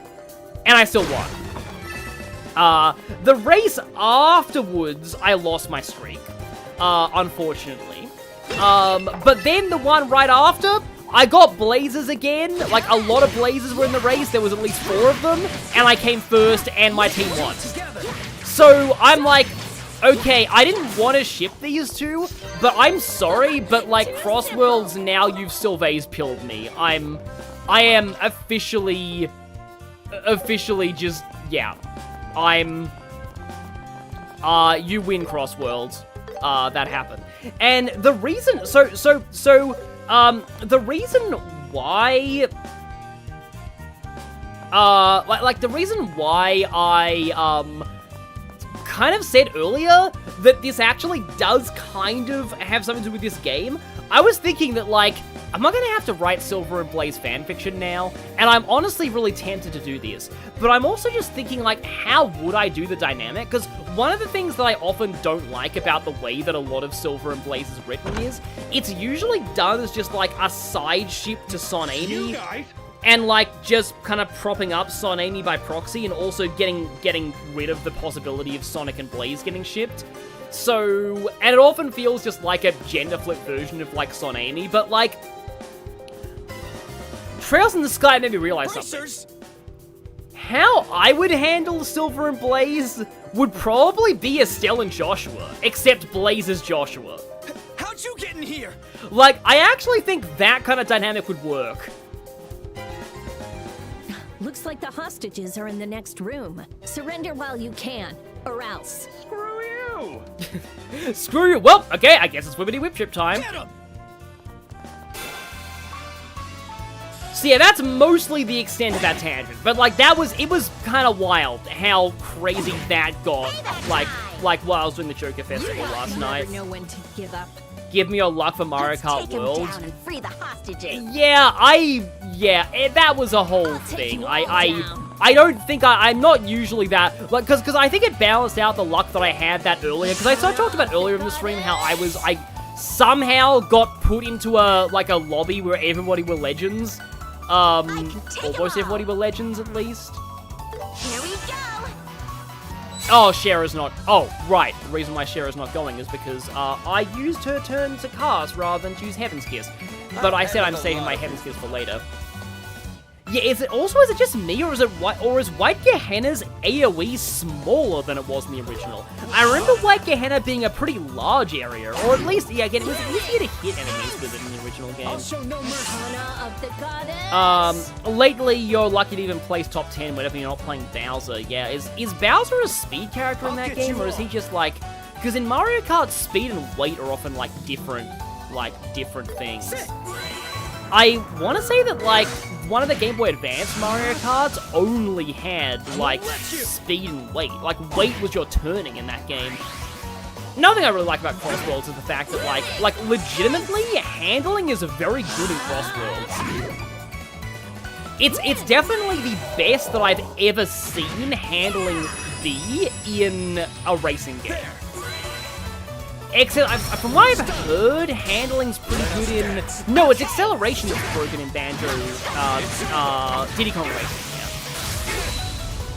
And I still won. The race afterwards, I lost my streak, unfortunately. But then the one right after, I got blazes again. Like, a lot of blazes were in the race. There was at least 4 of them. And I came first, and my team won. So, I'm like, okay, I didn't want to ship these 2, but I'm sorry, but, like, Crossworlds, now you've Sylvain's pilled me. I am officially just, yeah. You win, Crossworlds. That happened. And the reason, the reason why, the reason why I, kind of said earlier that this actually does kind of have something to do with this game, I was thinking that, like, am I gonna have to write Silver and Blaze fanfiction now? And I'm honestly really tempted to do this. But I'm also just thinking, like, how would I do the dynamic? Because one of the things that I often don't like about the way that a lot of Silver and Blaze is written is, it's usually done as just, like, a side ship to Sonami. And, like, just kind of propping up Sonami by proxy and also getting rid of the possibility of Sonic and Blaze getting shipped. So, and it often feels just like a gender flip version of, like, Sonami, but, like, Trails in the Sky made me realize something. How I would handle Silver and Blaze would probably be Estelle and Joshua, except Blaze is Joshua. How'd you get in here? Like, I actually think that kind of dynamic would work. Looks like the hostages are in the next room. Surrender while you can, or else. Screw you! Screw you! Well, okay, I guess it's Whippity Whip Trip time. Get him! So yeah, that's mostly the extent of that tangent. But like it was kind of wild how crazy that got. Like while I was doing the Joker Festival last night. Never know when to give up. Give me your luck for Mario Kart World. Down and free the hostages. Yeah, that was a whole thing. I don't think I'm not usually that, like, because I think it balanced out the luck that I had that earlier, because I talked about earlier in the stream how I somehow got put into a lobby where everybody were legends, almost everybody were legends at least. Here we go. Oh, Shara's not. Oh, right. The reason why Shara's not going is because I used her turn to cast rather than choose Heaven's Kiss. But I said I'm saving my Heaven's Kiss for later. Yeah, is it just me, or is White Gehenna's AoE smaller than it was in the original? I remember White Gehenna being a pretty large area, or at least, yeah, again, it was easier to hit enemies with it in the original game. I'll show no mercy. Of the goddess. Lately you're lucky to even place top 10 whenever you're not playing Bowser. Yeah, is Bowser a speed character in that game, or is he just like? Because in Mario Kart, speed and weight are often different things. I want to say that one of the Game Boy Advance Mario Karts only had speed and weight. Weight was your turning in that game. Another thing I really like about Crossworlds is the fact that legitimately handling is very good in Crossworlds. It's definitely the best that I've ever seen handling be in a racing game. Except, from what I've heard, handling's pretty good in... No, it's acceleration that's broken in Banjo, Diddy Kong Racing,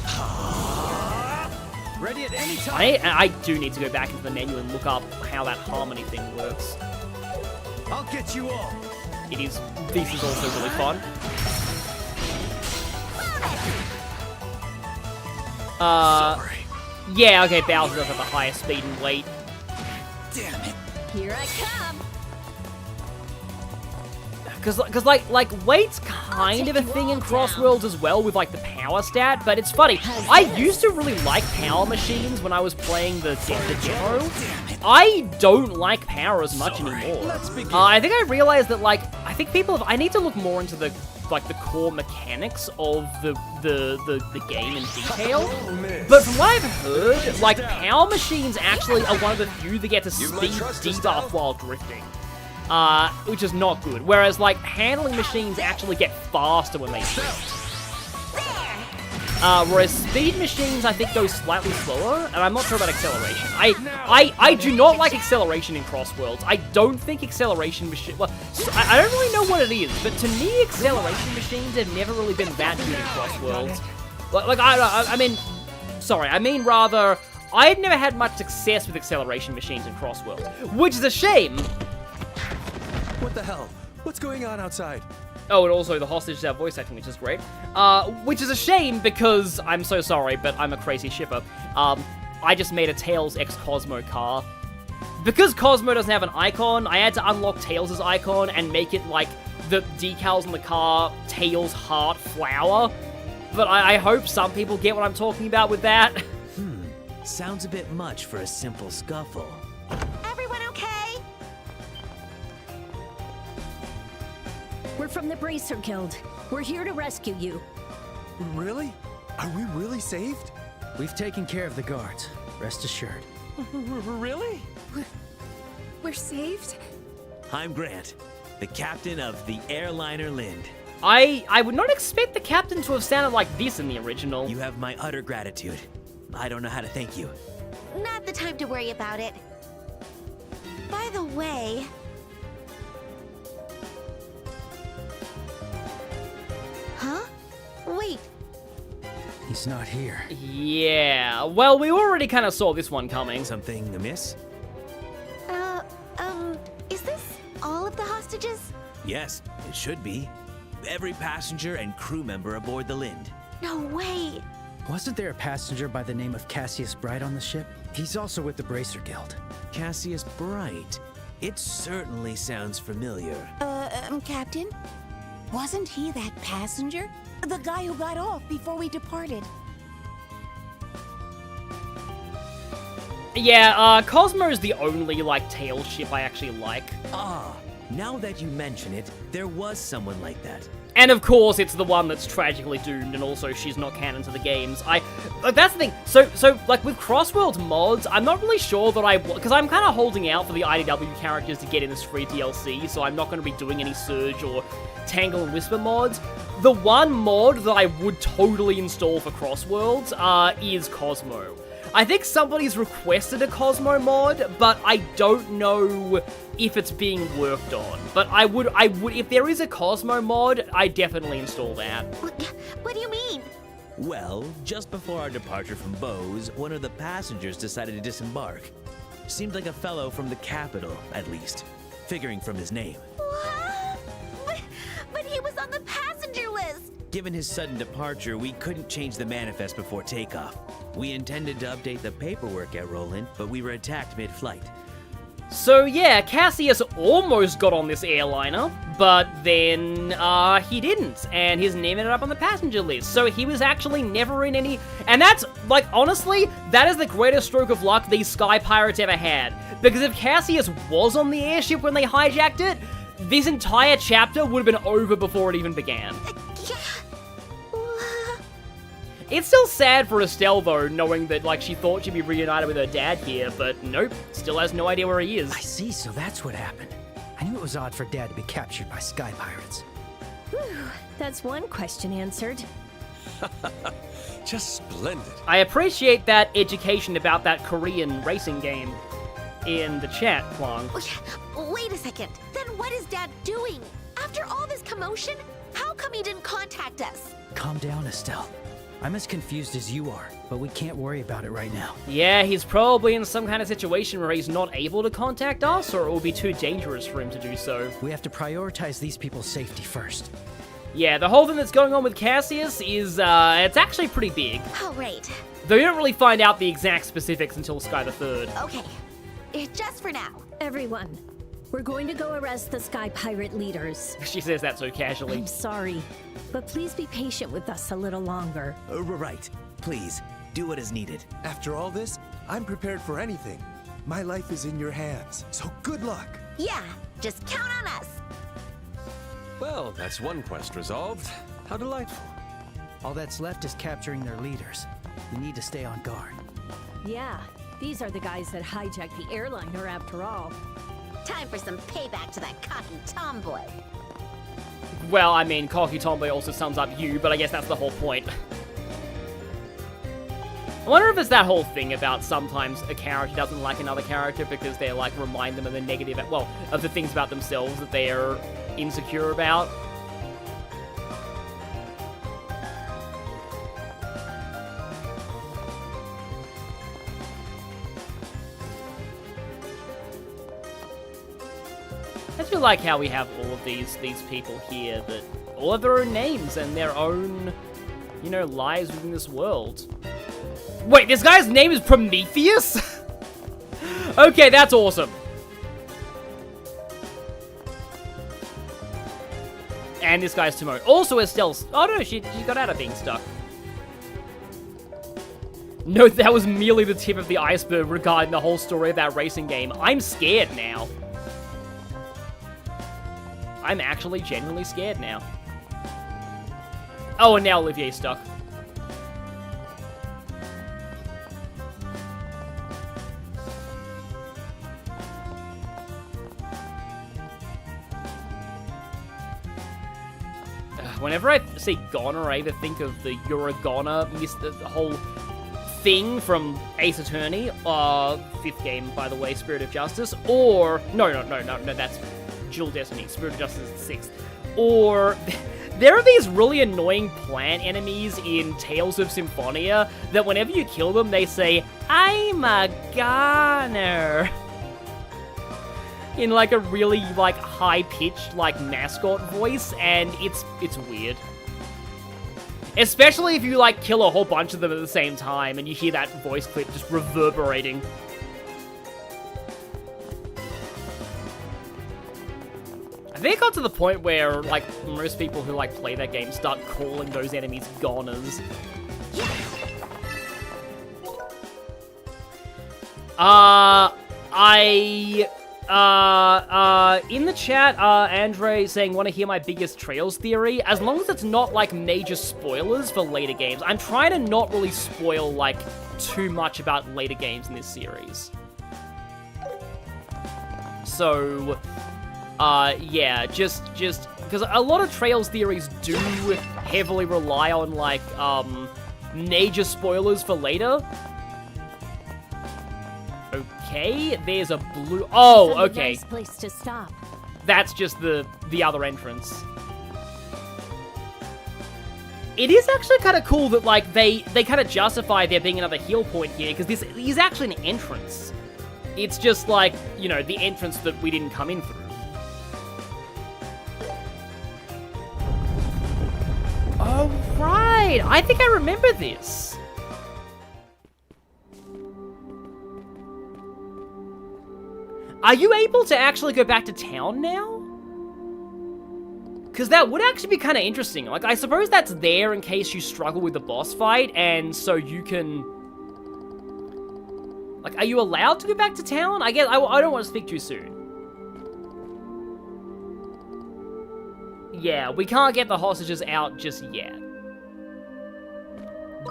yeah. Ready at any time. I do need to go back into the menu and look up how that harmony thing works. I'll get you all. This is also really fun. Sorry. Yeah, okay, Bowser does have the highest speed and weight. Damn it. Here I come. Because weight's kind of a thing in Crossworlds as well with, the power stat, but it's funny. I used to really like power machines when I was playing the demo. I don't like power as much anymore. I think I realized that, I think I need to look more into the core mechanics of the game in detail. But from what I've heard, power machines actually are one of the few that get to speed debuff while drifting. Which is not good. Whereas, handling machines actually get faster when they drift. Whereas speed machines, I think, go slightly slower, and I'm not sure about acceleration. I do not like acceleration in Crossworlds. I don't think acceleration machines... Well, I don't really know what it is, but to me, acceleration machines have never really been that good in Crossworlds. I mean rather, I had never had much success with acceleration machines in Crossworlds, which is a shame. What the hell? What's going on outside? Oh, and also the hostages have voice acting, which is great. Which is a shame because, I'm so sorry, but I'm a crazy shipper. I just made a Tails x Cosmo car. Because Cosmo doesn't have an icon, I had to unlock Tails' icon and make it the decals on the car, Tails, heart, flower. But I hope some people get what I'm talking about with that. Sounds a bit much for a simple scuffle. Everyone okay? We're from the Bracer Guild. We're here to rescue you. Really? Are we really saved? We've taken care of the guards. Rest assured. Really? We're saved? I'm Grant, the captain of the Airliner Lind. I would not expect the captain to have sounded like this in the original. You have my utter gratitude. I don't know how to thank you. Not the time to worry about it. By the way... Huh? Wait. He's not here. Yeah, well, we already kind of saw this one coming. Something amiss? Is this all of the hostages? Yes, it should be. Every passenger and crew member aboard the Lind. No way. Wasn't there a passenger by the name of Cassius Bright on the ship? He's also with the Bracer Guild. Cassius Bright? It certainly sounds familiar. Captain? Wasn't he that passenger? The guy who got off before we departed? Yeah, Cosmo is the only, like, tail ship I actually like. Ah, now that you mention it, there was someone like that. And of course, it's the one that's tragically doomed, and also she's not canon to the games. That's the thing. So like with Crossworlds mods, I'm not really sure that because I'm kind of holding out for the IDW characters to get in this free DLC, so I'm not going to be doing any Surge or Tangle and Whisper mods. The one mod that I would totally install for Crossworlds is Cosmo. I think somebody's requested a Cosmo mod, but I don't know if it's being worked on. But I would, if there is a Cosmo mod, I definitely install that. What do you mean? Well, just before our departure from Bose, one of the passengers decided to disembark. Seemed like a fellow from the capital, at least, figuring from his name. What? But he was on the passenger list! Given his sudden departure, we couldn't change the manifest before takeoff. We intended to update the paperwork at Roland, but we were attacked mid-flight. So yeah, Cassius almost got on this airliner, but then he didn't, and his name ended up on the passenger list. So he was actually never in any, and that's, like, honestly, that is the greatest stroke of luck these Sky Pirates ever had. Because if Cassius was on the airship when they hijacked it, this entire chapter would have been over before it even began. It's still sad for Estelle, though, knowing that, like, she thought she'd be reunited with her dad here, but nope, still has no idea where he is. I see, so that's what happened. I knew it was odd for Dad to be captured by Sky Pirates. Whew, that's one question answered. Just splendid. I appreciate that education about that Korean racing game in the chat, Klong. Wait a second. Then what is Dad doing? After all this commotion, how come he didn't contact us? Calm down, Estelle. I'm as confused as you are, but we can't worry about it right now. Yeah, he's probably in some kind of situation where he's not able to contact us, or it will be too dangerous for him to do so. We have to prioritize these people's safety first. Yeah, the whole thing that's going on with Cassius is, it's actually pretty big. Oh, right. Though you don't really find out the exact specifics until Sky the Third. Okay, just for now. Everyone, we're going to go arrest the Sky Pirate leaders. She says that so casually. I'm sorry, but please be patient with us a little longer. Right. Please, do what is needed. After all this, I'm prepared for anything. My life is in your hands, so good luck. Yeah, just count on us. Well, that's one quest resolved. How delightful. All that's left is capturing their leaders. We need to stay on guard. Yeah, these are the guys that hijacked the airliner after all. Time for some payback to that cocky tomboy. Well, I mean, cocky tomboy also sums up you, but I guess that's the whole point. I wonder if it's that whole thing about sometimes a character doesn't like another character because they, like, remind them of the negative, well, of the things about themselves that they're insecure about. I do like how we have all of these people here that all have their own names and their own, you know, lives within this world. Wait, this guy's name is Prometheus? Okay, that's awesome. And this guy's Timon. Also Estelle's... Oh no, she got out of being stuck. No, that was merely the tip of the iceberg regarding the whole story of that racing game. I'm scared now. I'm actually genuinely scared now. Oh, and now Olivier's stuck. Whenever I see Goner, I either think of the You're a Goner, the whole thing from Ace Attorney, 5th game, by the way, Spirit of Justice, or... No, that's Dual Destiny, Spirit of Justice is 6th. Or... There are these really annoying plant enemies in Tales of Symphonia that whenever you kill them, they say, I'm a goner. In like a really like high-pitched like mascot voice, and it's weird. Especially if you like kill a whole bunch of them at the same time and you hear that voice clip just reverberating. I think it got to the point where like most people who like play that game start calling those enemies goners. In the chat, Andre saying, want to hear my biggest Trails theory? As long as it's not, like, major spoilers for later games. I'm trying to not really spoil, like, too much about later games in this series. So, yeah, just, because a lot of Trails theories do heavily rely on, like, major spoilers for later. Okay, there's a blue... Oh, okay. Nice place to stop. That's just the other entrance. It is actually kind of cool that, like, they kind of justify there being another heal point here, because this is actually an entrance. It's just, like, you know, the entrance that we didn't come in through. Oh, right! I think I remember this. Are you able to actually go back to town now? Because that would actually be kind of interesting. Like, I suppose that's there in case you struggle with the boss fight, and so you can... Like, are you allowed to go back to town? I guess, I don't want to speak too soon. Yeah, we can't get the hostages out just yet.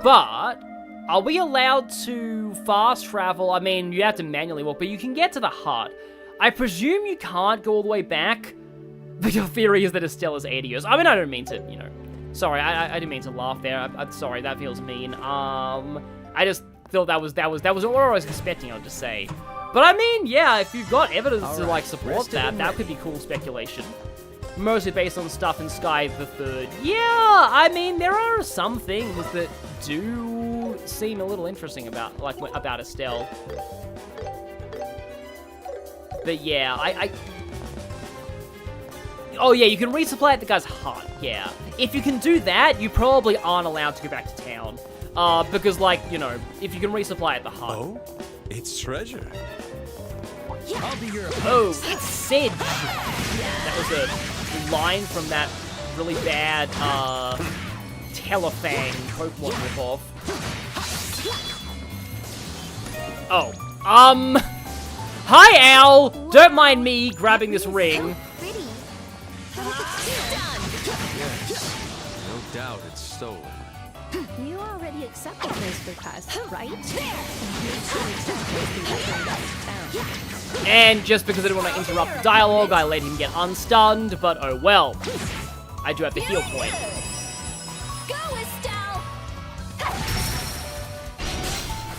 But... Are we allowed to fast travel? I mean, you have to manually walk, but you can get to the hut. I presume you can't go all the way back, but your theory is that Estella's 80 years. I mean, I don't mean to, you know... Sorry, I didn't mean to laugh there. I'm sorry, that feels mean. I just thought that was what I was expecting, I'll just say. But I mean, yeah, if you've got evidence to, like, support that could be cool speculation. Mostly based on stuff in Sky the Third. Yeah, I mean, there are some things that do seem a little interesting about Estelle. But yeah, Oh yeah, you can resupply at the guy's hut, yeah. If you can do that, you probably aren't allowed to go back to town. Because, like, you know, if you can resupply at the hut. Oh, it's treasure. I'll be your Oh, it's Sedge. That was a line from that really bad, Telefang Pokemon ripoff. Oh, hi, Owl! Don't mind me grabbing this ring. No doubt it's stolen. You already accepted this request, right? And make sure you accept those people going back to town. And just because I didn't want to interrupt the dialogue, I let him get unstunned, but oh well. I do have the heal point. Go, Estelle!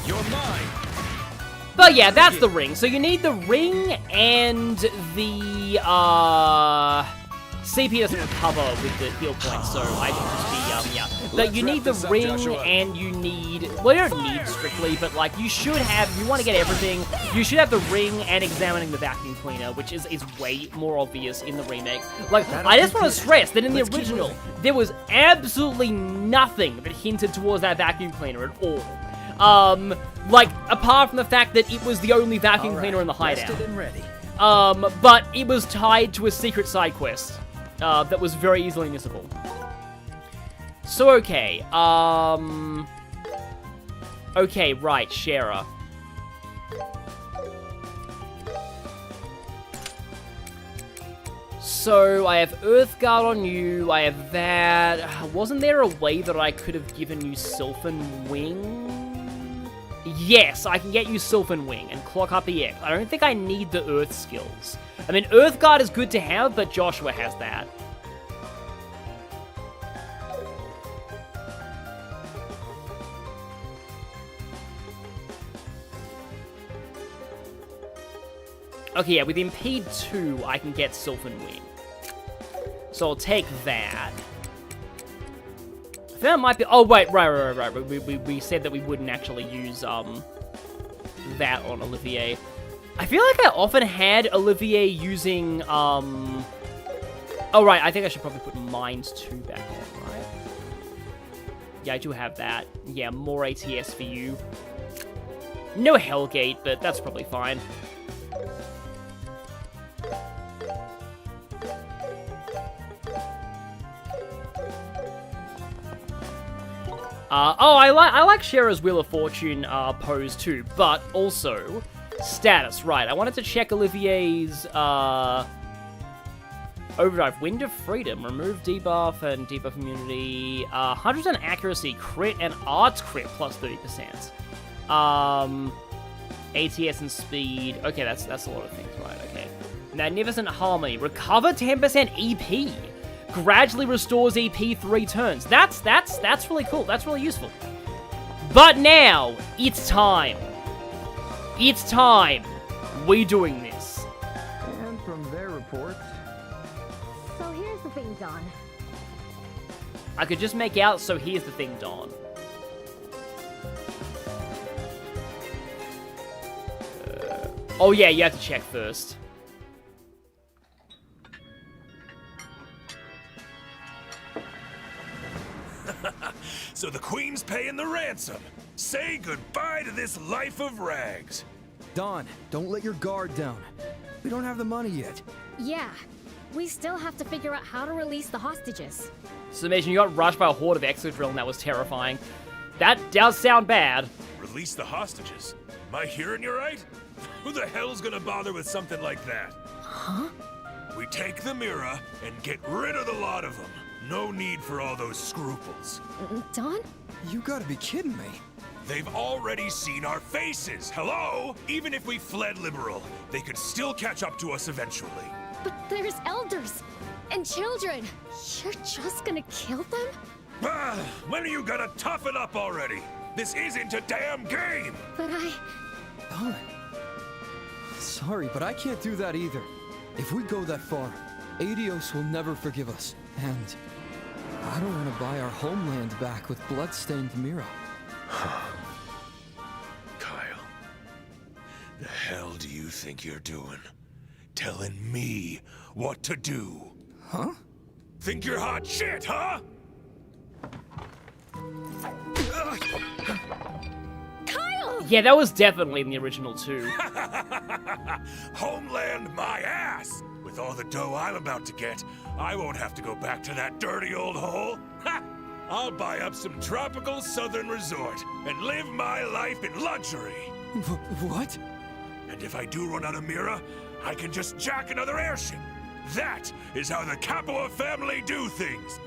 You're mine. But yeah, that's the ring. So you need the ring and the, CP doesn't recover with the heal point, so I can just be, yeah. But you need the ring and you need, well, you don't need strictly, but like you should have, you want to get everything, you should have the ring and examining the vacuum cleaner, which is way more obvious in the remake. Like, I just want to stress that in the original, there was absolutely nothing that hinted towards that vacuum cleaner at all. Like, apart from the fact that it was the only vacuum cleaner in the hideout. Rested and ready. But it was tied to a secret side quest, that was very easily missable. So, okay, okay, right, Shara. So, I have Earthguard on you, I have that. Wasn't there a way that I could have given you Sylphan Wing? Yes, I can get you Sylphan Wing and clock up EX. I don't think I need the Earth skills. I mean, Earthguard is good to have, but Joshua has that. Okay, yeah, with Impede 2, I can get Sylphan Wing. So I'll take that. I think that might be... Oh, wait, right. We said that we wouldn't actually use, that on Olivier. I feel like I often had Olivier using, Oh, right, I think I should probably put Mind 2 back on, right? Yeah, I do have that. Yeah, more ATS for you. No Hellgate, but that's probably fine. I like Shara's Wheel of Fortune pose too, but also, Status, right. I wanted to check Olivier's, Overdrive, Wind of Freedom, remove debuff and debuff immunity, 100% accuracy, crit, and arts crit plus 30%. ATS and speed. Okay, that's a lot of things, right? Okay. Magnificent Harmony, recover 10% EP. Gradually restores EP 3 turns. That's really cool. That's really useful. But now, it's time. It's time. We doing this. And from their reports... So here's the thing, Don. I could just make out, so here's the thing, Dawn. Oh yeah, you have to check first. So the Queen's paying the ransom. Say goodbye to this life of rags. Don, don't let your guard down. We don't have the money yet. Yeah, we still have to figure out how to release the hostages. So imagine you got rushed by a horde of exodrill and that was terrifying. That does sound bad. Release the hostages? Am I hearing you right? Who the hell's gonna bother with something like that? Huh? We take the mirror and get rid of the lot of them. No need for all those scruples. Don? You gotta be kidding me. They've already seen our faces. Hello? Even if we fled liberal, they could still catch up to us eventually. But there's elders and children. You're just gonna kill them? When are you gonna toughen up already? This isn't a damn game! But Don. Sorry, but I can't do that either. If we go that far, Adios will never forgive us. And I don't want to buy our homeland back with blood-stained Mira. Kyle, the hell do you think you're doing? Telling me what to do? Huh? Think you're hot shit, huh? Kyle! Yeah, that was definitely in the original too. Homeland my ass! With all the dough I'm about to get, I won't have to go back to that dirty old hole. Ha! I'll buy up some tropical southern resort and live my life in luxury. What? And if I do run out of Mira, I can just jack another airship. That is how the Capua family do things.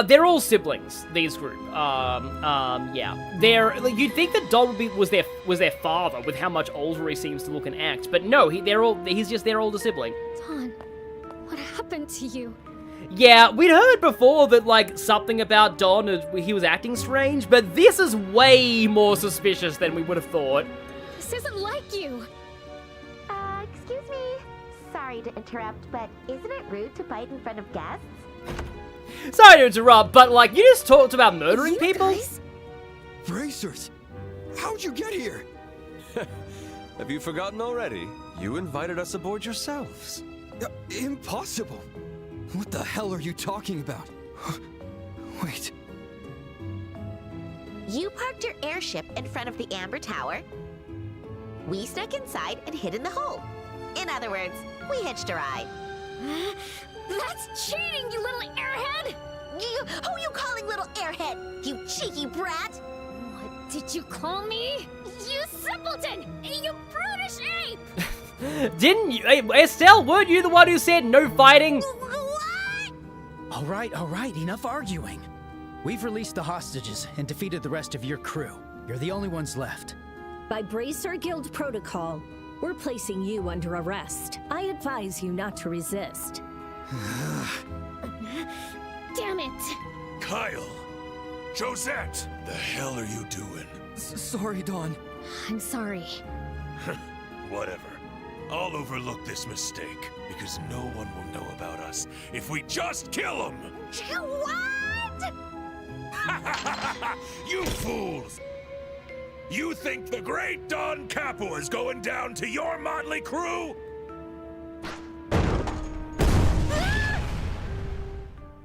They're all siblings, these group. Yeah. They're, like, you'd think that Don was their father with how much older he seems to look and act, but no, he's just their older sibling. Don, what happened to you? Yeah, we'd heard before that, like, something about Don, he was acting strange, but this is way more suspicious than we would have thought. This isn't like you. Excuse me. Sorry to interrupt, but isn't it rude to bite in front of guests? Sorry to interrupt, but, like, you just talked about murdering people? Guys? Bracers! How'd you get here? Have you forgotten already? You invited us aboard yourselves. Impossible! What the hell are you talking about? Wait. You parked your airship in front of the Amber Tower. We snuck inside and hid in the hole. In other words, we hitched a ride. That's cheating, you little airhead! Who you calling little airhead, you cheeky brat? What did you call me? You simpleton! You brutish ape! Didn't you? Estelle, weren't you the one who said no fighting? All right, enough arguing. We've released the hostages and defeated the rest of your crew. You're the only ones left. By Bracer Guild protocol, we're placing you under arrest. I advise you not to resist. Damn it! Kyle! Josette! The hell are you doing? Sorry, Dawn. I'm sorry. Whatever. I'll overlook this mistake, because no one will know about us if we just kill him! What? You fools! You think the great Don Capua is going down to your motley crew?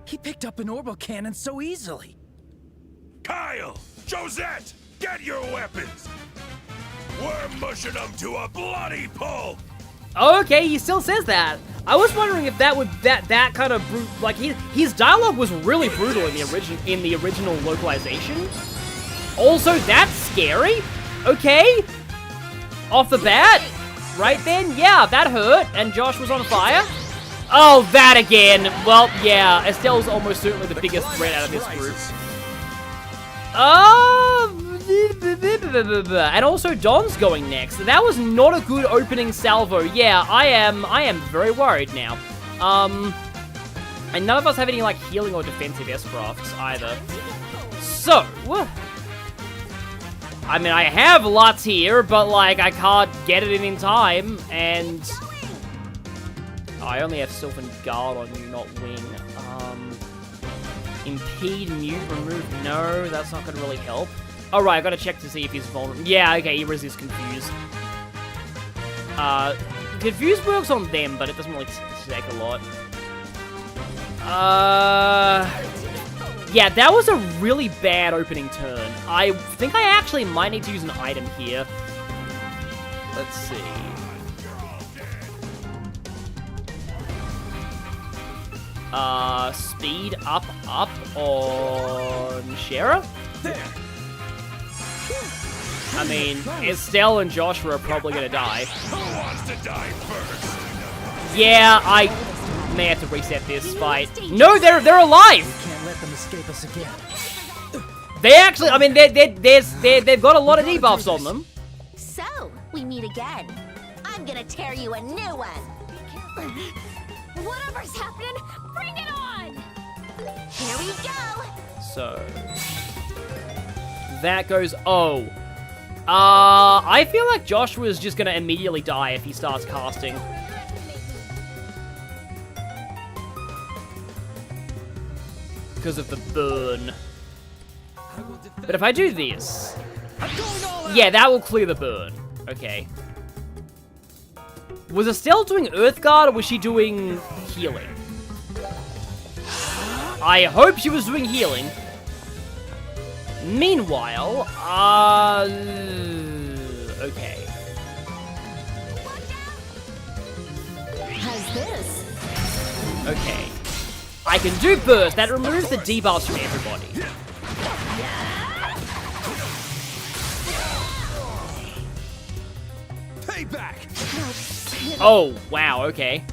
He picked up an orbital cannon so easily. Kyle! Josette! Get your weapons! We're mushing them to a bloody pulp! Okay, he still says that. I was wondering if that would that kind of like his dialogue was really brutal in the original localization. Also, that's scary. Okay. Off the bat. Right then, yeah, that hurt. And Josh was on fire. Oh, that again. Well, yeah, Estelle's almost certainly the biggest threat out of this group. And also Don's going next. That was not a good opening salvo. Yeah, I am very worried now. And none of us have any, like, healing or defensive S-crafts either. So, I mean, I have lots here, but, like, I can't get it in time, and I only have Sylph and Guard on you, not Wing. Impede, mute, remove, no, that's not gonna really help. Alright, I gotta check to see if he's vulnerable. Yeah, okay, he resists Confuse. Confuse works on them, but it doesn't really take a lot. Yeah, that was a really bad opening turn. I think I actually might need to use an item here. Let's see. Speed up on Shara? I mean, Estelle and Joshua are probably gonna die. Who wants to die first? Yeah, I may have to reset this fight. No, they're alive! We can't let them escape us again. They actually, I mean, they've got a lot of debuffs on them. So, we meet again. I'm gonna tear you a new one. Whatever's happening, bring it on! Here we go! So, that goes, oh. I feel like Joshua's just gonna immediately die if he starts casting. Because of the burn. But if I do this, yeah, that will clear the burn. Okay. Was Estelle doing Earth Guard or was she doing healing? I hope she was doing healing. Meanwhile, okay. How's this? Okay. I can do burst. That removes the debuffs from everybody. Payback. Oh, wow, okay.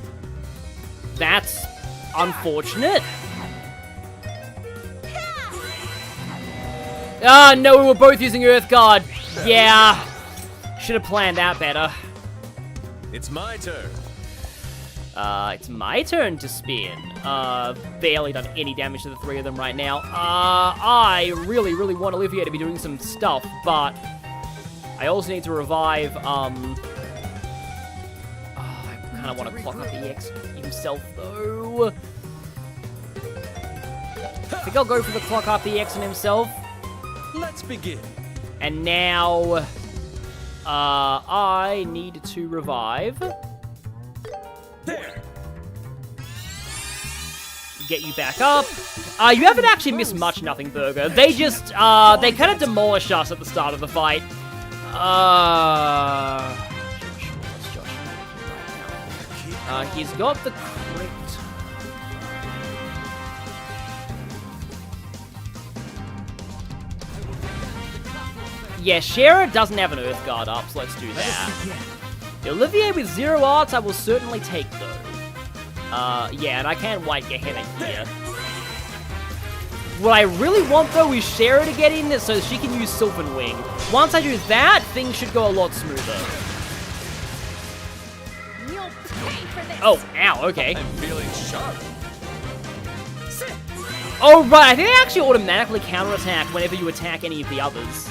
That's unfortunate. Ah, no, we were both using Earth Guard. Yeah. Should have planned that better. It's my turn. It's my turn to spin. Barely done any damage to the three of them right now. I really, really want Olivier to be doing some stuff, but I also need to revive, I kind of want to clock up the X himself, though. I think I'll go for the clock up the X and himself. Let's begin. And now, I need to revive. There. Get you back up. You haven't actually missed much, Nothing Burger. They just, they kind of demolished us at the start of the fight. He's got the crit. Yeah, Shara doesn't have an Earth Guard up, so let's do that. Olivier with 0 arts, I will certainly take, though. Yeah, and I can white Gehenna here. What I really want, though, is Shara to get in so she can use Sylvan Wing. Once I do that, things should go a lot smoother. You'll pay for this. Oh, ow, okay. I'm feeling sharp. Oh, right, I think they actually automatically counterattack whenever you attack any of the others.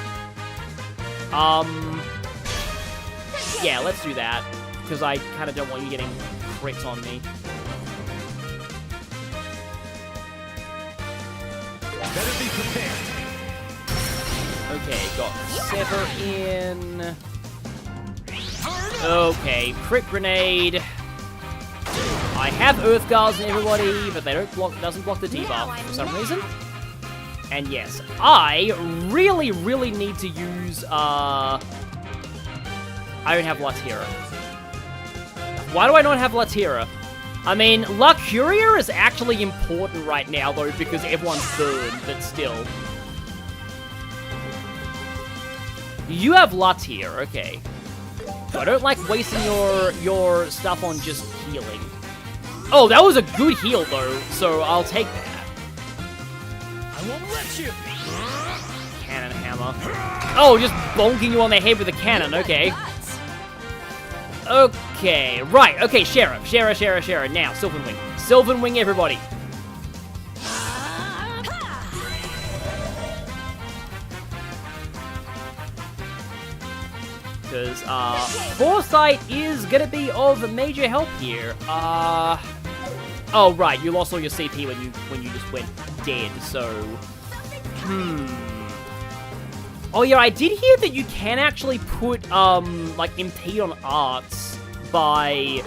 Yeah, let's do that, because I kind of don't want you getting crits on me. Better be prepared. Okay, got Sever in. Okay, crit grenade. I have Earth Guards and everybody, but they don't block. Doesn't block the debuff for some reason. And yes, I really, really need to use. I don't have Latira. Why do I not have Latira? I mean, La Curia is actually important right now, though, because everyone's burned, but still. You have Lutz here, okay. I don't like wasting your stuff on just healing. Oh, that was a good heal though, so I'll take that. I won't let you. Cannon hammer. Oh, just bonking you on the head with a cannon, okay. Okay, right, okay, Sheriff. Now, Sylvan Wing. Sylvan Wing, everybody. Because, Foresight is gonna be of major help here. Oh, right, you lost all your CP when you just went dead, so... Oh yeah, I did hear that you can actually put, like, impede on arts by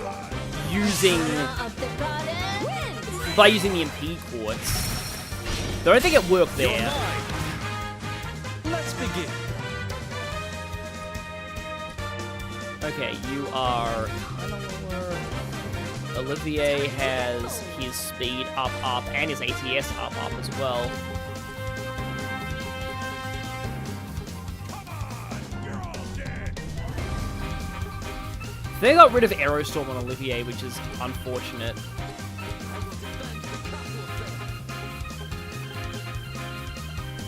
using the impede quartz. Don't think it worked there. Let's begin. Okay, you are kind of lower. Olivier has his speed up, and his ATS up as well. They got rid of Aerostorm on Olivier, which is unfortunate.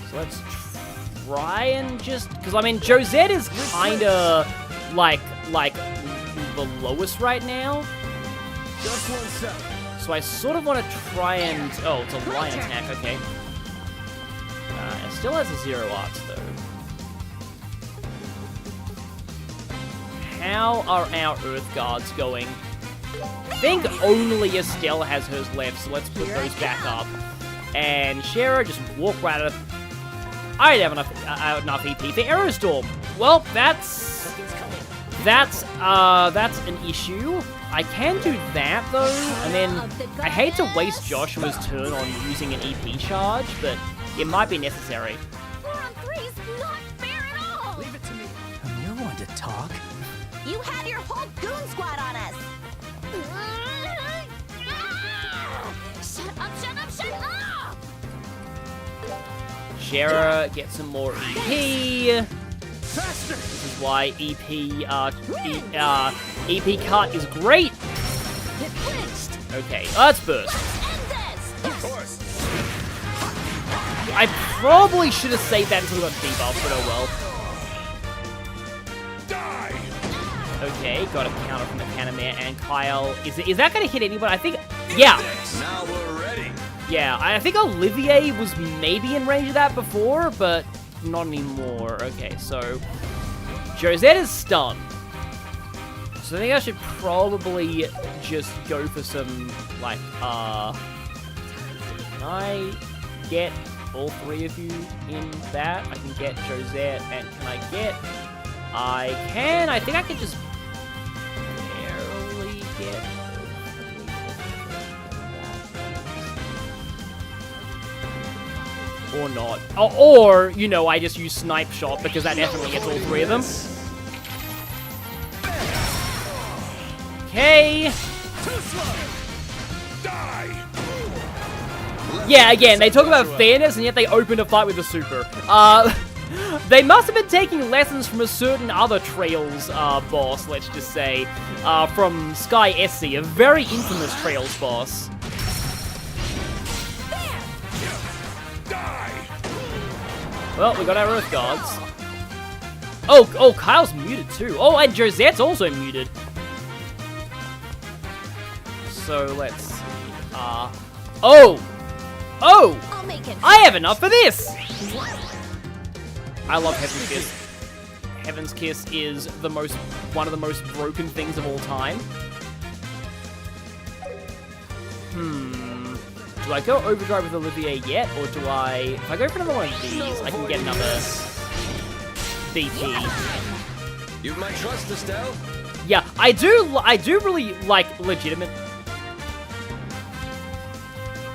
So let's try and just... Because, I mean, Josette is kind of, like the lowest right now. Just 1 second. So I sort of want to try and... Oh, it's a line attack, okay. It still has a 0 arts, though. How are our Earth Guards going? I think only Estelle has hers left, so let's put those back up. And Shara just walk right out of... I don't have enough EP for Aerostorm. Well, that's an issue. I can do that, though, and then I hate to waste Joshua's turn on using an EP charge, but it might be necessary. 4 on 3 is not fair at all! Leave it to me. You're one to talk. You had your whole goon squad on us. Shut up! Shara gets some more EP. Faster. This is why EP cut is great. Okay, let's burst. Of course. I probably should have saved that until we got debuff, but oh well. Die. Okay, got a counter from the Cannoneer and Kyle. Is that going to hit anyone? I think, yeah. Now we're ready. Yeah, I think Olivier was maybe in range of that before, but not anymore. Okay, so Josette is stunned. So I think I should probably just go for some, like, can I get all 3 of you in that? I can get Josette, and can I get... I can. I think I can just barely get... Or not. Or, you know, I just use Snipe Shot, because that definitely gets all 3 of them. Okay. Yeah, again, they talk about fairness, and yet they open a fight with a super. They must have been taking lessons from a certain other Trails boss, let's just say, from Sky SC, a very infamous Trails boss. Well, we got our Earth Guards. Oh, Kyle's muted too. Oh, and Josette's also muted. So let's see. Oh! I'll make it. I have enough for this! I love Heaven's Kiss. Heaven's Kiss is one of the most broken things of all time. Do I go overdrive with Olivier yet, or do I... If I go for another one of these, I can get another BP. You've my trust, Estelle. Yeah, I do really like legitimate...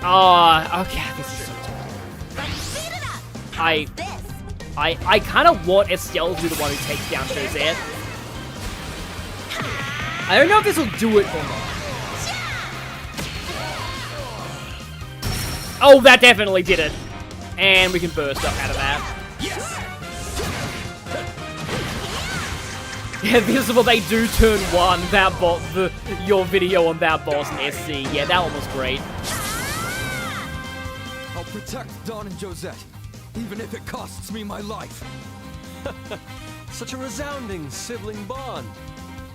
okay, this is so tough. I kind of want Estelle to be the one who takes down Josette. I don't know if this will do it or not. Oh, that definitely did it. And we can burst up out of that. Yes. Yeah, this is what they do turn 1, your video on that boss in SC. Yeah, that one was great. I'll protect Dawn and Josette, even if it costs me my life. Such a resounding sibling bond.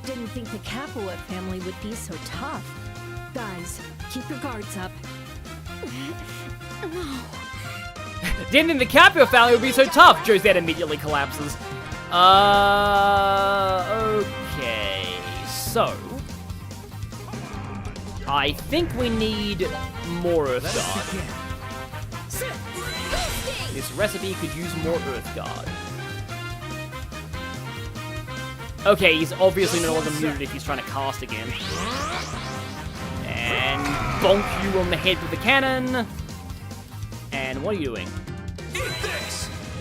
Didn't think the Capua family would be so tough. Guys, keep your guards up. Didn't think the Capua family would be so tough. Josette immediately collapses. Okay. So, I think we need more Earth Guard. This recipe could use more Earth Guard. Okay, he's obviously no longer muted if he's trying to cast again. And bonk you on the head with the cannon. And what are you doing?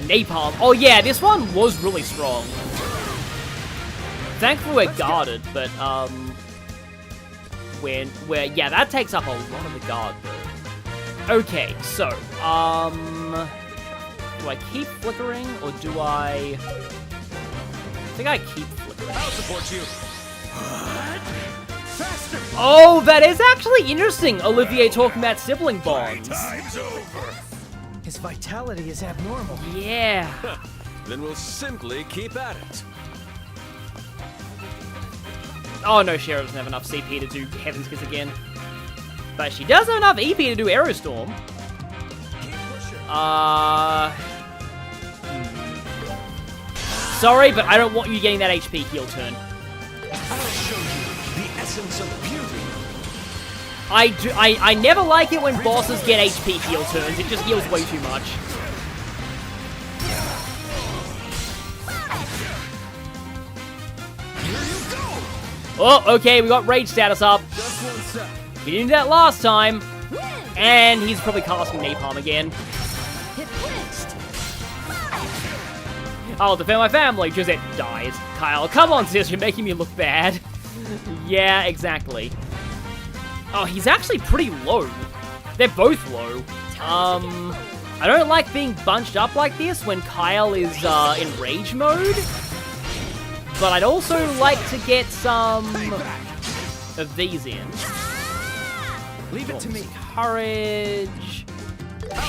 Napalm. Oh yeah, this one was really strong. Thankfully we're guarded, but yeah, that takes up a lot of the guard though. Okay, so do I keep flickering or do I think I keep flickering. I'll support you. Faster. Oh, that is actually interesting. Olivier talking about sibling bonds. Time's over. His vitality is abnormal. Yeah. Then we'll simply keep at it. Oh no, Shara doesn't have enough CP to do Heaven's Kiss again. But she does have enough EP to do Aerostorm. Sorry, but I don't want you getting that HP heal turn. I'll show you the essence of beauty. I never like it when bosses get HP heal turns. It just heals way too much. Oh, okay, we got rage status up. Just one sec. He didn't do that last time. And he's probably casting Napalm again. I'll defend my family. Josette dies. Kyle, come on, sis, you're making me look bad. Yeah, exactly. Oh, he's actually pretty low. They're both low. I don't like being bunched up like this when Kyle is in rage mode. But I'd also like to get some of these in. Leave it to me. Courage.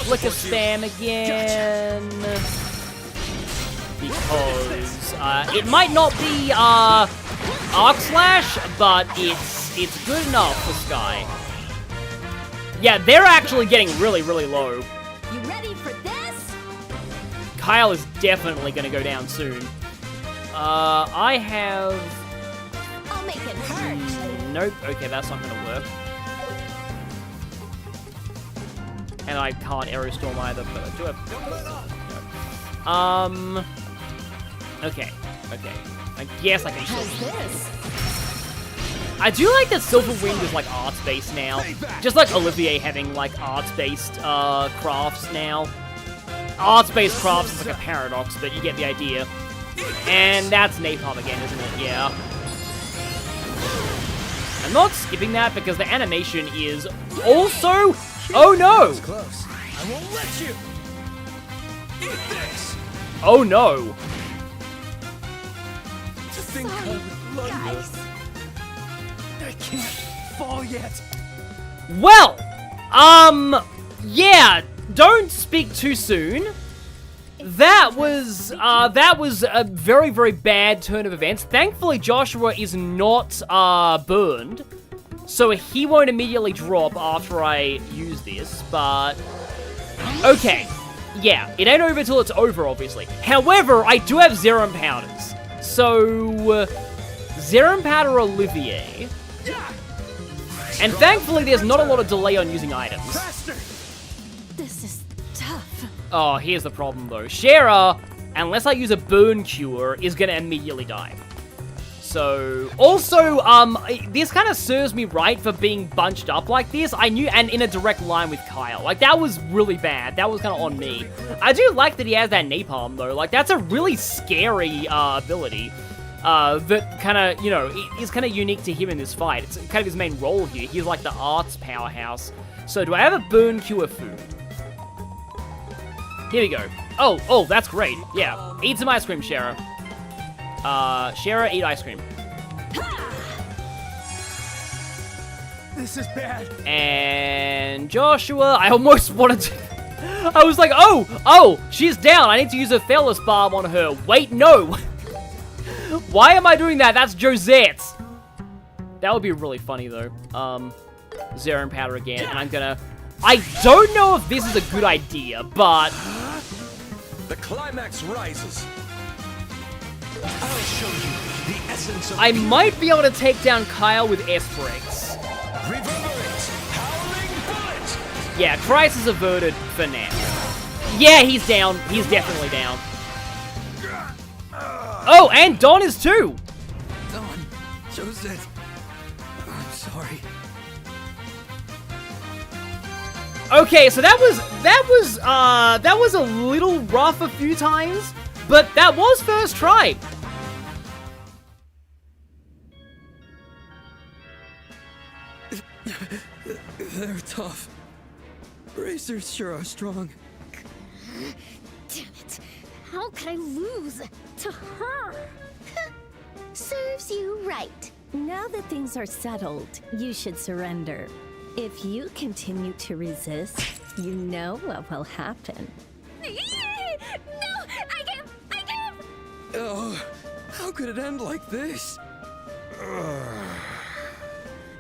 Flicker spam again. Because it might not be Arc Slash, but it's good enough for Sky. Yeah, they're actually getting really, really low. You ready for this? Kyle is definitely going to go down soon. I have... I'll make it hurt. Nope. Okay, that's not going to work. And I can't Aerostorm either, but I do have... Okay. I guess I can still... I do like that Silverwind is, like, arts-based now. Just like Olivier having, like, arts-based, crafts now. Arts-based crafts is like a paradox, but you get the idea. And that's Napalm again, isn't it? Yeah. I'm not skipping that because the animation is also... Oh, no! Close. I won't let you. Eat this. Oh, no. To think I would love you. I can't fall yet. Well, yeah, don't speak too soon. That was a very, very bad turn of events. Thankfully, Joshua is not, burned, so he won't immediately drop after I use this, but... Okay, yeah, it ain't over till it's over, obviously. However, I do have Zerum Powders. So, Zerum Powder Olivier... And thankfully, there's not a lot of delay on using items. This is tough. Oh, here's the problem, though. Shara, unless I use a burn cure, is gonna immediately die. So, also, this kind of serves me right for being bunched up like this. I knew, and in a direct line with Kyle. Like, that was really bad. That was kind of on me. I do like that he has that napalm, though. Like, that's a really scary, ability. That kind of, you know, is kind of unique to him in this fight. It's kind of his main role here. He's like the arts powerhouse. So, do I have a burn cure food? Here we go. Oh, that's great. Yeah, eat some ice cream, Shara. Shara, eat ice cream. This is bad. And Joshua, I almost wanted to... I was like, oh, she's down. I need to use a Phallus Bomb on her. Wait, no. Why am I doing that? That's Josette. That would be really funny, though. Zero and powder again, and I'm gonna... I don't know if this is a good idea, but... The climax rises. I'll show you the essence of... I might be able to take down Kyle with S-Breaks. Reverberate, howling bullet! Yeah, crisis averted for now. Yeah, he's down. He's definitely down. Oh, and Don is too! Don, Josette, I'm sorry. Okay, so that was a little rough a few times, but that was first try. They're tough. Bracers sure are strong. Damn it. How could I lose to her? Serves you right. Now that things are settled, you should surrender. If you continue to resist, you know what will happen. No! I can't! Oh, how could it end like this?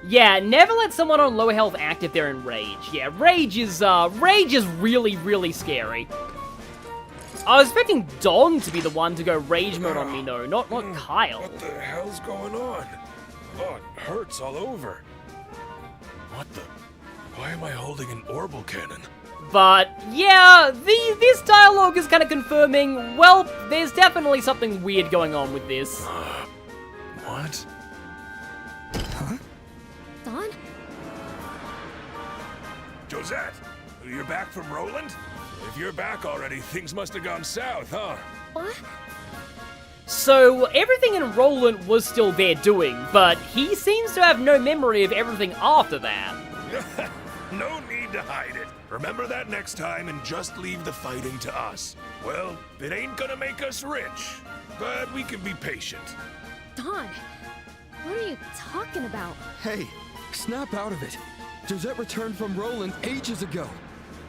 Yeah, never let someone on low health act if they're in rage. Yeah, rage is really, really scary. I was expecting Don to be the one to go rage mode on me, no, not Kyle. What the hell's going on? Oh, it hurts all over. What the? Why am I holding an orbital cannon? But, yeah, this dialogue is kind of confirming, well, there's definitely something weird going on with this. What? Huh? Don? Josette, you're back from Roland? If you're back already, things must have gone south, huh? What? So, everything in Roland was still there doing, but he seems to have no memory of everything after that. No need to hide it. Remember that next time and just leave the fighting to us. Well, it ain't gonna make us rich, but we can be patient. Don, what are you talking about? Hey, snap out of it. Josette returned from Roland ages ago.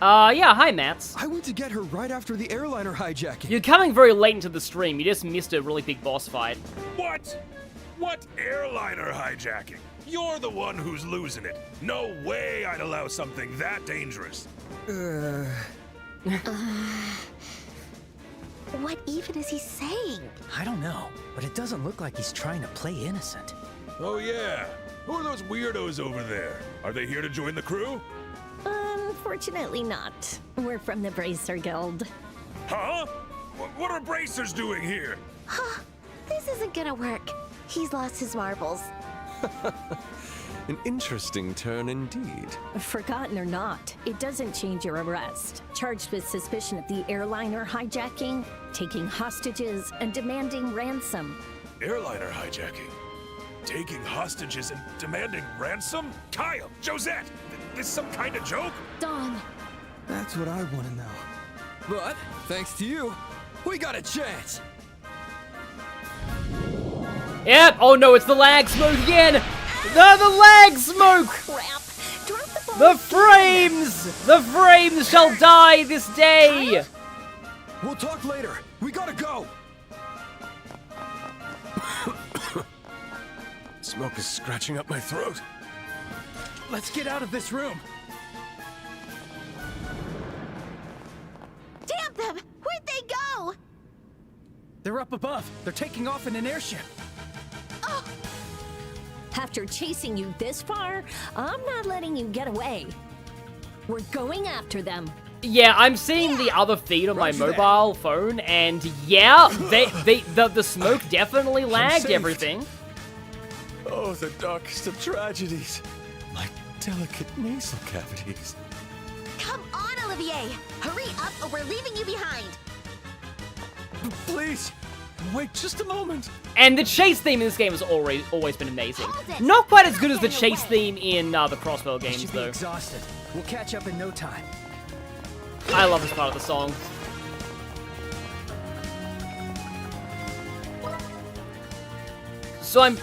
Yeah, hi, Mats. I went to get her right after the airliner hijacking. You're coming very late into the stream. You just missed a really big boss fight. What? What airliner hijacking? You're the one who's losing it. No way I'd allow something that dangerous. What even is he saying? I don't know, but it doesn't look like he's trying to play innocent. Oh yeah. Who are those weirdos over there? Are they here to join the crew? Unfortunately not. We're from the Bracer Guild. Huh? What are bracers doing here? Huh? This isn't gonna work. He's lost his marbles. An interesting turn indeed. Forgotten or not, it doesn't change your arrest. Charged with suspicion of the airliner hijacking, taking hostages, and demanding ransom. Airliner hijacking? Taking hostages and demanding ransom? Kyle! Josette! This some kind of joke? Don. That's what I want to know. But, thanks to you, we got a chance. Yep. Oh no, it's the lag smoke again. The lag smoke. Crap. Drop the The frames. The frames shall die this day. We'll talk later. We gotta go. Smoke is scratching up my throat. Let's get out of this room. Damn them! Where'd they go? They're up above. They're taking off in an airship. Oh. After chasing you this far, I'm not letting you get away. We're going after them. Yeah, I'm seeing the other feed on my mobile phone, and yeah, the smoke definitely lagged everything. Oh, the darkest of tragedies. My delicate nasal cavities. Come on, Olivier! Hurry up or we're leaving you behind! Please, wait just a moment. And the chase theme in this game has always been amazing. Not quite as good as the chase theme in the Crossbow games, Should be though. exhausted. We'll catch up in no time. I love this part of the song. So I'm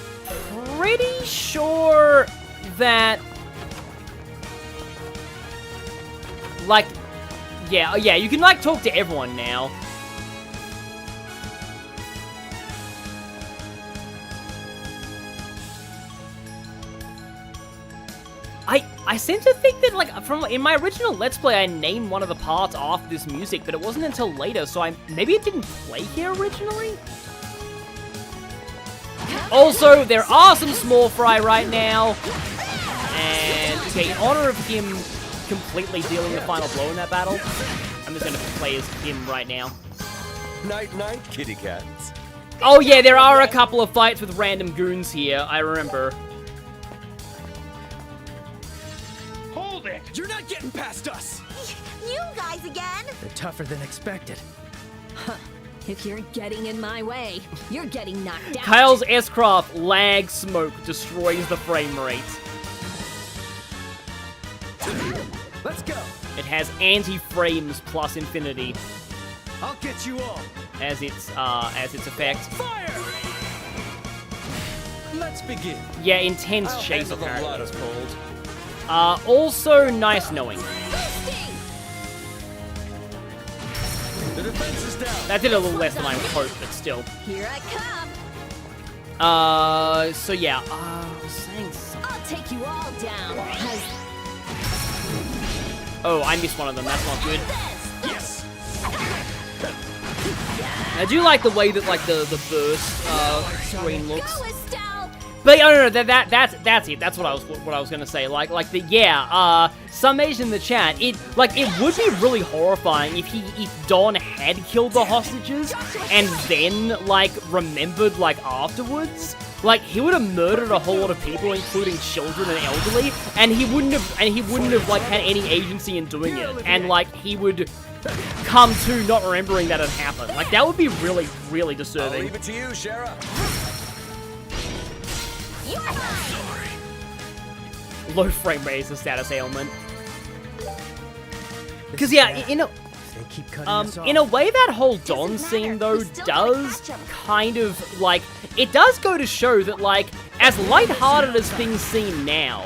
pretty sure that, like, yeah, you can, like, talk to everyone now. I seem to think that, like, in my original Let's Play, I named one of the parts after this music, but it wasn't until later, so maybe it didn't play here originally? Also, there are some small fry right now, and, okay, in honor of him completely dealing the final blow in that battle, I'm just gonna play as him right now. Night, night, kitty cats. Oh yeah, there are a couple of fights with random goons here, I remember. Hold it! You're not getting past us! You guys again? They're tougher than expected. Huh. If you're getting in my way, you're getting knocked out. Kyle's S-Craft lag smoke destroys the frame rate. Let's go! It has anti-frames plus infinity I'll get you all! as its effect. Fire! Let's begin. Yeah, intense I'll chase handle a apparently lot it's of called. Also nice knowing. The defense is down. That did a little less than I hoped, but still. Here I come. So yeah, I was saying something. I'll take you all down. Oh, I missed one of them. That's not good. Yes! I do like the way that, like, the burst screen looks. But no, that's it. That's what I was gonna say. Like some mage in the chat. It would be really horrifying if Don had killed the hostages and then, like, remembered, like, afterwards. Like, he would have murdered a whole lot of people, including children and elderly, and he wouldn't have like had any agency in doing it, and, like, he would come to not remembering that had happened. Like, that would be really, really disturbing. I'll leave it to you, Shara. Low frame rate is the status ailment. Because yeah, in a way, that whole Don scene though does kind of, like, it does go to show that, like, as lighthearted as things seem now,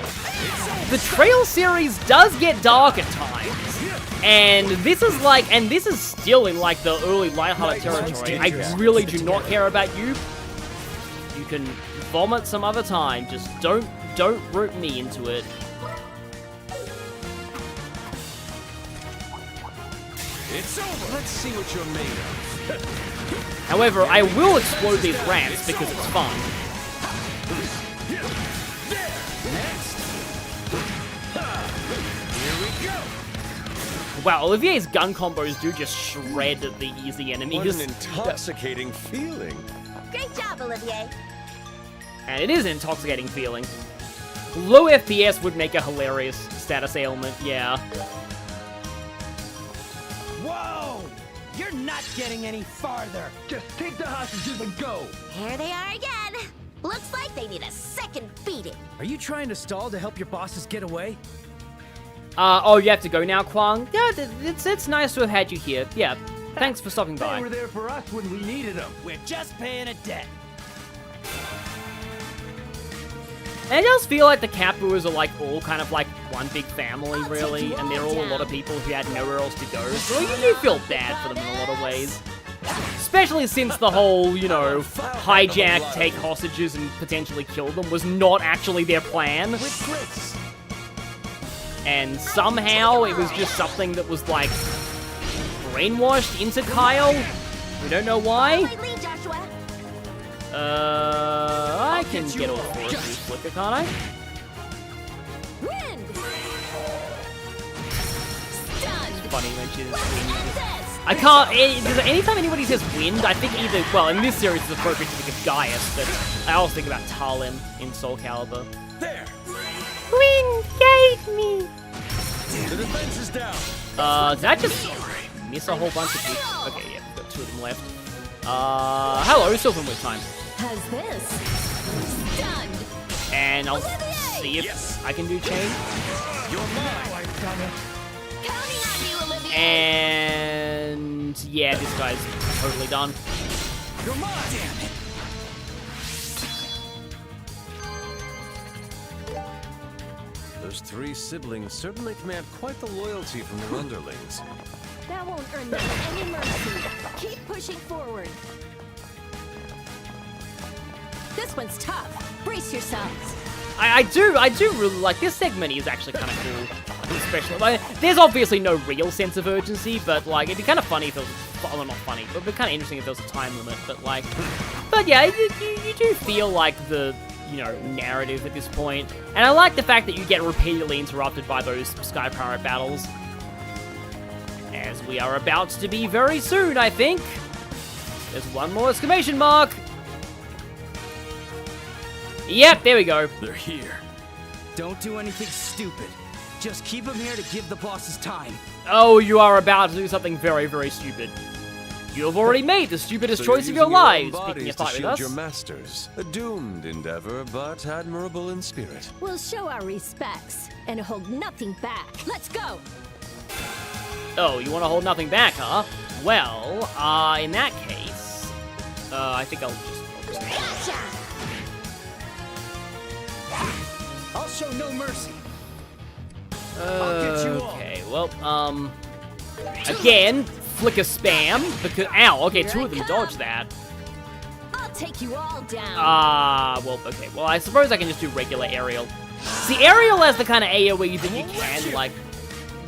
the Trail series does get dark at times. And this is still in, like, the early lighthearted territory. I really do not care about you. You can vomit some other time. Just don't rope me into it. It's over. Let's see what you're made of. However, I will explode these rats because it's fun. Here we go. Wow, Olivier's gun combos do just shred the easy enemy. What an intoxicating feeling. Great job, Olivier. And it is an intoxicating feeling. Low FPS would make a hilarious status ailment, yeah. Whoa! You're not getting any farther. Just take the hostages and go. Here they are again. Looks like they need a second beating. Are you trying to stall to help your bosses get away? Oh, you have to go now, Kwang? Yeah, it's nice to have had you here. Yeah, thanks for stopping by. They were there for us when we needed them. We're just paying a debt. And it does feel like the Capuas are, like, all kind of like one big family, really, and they're all a lot of people who had nowhere else to go, so you do feel bad for them in a lot of ways. Especially since the whole, you know, hijack, take hostages, and potentially kill them was not actually their plan. And somehow it was just something that was, like, brainwashed into Kyle. We don't know why. I can get all four of these flicker, can't I? Wind. It's funny when she's I can't. Anytime anybody says wind, I think either. Well, in this series, it's appropriate to think of Gaius, but I also think about Talim in Soul Calibur. There. Wind gave me. The defense is down. Did I just miss a whole bunch of people? Okay, yeah, we've got two of them left. Hello, Sylvan with time. Has this stunned? And I'll see if I can do chain. You're mine. I've done it. Counting on you, Olivier. And yeah, this guy's totally done. You're mine. Damn it. Those 3 siblings certainly command quite the loyalty from their underlings. That won't earn them any mercy. Keep pushing forward. This one's tough. Brace yourselves. I do really like this segment. Is actually kind of cool, especially. Like, there's obviously no real sense of urgency, but like it'd be kind of funny if there was, well, not funny, but it'd be kind of interesting if there was a time limit. But yeah, you do feel like the narrative at this point, and I like the fact that you get repeatedly interrupted by those Sky Pirate battles, as we are about to be very soon. I think there's one more exclamation mark. Yep, there we go. They're here. Don't do anything stupid. Just keep them here to give the bosses time. Oh, you are about to do something very, very stupid. You have already made the stupidest choice of your lives, picking a fight with us. Your masters. A doomed endeavor, but admirable in spirit. We'll show our respects and hold nothing back. Let's go! Oh, you want to hold nothing back, huh? Well, in that case, I think I'll just... Gotcha! I'll show no mercy. Okay, well, again, flicker spam, because, ow, okay, 2 of them dodged that. I'll take you all down. Well, okay, well, I suppose I can just do regular aerial. See, aerial has the kind of AoE that you can,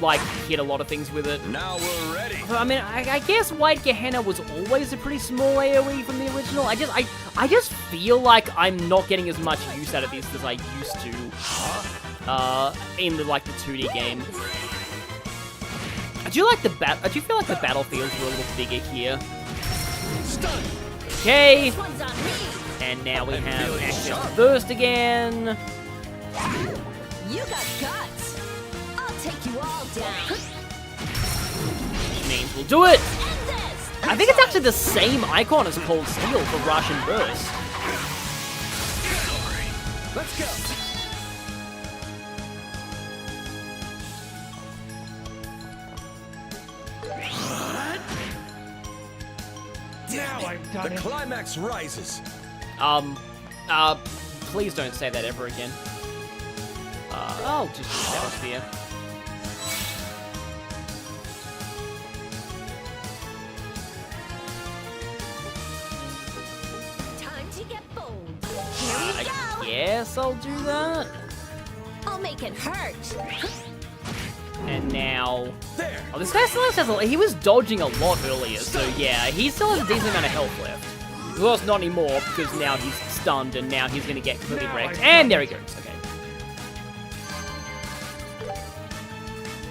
like, hit a lot of things with it. Now we're ready. I mean, I guess White Gehenna was always a pretty small AoE from the original. I just feel like I'm not getting as much use out of this as I used to, in the 2D game. I do feel like the battlefields were a little bigger here. Okay. And now we have access to Burst again. You got guts. I'll take you all down. Which means we'll do it. I think it's actually the same icon as Cold Steel for Russian Burst. Let's go. Now I'm done. The climax rises. Please don't say that ever again. Oh, just Shadow Sphere. Time to get bold. Here we go. Yes, I'll do that. I'll make it hurt. And now... There. Oh, this guy still has he was dodging a lot earlier, so yeah, he still has a decent amount of health left. Of course, not anymore, because now he's stunned, and now he's going to get completely wrecked. And there he goes. Okay.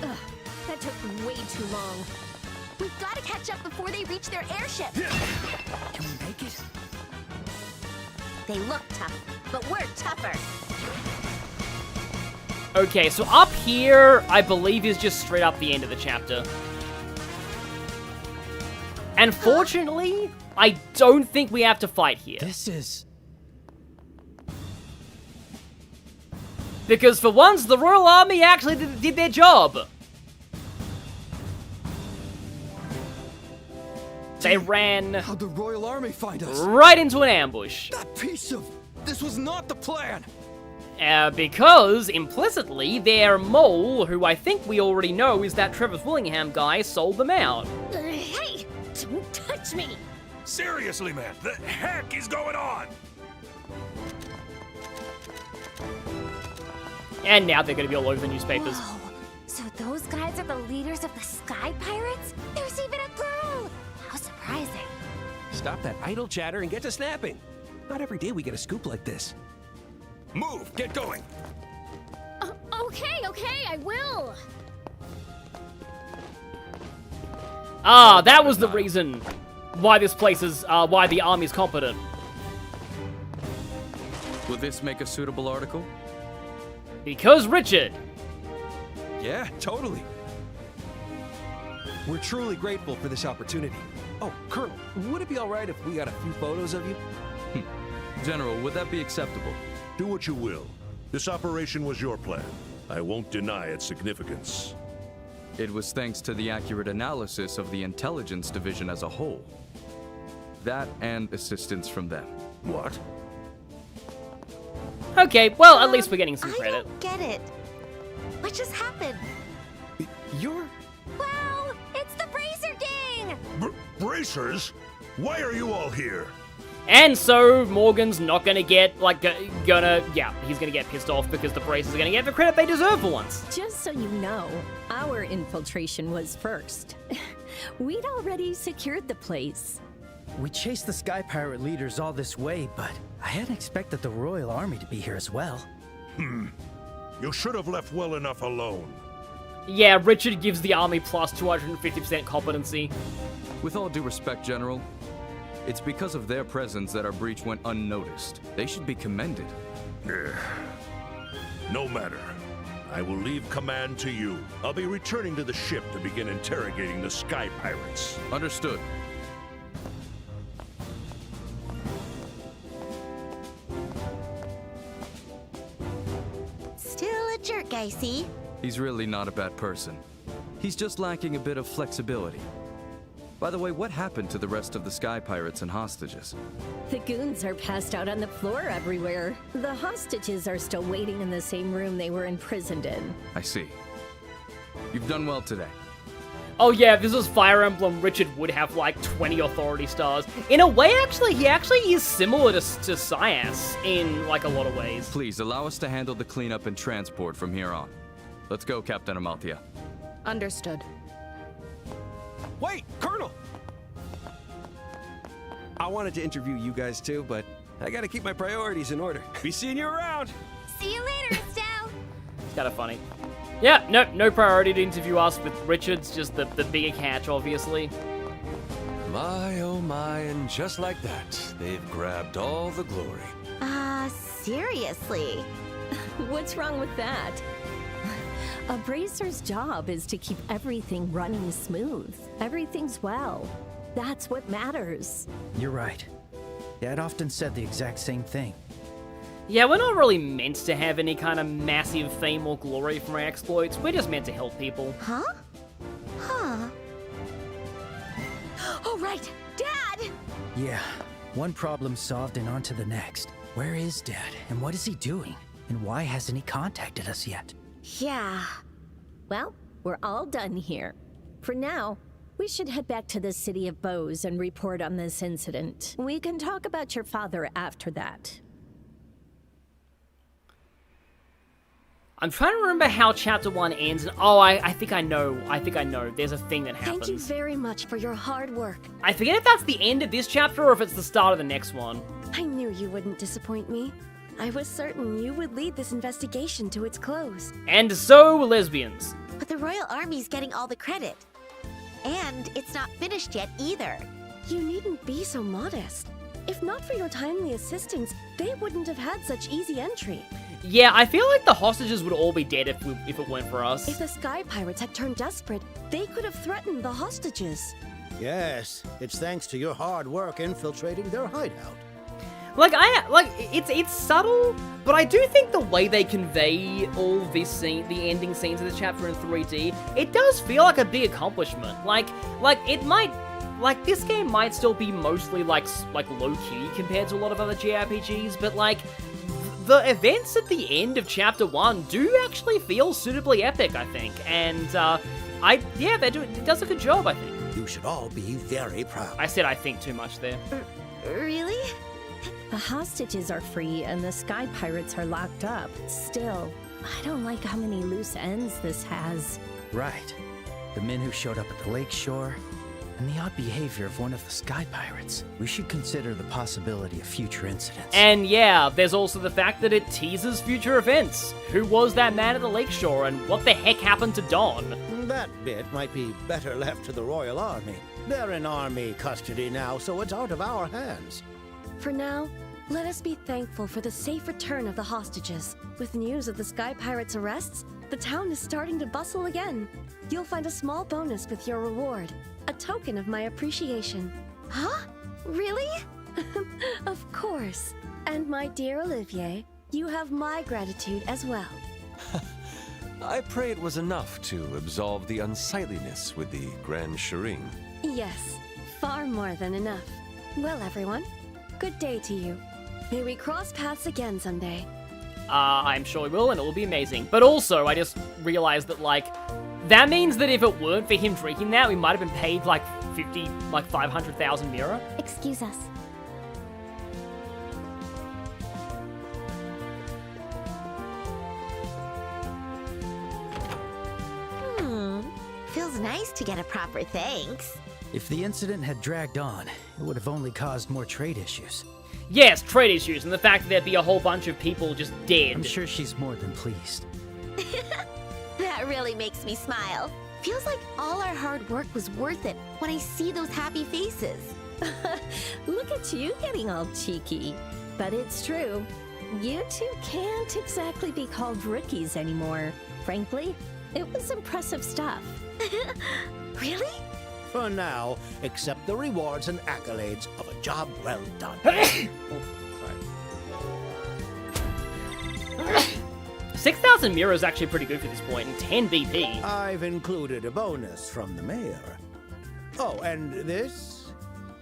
Ugh, that took way too long. We've got to catch up before they reach their airship. Can we make it? They look tough, but we're tougher. Okay, so up here, I believe, is just straight up the end of the chapter. And fortunately, I don't think we have to fight here. This is... Because for once, the Royal Army actually did their job. They ran... How'd the Royal Army find us? Right into an ambush. That piece of... This was not the plan! Because, implicitly, their mole, who I think we already know is that Travis Willingham guy, sold them out. Hey! Don't touch me! Seriously, man, the heck is going on? And now they're going to be all over the newspapers. Whoa. So those guys are the leaders of the Sky Pirates? There's even a girl! How surprising. Stop that idle chatter and get to snapping. Not every day we get a scoop like this. Move! Get going! Okay, I will. That was the reason why this place is, why the army's competent. Will this make a suitable article? Because Richard. Yeah, totally. We're truly grateful for this opportunity. Oh, Colonel, would it be all right if we got a few photos of you? General, would that be acceptable? Do what you will. This operation was your plan. I won't deny its significance. It was thanks to the accurate analysis of the intelligence division as a whole. That and assistance from them. What? Okay, well, at least we're getting some I credit. don't get it. What just happened? You're... Wow! It's the Bracer Gang! Bracers? Why are you all here? And so Morgan's not gonna get, like, he's gonna get pissed off because the Bracers are gonna get the credit they deserve for once. Just so you know, our infiltration was first. We'd already secured the place. We chased the Sky Pirate leaders all this way, but I hadn't expected the Royal Army to be here as well. You should have left well enough alone. Yeah, Richard gives the army plus 250% competency. With all due respect, General, it's because of their presence that our breach went unnoticed. They should be commended. No matter. I will leave command to you. I'll be returning to the ship to begin interrogating the Sky Pirates. Understood. Still a jerk, I see. He's really not a bad person. He's just lacking a bit of flexibility. By the way, what happened to the rest of the Sky Pirates and hostages? The goons are passed out on the floor everywhere. The hostages are still waiting in the same room they were imprisoned in. I see. You've done well today. Oh yeah, if this was Fire Emblem, Richard would have like 20 authority stars. In a way, actually, he actually is similar to Syas in like a lot of ways. Please allow us to handle the cleanup and transport from here on. Let's go, Captain Amalthea. Understood. Wait, Colonel! I wanted to interview you guys too, but I gotta keep my priorities in order. Be seeing you around! See you later, Estelle! It's kind of funny. Yeah, no priority to interview us, but Richard's just the bigger catch, obviously. My, oh my, and just like that, they've grabbed all the glory. Seriously? What's wrong with that? A bracer's job is to keep everything running smooth. Everything's well. That's what matters. You're right. Dad often said the exact same thing. Yeah, we're not really meant to have any kind of massive fame or glory from our exploits. We're just meant to help people. Huh? Oh, right! Dad! Yeah, one problem solved and on to the next. Where is Dad, and what is he doing? And why hasn't he contacted us yet? Yeah. Well, we're all done here. For now, we should head back to the city of Bows and report on this incident. We can talk about your father after that. I'm trying to remember how Chapter 1 ends. Oh, I think I know. There's a thing that happens. Thank you very much for your hard work. I forget if that's the end of this chapter or if it's the start of the next one. I knew you wouldn't disappoint me. I was certain you would lead this investigation to its close. And so, lesbians. But the Royal Army's getting all the credit. And it's not finished yet either. You needn't be so modest. If not for your timely assistance, they wouldn't have had such easy entry. Yeah, I feel like the hostages would all be dead if it weren't for us. If the Sky Pirates had turned desperate, they could have threatened the hostages. Yes, it's thanks to your hard work infiltrating their hideout. It's subtle, but I do think the way they convey all this scene, the ending scenes of this chapter in 3D, it does feel like a big accomplishment. This game might still be mostly like low-key compared to a lot of other JRPGs, but the events at the end of Chapter 1 do actually feel suitably epic, I think, and it does a good job, I think. You should all be very proud. I said I think too much there. Really? The hostages are free and the Sky Pirates are locked up. Still, I don't like how many loose ends this has. Right. The men who showed up at the lakeshore, and the odd behavior of one of the Sky Pirates. We should consider the possibility of future incidents. And yeah, there's also the fact that it teases future events. Who was that man at the lakeshore, and what the heck happened to Don? That bit might be better left to the Royal Army. They're in army custody now, so it's out of our hands. For now, let us be thankful for the safe return of the hostages. With news of the Sky Pirates' arrests, the town is starting to bustle again. You'll find a small bonus with your reward, a token of my appreciation. Huh? Really? Of course. And my dear Olivier, you have my gratitude as well. I pray it was enough to absolve the unsightliness with the Grand Shireen. Yes, far more than enough. Well, everyone, good day to you. May we cross paths again someday. I'm sure he will, and it will be amazing. But also, I just realized that, like, that means that if it weren't for him drinking that, we might have been paid, like, 500,000 Mira. Excuse us. Feels nice to get a proper thanks. If the incident had dragged on, it would have only caused more trade issues. Yes, trade issues, and the fact that there'd be a whole bunch of people just dead. I'm sure she's more than pleased. That really makes me smile. Feels like all our hard work was worth it when I see those happy faces. Look at you getting all cheeky. But it's true. You two can't exactly be called rookies anymore. Frankly, it was impressive stuff. Really? For now, accept the rewards and accolades of a job well done. Oh, sorry. 6,000 Mira is actually pretty good for this point, and 10 BP. I've included a bonus from the mayor. Oh, and this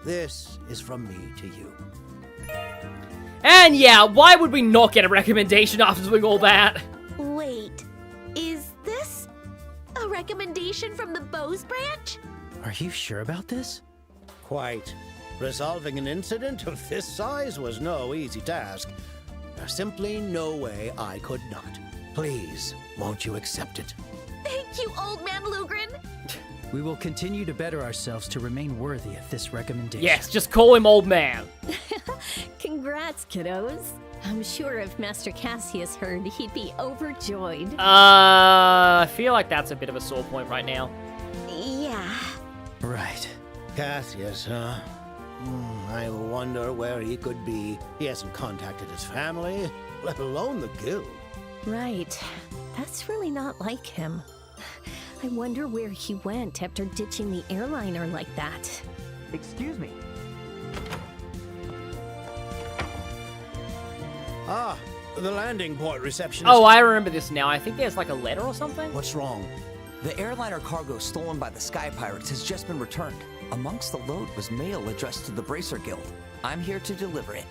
is from me to you. And yeah, why would we not get a recommendation after doing all that? Wait, is this a recommendation from the Bows branch? Are you sure about this? Quite. Resolving an incident of this size was no easy task. There's simply no way I could not. Please, won't you accept it? Thank you, Old Man Lugren. We will continue to better ourselves to remain worthy of this recommendation. Yes, just call him Old Man. Congrats, kiddos. I'm sure if Master Cassius heard, he'd be overjoyed. I feel like that's a bit of a sore point right now. Yeah. Right. Cassius, huh? I wonder where he could be. He hasn't contacted his family, let alone the guild. Right. That's really not like him. I wonder where he went after ditching the airliner like that. Excuse me. Ah, the landing port receptionist. Oh, I remember this now. I think there's like a letter or something. What's wrong? The airliner cargo stolen by the Sky Pirates has just been returned. Amongst the load was mail addressed to the Bracer Guild. I'm here to deliver it.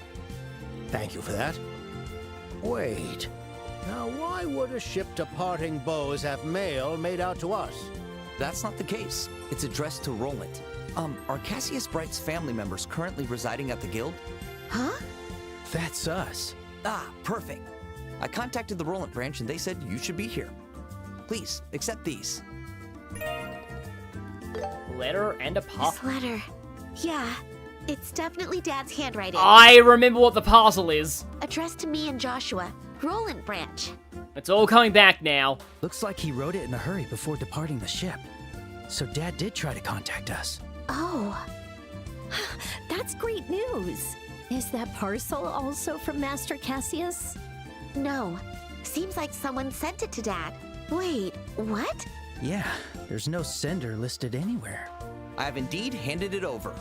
Thank you for that. Wait. Now, why would a ship departing Bows have mail made out to us? That's not the case. It's addressed to Roland. Are Cassius Bright's family members currently residing at the guild? Huh? That's us. Ah, perfect. I contacted the Roland branch and they said you should be here. Please, accept these. Letter and a parcel. This letter. Yeah, it's definitely Dad's handwriting. I remember what the parcel is. Addressed to me and Joshua, Roland branch. It's all coming back now. Looks like he wrote it in a hurry before departing the ship. So Dad did try to contact us. Oh. That's great news. Is that parcel also from Master Cassius? No. Seems like someone sent it to Dad. Wait, what? Yeah, there's no sender listed anywhere. I have indeed handed it over.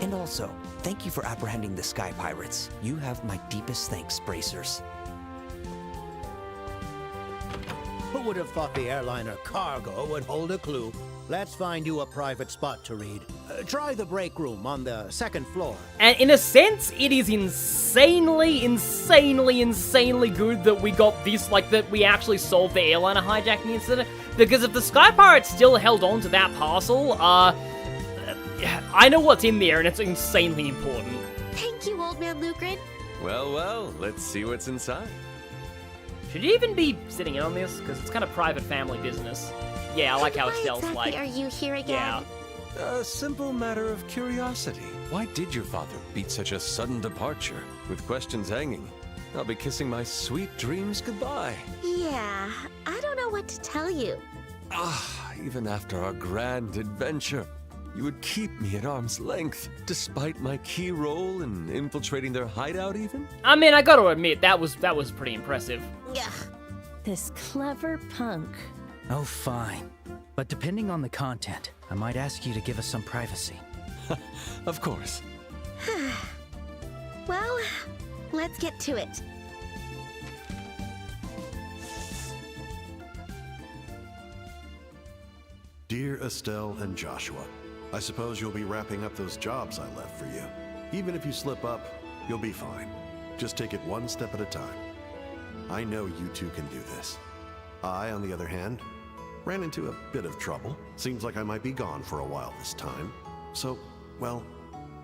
And also, thank you for apprehending the Sky Pirates. You have my deepest thanks, Bracers. Who would have thought the airliner cargo would hold a clue? Let's find you a private spot to read. Try the break room on the second floor. And in a sense, it is insanely good that we got this, like, that we actually solved the airliner hijacking incident. Because if the Sky Pirates still held on to that parcel, I know what's in there, and it's insanely important. Thank you, Old Man Lugren. Well, well, let's see what's inside. Should you even be sitting in on this? Because it's kind of private family business. Yeah, I like how it sells Exactly. like... Are you here again? Yeah. A simple matter of curiosity. Why did your father beat such a sudden departure? With questions hanging, I'll be kissing my sweet dreams goodbye. Yeah, I don't know what to tell you. Ah, even after our grand adventure, you would keep me at arm's length, despite my key role in infiltrating their hideout even? I mean, I gotta admit, that was pretty impressive. Yeah. This clever punk. Oh, fine. But depending on the content, I might ask you to give us some privacy. Of course. Well, let's get to it. Dear Estelle and Joshua, I suppose you'll be wrapping up those jobs I left for you. Even if you slip up, you'll be fine. Just take it one step at a time. I know you two can do this. I, on the other hand, ran into a bit of trouble. Seems like I might be gone for a while this time. So, well,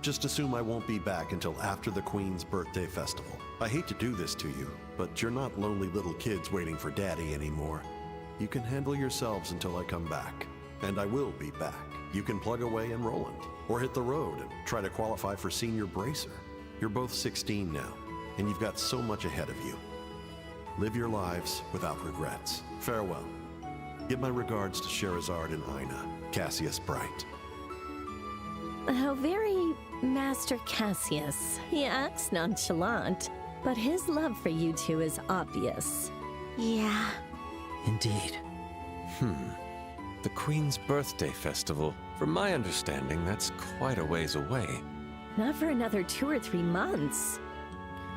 just assume I won't be back until after the Queen's birthday festival. I hate to do this to you, but you're not lonely little kids waiting for Daddy anymore. You can handle yourselves until I come back. And I will be back. You can plug away in Roland, or hit the road and try to qualify for Senior Bracer. You're both 16 now, and you've got so much ahead of you. Live your lives without regrets. Farewell. Give my regards to Sherazard and Ina, Cassius Bright. How very Master Cassius. He acts nonchalant, but his love for you two is obvious. Yeah. Indeed. The Queen's birthday festival. From my understanding, that's quite a ways away. Not for another 2 or 3 months.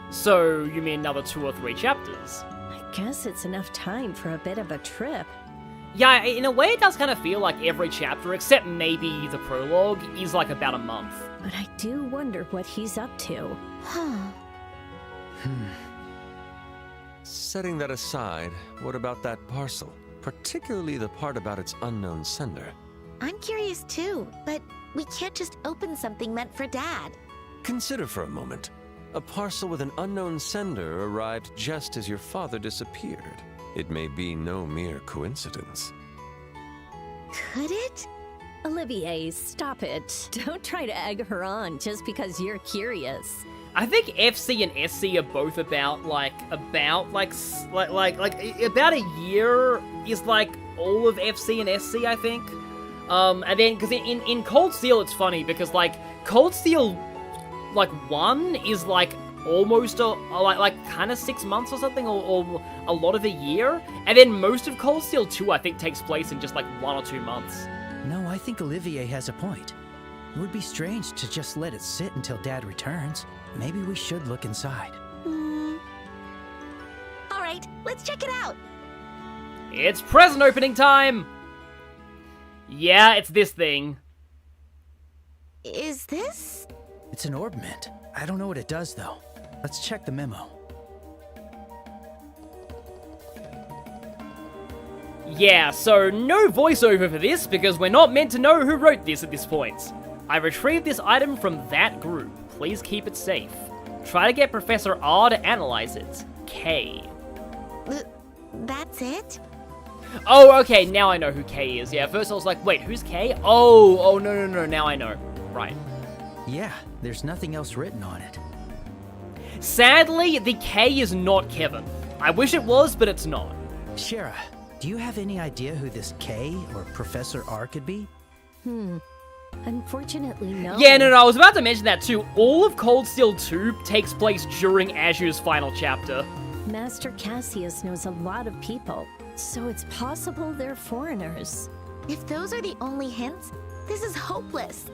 So, you mean another 2 or 3 chapters? I guess it's enough time for a bit of a trip. Yeah, in a way it does kind of feel like every chapter, except maybe the prologue, is like about a month. But I do wonder what he's up to. Setting that aside, what about that parcel? Particularly the part about its unknown sender. I'm curious too, but we can't just open something meant for Dad. Consider for a moment. A parcel with an unknown sender arrived just as your father disappeared. It may be no mere coincidence. Could it? Olivier, stop it. Don't try to egg her on just because you're curious. I think FC and SC are both about about a year is like all of FC and SC, I think. And then because in Cold Steel it's funny because like Cold Steel 1 is like almost like kind of 6 months or something, or a lot of a year, and then most of Cold Steel 2 I think takes place in just like 1 or 2 months. No, I think Olivier has a point. It would be strange to just let it sit until Dad returns. Maybe we should look inside. All right, let's check it out. It's present opening time! Yeah, it's this thing. Is this? It's an orb mint. I don't know what it does, though. Let's check the memo. Yeah, so no voiceover for this, because we're not meant to know who wrote this at this point. I retrieved this item from that group. Please keep it safe. Try to get Professor R to analyze it. K. That's it? Oh, okay, now I know who K is. Yeah, first I was like, wait, who's K? Oh, no, now I know. Right. Yeah, there's nothing else written on it. Sadly, the K is not Kevin. I wish it was, but it's not. Shara, do you have any idea who this K or Professor R could be? Unfortunately, no. Yeah, no, I was about to mention that too. All of Cold Steel 2 takes place during Azure's final chapter. Master Cassius knows a lot of people, so it's possible they're foreigners. If those are the only hints, this is hopeless.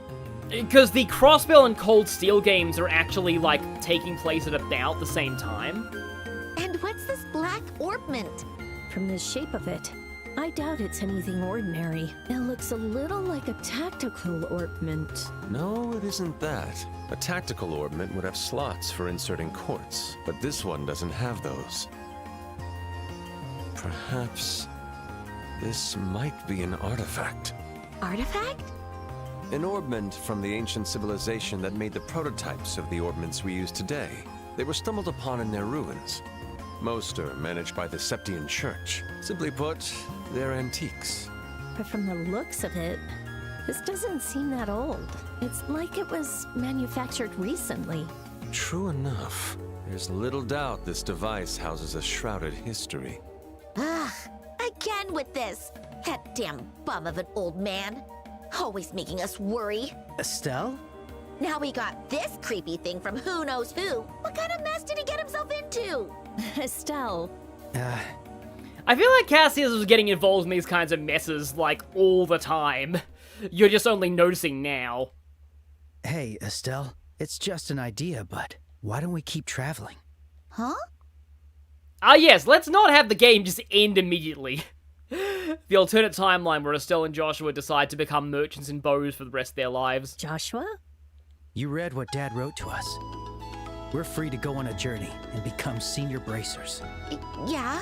Because the Crossbell and Cold Steel games are actually, like, taking place at about the same time. And what's this black ornament? From the shape of it, I doubt it's anything ordinary. It looks a little like a tactical ornament. No, it isn't that. A tactical ornament would have slots for inserting quartz, but this one doesn't have those. Perhaps this might be an artifact. Artifact? An ornament from the ancient civilization that made the prototypes of the ornaments we use today. They were stumbled upon in their ruins. Most are managed by the Septian Church. Simply put, they're antiques. But from the looks of it, this doesn't seem that old. It's like it was manufactured recently. True enough. There's little doubt this device houses a shrouded history. Ugh, again with this. That damn bum of an old man. Always making us worry. Estelle? Now we got this creepy thing from who knows who. What kind of mess did he get himself into? Estelle. I feel like Cassius was getting involved in these kinds of messes, like, all the time. You're just only noticing now. Hey, Estelle, it's just an idea, but why don't we keep traveling? Huh? Yes, let's not have the game just end immediately. The alternate timeline where Estelle and Joshua decide to become merchants in bows for the rest of their lives. Joshua? You read what Dad wrote to us. We're free to go on a journey and become senior bracers. Yeah,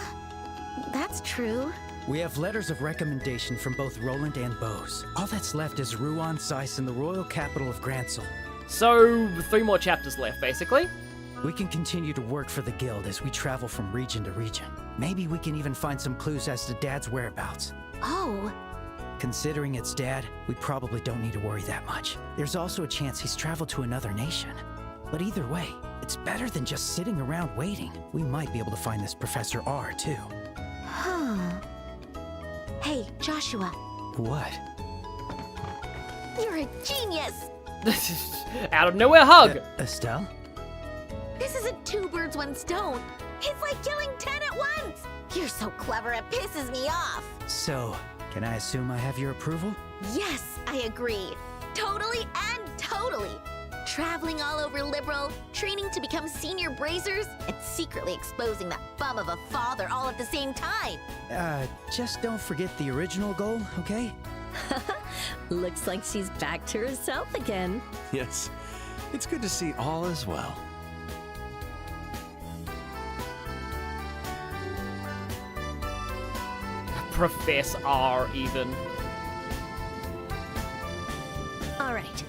that's true. We have letters of recommendation from both Roland and Bose. All that's left is Rouen, Seiss, and the royal capital of Gransel. So, 3 more chapters left, basically. We can continue to work for the guild as we travel from region to region. Maybe we can even find some clues as to Dad's whereabouts. Oh. Considering it's Dad, we probably don't need to worry that much. There's also a chance he's traveled to another nation. But either way, it's better than just sitting around waiting. We might be able to find this Professor R, too. Huh. Hey, Joshua. What? You're a genius! Out of nowhere hug! Estelle? This isn't 2 birds, 1 stone. It's like killing 10 at once! You're so clever, it pisses me off! So, can I assume I have your approval? Yes, I agree. Totally and totally. Traveling all over Liberal, training to become senior bracers, and secretly exposing that bum of a father all at the same time. Just don't forget the original goal, okay? Looks like she's back to herself again. Yes, it's good to see all is well. Professor R, even. All right.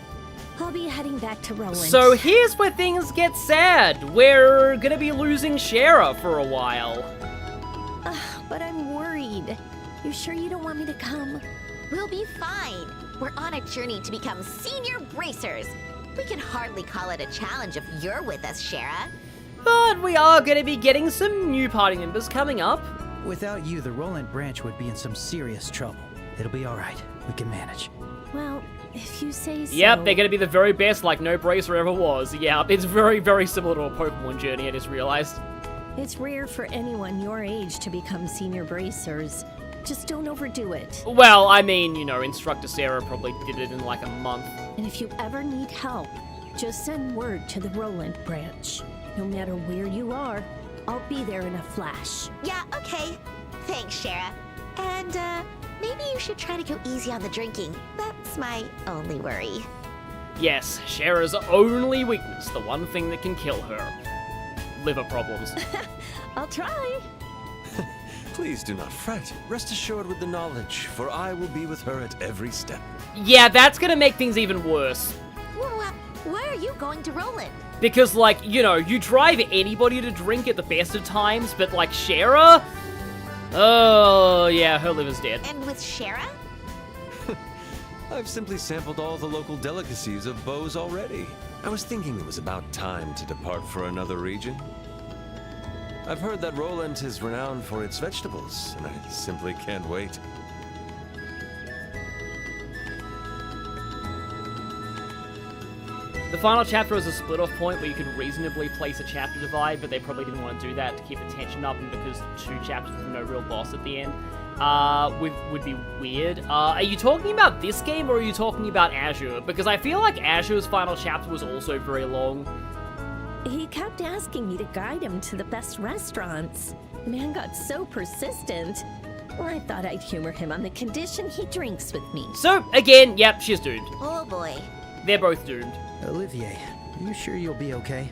I'll be heading back to Roland. So here's where things get sad. We're gonna be losing Shara for a while. But I'm worried. You sure you don't want me to come? We'll be fine. We're on a journey to become senior bracers. We can hardly call it a challenge if you're with us, Shara. But we are gonna be getting some new party members coming up. Without you, the Roland branch would be in some serious trouble. It'll be all right. We can manage. Well, if you say so. Yep, they're gonna be the very best like no bracer ever was. Yeah, it's very, very similar to a Pokemon journey, I just realized. It's rare for anyone your age to become senior bracers. Just don't overdo it. Well, I mean, you know, Instructor Sarah probably did it in like a month. And if you ever need help, just send word to the Roland branch. No matter where you are, I'll be there in a flash. Yeah, okay. Thanks, Shara. And, maybe you should try to go easy on the drinking. That's my only worry. Yes, Shara's only weakness, the one thing that can kill her. Liver problems. I'll try. Please do not fret. Rest assured with the knowledge, for I will be with her at every step. Yeah, that's gonna make things even worse. Why are you going to Roland? Because, like, you know, you drive anybody to drink at the best of times, but, like, Shara? Oh, yeah, her liver's dead. And with Shara? I've simply sampled all the local delicacies of Bose already. I was thinking it was about time to depart for another region. I've heard that Roland is renowned for its vegetables, and I simply can't wait. The final chapter is a split-off point where you could reasonably place a chapter divide, but they probably didn't want to do that to keep the tension up, and because 2 chapters with no real boss at the end would be weird. Are you talking about this game, or are you talking about Azure? Because I feel like Azure's final chapter was also very long. He kept asking me to guide him to the best restaurants. The man got so persistent. I thought I'd humor him on the condition he drinks with me. So, again, yep, she's doomed. Oh boy. They're both doomed. Olivier, are you sure you'll be okay?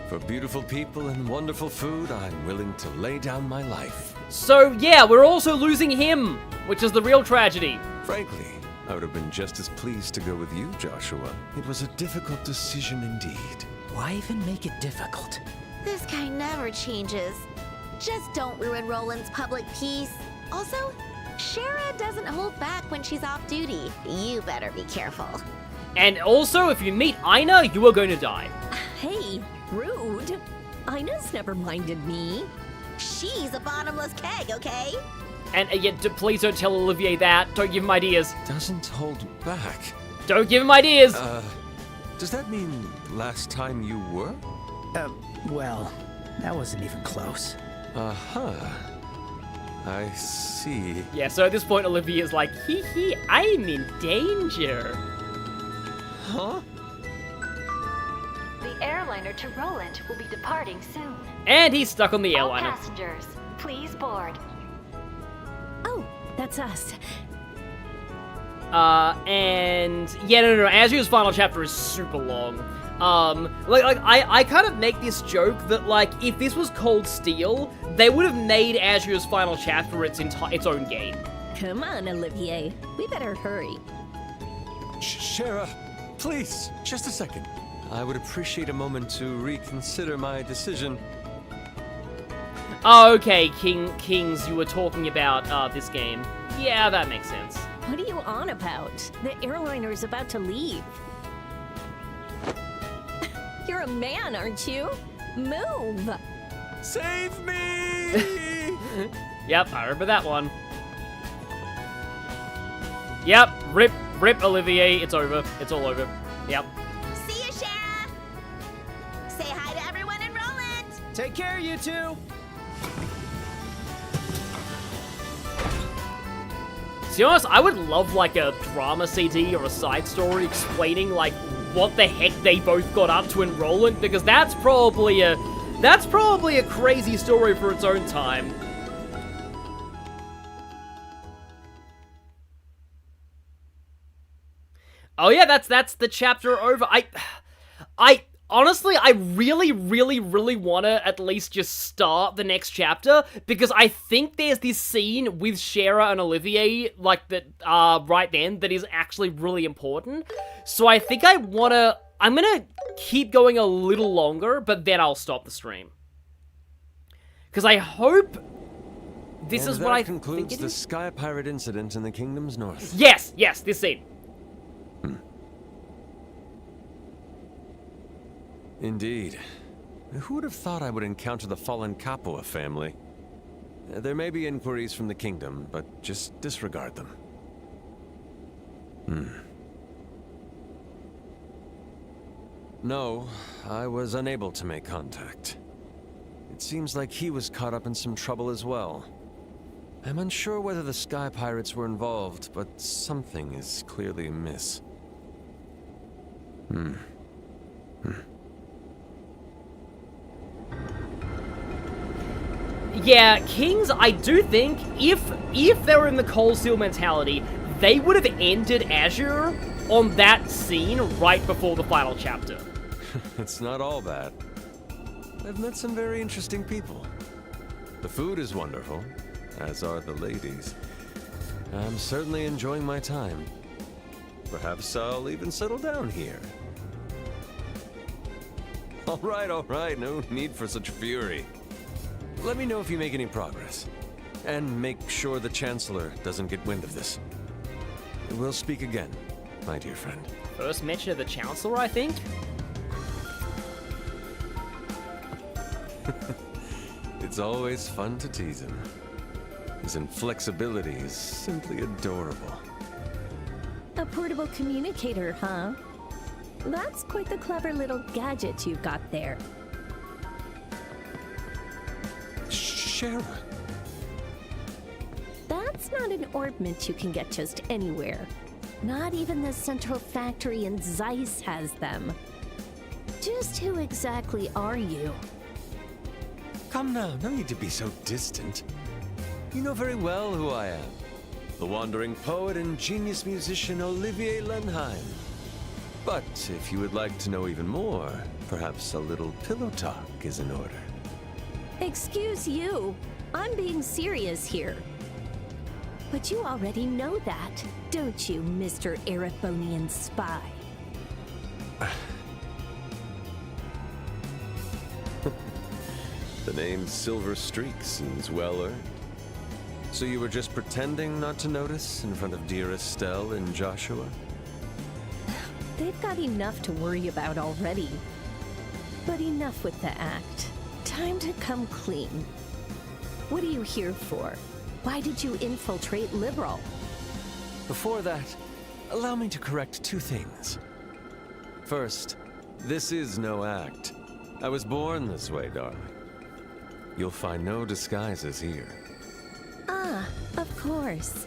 For beautiful people and wonderful food, I'm willing to lay down my life. So, yeah, we're also losing him, which is the real tragedy. Frankly, I would have been just as pleased to go with you, Joshua. It was a difficult decision indeed. Why even make it difficult? This guy never changes. Just don't ruin Roland's public peace. Also, Shara doesn't hold back when she's off duty. You better be careful. And also, if you meet Aina, you are going to die. Hey, rude. Ina's never minded me. She's a bottomless keg, okay? And yet, please don't tell Olivier that. Don't give him ideas. Doesn't hold back. Don't give him ideas. Does that mean last time you were? Well, that wasn't even close. Uh-huh. I see. Yeah, so at this point, Olivier's like, hee, I'm in danger. Huh? The airliner to Roland will be departing soon. And he's stuck on the All airliner. passengers, please board. That's us. And yeah, no. Azure's final chapter is super long. I kind of make this joke that, like, if this was Cold Steel, they would have made Azure's final chapter its own game. Come on, Olivier. We better hurry. Shara, please, just a second. I would appreciate a moment to reconsider my decision. Oh, okay, Kings, you were talking about this game. Yeah, that makes sense. What are you on about? The airliner is about to leave. You're a man, aren't you? Move! Save me! Yep, I remember that one. Yep, rip, Olivier. It's over. It's all over. Yep. See ya, Shara! Say hi to everyone in Roland! Take care, you two! To be honest, I would love, like, a drama CD or a side story explaining, like, what the heck they both got up to in Roland, because that's probably a crazy story for its own time. Oh yeah, that's the chapter over. I honestly, I really want to at least just start the next chapter, because I think there's this scene with Shara and Olivier, like, that, right then, that is actually really important. So I think I'm gonna keep going a little longer, but then I'll stop the stream. Because I hope this is what I think it is. That concludes the Sky Pirate incident in the Kingdom's North. Yes, this scene. Indeed. Who would have thought I would encounter the fallen Capua family? There may be inquiries from the kingdom, but just disregard them. No, I was unable to make contact. It seems like he was caught up in some trouble as well. I'm unsure whether the Sky Pirates were involved, but something is clearly amiss. Yeah, Kings, I do think if they were in the Cold Steel mentality, they would have ended Azure on that scene right before the final chapter. It's not all bad. I've met some very interesting people. The food is wonderful, as are the ladies. I'm certainly enjoying my time. Perhaps I'll even settle down here. All right, no need for such fury. Let me know if you make any progress. And make sure the Chancellor doesn't get wind of this. We'll speak again, my dear friend. First mention of the Chancellor, I think? It's always fun to tease him. His inflexibility is simply adorable. A portable communicator, huh? That's quite the clever little gadget you've got there. Shara. That's not an orbment you can get just anywhere. Not even the central factory in Zeiss has them. Just who exactly are you? Come now, no need to be so distant. You know very well who I am. The wandering poet and genius musician Olivier Lenheim. But if you would like to know even more, perhaps a little pillow talk is in order. Excuse you. I'm being serious here. But you already know that, don't you, Mr. Erebonian spy? The name Silver Streak seems well earned. So you were just pretending not to notice in front of dear Estelle and Joshua? They've got enough to worry about already. But enough with the act. Time to come clean. What are you here for? Why did you infiltrate Liberal? Before that, allow me to correct two things. First, this is no act. I was born this way, darling. You'll find no disguises here. Ah, of course.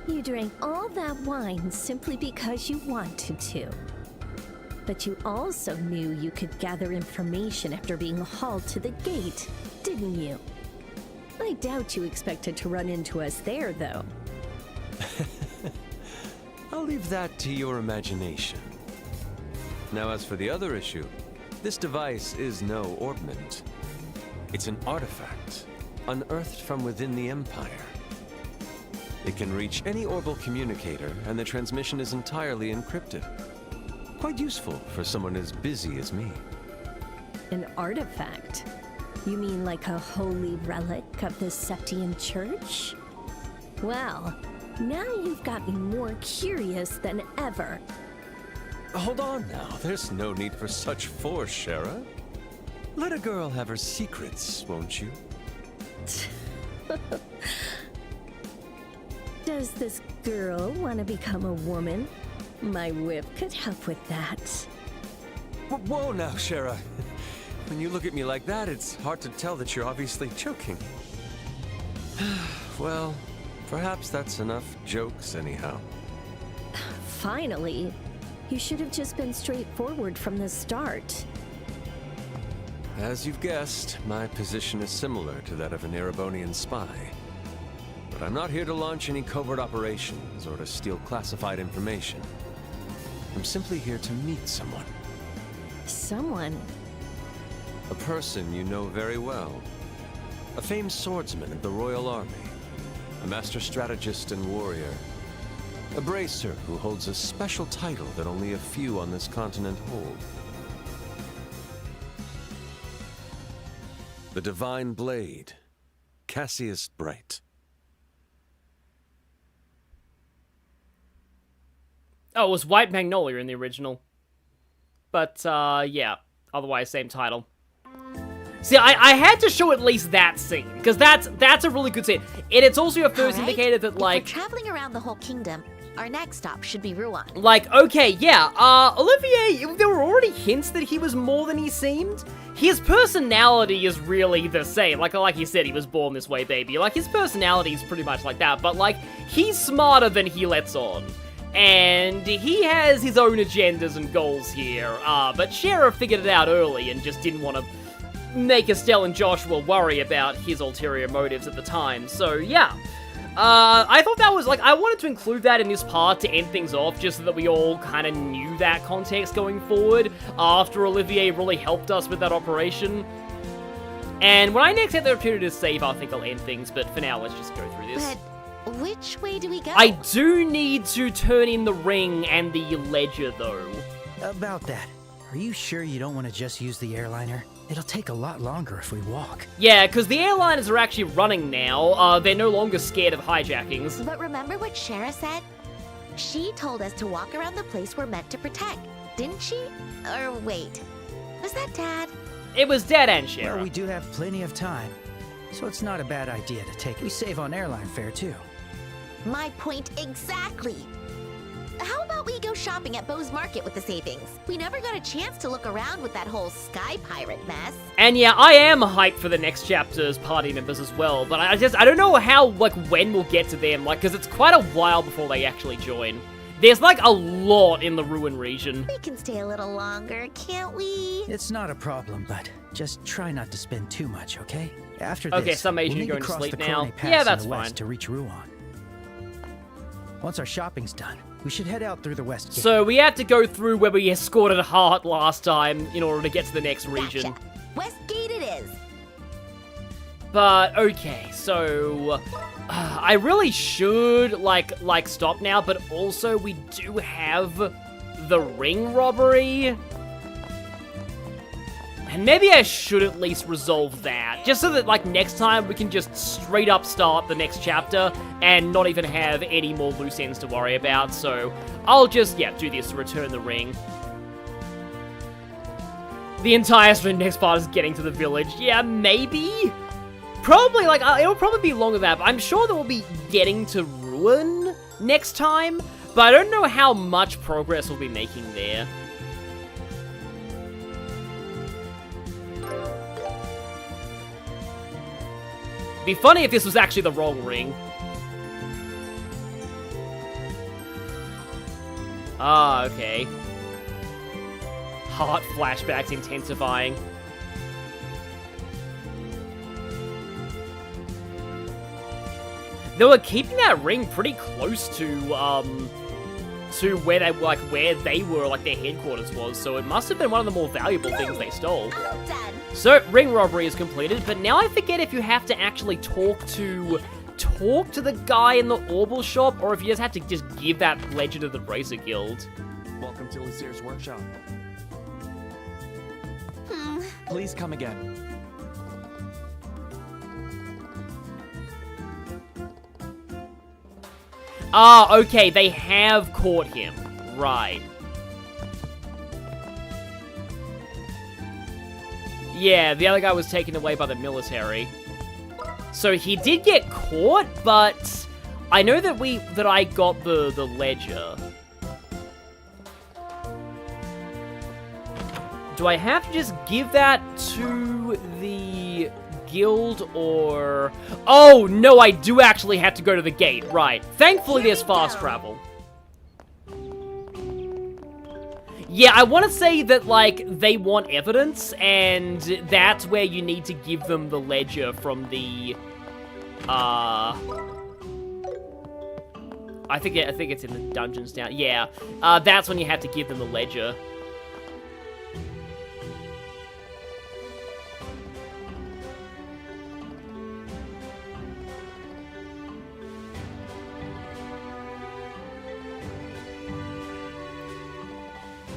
You drank all that wine simply because you wanted to. But you also knew you could gather information after being hauled to the gate, didn't you? I doubt you expected to run into us there, though. I'll leave that to your imagination. Now, as for the other issue, this device is no orbment. It's an artifact, unearthed from within the Empire. It can reach any orbal communicator, and the transmission is entirely encrypted. Quite useful for someone as busy as me. An artifact? You mean like a holy relic of the Septian Church? Well, now you've got me more curious than ever. Hold on now, there's no need for such force, Shara. Let a girl have her secrets, won't you? Does this girl want to become a woman? My whip could help with that. Whoa now, Shara. When you look at me like that, it's hard to tell that you're obviously joking. Well, perhaps that's enough jokes anyhow. Finally. You should have just been straightforward from the start. As you've guessed, my position is similar to that of an Erebonian spy. But I'm not here to launch any covert operations or to steal classified information. I'm simply here to meet someone. Someone? A person you know very well. A famed swordsman of the Royal Army. A master strategist and warrior. A bracer who holds a special title that only a few on this continent hold. The Divine Blade, Cassius Bright. Oh, it was White Magnolia in the original. But, yeah. Otherwise, same title. See, I had to show at least that scene, because that's a really good scene. And it's also your first indicator that, like... If we're traveling around the whole kingdom, our next stop should be Rouen. Like, okay, yeah, Olivier, there were already hints that he was more than he seemed. His personality is really the same. Like you said, he was born this way, baby. Like, his personality is pretty much like that, but, like, he's smarter than he lets on. And he has his own agendas and goals here, but Sheriff figured it out early and just didn't want to make Estelle and Joshua worry about his ulterior motives at the time, so yeah. I thought that was, like, I wanted to include that in this part to end things off, just so that we all kind of knew that context going forward, after Olivier really helped us with that operation. And when I next get the opportunity to save, I think I'll end things, but for now, let's just go through this. But which way do we go? I do need to turn in the ring and the ledger, though. About that, are you sure you don't want to just use the airliner? It'll take a lot longer if we walk. Yeah, because the airliners are actually running now. They're no longer scared of hijackings. But remember what Shara said? She told us to walk around the place we're meant to protect, didn't she? Or wait, was that Dad? It was Dad and Shara. Well, we do have plenty of time, so it's not a bad idea to take it. We save on airline fare, too. My point exactly. How about we go shopping at Beau's Market with the savings? We never got a chance to look around with that whole Sky Pirate mess. And yeah, I am hyped for the next chapter's party members as well, but I don't know how, like, when we'll get to them, like, because it's quite a while before they actually join. There's, like, a lot in the Ruin region. We can stay a little longer, can't we? It's not a problem, but just try not to spend too much, okay? After this, okay, some Asian we'll need going to to cross sleep the now. Corone Pass Yeah, in that's the fine. west to reach Rouen. Once our shopping's done, we should head out through the west gate. So we have to go through where we escorted Hart last time in order to get to the next region. Gotcha. West Gate it is. But, okay, so... I really should, like, stop now, but also we do have the ring robbery. And maybe I should at least resolve that, just so that, like, next time we can just straight up start the next chapter and not even have any more loose ends to worry about, so I'll just, yeah, do this to return the ring. The entire next part is getting to the village. Yeah, maybe? Probably, like, it'll probably be longer than that, but I'm sure that we'll be getting to Ruin next time, but I don't know how much progress we'll be making there. Be funny if this was actually the wrong ring. Ah, okay. Heart flashbacks intensifying. they were keeping that ring pretty close to where they were, like their headquarters was, so it must have been one of the more valuable things they stole. So, ring robbery is completed, but now I forget if you have to actually talk to the guy in the Orbital shop, or if you just have to just give that ledger to the Bracer Guild. Welcome to Lucier's workshop. Please come again. Ah, okay, they have caught him. Right. Yeah, the other guy was taken away by the military. So he did get caught, but I know that I got the ledger. Do I have to just give that to the guild, or... Oh, no, I do actually have to go to the gate, right. Thankfully, there's fast travel. Yeah, I want to say that, like, they want evidence, and that's where you need to give them the ledger from the, I think it's in the dungeons now. Yeah, that's when you have to give them the ledger.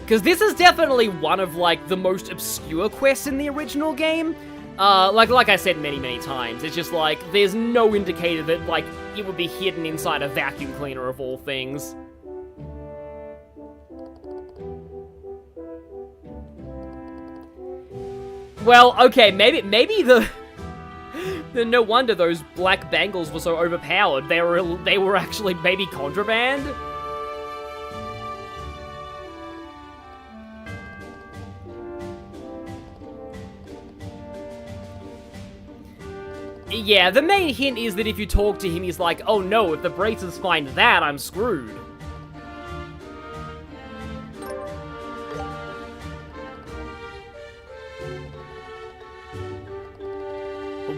Because this is definitely one of, like, the most obscure quests in the original game. Like I said many times, it's just, like, there's no indicator that, like, it would be hidden inside a vacuum cleaner of all things. Well, okay, maybe the... no wonder those black bangles were so overpowered. They were actually maybe contraband? Yeah, the main hint is that if you talk to him, he's like, oh no, if the Bracers find that, I'm screwed.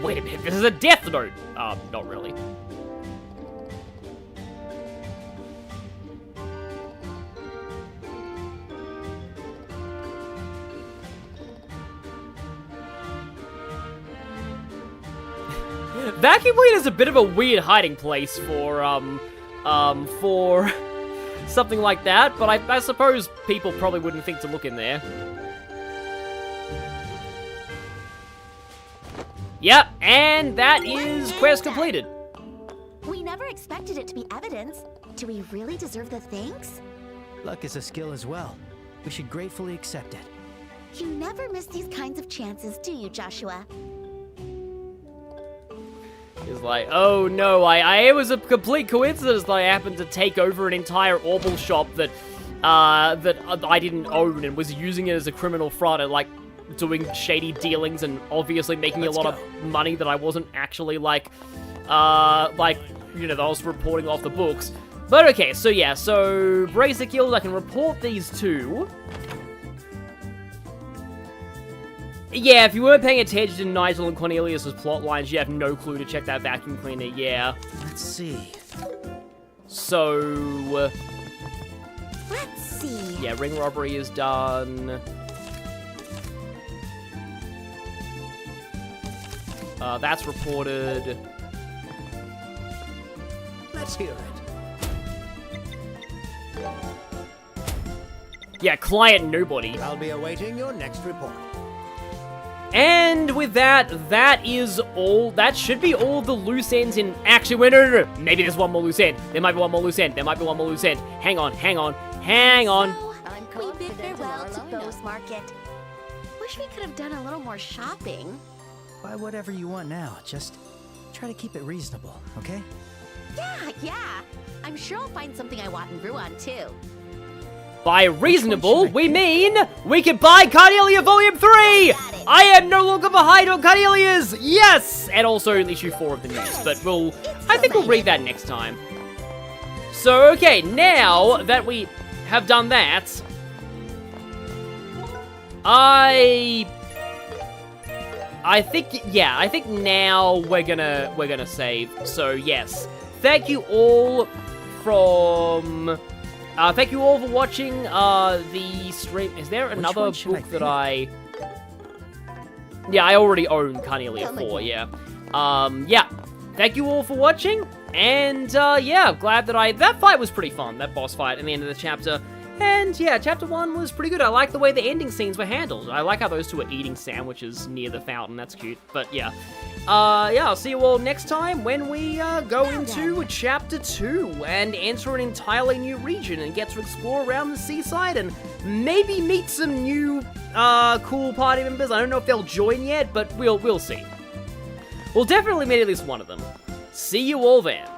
Wait a minute, this is a death note! Not really. Vacuum cleaner is a bit of a weird hiding place for something like that, but I suppose people probably wouldn't think to look in there. Yep, and that is quest completed. We never expected it to be evidence. Do we really deserve the thanks? Luck is a skill as well. We should gratefully accept it. You never miss these kinds of chances, do you, Joshua? He's like, oh no, it was a complete coincidence that I happened to take over an entire Orbital shop that I didn't own and was using it as a criminal front and, like, doing shady dealings and obviously making a lot of money that I wasn't actually, like, you know, that I was reporting off the books. But okay, so yeah, so Bracer Guild, I can report these two. Yeah, if you weren't paying attention to Nigel and Cornelius' plot lines, you have no clue to check that vacuum cleaner, yeah. Let's see. So... Let's see. Yeah, ring robbery is done. That's reported. Let's hear it. Yeah, client nobody. I'll be awaiting your next report. And with that, that is all. That should be all the loose ends in... Actually, wait, no. Maybe there's one more loose end. There might be one more loose end. Hang on. We bid farewell to Bose Market. Wish we could have done a little more shopping. Buy whatever you want now. Just try to keep it reasonable, okay? Yeah. I'm sure I'll find something I want in Ruan, too. By reasonable, we mean we can buy Cardelia Volume 3! I am no longer behind on Cardelia's! Yes! And also issue 4 of the news, but I think we'll read that next time. So, okay, now that we have done that, I think now we're gonna save. So, yes. thank you all from... thank you all for watching the stream. Is there another book that I... Yeah, I already own Carnelia 4, yeah. Yeah. Thank you all for watching, and, yeah, I'm glad that that fight was pretty fun, that boss fight at the end of the chapter. And, yeah, chapter 1 was pretty good. I like the way the ending scenes were handled. I like how those two are eating sandwiches near the fountain. That's cute. But, yeah. Yeah, I'll see you all next time when we, go into chapter 2 and enter an entirely new region and get to explore around the seaside and maybe meet some new, cool party members. I don't know if they'll join yet, but we'll see. We'll definitely meet at least one of them. See you all then.